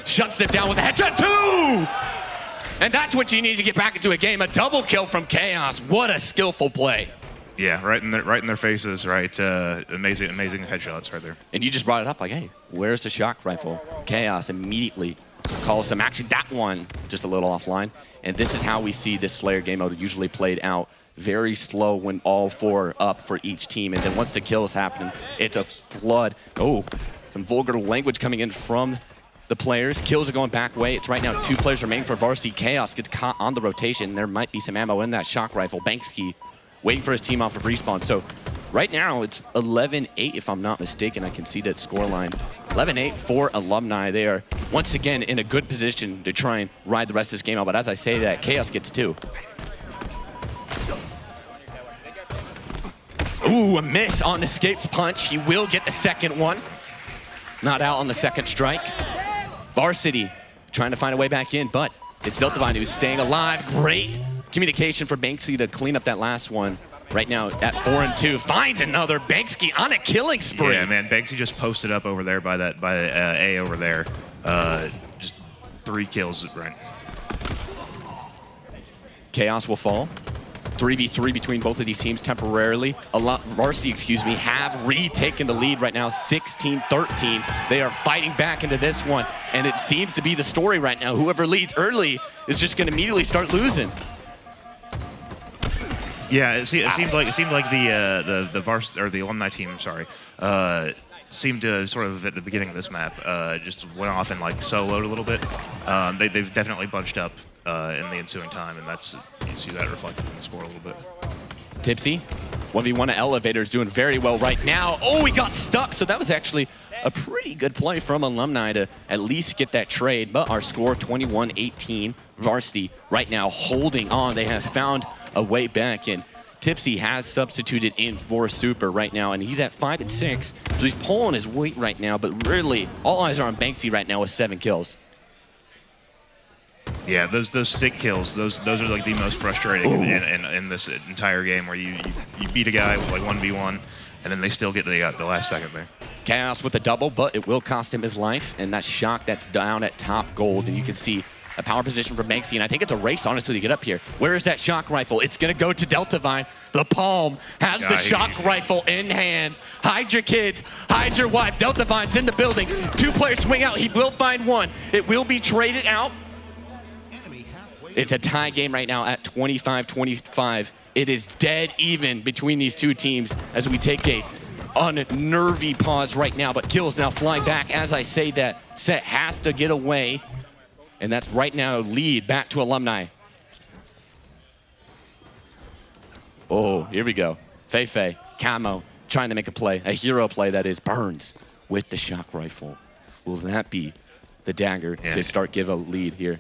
Shuts them down with a headshot, 2! And that's what you need to get back into a game. A double kill from Chaos. What a skillful play. Yeah, right in their faces, right? Amazing headshots right there. And you just brought it up like, hey, where's the shock rifle? Chaos immediately calls them. Actually, that one just a little offline. And this is how we see this Slayer game mode usually played out. Very slow when all 4 are up for each team. And then once the kill is happening, it's a flood. Oh, some vulgar language coming in from the players. Kills are going back way. It's right now 2 players remain for Varsity. Chaos gets caught on the rotation. There might be some ammo in that shock rifle. Banksy waiting for his team off of respawn. So right now it's 11-8 if I'm not mistaken. I can see that scoreline. 11-8 for Alumni. They are once again in a good position to try and ride the rest of this game out. But as I say that, Chaos gets 2. Ooh, a miss on Escape's punch. He will get the second one. Not out on the second strike. Varsity trying to find a way back in, but it's Deltavine who's staying alive. Great communication for Banksy to clean up that last one. Right now at 4-2, finds another. Banksy on a killing spree. Yeah, man, Banksy just posted up over there by A over there. Just 3 kills, right? Chaos will fall. 3v3 between both of these teams temporarily. Varsity, have retaken the lead right now, 16-13. They are fighting back into this one, and it seems to be the story right now. Whoever leads early is just going to immediately start losing. Yeah, it seemed like the varsity or the alumni team, seemed to sort of at the beginning of this map just went off and like soloed a little bit. They've definitely bunched up in the ensuing time, and you see that reflected in the score a little bit. Tipsy, 1v1 at Elevator is doing very well right now. Oh, he got stuck, so that was actually a pretty good play from Alumni to at least get that trade. But our score 21-18, Varsity right now holding on. They have found a way back, and Tipsy has substituted in for Super right now, and he's at 5-6, so he's pulling his weight right now, but really all eyes are on Banksy right now with 7 kills. Yeah, those stick kills, those are like the most frustrating in this entire game, where you beat a guy with like 1v1, and then they still get the last second there. Chaos with a double, but it will cost him his life. And that shock that's down at top gold. And you can see a power position for Banksy. And I think it's a race, honestly, to get up here. Where is that shock rifle? It's going to go to Delta Vine. The Palm has the shock rifle in hand. Hide your kids. Hide your wife. Delta Vine's in the building. 2 players swing out. He will find one. It will be traded out. It's a tie game right now at 25-25. It is dead even between these two teams as we take a unnervy pause right now, but kills now flying back. As I say that, Set has to get away, and that's right now lead back to Alumni. Oh, here we go. Feifei, Camo, trying to make a play, a hero play that is. Burns with the shock rifle. Will that be the dagger to start give a lead here?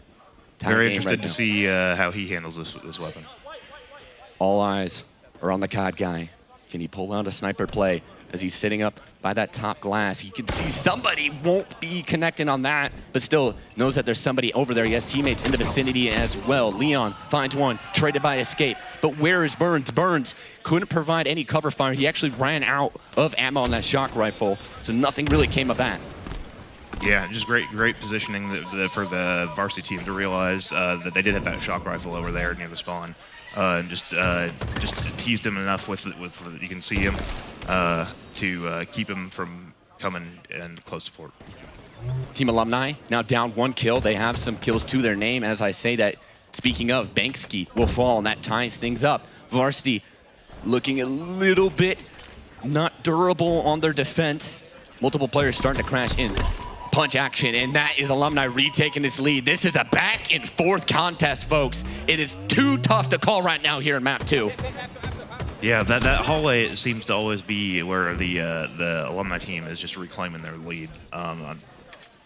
Very interested to see how he handles this weapon. All eyes are on the COD guy. Can he pull out a sniper play as he's sitting up by that top glass? He can see somebody won't be connecting on that, but still knows that there's somebody over there. He has teammates in the vicinity as well. Leon finds one, traded by Escape. But where is Burns? Burns couldn't provide any cover fire. He actually ran out of ammo on that shock rifle, so nothing really came of that. Yeah, just great positioning for the varsity team to realize that they did have that shock rifle over there near the spawn, and just teased him enough with you can see him to keep him from coming in close support. Team Alumni now down 1 kill. They have some kills to their name. As I say that, speaking of, Banksy will fall, and that ties things up. Varsity looking a little bit not durable on their defense. Multiple players starting to crash in. Punch action, and that is Alumni retaking this lead. This is a back and forth contest, folks. It is too tough to call right now here in map 2. Yeah, that hallway seems to always be where the Alumni team is just reclaiming their lead. I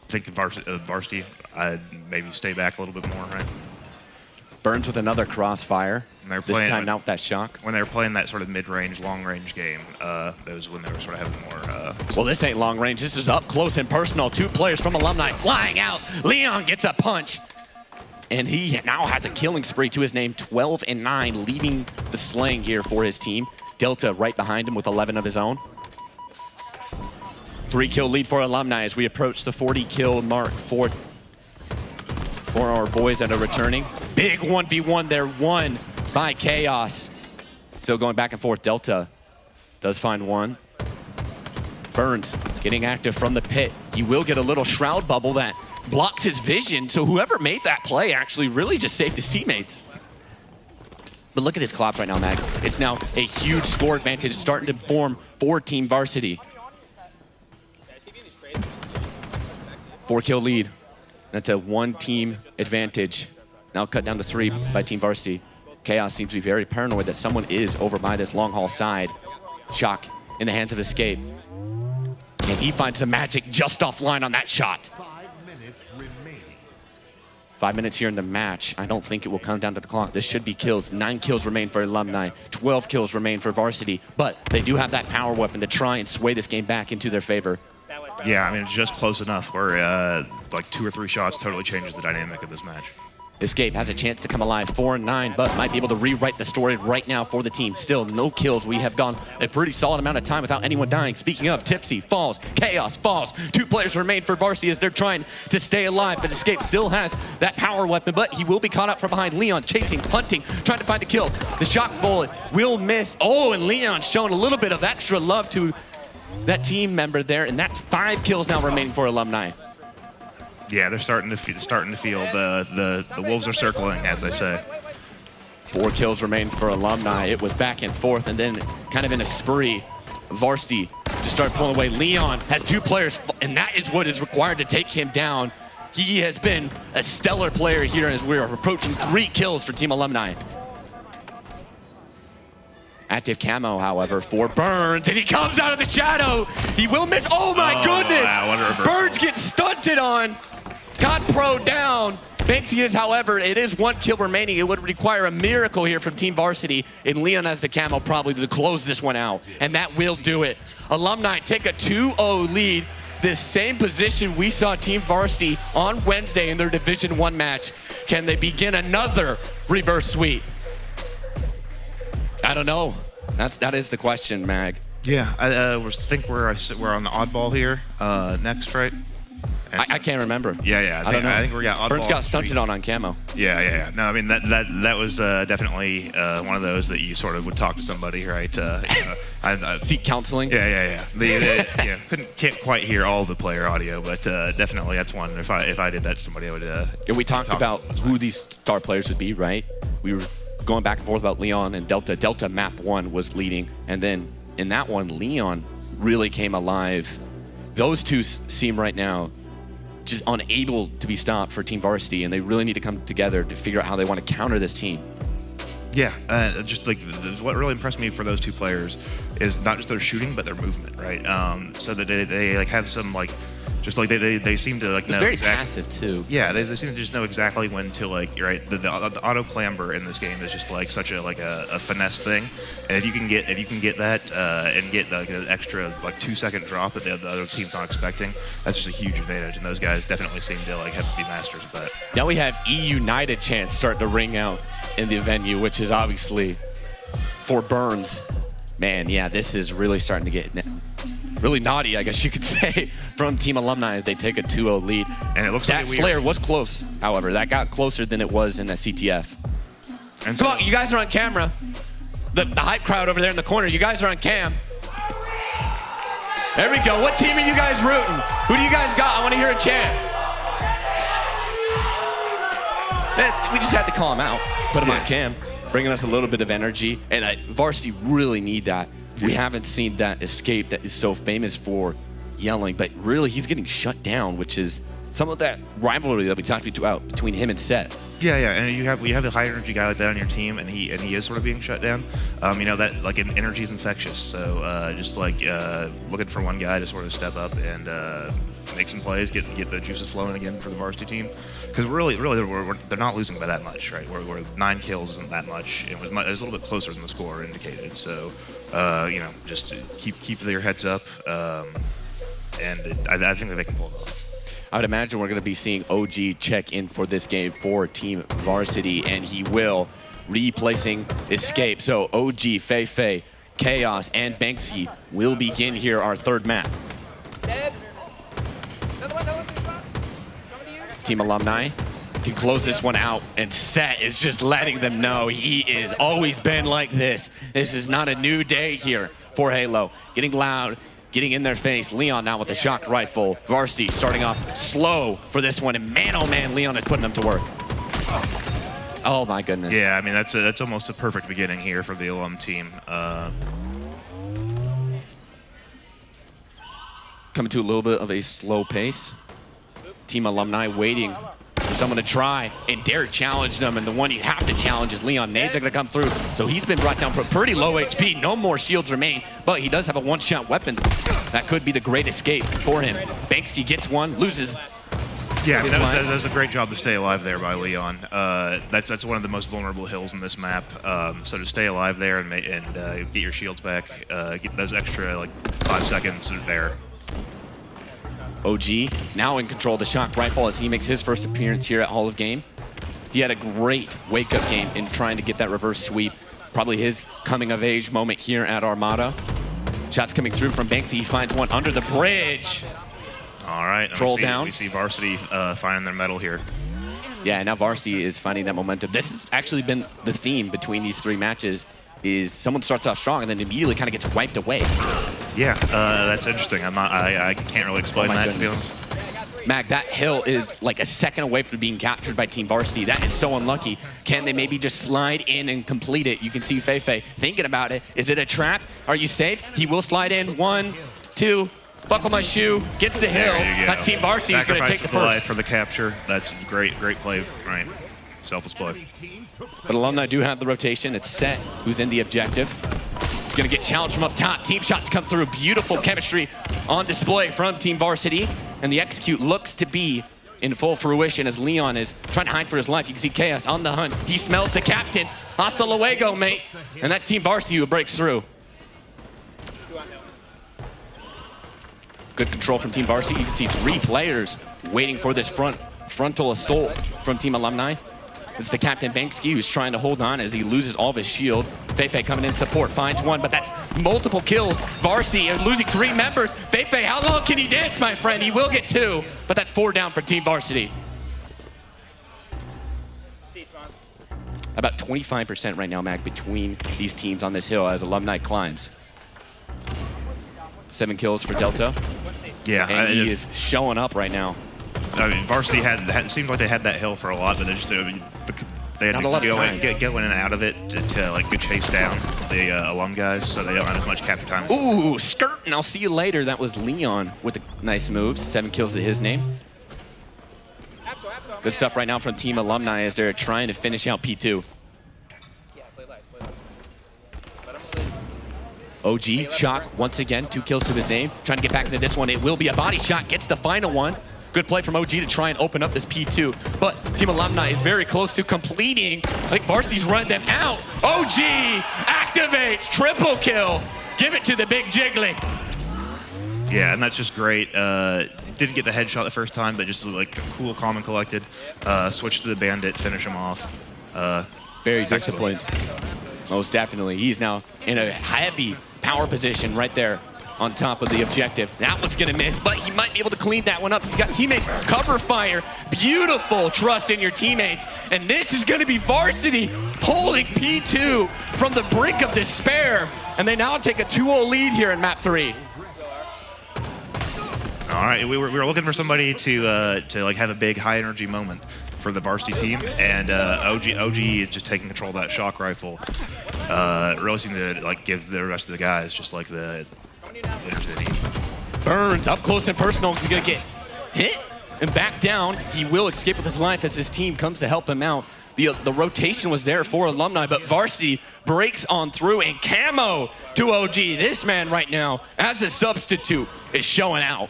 think varsity, I'd maybe stay back a little bit more, right? Burns with another crossfire. This time now with that shock. When they were playing that sort of mid-range, long-range game, that was when they were sort of having more... Well, this ain't long range. This is up close and personal. 2 players from Alumni flying out. Leon gets a punch. And he now has a killing spree to his name, 12-9, leading the slaying here for his team. Delta right behind him with 11 of his own. 3-kill lead for Alumni as we approach the 40-kill mark for our boys that are returning. Big 1v1 there, won by Chaos. Still going back and forth. Delta does find one. Burns getting active from the pit. He will get a little shroud bubble that blocks his vision. So whoever made that play actually really just saved his teammates. But look at his collapse right now, Mag. It's now a huge score advantage starting to form for Team Varsity. 4-kill lead. That's a 1-team advantage. Now cut down to 3 by Team Varsity. Chaos seems to be very paranoid that someone is over by this long haul side. Shock in the hands of Escape. And he finds the magic just offline on that shot. 5 minutes remaining. 5 minutes here in the match. I don't think it will come down to the clock. This should be kills. 9 kills remain for Alumni. 12 kills remain for Varsity. But they do have that power weapon to try and sway this game back into their favor. Yeah, I mean, it's just close enough where like 2 or 3 shots totally changes the dynamic of this match. Escape has a chance to come alive, 4-9, but might be able to rewrite the story right now for the team. Still no kills. We have gone a pretty solid amount of time without anyone dying. Speaking of, Tipsy falls, Chaos falls. 2 players remain for Varsity as they're trying to stay alive, but Escape still has that power weapon, but he will be caught up from behind. Leon chasing, hunting, trying to find the kill. The shock bullet will miss. Oh, and Leon showing a little bit of extra love to that team member there, and that's 5 kills now remaining for Alumni. Yeah, they're starting to feel the wolves are circling, as they say. 4 kills remain for Alumni. It was back and forth, and then kind of in a spree, Varsity just started pulling away. Leon has 2 players, and that is what is required to take him down. He has been a stellar player here as we are approaching 3 kills for Team Alumni. Active camo, however, for Burns, and he comes out of the shadow. He will miss. Oh my goodness! Wow, Burns gets stunted on. Got pro down. Banksy is, however, it is 1 kill remaining. It would require a miracle here from Team Varsity, and Leon has the camo probably to close this one out, and that will do it. Alumni take a 2-0 lead. This same position we saw Team Varsity on Wednesday in their Division 1 match. Can they begin another reverse sweep? I don't know. That is the question, Mag. Yeah, I think we're on the oddball here next, right? I can't remember. Yeah. I don't know. I think we got oddball. Burns got stunted on camo. Yeah. No, I mean that was definitely one of those that you sort of would talk to somebody, right? Seek counseling. Yeah. Can't quite hear all the player audio, but definitely that's one. If I did that to somebody, I would. And we talked about who these star players would be, right? We were going back and forth about Leon and Delta. Delta map 1 was leading, and then in that one, Leon really came alive. Those two seem right now just unable to be stopped for Team Varsity, and they really need to come together to figure out how they want to counter this team. Yeah, just like what really impressed me for those two players is not just their shooting, but their movement, right? So that they like have some like, just like they seem to like know. It's very passive too. Yeah, they seem to just know exactly when to like. You're right. The auto clamber in this game is just like such a finesse thing, and if you can get that and get like an extra like 2-second drop that the other team's not expecting, that's just a huge advantage. And those guys definitely seem to like have to be masters of that. Now we have E-United chants starting to ring out in the venue, which is obviously for Burns. Man, yeah, this is really starting to get really naughty, I guess you could say, from Team Alumni as they take a 2-0 lead. And it looks that like Slayer was close, however. That got closer than it was in the CTF. And Come on, you guys are on camera. The hype crowd over there in the corner, you guys are on cam. There we go. What team are you guys rooting? Who do you guys got? I want to hear a chant. We just had to call him out, put him on cam, bringing us a little bit of energy. And Varsity really need that. We haven't seen that escape that is so famous for yelling, but really he's getting shut down, which is some of that rivalry that we talked about between him and Seth. Yeah, and you have a high energy guy like that on your team, and he is sort of being shut down. That like energy is infectious. So just like looking for one guy to sort of step up and make some plays, get the juices flowing again for the varsity team. Because really, they're not losing by that much, right? We're 9 kills isn't that much. It was a little bit closer than the score indicated. So just keep their heads up, and I think that they can pull it off. I would imagine we're going to be seeing OG check in for this game for Team Varsity, and he will, replacing Escape. So OG, Fei, Chaos, and Banksy will begin here our third map. Team Alumni can close this one out, and Set is just letting them know he is always been like this. This is not a new day here for Halo. Getting loud, getting in their face. Leon now with the shock rifle. Varsity starting off slow for this one, and man, oh man, Leon is putting them to work. Oh my goodness. Yeah, I mean, that's almost a perfect beginning here for the Alum team. Coming to a little bit of a slow pace. Team Alumni waiting for someone to try and dare challenge them, and the one you have to challenge is Leon. Nades are going to come through, so he's been brought down for pretty low HP. No more shields remain, but he does have a one-shot weapon. That could be the great escape for him. Banksy gets one, loses. Yeah, I mean, that was a great job to stay alive there by Leon. That's one of the most vulnerable hills in this map. So to stay alive there and get your shields back, get those extra like 5 seconds there. OG now in control of the shock rifle as he makes his first appearance here at Hall of Game. He had a great wake-up game in trying to get that reverse sweep. Probably his coming-of-age moment here at Armada. Shots coming through from Banksy. He finds one under the bridge. All right. Troll down. We see Varsity finding their medal here. Yeah, now Varsity is finding that momentum. This has actually been the theme between these 3 matches, is someone starts off strong and then immediately kind of gets wiped away. Yeah, that's interesting. I can't really explain that, to be honest. Mag, that hill is like a second away from being captured by Team Varsity. That is so unlucky. Can they maybe just slide in and complete it? You can see Fei thinking about it. Is it a trap? Are you safe? He will slide in. 1, 2, buckle my shoe, gets the hill. That Team Varsity is going to take the first. For the capture. That's great play, right? Selfless play. But Alumni do have the rotation. It's Set who's in the objective. He's going to get challenged from up top. Team shots come through. Beautiful chemistry on display from Team Varsity. And the execute looks to be in full fruition as Leon is trying to hide for his life. You can see Chaos on the hunt. He smells the captain. Hasta luego, mate. And that's Team Varsity who breaks through. Good control from Team Varsity. You can see 3 players waiting for this frontal assault from Team Alumni. It's the captain Banksky who's trying to hold on as he loses all of his shield. Feifei coming in support, finds one, but that's multiple kills. Varsity are losing 3 members. Feifei, how long can he dance, my friend? He will get 2, but that's 4 down for Team Varsity. About 25% right now, Mac, between these teams on this hill as Alumni climbs. 7 kills for Delta. Yeah, and he is showing up right now. I mean, Varsity had seemed like they had that hill for a lot, but they just they had Not to a lot of go time. in and out of it to like go chase down the alum guys, so they don't have as much capture time. Ooh, skirt, and I'll see you later. That was Leon with the nice moves. 7 kills to his name. Good stuff right now from Team Alumni as they're trying to finish out P2. OG, Shock, once again, 2 kills to his name. Trying to get back into this one. It will be a body shot, gets the final one. Good play from OG to try and open up this P2. But Team Alumni is very close to completing. I think Varsity's run them out. OG activates, triple kill. Give it to the big Jiggly. Yeah, and that's just great. Didn't get the headshot the first time, but just like cool, calm, and collected. Switch to the bandit, finish him off. Very disciplined. Most definitely. He's now in a heavy power position right there on top of the objective. That one's gonna miss, but he might be able to clean that one up. He's got teammates cover fire. Beautiful trust in your teammates. And this is gonna be Varsity holding P2 from the brink of despair. And they now take a 2-0 lead here in map 3. All right, we were looking for somebody to like have a big high energy moment for the Varsity team, and OG is just taking control of that shock rifle. Really seemed to like give the rest of the guys just like the energy they need. Burns up close and personal. He's gonna get hit and back down. He will escape with his life as his team comes to help him out. The rotation was there for Alumni, but Varsity breaks on through, and camo to OG. This man right now, as a substitute, is showing out.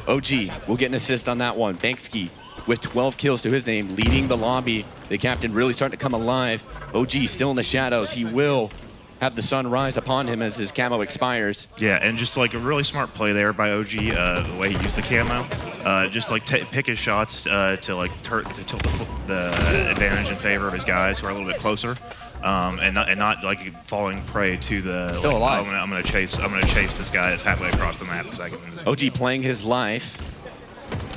OG will get an assist on that one. Banksky with 12 kills to his name, leading the lobby. The captain really starting to come alive. OG still in the shadows. He will have the sun rise upon him as his camo expires. Yeah, and just like a really smart play there by OG, the way he used the camo. Just like pick his shots to like tilt the advantage in favor of his guys who are a little bit closer. And not like falling prey to the still like, alive. Oh, I'm gonna chase this guy that's halfway across the map because I can win this. OG playing his life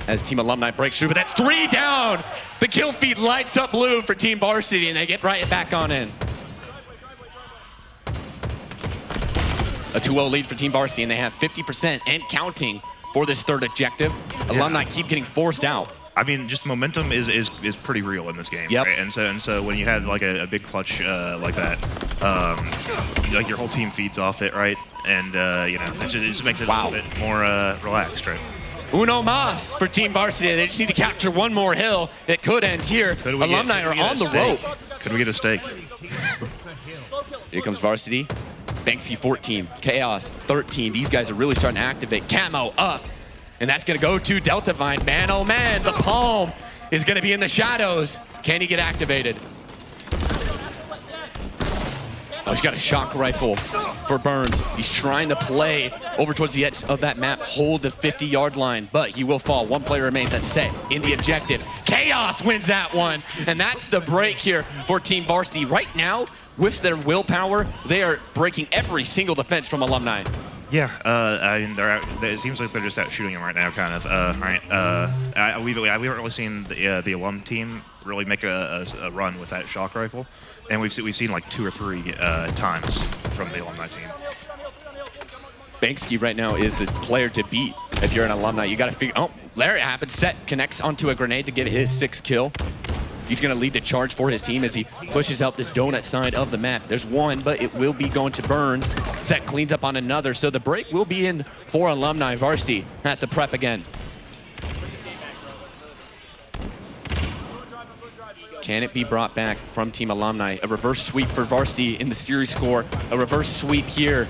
as Team Alumni breaks through, but that's 3 down. The kill feed lights up blue for Team Varsity, and they get right back on in. A 2-0 lead for Team Varsity, and they have 50% and counting for this 3rd objective. Yeah. Alumni keep getting forced out. I mean, just momentum is pretty real in this game, yep. Right? And so when you have like a big clutch like that, like your whole team feeds off it, right? And you know, it just makes it a little bit more relaxed, right? Uno mas for Team Varsity. They just need to capture one more hill. It could end here. Alumni are on the rope. Could we get a steak? Here comes Varsity. Banksy 14, Chaos 13. These guys are really starting to activate. Camo up. And that's going to go to Delta Vine. Man, oh man, the palm is going to be in the shadows. Can he get activated? Oh, he's got a shock rifle for Burns. He's trying to play over towards the edge of that map, hold the 50-yard line, but he will fall. One player remains at set in the objective. Chaos wins that one, and that's the break here for Team Varsity. Right now, with their willpower, they are breaking every single defense from Alumni. Yeah, I mean, they're out, it seems like they're just out shooting him right now, kind of. Right, we haven't really seen the alum team really make a run with that shock rifle, and we've seen like 2 or 3 times from the alumni team. Banksky right now is the player to beat if you're an alumni. You got to figure. Oh, there it happens. Set connects onto a grenade to get his 6th kill. He's going to lead the charge for his team as he pushes out this donut side of the map. There's one, but it will be going to Burns. Set cleans up on another, so the break will be in for Alumni. Varsity at the prep again. Can it be brought back from Team Alumni? A reverse sweep for Varsity in the series score. A reverse sweep here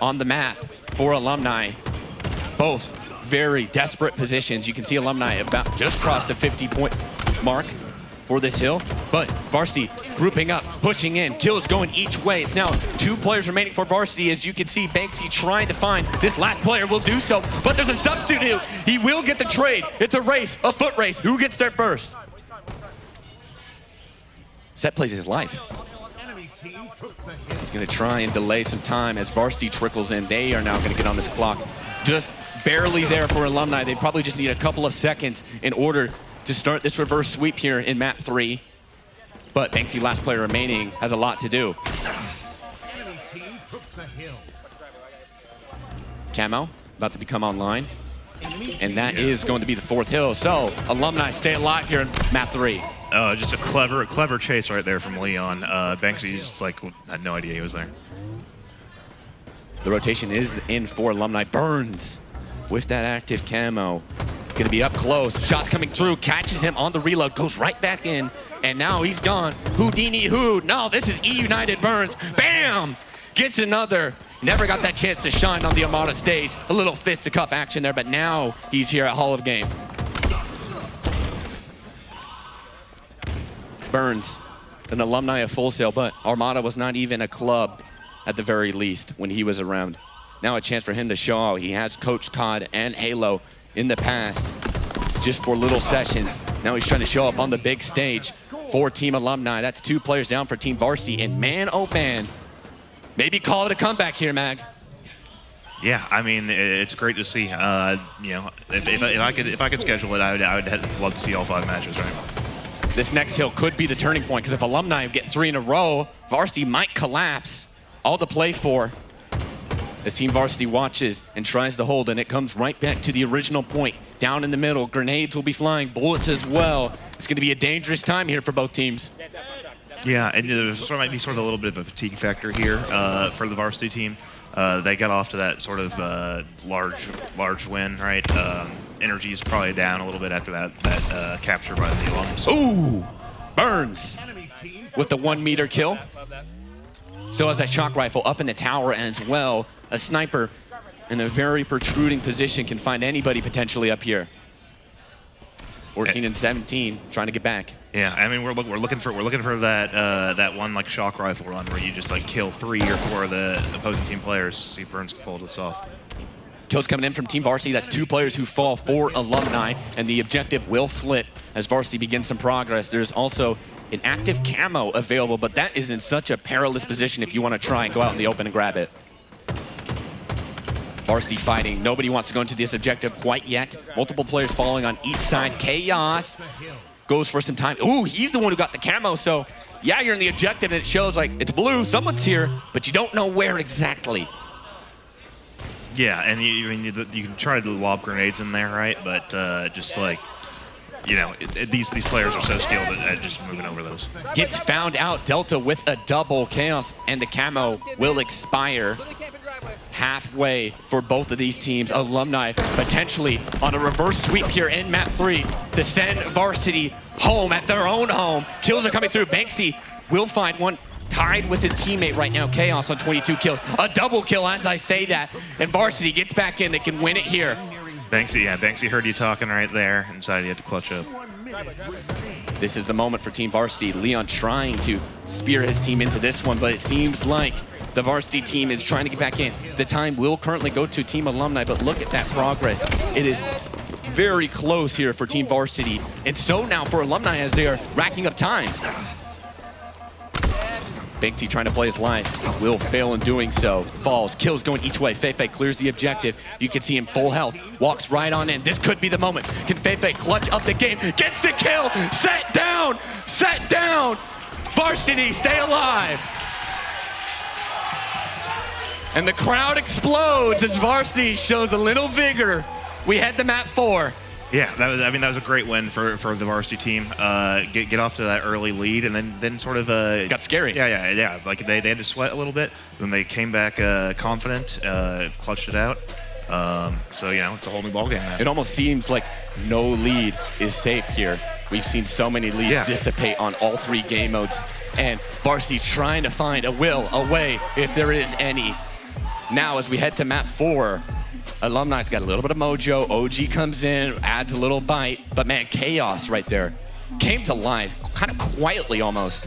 on the map for Alumni. Both very desperate positions. You can see Alumni about just crossed the 50-point mark for this hill, but Varsity grouping up pushing in. Kills going each way. It's now 2 players remaining for varsity. As you can see, Banksy trying to find this last player will do so, but there's a substitute. He will get the trade. It's a race, a foot race. Who gets there first? Set plays his life. He's going to try and delay some time as varsity trickles in. They are now going to get on this clock. Just barely there for alumni. They probably just need a couple of seconds in order to start this reverse sweep here in map 3. But Banksy, last player remaining, has a lot to do. Enemy team took the hill. Camo about to become online. And that is going to be the 4th hill. So alumni stay alive here in map 3. Just a clever chase right there from Leon. Banksy just like had no idea he was there. The rotation is in for alumni. Burns with that active camo. Gonna be up close. Shots coming through. Catches him on the reload. Goes right back in. And now he's gone. Houdini Hood. No, this is E United Burns. Bam! Gets another. Never got that chance to shine on the Armada stage. A little fist-to-cuff action there, but now he's here at Hall of Game. Burns, an alumni of Full Sail, but Armada was not even a club at the very least when he was around. Now a chance for him to show he has coached COD and Halo in the past, just for little sessions. Now he's trying to show up on the big stage for Team Alumni. That's 2 players down for Team Varsity, and man, oh man, maybe call it a comeback here, Mag. Yeah, I mean, it's great to see. You know, if I could schedule it, I would love to see all 5 matches, right? This next hill could be the turning point, because if Alumni get 3 in a row, Varsity might collapse. All to play for. As Team Varsity watches and tries to hold, and it comes right back to the original point. Down in the middle, grenades will be flying, bullets as well. It's going to be a dangerous time here for both teams. Yeah, and there might be sort of a little bit of a fatigue factor here for the varsity team. They got off to that sort of large win, right? Energy is probably down a little bit after that capture by the alums. Ooh, Burns with the 1 meter kill. So has that shock rifle up in the tower as well. A sniper in a very protruding position can find anybody potentially up here. 14 and 17, trying to get back. Yeah, I mean we're looking for that one like shock rifle run where you just like kill 3 or 4 of the opposing team players. See if Burns can pull this off. Kills coming in from Team Varsity. That's 2 players who fall for Alumni, and the objective will flip as Varsity begins some progress. There's also an active camo available, but that is in such a perilous position if you want to try and go out in the open and grab it. Varsity fighting. Nobody wants to go into this objective quite yet. Multiple players falling on each side. Chaos goes for some time. Ooh, he's the one who got the camo, so yeah, you're in the objective and it shows like it's blue, someone's here, but you don't know where exactly. Yeah, and you can try to lob grenades in there, right? But just like, you know, these players are so skilled at just moving over those. Gets found out. Delta with a double. Chaos and the camo will expire halfway for both of these teams. Alumni potentially on a reverse sweep here in map 3 to send Varsity home at their own home. Kills are coming through. Banksy will find one. Tied with his teammate right now, Chaos on 22 kills. A double kill as I say that. And Varsity gets back in. They can win it here. Banksy heard you talking right there and decided he had to clutch up. This is the moment for Team Varsity. Leon trying to spear his team into this one, but it seems like the Varsity team is trying to get back in. The time will currently go to Team Alumni, but look at that progress. It is very close here for Team Varsity. And so now for Alumni as they are racking up time. Banksy trying to play his line, will fail in doing so. Falls, kills going each way. Feifei clears the objective. You can see him full health, walks right on in. This could be the moment. Can Feifei clutch up the game? Gets the kill, set down! Varsity, stay alive! And the crowd explodes as Varsity shows a little vigor. We head to map 4. Yeah, that was a great win for the varsity team. Get off to that early lead, and then sort of got scary. Yeah. Like they had to sweat a little bit. Then they came back confident, clutched it out. So you know, it's a whole new ballgame now. It almost seems like no lead is safe here. We've seen so many leads dissipate on all 3 game modes, and Varsity trying to find a way, if there is any. Now as we head to map 4. Alumni's got a little bit of mojo. OG comes in, adds a little bite, but man, Chaos right there came to life, kind of quietly almost.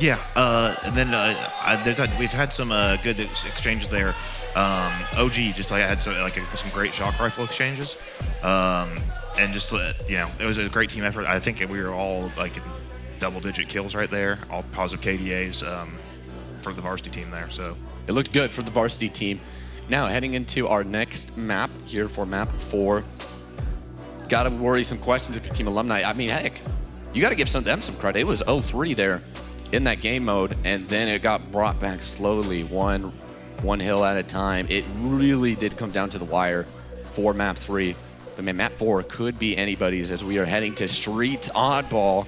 Yeah, and then we've had some good exchanges there. OG just had some great shock rifle exchanges, and just it was a great team effort. I think we were all in double-digit kills right there, all positive KDAs for the varsity team there. So it looked good for the varsity team. Now heading into our next map here for map 4. Got to worry some questions with your team alumni. I mean, heck, you got to give them some credit. It was 0-3 there in that game mode, and then it got brought back slowly, one hill at a time. It really did come down to the wire for map 3. But man, map 4 could be anybody's as we are heading to Streets Oddball.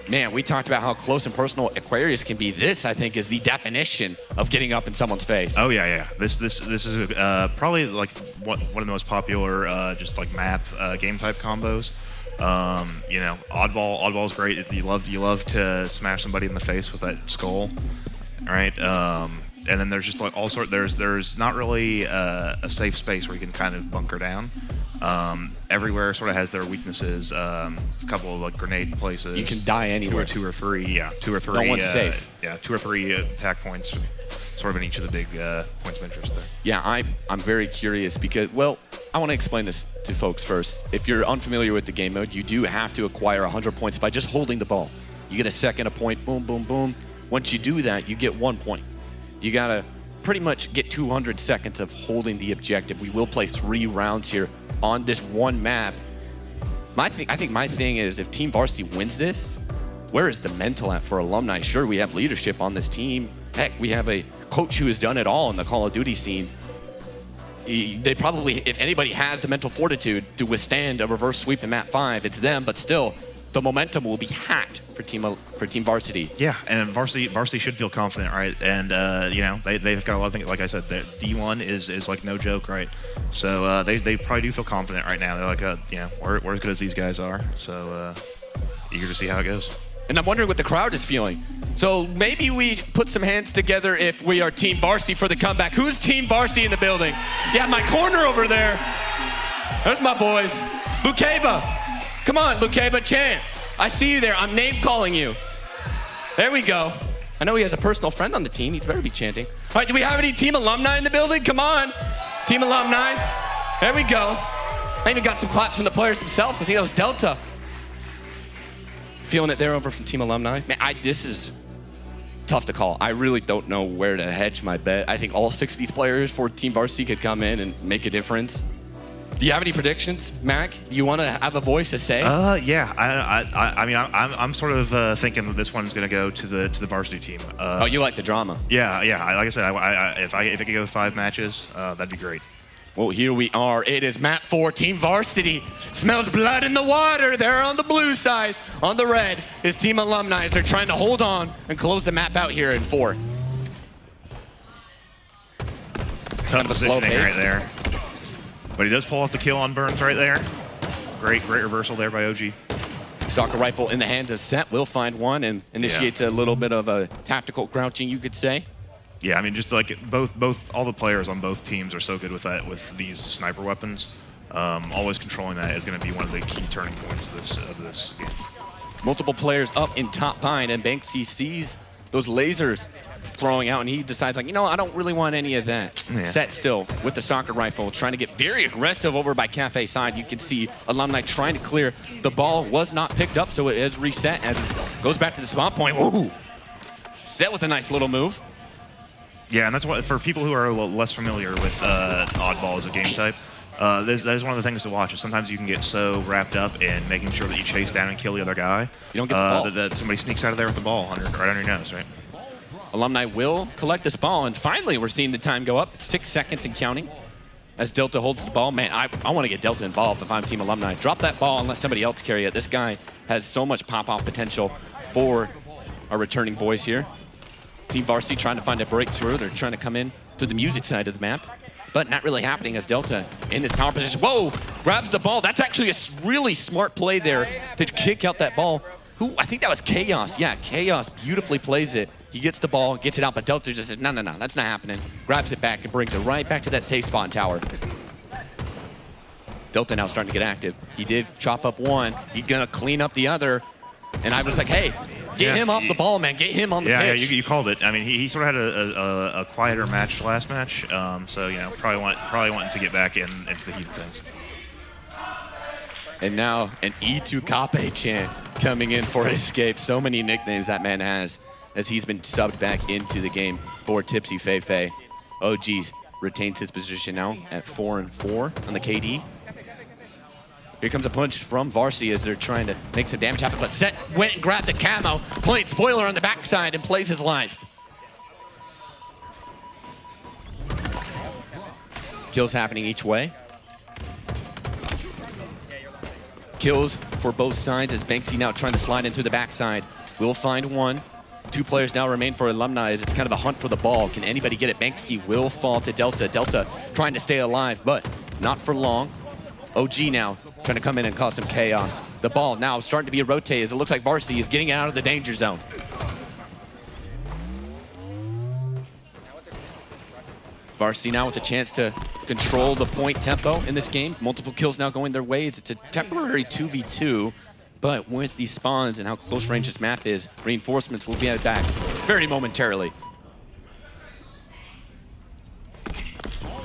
Man, we talked about how close and personal Aquarius can be. This, I think, is the definition of getting up in someone's face. Oh yeah. This is probably one of the most popular map game type combos. Oddball is great. You love to smash somebody in the face with that skull, right? And then there's just all sorts. There's not really a safe space where you can kind of bunker down. Everywhere sort of has their weaknesses. A couple of grenade places. You can die anywhere. Two or three. Yeah, 2 or 3. No one's safe. Yeah, 2 or 3 attack points, sort of in each of the big points of interest there. Yeah, I'm very curious because, well, I want to explain this to folks first. If you're unfamiliar with the game mode, you do have to acquire 100 points by just holding the ball. You get a second, a point, boom, boom, boom. Once you do that, you get 1 point. You gotta pretty much get 200 seconds of holding the objective. We will play 3 rounds here on this one map. I think my thing is, if Team Varsity wins this, where is the mental at for alumni? Sure, we have leadership on this team. Heck, we have a coach who has done it all in the Call of Duty scene. They probably, if anybody has the mental fortitude to withstand a reverse sweep in map 5, it's them, but still, the momentum will be hacked for Team Varsity. Yeah, and varsity should feel confident, right? And they've got a lot of things. Like I said, the D1 is no joke, right? So they probably do feel confident right now. They're like, we're as good as these guys are. So eager to see how it goes. And I'm wondering what the crowd is feeling. So maybe we put some hands together if we are Team Varsity for the comeback. Who's Team Varsity in the building? Yeah, my corner over there. There's my boys. Lukeba. Come on, Lukeba, chant. I see you there. I'm name calling you. There we go. I know he has a personal friend on the team. He's better be chanting. All right, do we have any team alumni in the building? Come on. Team alumni. There we go. I even got some claps from the players themselves. I think that was Delta. Feeling it there over from Team Alumni. Man, this is tough to call. I really don't know where to hedge my bet. I think all 6 of these players for Team Varsity could come in and make a difference. Do you have any predictions, Mac? You want to have a voice to say? Yeah. I mean, I'm sort of thinking that this one's going to go to the varsity team. Oh, you like the drama? Yeah. Like I said, if it could go 5 matches, that'd be great. Well, here we are. It is map 4, Team Varsity. Smells blood in the water. They're on the blue side. On the red is Team Alumni. They're trying to hold on and close the map out here in 4. Tough positioning right there. But he does pull off the kill on Burns right there. Great reversal there by OG. Stalker rifle in the hand of Set will find one and initiates a little bit of a tactical crouching, you could say. Yeah, I mean, just like all the players on both teams are so good with that, with these sniper weapons. Always controlling that is going to be one of the key turning points of this game. Multiple players up in top pine, and Banksy sees those lasers throwing out, and he decides, like, I don't really want any of that. Yeah. Set still with the Stalker rifle, trying to get very aggressive over by Cafe side. You can see Alumni trying to clear. The ball was not picked up, so it is reset as it goes back to the spawn point. Ooh. Set with a nice little move. Yeah, and that's what, for people who are less familiar with Oddball as a game type, that is one of the things to watch. Is sometimes you can get so wrapped up in making sure that you chase down and kill the other guy. You don't get the ball. That somebody sneaks out of there with the ball right on your nose, right? Alumni will collect this ball, and finally we're seeing the time go up. 6 seconds and counting as Delta holds the ball. Man, I want to get Delta involved if I'm Team Alumni. Drop that ball and let somebody else carry it. This guy has so much pop-off potential for our returning boys here. Team Varsity trying to find a breakthrough. They're trying to come in to the music side of the map, but not really happening as Delta in his power position. Whoa, grabs the ball. That's actually a really smart play there to kick out that ball. I think that was Chaos. Yeah, Chaos beautifully plays it. He gets the ball, gets it out, but Delta just says, no, that's not happening. Grabs it back and brings it right back to that safe spot in tower. Delta now starting to get active. He did chop up one. He's gonna clean up the other. And I was like, hey, Get him off the ball, man. Get him on the pitch. Yeah, you called it. I mean, he sort of had a quieter match last match, so you know, probably wanting to get back into the heat of things. And now an E2 Kape chant coming in for Escape. So many nicknames that man has as he's been subbed back into the game for Tipsy Feifei. OGs retains his position now at 4-4 on the KD. Here comes a punch from Varsity as they're trying to make some damage happen, but Set went and grabbed the camo, played spoiler on the backside and plays his life. Kills happening each way. Kills for both sides as Banksy now trying to slide into the backside. Will find one. 2 players now remain for Alumni as it's kind of a hunt for the ball. Can anybody get it? Banksy will fall to Delta. Delta trying to stay alive, but not for long. OG now trying to come in and cause some chaos. The ball now starting to be rotated as it looks like Varsity is getting out of the danger zone. Varsity now with a chance to control the point tempo in this game. Multiple kills now going their way. It's a temporary 2v2, but with these spawns and how close range this map is, reinforcements will be added back very momentarily.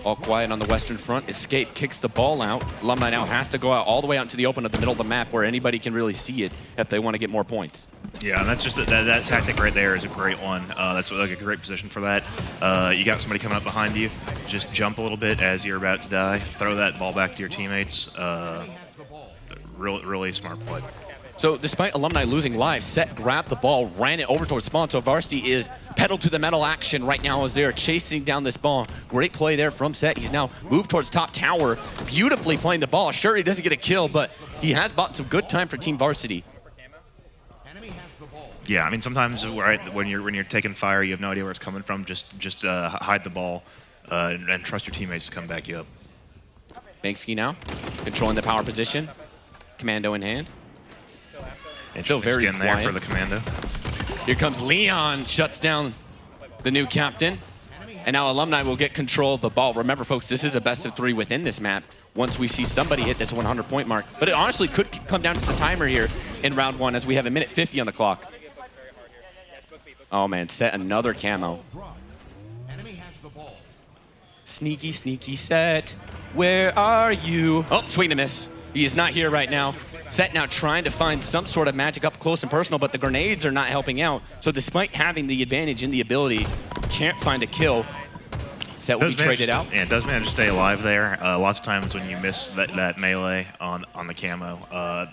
All quiet on the western front. Escape kicks the ball out. Alumni now has to go out all the way out into the open of the middle of the map where anybody can really see it if they want to get more points. Yeah, and that's just that tactic right there is a great one. That's like a great position for that. You got somebody coming up behind you. Just jump a little bit as you're about to die. Throw that ball back to your teammates. Really smart play. So despite Alumni losing lives, Set grabbed the ball, ran it over towards spawn. So Varsity is pedal to the metal action right now as they're chasing down this ball. Great play there from Set. He's now moved towards top tower, beautifully playing the ball. Sure, he doesn't get a kill, but he has bought some good time for Team Varsity. Yeah, I mean sometimes when you're taking fire, you have no idea where it's coming from. Just hide the ball and trust your teammates to come back you up. Banksy now controlling the power position, commando in hand. Still very quiet there for the commando. Here comes Leon, shuts down the new captain, and now Alumni will get control of the ball. Remember, folks, this is a best of 3 within this map. Once we see somebody hit this 100-point mark, but it honestly could come down to the timer here in round 1 as we have 1:50 on the clock. Oh man, Set another camo. Sneaky, sneaky Set, where are you? Oh, swing and miss. He is not here right now. Set now trying to find some sort of magic up close and personal, but the grenades are not helping out. So despite having the advantage in the ability, can't find a kill. Set will be traded out. Yeah, it does manage to stay alive there. Lots of times when you miss that melee on the camo,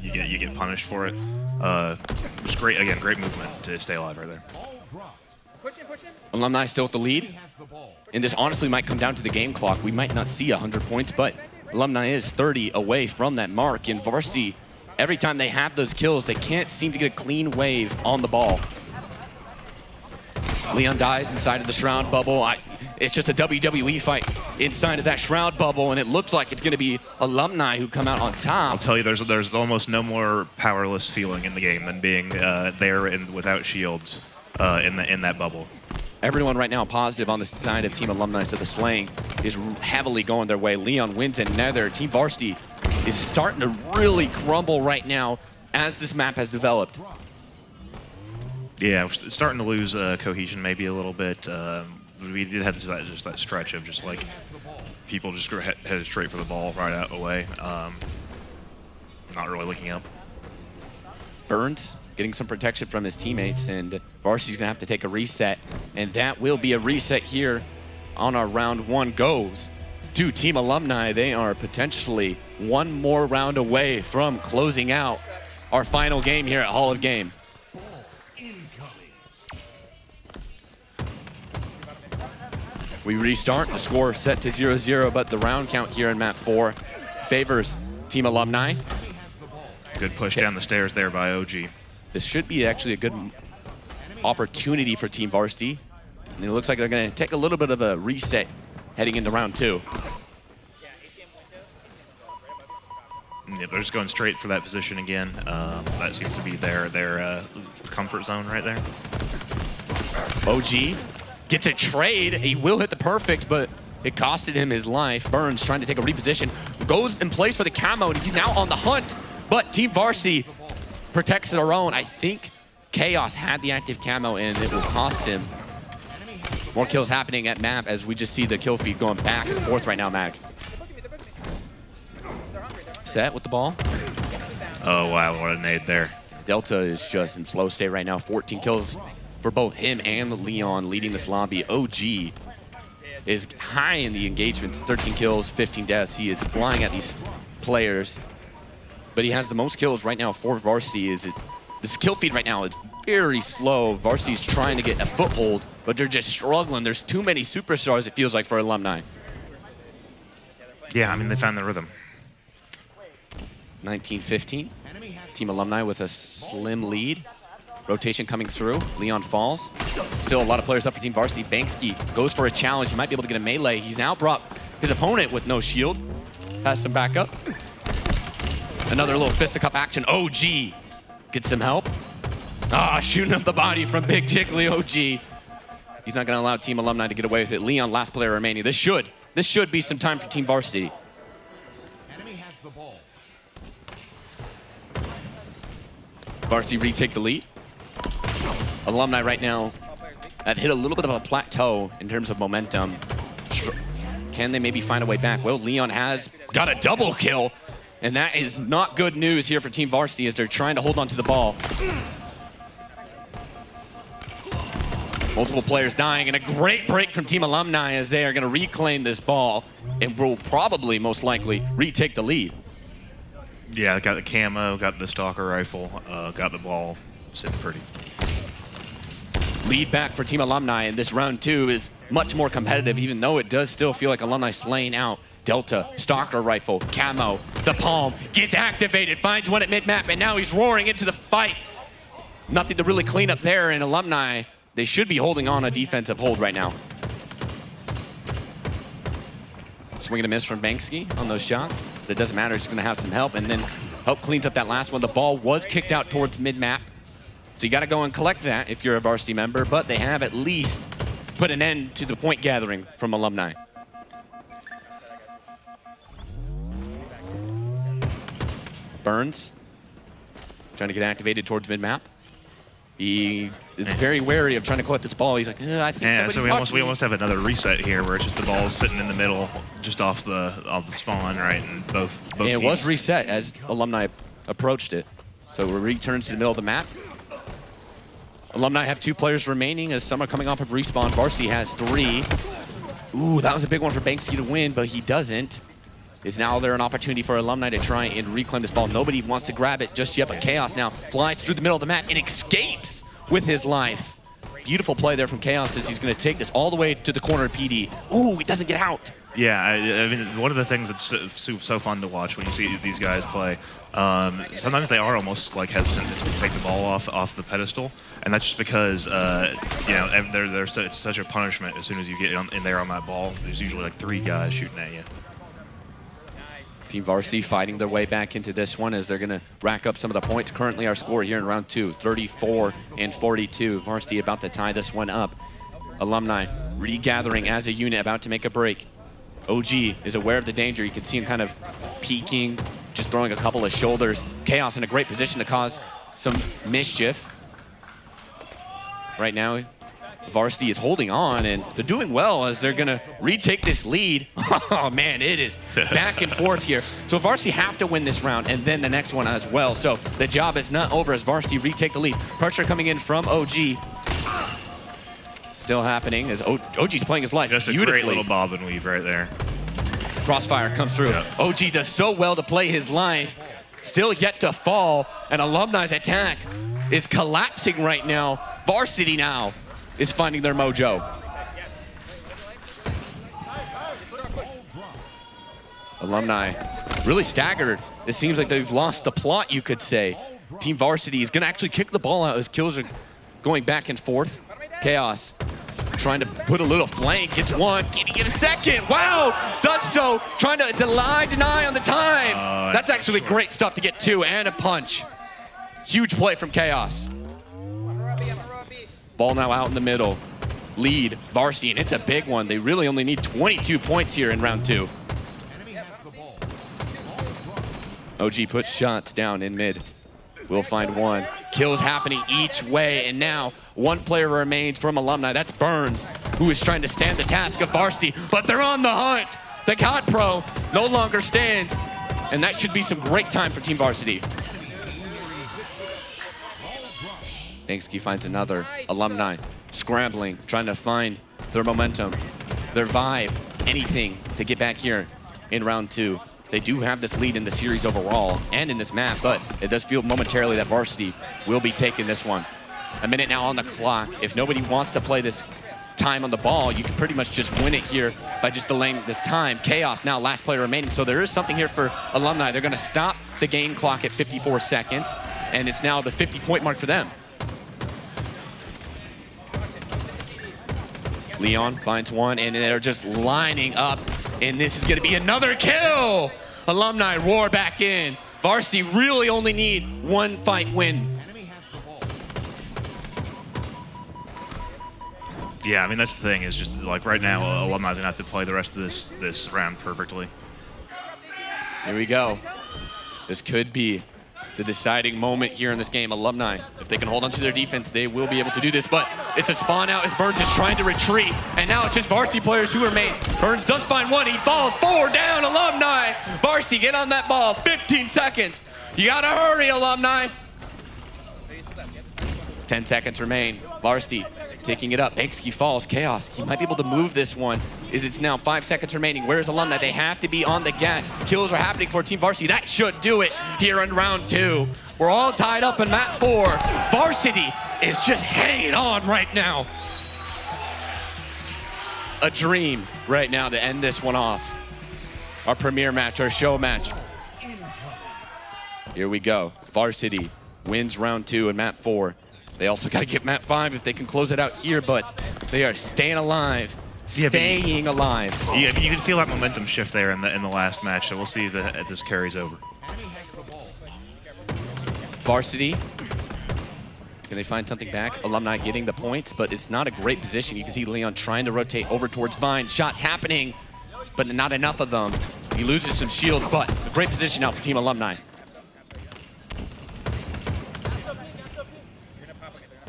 you get punished for it. Just great movement to stay alive right there. Alumni still with the lead. And this honestly might come down to the game clock. We might not see 100 points, but Alumni is 30 away from that mark. In Varsity, every time they have those kills, they can't seem to get a clean wave on the ball. Leon dies inside of the Shroud bubble. It's just a WWE fight inside of that Shroud bubble, and it looks like it's going to be Alumni who come out on top. I'll tell you, there's almost no more powerless feeling in the game than being there and without shields in that bubble. Everyone right now positive on the side of Team Alumni, so the slaying is heavily going their way. Leon wins another. Team Varsity is starting to really crumble right now as this map has developed. Yeah, we're starting to lose cohesion maybe a little bit. We did have just that stretch of just like people just headed straight for the ball right out away, not really looking up. Burns getting some protection from his teammates, and Varsity's gonna have to take a reset, and that will be a reset here on our round 1 goes to Team Alumni. They are potentially one more round away from closing out our final game here at Hall of Game. We restart, the score set to 0-0, but the round count here in map 4 favors Team Alumni. Good push down the stairs there by OG. This should be actually a good opportunity for Team Varsity. And it looks like they're going to take a little bit of a reset heading into round 2. Yeah, they're just going straight for that position again. That seems to be their comfort zone right there. OG gets a trade. He will hit the perfect, but it costed him his life. Burns trying to take a reposition, goes in place for the camo, and he's now on the hunt. But Team Varsity protects their own. I think Chaos had the active camo, and it will cost him. More kills happening at map as we just see the kill feed going back and forth right now, Mag. Set with the ball. Oh, wow, what a nade there. Delta is just in flow state right now. 14 kills for both him and Leon leading this lobby. OG is high in the engagements, 13 kills, 15 deaths. He is flying at these players, but he has the most kills right now for Varsity. This kill feed right now is very slow. Varsity's trying to get a foothold, but they're just struggling. There's too many superstars, it feels like, for Alumni. Yeah, I mean, they found the rhythm. 19-15. Team Alumni with a slim lead. Rotation coming through. Leon falls. Still a lot of players up for Team Varsity. Banksky goes for a challenge. He might be able to get a melee. He's now brought his opponent with no shield. Has some backup. Another little fisticuff action. OG gets some help. Shooting up the body from Big Jiggly OG. He's not going to allow Team Alumni to get away with it. Leon, last player remaining. This should be some time for Team Varsity. Enemy has the ball. Varsity retake the lead. Alumni right now have hit a little bit of a plateau in terms of momentum. Can they maybe find a way back? Well, Leon has got a double kill, and that is not good news here for Team Varsity as they're trying to hold on to the ball. Multiple players dying, and a great break from Team Alumni as they are going to reclaim this ball and will probably, most likely, retake the lead. Yeah, got the camo, got the stalker rifle, got the ball sitting pretty. Lead back for Team Alumni, and this round 2 is much more competitive, even though it does still feel like Alumni slaying out. Delta, stalker rifle, camo, the palm, gets activated, finds one at mid-map, and now he's roaring into the fight. Nothing to really clean up there, and Alumni, they should be holding on a defensive hold right now. Swing and a miss from Banksky on those shots, but it doesn't matter, he's gonna have some help, and then help cleans up that last one. The ball was kicked out towards mid-map, so you gotta go and collect that if you're a Varsity member, but they have at least put an end to the point gathering from Alumni. Burns, trying to get activated towards mid-map. He is very wary of trying to collect this ball. He's like, I think so we almost have another reset here where it's just the ball sitting in the middle, just off the spawn, right? And both and it teams. was reset as Alumni approached it. So it returns to the middle of the map. Alumni have 2 players remaining as some are coming off of respawn. Varsity has 3. Ooh, that was a big one for Banksy to win, but he doesn't. Is now there an opportunity for Alumni to try and reclaim this ball? Nobody wants to grab it just yet, but Chaos now flies through the middle of the map and escapes with his life. Beautiful play there from Chaos as he's going to take this all the way to the corner of PD. Ooh, he doesn't get out. Yeah, I mean, one of the things that's so fun to watch when you see these guys play, sometimes they are almost like hesitant to take the ball off the pedestal, and that's just because you know, it's such a punishment as soon as you get in there on that ball. There's usually like 3 guys shooting at you. Team Varsity fighting their way back into this one as they're going to rack up some of the points. Currently our score here in round 2, 34-42. Varsity about to tie this one up. Alumni regathering as a unit, about to make a break. OG is aware of the danger. You can see him kind of peeking, just throwing a couple of shoulders. Chaos in a great position to cause some mischief. Right now, Varsity is holding on, and they're doing well as they're going to retake this lead. Oh, man, it is back and forth here. So Varsity have to win this round, and then the next one as well. So the job is not over as Varsity retake the lead. Pressure coming in from OG. Still happening as OG's playing his life Just a beautifully. great little bob and weave right there. Crossfire comes through. Yeah. OG does so well to play his life. Still yet to fall, and Alumni's attack is collapsing right now. Varsity now is finding their mojo. Alumni really staggered. It seems like they've lost the plot, you could say. Team Varsity is going to actually kick the ball out as kills are going back and forth. Chaos trying to put a little flank, gets one, can he get a second? Wow, does so, trying to deny on the time. That's actually great stuff to get 2 and a punch. Huge play from Chaos. Ball now out in the middle. Lead, Varsity, and it's a big one. They really only need 22 points here in round 2. OG puts shots down in mid. We'll find one. Kills happening each way, and now one player remains from Alumni. That's Burns, who is trying to stand the task of varsity, but they're on the hunt. The COD Pro no longer stands, and that should be some great time for Team Varsity. Banksky finds another. Alumni scrambling, trying to find their momentum, their vibe, anything to get back here in round 2. They do have this lead in the series overall and in this map, but it does feel momentarily that Varsity will be taking this one. A minute now on the clock. If nobody wants to play this time on the ball, you can pretty much just win it here by just delaying this time. Chaos now last player remaining, so there is something here for Alumni. They're gonna stop the game clock at 54 seconds, and it's now the 50-point mark for them. Leon finds one, and they're just lining up, and this is gonna be another kill! Alumni roar back in. Varsity really only need one fight win. Yeah, I mean, that's the thing, is just like right now, Alumni's gonna have to play the rest of this round perfectly. Here we go. This could be the deciding moment here in this game. Alumni, if they can hold onto their defense, they will be able to do this, but it's a spawn out as Burns is trying to retreat, and now it's just Varsity players who remain. Burns does find one, he falls, 4 down, Alumni. Varsity, get on that ball, 15 seconds. You gotta hurry, Alumni. 10 seconds remain. Varsity taking it up. Banksky falls. Chaos. He might be able to move this one. It's now 5 seconds remaining. Where's Alumni? They have to be on the gas. Kills are happening for Team Varsity. That should do it here in round 2. We're all tied up in map 4. Varsity is just hanging on right now. A dream right now to end this one off. Our premiere match, our show match. Here we go. Varsity wins round 2 in map 4. They also got to get map 5 if they can close it out here, but they are staying alive, staying alive. Yeah, I mean, you can feel that momentum shift there in the last match, so we'll see if this carries over. Varsity, can they find something back? Alumni getting the points, but it's not a great position. You can see Leon trying to rotate over towards Vine. Shots happening, but not enough of them. He loses some shields, but a great position now for Team Alumni.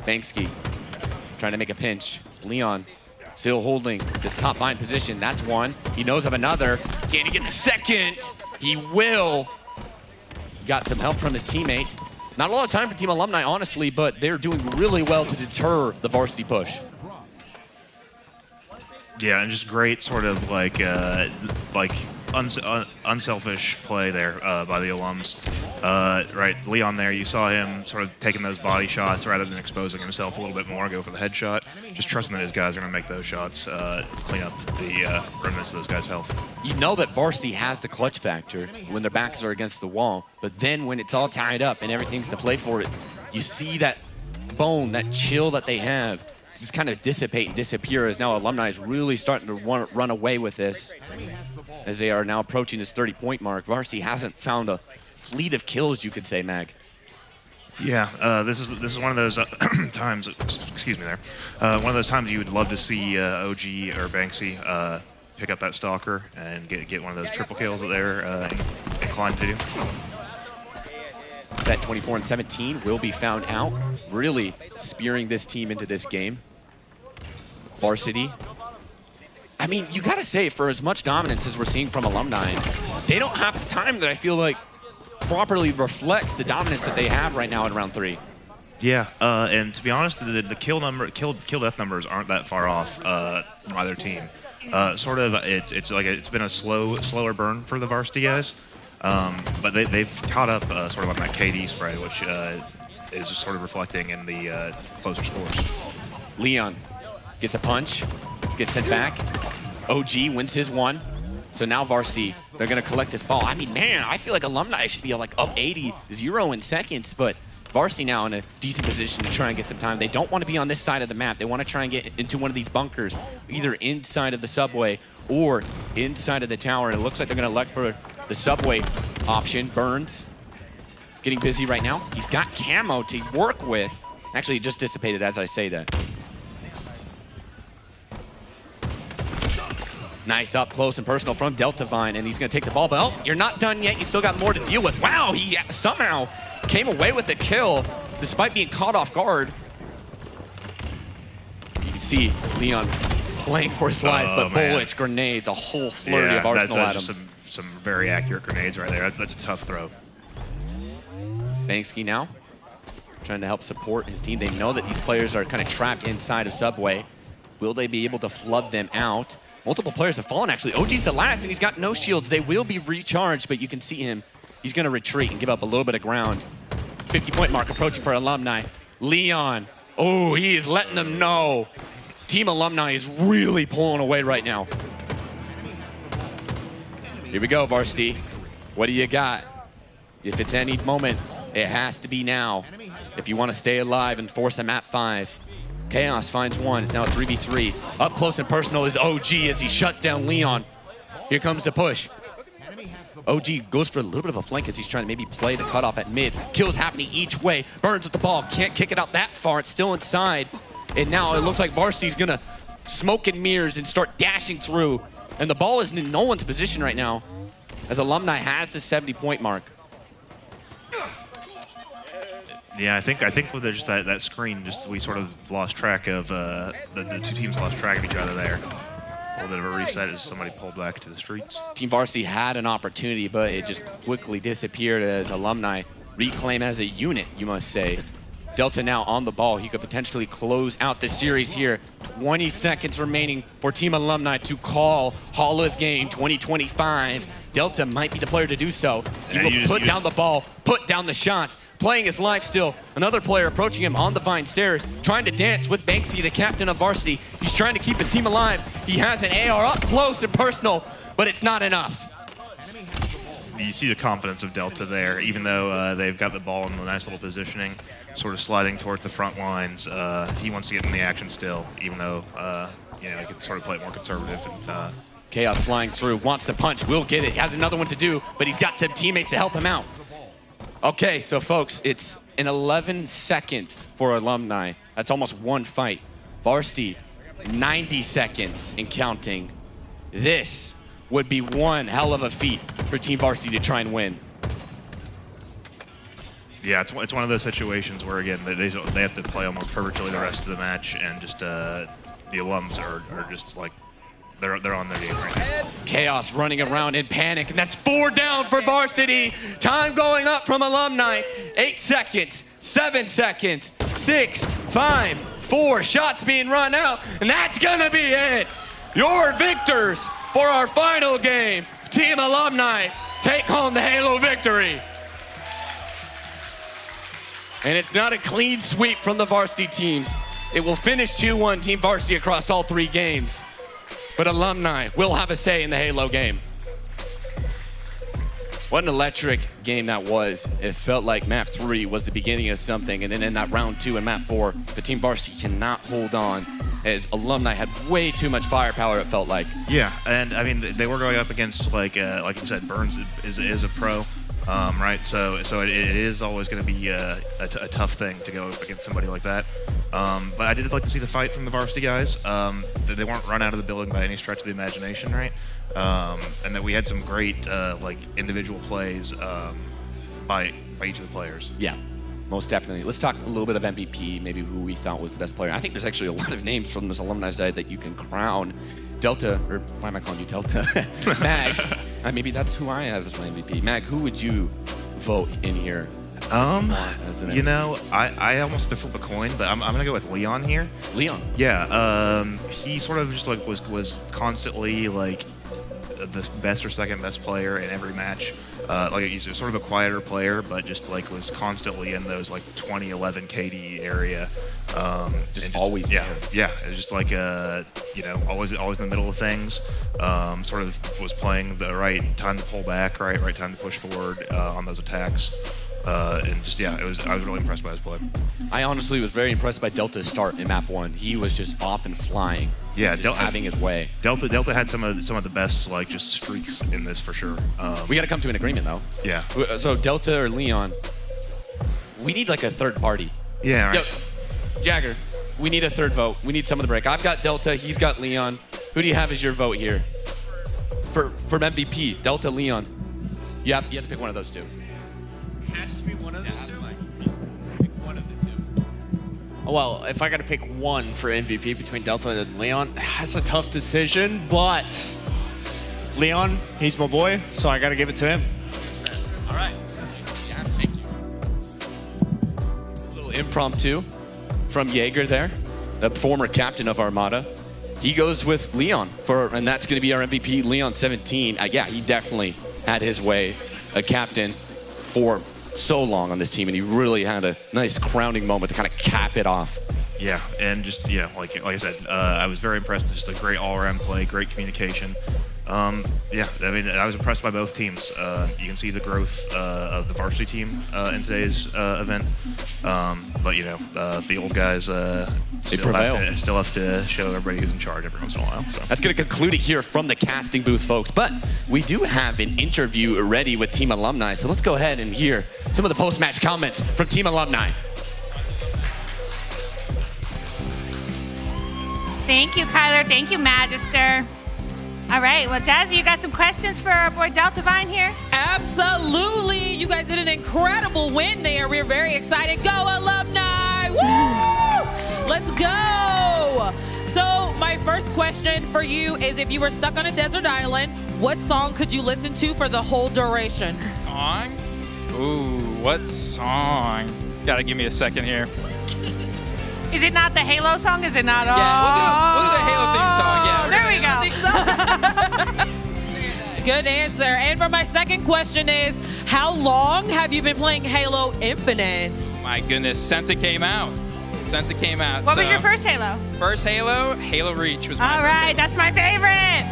Banksky trying to make a pinch. Leon still holding this top line position. That's one. He knows of another. Can he get the second? He will. Got some help from his teammate. Not a lot of time for Team Alumni, honestly, but they're doing really well to deter the varsity push. Yeah, and just great sort of like unselfish play there by the alums. Right, Leon there, you saw him sort of taking those body shots rather than exposing himself a little bit more, go for the headshot. Just trusting that his guys are going to make those shots, clean up the remnants of those guys' health. You know that varsity has the clutch factor when their backs are against the wall, but then when it's all tied up and everything's to play for it, you see that bone, that chill that they have just kind of dissipate and disappear, as now Alumni is really starting to run away with this as they are now approaching this 30-point mark. Varsity hasn't found a fleet of kills, you could say, Mag. Yeah, this is one of those times. Excuse me, there. One of those times you would love to see OG or Banksy pick up that stalker and get one of those triple kills that they're inclined to do. Set 24 and 17 will be found out, really spearing this team into this game. Varsity. I mean, you gotta say, for as much dominance as we're seeing from Alumni, they don't have the time that I feel like properly reflects the dominance that they have right now in round 3. Yeah, and to be honest, the kill death numbers aren't that far off from either team. Sort of, it's been a slower burn for the varsity guys, but they've caught up sort of on that KD spread, which is just sort of reflecting in the closer scores. Leon gets a punch, gets sent back. OG wins his one. So now varsity, they're going to collect this ball. I mean, man, I feel like Alumni should be like up 80-0 in seconds, but varsity now in a decent position to try and get some time. They don't want to be on this side of the map. They want to try and get into one of these bunkers, either inside of the subway or inside of the tower. And it looks like they're going to elect for the subway option. Burns getting busy right now. He's got camo to work with. Actually, it just dissipated as I say that. Nice up close and personal from Delta Vine, and he's going to take the ball. But oh, you're not done yet. You still got more to deal with. Wow, he somehow came away with the kill despite being caught off guard. You can see Leon playing for his life, but bullets, grenades, a whole flurry of arsenal at him. Just some very accurate grenades right there. That's a tough throw. Banksy now trying to help support his team. They know that these players are kind of trapped inside of Subway. Will they be able to flood them out? Multiple players have fallen, actually. OG's the last, and he's got no shields. They will be recharged, but you can see him. He's going to retreat and give up a little bit of ground. 50-point mark approaching for Alumni. Leon, oh, he is letting them know. Team Alumni is really pulling away right now. Here we go, Varsity. What do you got? If it's any moment, it has to be now. If you want to stay alive and force a map 5. Chaos finds one. It's now a 3v3. Up close and personal is OG as he shuts down Leon. Here comes the push. OG goes for a little bit of a flank as he's trying to maybe play the cutoff at mid. Kills happening each way. Burns with the ball. Can't kick it out that far. It's still inside. And now it looks like Varsity's going to smoke and mirrors and start dashing through. And the ball is in no one's position right now as Alumni has the 70-point mark. Yeah, I think with just that screen, just we sort of lost track of the two teams lost track of each other there. A little bit of a reset as somebody pulled back to the streets. Team Varsity had an opportunity, but it just quickly disappeared as Alumni reclaim as a unit, you must say. Delta now on the ball. He could potentially close out the series here. 20 seconds remaining for Team Alumni to call Hall of Game 2025. Delta might be the player to do so. He will put down the ball, put down the shots, playing his life still. Another player approaching him on the Vine stairs, trying to dance with Banksy, the captain of Varsity. He's trying to keep his team alive. He has an AR up close and personal, but it's not enough. You see the confidence of Delta there, even though they've got the ball in a nice little positioning, sort of sliding towards the front lines. He wants to get in the action still, even though he can sort of play it more conservative. And, Chaos flying through, wants to punch, will get it. He has another one to do, but he's got some teammates to help him out. Okay, so folks, it's in 11 seconds for Alumni. That's almost one fight. Varsity, 90 seconds and counting. This would be one hell of a feat for Team Varsity to try and win. Yeah, it's one of those situations where, again, they have to play almost perfectly the rest of the match, and just the alums are just like, they're on their game right now. Chaos running around in panic, and that's 4 down for Varsity. Time going up from Alumni. 8 seconds, 7 seconds, 6, 5, 4. Shots being run out, and that's gonna be it. Your victors for our final game. Team Alumni take home the Halo victory. And it's not a clean sweep from the Varsity teams. It will finish 2-1 Team Varsity across all 3 games. But Alumni will have a say in the Halo game. What an electric game that was. It felt like map 3 was the beginning of something, and then in that round 2 and map 4, the Team Varsity cannot hold on as Alumni had way too much firepower, it felt like. Yeah, and I mean, they were going up against, like you said, Burns is a pro. Right, so it is always going to be a tough thing to go up against somebody like that. But I did like to see the fight from the Varsity guys. They weren't run out of the building by any stretch of the imagination, right? And that we had some great like individual plays by each of the players. Yeah, most definitely. Let's talk a little bit of MVP, maybe who we thought was the best player. I think there's actually a lot of names from this alumni side that you can crown. Delta, or why am I calling you Delta? Mag, maybe that's who I have as my MVP. Mag, who would you vote in here? You know, I almost had to flip a coin, but I'm gonna go with Leon here. Leon? Yeah, he sort of just like was constantly like the best or second best player in every match. Like he's sort of a quieter player, but just like was constantly in those like 2011 KD area. Just always there. Yeah. It was just like always in the middle of things. Sort of was playing the right time to pull back, right time to push forward on those attacks. And just I was really impressed by his play. I honestly was very impressed by Delta's start in map 1. He was just off and flying. Yeah, having his way. Delta had some of the best like just streaks in this for sure. We got to come to an agreement though. Yeah. So Delta or Leon, we need like a third party. Yeah. Right. Yo, Jagger, we need a third vote. We need some of the break. I've got Delta. He's got Leon. Who do you have as your vote here? For MVP, Delta, Leon. You have to pick one of those two. Has to be one of those two. Pick one of the two. Well, if I got to pick one for MVP between Delta and Leon, that's a tough decision, but Leon, he's my boy, so I got to give it to him. All right. Yeah, thank you. A little impromptu from Jaeger there, the former captain of Armada. He goes with Leon and that's going to be our MVP, Leon 17. Yeah, he definitely had his way, a captain for so long on this team, and he really had a nice crowning moment to kind of cap it off. Yeah, and just, like I said, I was very impressed. Just a great all-around play, great communication. Yeah, I mean, I was impressed by both teams. You can see the growth of the varsity team in today's event. But, the old guys still have to show everybody who's in charge every once in a while. So. That's going to conclude it here from the casting booth, folks. But we do have an interview ready with Team Alumni. So let's go ahead and hear some of the post-match comments from Team Alumni. Thank you, Kyler. Thank you, Magister. All right, well, Jazzy, you got some questions for our boy Delta Vine here? Absolutely. You guys did an incredible win there. We're very excited. Go, Alumni! Woo! Let's go! So my first question for you is, if you were stuck on a desert island, what song could you listen to for the whole duration? Song? Ooh, what song? Gotta give me a second here. Is it not the Halo song? Is it not? Yeah, we'll do the Halo theme song. Yeah, There we go. Good answer. And for my second question is, how long have you been playing Halo Infinite? My goodness, since it came out. What was your first Halo? First Halo Reach was my All right, that's my favorite.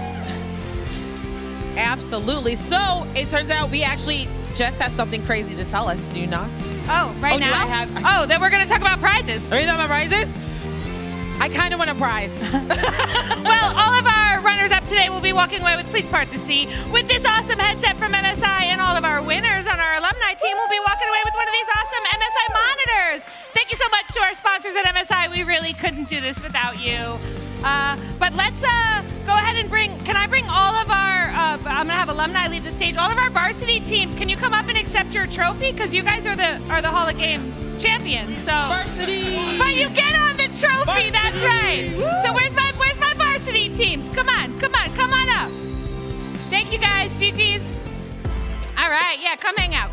Absolutely. So it turns out we actually just has something crazy to tell us, do you not? Oh, right now? Then we're going to talk about prizes. Are you talking about prizes? I kind of want a prize. Well, all of our runners-up today will be walking away with, please part the sea, with this awesome headset from MSI, and all of our winners on our alumni team will be walking away with one of these awesome MSI monitors. Thank you so much to our sponsors at MSI. We really couldn't do this without you. But let's go ahead and can I bring all of our, I'm going to have alumni leave the stage. All of our varsity teams, can you come up and accept your trophy? Because you guys are the Hall of Game champions. So varsity! But you get on the trophy, varsity. That's right. Woo. So where's my varsity teams? Come on up. Thank you guys, GG's. All right, yeah, come hang out.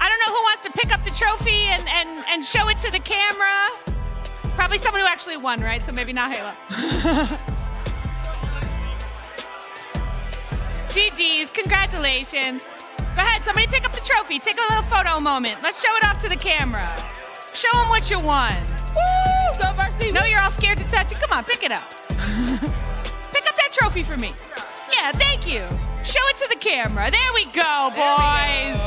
I don't know who wants to pick up the trophy and show it to the camera. Probably someone who actually won, right? So maybe not Halo. GG's, congratulations. Go ahead, somebody pick up the trophy. Take a little photo moment. Let's show it off to the camera. Show them what you won. Woo! Go varsity. No, you're all scared to touch it. Come on, pick it up. Pick up that trophy for me. Yeah, thank you. Show it to the camera. There we go, boys.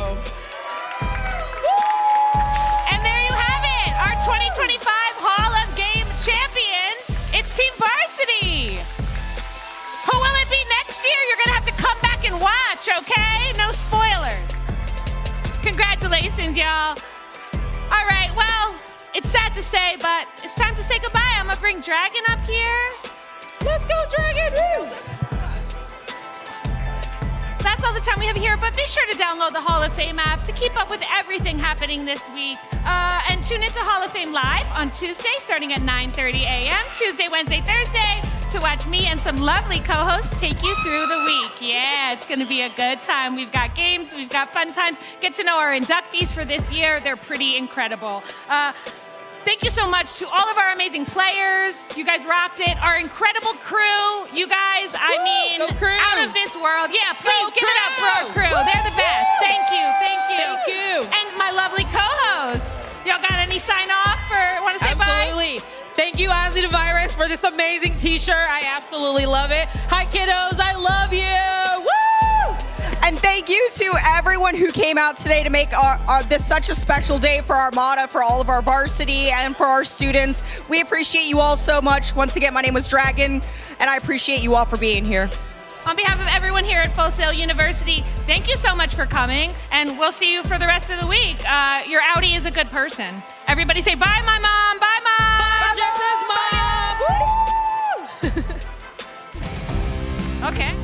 And there you have it, our 2025 Hall of Game champions. It's Team Varsity. Who will it be next year? You're going to have to come back and watch, okay? No spoilers. Congratulations, y'all. All right, well, it's sad to say, but it's time to say goodbye. I'm going to bring Dragon up here. Let's go, Dragon! Woo! That's all the time we have here, but be sure to download the Hall of Fame app to keep up with everything happening this week. And tune into Hall of Fame Live on Tuesday, starting at 9:30 a.m., Tuesday, Wednesday, Thursday, to watch me and some lovely co-hosts take you through the week. Yeah, it's going to be a good time. We've got games, we've got fun times. Get to know our inductees for this year. They're pretty incredible. Thank you so much to all of our amazing players. You guys rocked it. Our incredible crew. You guys, I mean, out of this world. Yeah, please give it up for our crew. They're the best. Thank you. Thank you. And my lovely co-hosts. Y'all got any sign off or want to say bye? Absolutely. Thank you, Ozzy the Virus, for this amazing t-shirt. I absolutely love it. Hi, kiddos. I love you. Woo! And thank you to everyone who came out today to make this such a special day for Armada, for all of our varsity, and for our students. We appreciate you all so much. Once again, my name was Dragon, and I appreciate you all for being here. On behalf of everyone here at Full Sail University, thank you so much for coming, and we'll see you for the rest of the week. Your outie is a good person. Everybody say bye, my mom. Bye, mom. Bye, Jess's mom. Okay.